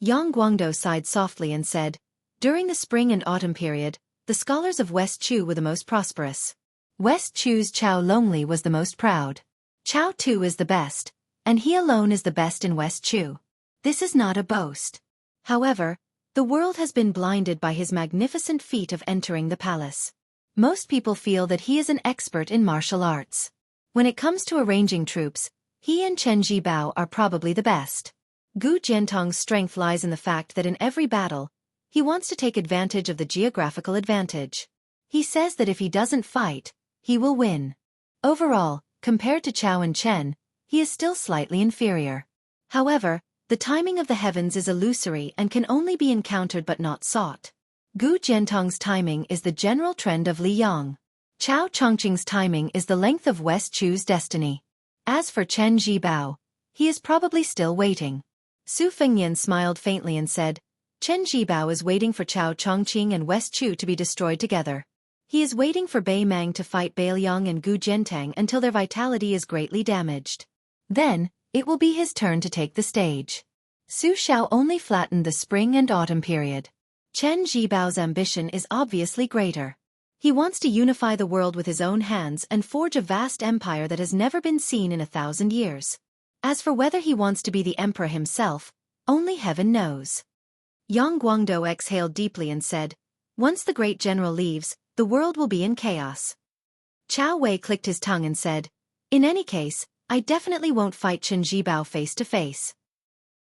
Yang Guangdou sighed softly and said, during the spring and autumn period, the scholars of West Chu were the most prosperous. West Chu's Chao Longley was the most proud. Chao Tu is the best, and he alone is the best in West Chu. This is not a boast. However, the world has been blinded by his magnificent feat of entering the palace. Most people feel that he is an expert in martial arts. When it comes to arranging troops, he and Chen Zhibao are probably the best. Gu Jiantang's strength lies in the fact that in every battle, he wants to take advantage of the geographical advantage. He says that if he doesn't fight, he will win. Overall, compared to Chao and Chen, he is still slightly inferior. However, the timing of the heavens is illusory and can only be encountered but not sought. Gu Jiantang's timing is the general trend of Li Yang. Chao Chongqing's timing is the length of West Chu's destiny. As for Chen Zhibao, he is probably still waiting. Su Fengnian smiled faintly and said, Chen Zhibao is waiting for Chao Chongqing and West Chu to be destroyed together. He is waiting for Beimang to fight Beiliang and Gu Jiantang until their vitality is greatly damaged. Then, it will be his turn to take the stage. Su Xiao only flattened the spring and autumn period. Chen Zhibao's ambition is obviously greater. He wants to unify the world with his own hands and forge a vast empire that has never been seen in 1,000 years. As for whether he wants to be the emperor himself, only heaven knows. Yang Guangdou exhaled deeply and said, once the great general leaves, the world will be in chaos. Chao Wei clicked his tongue and said, in any case, I definitely won't fight Chen Zhibao face to face.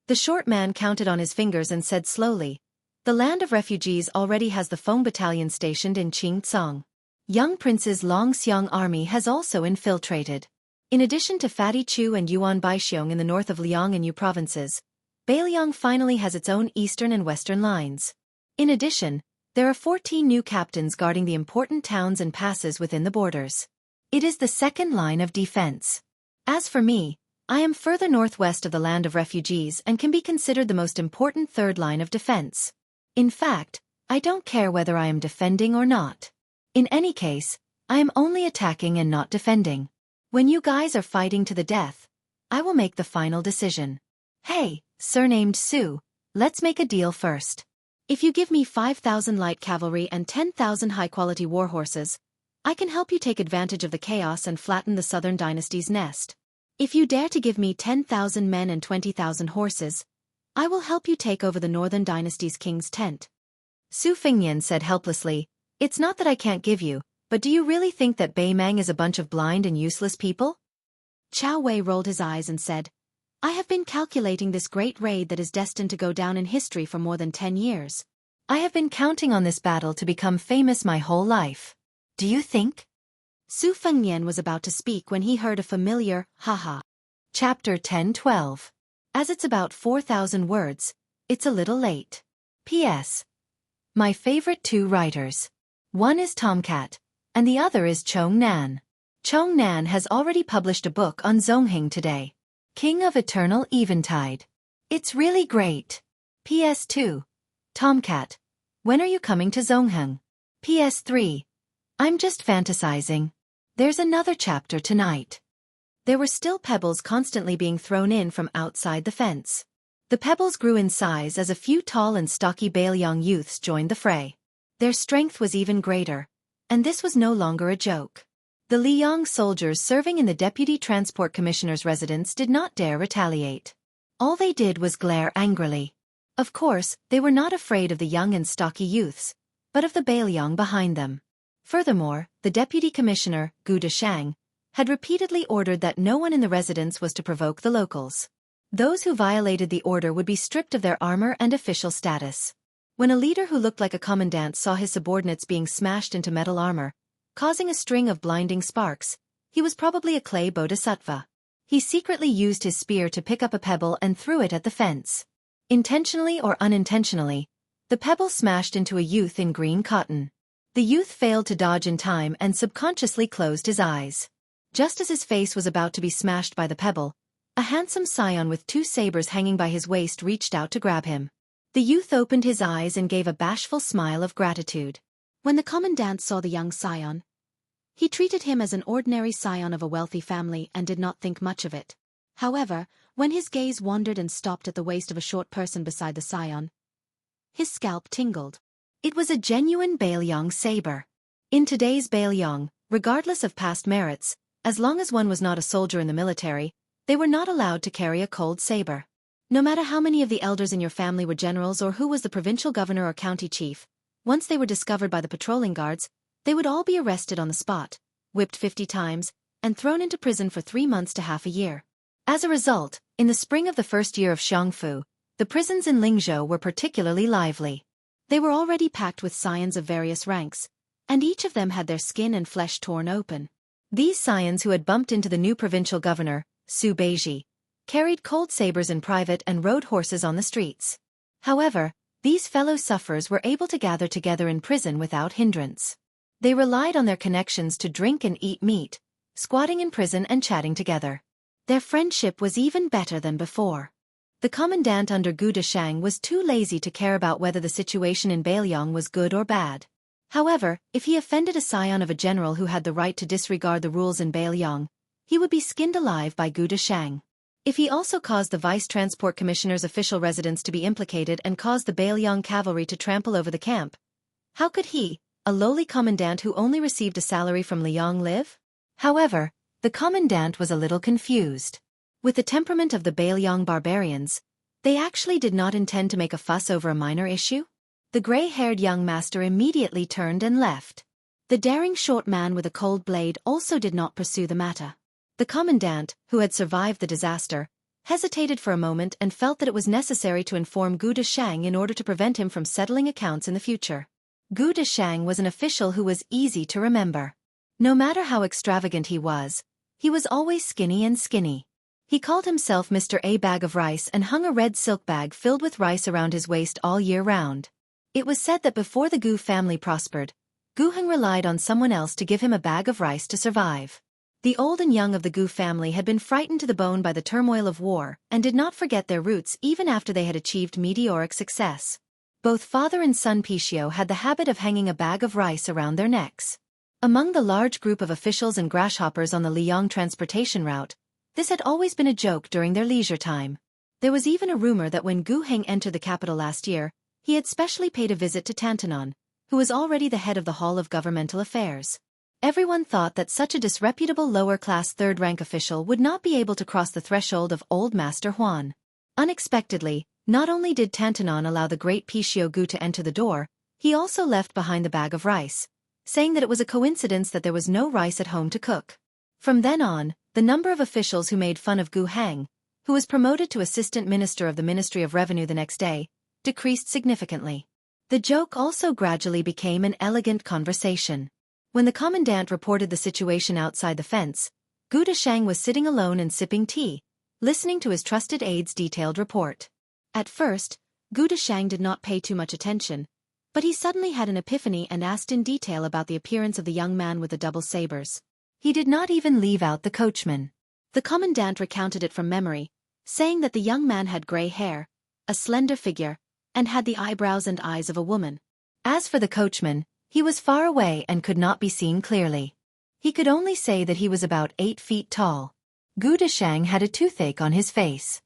The short man counted on his fingers and said slowly, the land of refugees already has the Feng battalion stationed in Qingcang. Young Prince's Longxiang army has also infiltrated. In addition to Fatty Chu and Yuan Baixiong in the north of Liang and Yu provinces, Beiliang finally has its own eastern and western lines. In addition, there are 14 new captains guarding the important towns and passes within the borders. It is the second line of defense. As for me, I am further northwest of the land of refugees and can be considered the most important third line of defense. In fact, I don't care whether I am defending or not. In any case, I am only attacking and not defending. When you guys are fighting to the death, I will make the final decision. Hey, surnamed Su, let's make a deal first. If you give me 5,000 light cavalry and 10,000 high-quality war horses, I can help you take advantage of the chaos and flatten the southern dynasty's nest. If you dare to give me 10,000 men and 20,000 horses, I will help you take over the northern dynasty's king's tent. Su Fengnian said helplessly, it's not that I can't give you, but do you really think that Beimang is a bunch of blind and useless people? Chao Wei rolled his eyes and said, I have been calculating this great raid that is destined to go down in history for more than 10 years. I have been counting on this battle to become famous my whole life. Do you think? Su Fengnian was about to speak when he heard a familiar, haha. Chapter 10-12. As it's about 4,000 words, it's a little late. P.S. My favorite two writers. One is Tomcat, and the other is Chong Nan. Chong Nan has already published a book on Zongheng today. King of Eternal Eventide. It's really great. PS2. Tomcat. When are you coming to Zongheng? PS3. I'm just fantasizing. There's another chapter tonight. There were still pebbles constantly being thrown in from outside the fence. The pebbles grew in size as a few tall and stocky Bailiang youths joined the fray. Their strength was even greater, and this was no longer a joke. The Liang soldiers serving in the Deputy Transport Commissioner's residence did not dare retaliate. All they did was glare angrily. Of course, they were not afraid of the young and stocky youths, but of the Bailiang behind them. Furthermore, the Deputy Commissioner, Gu Deshang, had repeatedly ordered that no one in the residence was to provoke the locals. Those who violated the order would be stripped of their armor and official status. When a leader who looked like a commandant saw his subordinates being smashed into metal armor, causing a string of blinding sparks, he was probably a clay bodhisattva. He secretly used his spear to pick up a pebble and threw it at the fence. Intentionally or unintentionally, the pebble smashed into a youth in green cotton. The youth failed to dodge in time and subconsciously closed his eyes. Just as his face was about to be smashed by the pebble, a handsome scion with 2 sabers hanging by his waist reached out to grab him. The youth opened his eyes and gave a bashful smile of gratitude. When the commandant saw the young scion, he treated him as an ordinary scion of a wealthy family and did not think much of it. However, when his gaze wandered and stopped at the waist of a short person beside the scion, his scalp tingled. It was a genuine Bailiang saber. In today's Bailiang, regardless of past merits, as long as one was not a soldier in the military, they were not allowed to carry a cold saber. No matter how many of the elders in your family were generals or who was the provincial governor or county chief, once they were discovered by the patrolling guards, they would all be arrested on the spot, whipped 50 times, and thrown into prison for 3 months to half a year. As a result, in the spring of the first year of Xianghu, the prisons in Lingzhou were particularly lively. They were already packed with scions of various ranks, and each of them had their skin and flesh torn open. These scions who had bumped into the new provincial governor, Su Beiji, carried cold sabers in private and rode horses on the streets. However, these fellow sufferers were able to gather together in prison without hindrance. They relied on their connections to drink and eat meat, squatting in prison and chatting together. Their friendship was even better than before. The commandant under Gu Deshang was too lazy to care about whether the situation in Bailiang was good or bad. However, if he offended a scion of a general who had the right to disregard the rules in Bailiang, he would be skinned alive by Gu Deshang. If he also caused the Vice Transport Commissioner's official residence to be implicated and caused the Bailiang cavalry to trample over the camp, how could he, a lowly commandant who only received a salary from Liang, live? However, the commandant was a little confused. With the temperament of the Bailiang barbarians, they actually did not intend to make a fuss over a minor issue. The gray-haired young master immediately turned and left. The daring short man with a cold blade also did not pursue the matter. The commandant, who had survived the disaster, hesitated for a moment and felt that it was necessary to inform Gu Deshang in order to prevent him from settling accounts in the future. Gu Deshang was an official who was easy to remember. No matter how extravagant he was always skinny and skinny. He called himself Mr. A Bag of Rice and hung a red silk bag filled with rice around his waist all year round. It was said that before the Gu family prospered, Gu Heng relied on someone else to give him a bag of rice to survive. The old and young of the Gu family had been frightened to the bone by the turmoil of war and did not forget their roots even after they had achieved meteoric success. Both father and son Pichio had the habit of hanging a bag of rice around their necks. Among the large group of officials and grasshoppers on the Liang transportation route, this had always been a joke during their leisure time. There was even a rumor that when Gu Heng entered the capital last year, he had specially paid a visit to Tantanon, who was already the head of the Hall of Governmental Affairs. Everyone thought that such a disreputable lower-class third-rank official would not be able to cross the threshold of Old Master Huan. Unexpectedly, not only did Tantanon allow the great Pichio Gu to enter the door, he also left behind the bag of rice, saying that it was a coincidence that there was no rice at home to cook. From then on, the number of officials who made fun of Gu Heng, who was promoted to Assistant Minister of the Ministry of Revenue the next day, decreased significantly. The joke also gradually became an elegant conversation. When the commandant reported the situation outside the fence, Gu Deshang was sitting alone and sipping tea, listening to his trusted aide's detailed report. At first, Gu Deshang did not pay too much attention, but he suddenly had an epiphany and asked in detail about the appearance of the young man with the double sabers. He did not even leave out the coachman. The commandant recounted it from memory, saying that the young man had gray hair, a slender figure, and had the eyebrows and eyes of a woman. As for the coachman, he was far away and could not be seen clearly. He could only say that he was about 8 feet tall. Gu Deshang had a toothache on his face.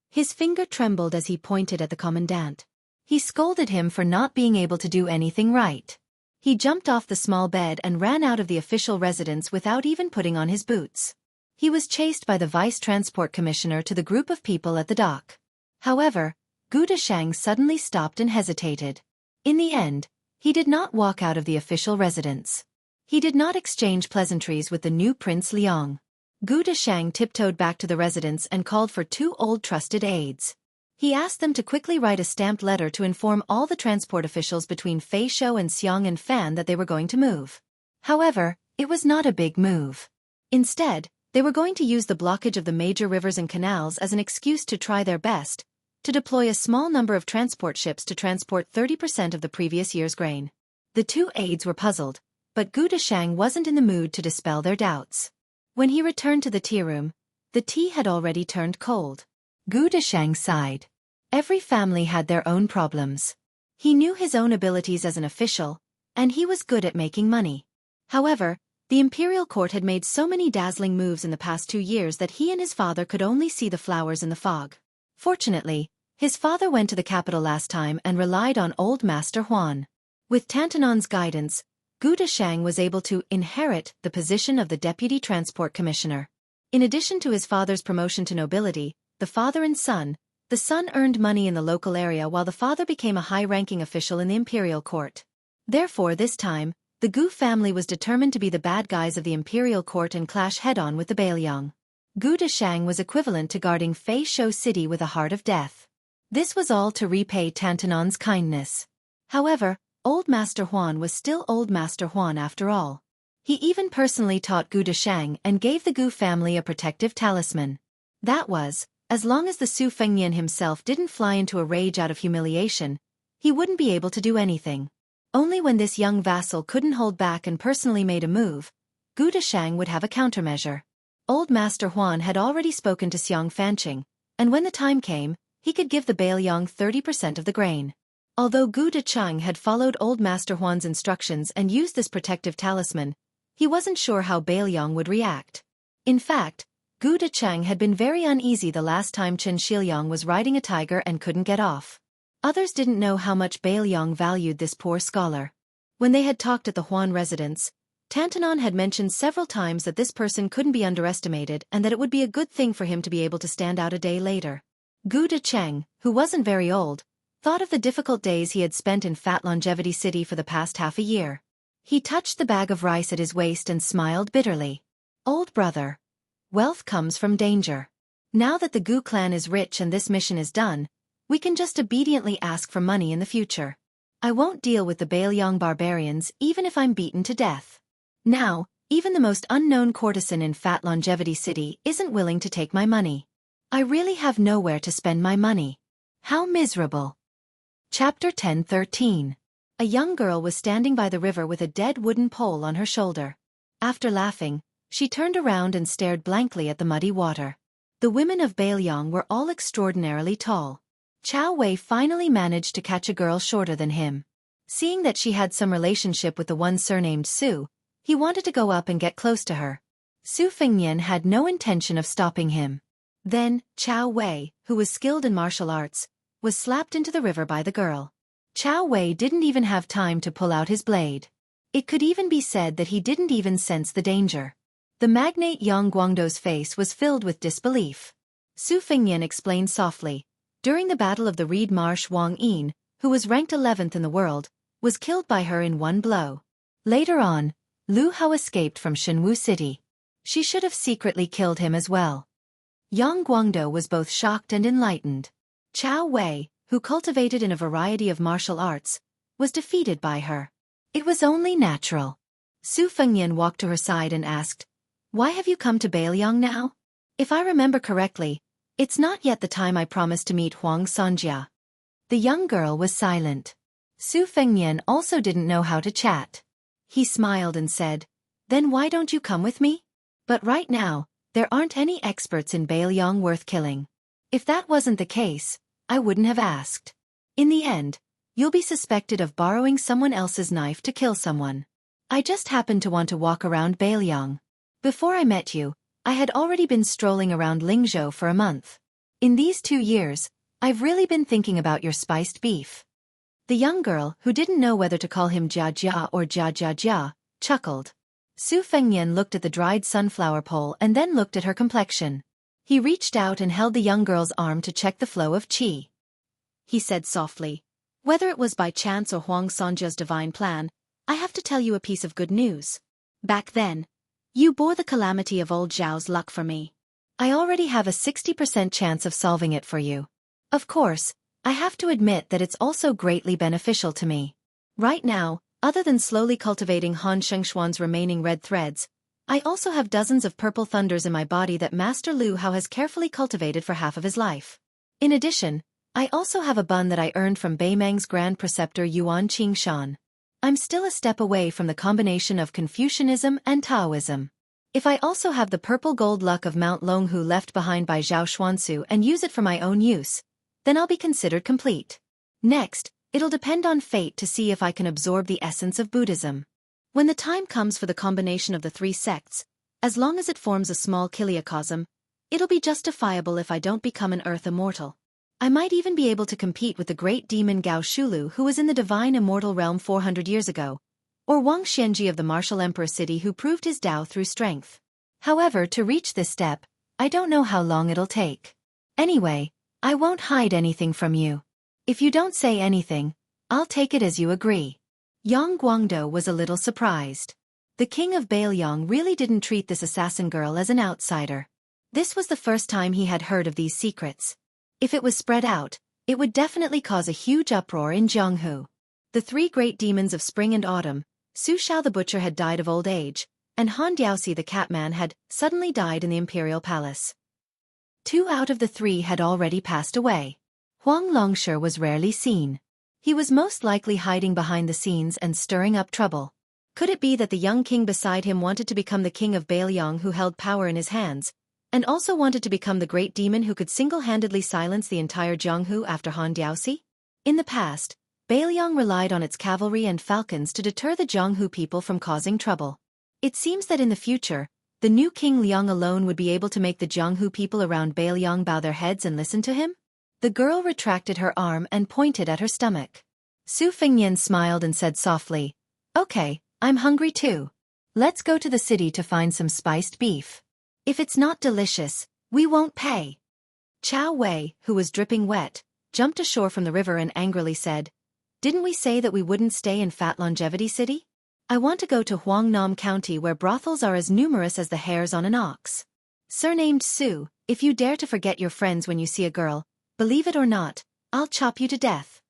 His finger trembled as he pointed at the commandant. He scolded him for not being able to do anything right. He jumped off the small bed and ran out of the official residence without even putting on his boots. He was chased by the vice transport commissioner to the group of people at the dock. However, Gu Deshang suddenly stopped and hesitated. In the end, he did not walk out of the official residence. He did not exchange pleasantries with the new Prince Liang. Gu Deshang tiptoed back to the residence and called for 2 old trusted aides. He asked them to quickly write a stamped letter to inform all the transport officials between Fei Shou and Xiang and Fan that they were going to move. However, it was not a big move. Instead, they were going to use the blockage of the major rivers and canals as an excuse to try their best to deploy a small number of transport ships to transport 30% of the previous year's grain. The 2 aides were puzzled, but Gu Deshang wasn't in the mood to dispel their doubts. When he returned to the tea room, the tea had already turned cold. Gu Deshang sighed. Every family had their own problems. He knew his own abilities as an official, and he was good at making money. However, the imperial court had made so many dazzling moves in the past 2 years that he and his father could only see the flowers in the fog. Fortunately, his father went to the capital last time and relied on old Master Huan. With Tantanon's guidance, Gu Deshang was able to inherit the position of the Deputy Transport Commissioner. In addition to his father's promotion to nobility, the father and son, the son earned money in the local area while the father became a high-ranking official in the imperial court. Therefore this time, the Gu family was determined to be the bad guys of the imperial court and clash head-on with the Bailiang. Gu Deshang was equivalent to guarding Fei Shou City with a heart of death. This was all to repay Tantanon's kindness. However, Old Master Huan was still Old Master Huan after all. He even personally taught Gu Deshang and gave the Gu family a protective talisman. That was, as long as the Su Fengnian himself didn't fly into a rage out of humiliation, he wouldn't be able to do anything. Only when this young vassal couldn't hold back and personally made a move, Gu Deshang would have a countermeasure. Old Master Huan had already spoken to Xiang Fanqing, and when the time came, he could give the Bailiang 30% of the grain. Although Gu Deshang had followed Old Master Huan's instructions and used this protective talisman, he wasn't sure how Bailiang would react. In fact, Gu Deshang had been very uneasy the last time Chen Shiliang was riding a tiger and couldn't get off. Others didn't know how much Bailiang valued this poor scholar. When they had talked at the Huan residence, Tantanon had mentioned several times that this person couldn't be underestimated and that it would be a good thing for him to be able to stand out a day later. Gu Deshang, who wasn't very old, thought of the difficult days he had spent in Fat Longevity City for the past half a year. He touched the bag of rice at his waist and smiled bitterly. Old brother. Wealth comes from danger. Now that the Gu clan is rich and this mission is done, we can just obediently ask for money in the future. I won't deal with the Bailiang barbarians even if I'm beaten to death. Now, even the most unknown courtesan in Fat Longevity City isn't willing to take my money. I really have nowhere to spend my money. How miserable. Chapter 10:13. A young girl was standing by the river with a dead wooden pole on her shoulder. After laughing, she turned around and stared blankly at the muddy water. The women of Bailiang were all extraordinarily tall. Chao Wei finally managed to catch a girl shorter than him. Seeing that she had some relationship with the one surnamed Su, he wanted to go up and get close to her. Su Fengnian had no intention of stopping him. Then, Chao Wei, who was skilled in martial arts, was slapped into the river by the girl. Chao Wei didn't even have time to pull out his blade. It could even be said that he didn't even sense the danger. The magnate Yang Guangdou's face was filled with disbelief. Su Fengnian explained softly, during the Battle of the Reed Marsh, Wang Yin, who was ranked 11th in the world, was killed by her in one blow. Later on, Lu Hao escaped from Shenwu City. She should have secretly killed him as well. Yang Guangdou was both shocked and enlightened. Chao Wei, who cultivated in a variety of martial arts, was defeated by her. It was only natural. Su Fengnian walked to her side and asked, "Why have you come to Bailiang now? If I remember correctly, it's not yet the time I promised to meet Huang Sonjia." The young girl was silent. Su Fengnian also didn't know how to chat. He smiled and said, "Then why don't you come with me? But right now, there aren't any experts in Bailiang worth killing. If that wasn't the case, I wouldn't have asked. In the end, you'll be suspected of borrowing someone else's knife to kill someone. I just happened to want to walk around Bailiang. Before I met you, I had already been strolling around Lingzhou for a month. In these 2 years, I've really been thinking about your spiced beef. The young girl, who didn't know whether to call him Jia Jia or Jia Jia Jia, chuckled. Su Fengnian looked at the dried sunflower pole and then looked at her complexion. He reached out and held the young girl's arm to check the flow of qi. He said softly, "Whether it was by chance or Huang Sonjia's divine plan, I have to tell you a piece of good news. Back then, you bore the calamity of old Zhao's luck for me. I already have a 60% chance of solving it for you. Of course, I have to admit that it's also greatly beneficial to me. Right now, other than slowly cultivating Han Shengshuan's remaining red threads, I also have dozens of purple thunders in my body that Master Lu Hao has carefully cultivated for half of his life. In addition, I also have a bun that I earned from Beimeng's Grand Preceptor Yuan Qingshan. I'm still a step away from the combination of Confucianism and Taoism. If I also have the purple gold luck of Mount Longhu left behind by Zhao Xuansu and use it for my own use, then I'll be considered complete. Next, it'll depend on fate to see if I can absorb the essence of Buddhism. When the time comes for the combination of the 3 sects, as long as it forms a small kiliacosm, it'll be justifiable if I don't become an earth immortal. I might even be able to compete with the great demon Gao Shulu who was in the divine immortal realm 400 years ago, or Wang Xianji of the martial emperor city who proved his Dao through strength. However, to reach this step, I don't know how long it'll take. Anyway, I won't hide anything from you. If you don't say anything, I'll take it as you agree." Yang Guangdou was a little surprised. The king of Bailiang really didn't treat this assassin girl as an outsider. This was the first time he had heard of these secrets. If it was spread out, it would definitely cause a huge uproar in Jianghu. The 3 great demons of spring and autumn, Su Shao the butcher had died of old age, and Han Diaoxi the catman had suddenly died in the imperial palace. 2 out of the 3 had already passed away. Huang Longshe was rarely seen. He was most likely hiding behind the scenes and stirring up trouble. Could it be that the young king beside him wanted to become the king of Bailiang who held power in his hands, and also wanted to become the great demon who could single-handedly silence the entire Jianghu after Han Diaoxi? In the past, Bailiang relied on its cavalry and falcons to deter the Jianghu people from causing trouble. It seems that in the future, the new King Liang alone would be able to make the Jianghu people around Bailiang bow their heads and listen to him? The girl retracted her arm and pointed at her stomach. Su Fengnian smiled and said softly, "Okay, I'm hungry too. Let's go to the city to find some spiced beef. If it's not delicious, we won't pay." Chao Wei, who was dripping wet, jumped ashore from the river and angrily said, "Didn't we say that we wouldn't stay in Fat Longevity City? I want to go to Huangnam County where brothels are as numerous as the hairs on an ox. Surnamed Su, if you dare to forget your friends when you see a girl, believe it or not, I'll chop you to death."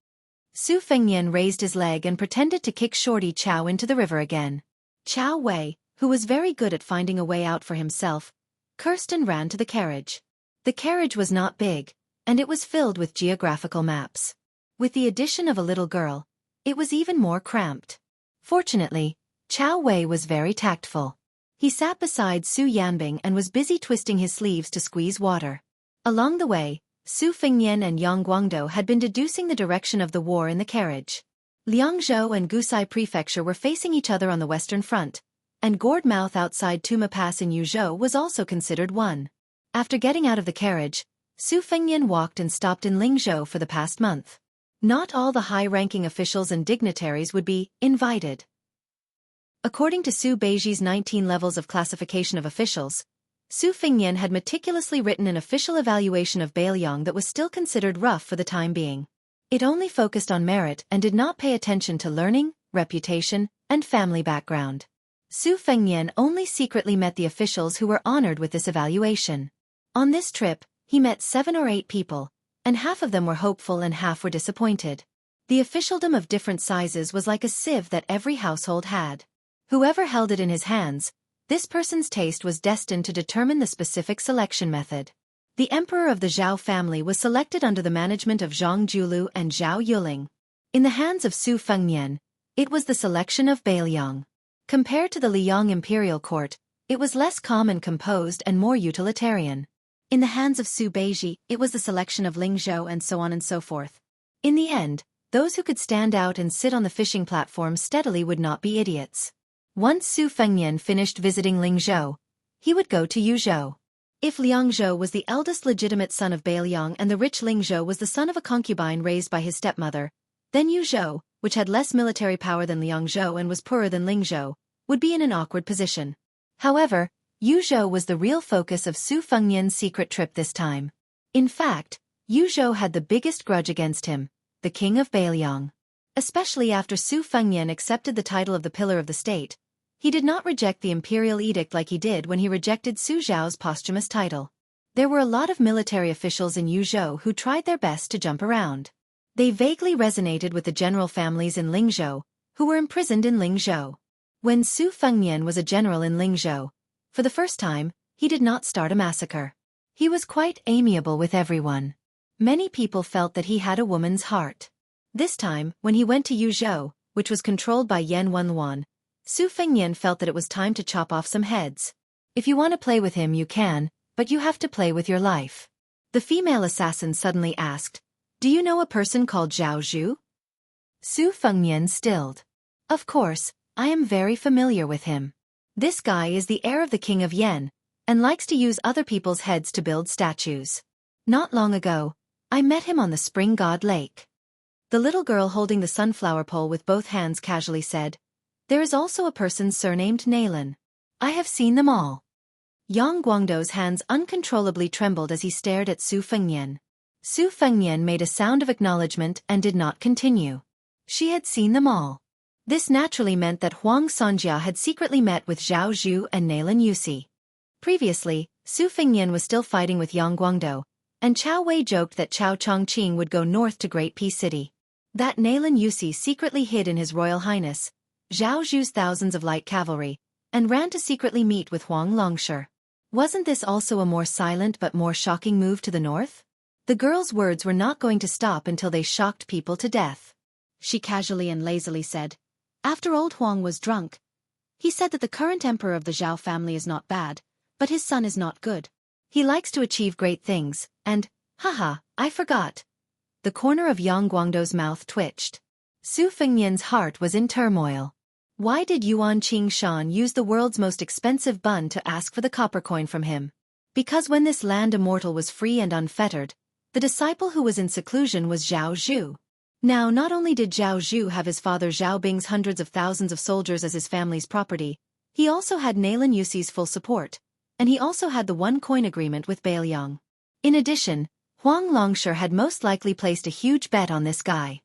Su Fengnian raised his leg and pretended to kick Shorty Chow into the river again. Chao Wei, who was very good at finding a way out for himself, cursed and ran to the carriage. The carriage was not big, and it was filled with geographical maps. With the addition of a little girl, it was even more cramped. Fortunately, Chao Wei was very tactful. He sat beside Su Yanbing and was busy twisting his sleeves to squeeze water. Along the way, Su Fengnian and Yang Guangdou had been deducing the direction of the war in the carriage. Liangzhou and Gusai Prefecture were facing each other on the western front, and Gourd Mouth outside Tuma Pass in Yuzhou was also considered one. After getting out of the carriage, Su Fengnian walked and stopped in Lingzhou for the past month. Not all the high-ranking officials and dignitaries would be invited. According to Su Beiji's 19 levels of classification of officials, Su Fengnian had meticulously written an official evaluation of Bailiang that was still considered rough for the time being. It only focused on merit and did not pay attention to learning, reputation, and family background. Su Fengnian only secretly met the officials who were honored with this evaluation. On this trip, he met 7 or 8 people, and half of them were hopeful and half were disappointed. The officialdom of different sizes was like a sieve that every household had. Whoever held it in his hands, this person's taste was destined to determine the specific selection method. The emperor of the Zhao family was selected under the management of Zhang Julu and Zhao Yuling. In the hands of Su Fengnian, it was the selection of Bailiang. Compared to the Liang imperial court, it was less calm and composed and more utilitarian. In the hands of Su Beiji, it was the selection of Lingzhou and so on and so forth. In the end, those who could stand out and sit on the fishing platform steadily would not be idiots. Once Su Fengnian finished visiting Lingzhou, he would go to Yuzhou. If Liangzhou was the eldest legitimate son of Bailiang and the rich Lingzhou was the son of a concubine raised by his stepmother, then Yuzhou, which had less military power than Liangzhou and was poorer than Lingzhou, would be in an awkward position. However, Yuzhou was the real focus of Su Fengnian's secret trip this time. In fact, Yuzhou had the biggest grudge against him, the king of Bailiang. Especially after Su Fengnian accepted the title of the pillar of the state, he did not reject the imperial edict like he did when he rejected Su Zhao's posthumous title. There were a lot of military officials in Yuzhou who tried their best to jump around. They vaguely resonated with the general families in Lingzhou, who were imprisoned in Lingzhou. When Su Fengnian was a general in Lingzhou, for the first time, he did not start a massacre. He was quite amiable with everyone. Many people felt that he had a woman's heart. This time, when he went to Yuzhou, which was controlled by Yan Wenluan, Su Fengnian felt that it was time to chop off some heads. If you want to play with him you can, but you have to play with your life. The female assassin suddenly asked, "Do you know a person called Zhao Zhu?" Su Fengnian stilled. "Of course, I am very familiar with him. This guy is the heir of the king of Yan, and likes to use other people's heads to build statues. Not long ago, I met him on the Spring God Lake." The little girl holding the sunflower pole with both hands casually said, "There is also a person surnamed Nalan. I have seen them all." Yang Guangdou's hands uncontrollably trembled as he stared at Su Fengnian. Su Fengnian made a sound of acknowledgement and did not continue. She had seen them all. This naturally meant that Huang Sonjia had secretly met with Zhao Zhu and Nalan Yusi. Previously, Su Fengnian was still fighting with Yang Guangdou, and Chao Wei joked that Chao Chongqing would go north to Great Peace City. That Nalan Yusi secretly hid in His Royal Highness, Zhao Zhu's thousands of light cavalry, and ran to secretly meet with Huang Longshi. Wasn't this also a more silent but more shocking move to the north? The girl's words were not going to stop until they shocked people to death. She casually and lazily said, "After old Huang was drunk, he said that the current emperor of the Zhao family is not bad, but his son is not good. He likes to achieve great things, and, haha, I forgot." The corner of Yang Guangdou's mouth twitched. Su Fengnian's heart was in turmoil. Why did Yuan Qingshan use the world's most expensive bun to ask for the copper coin from him? Because when this land immortal was free and unfettered, the disciple who was in seclusion was Zhao Zhu. Now not only did Zhao Zhu have his father Zhao Bing's hundreds of thousands of soldiers as his family's property, he also had Nalan Yusi's full support, and he also had the one-coin agreement with Bailiang. In addition, Huang Longshi had most likely placed a huge bet on this guy.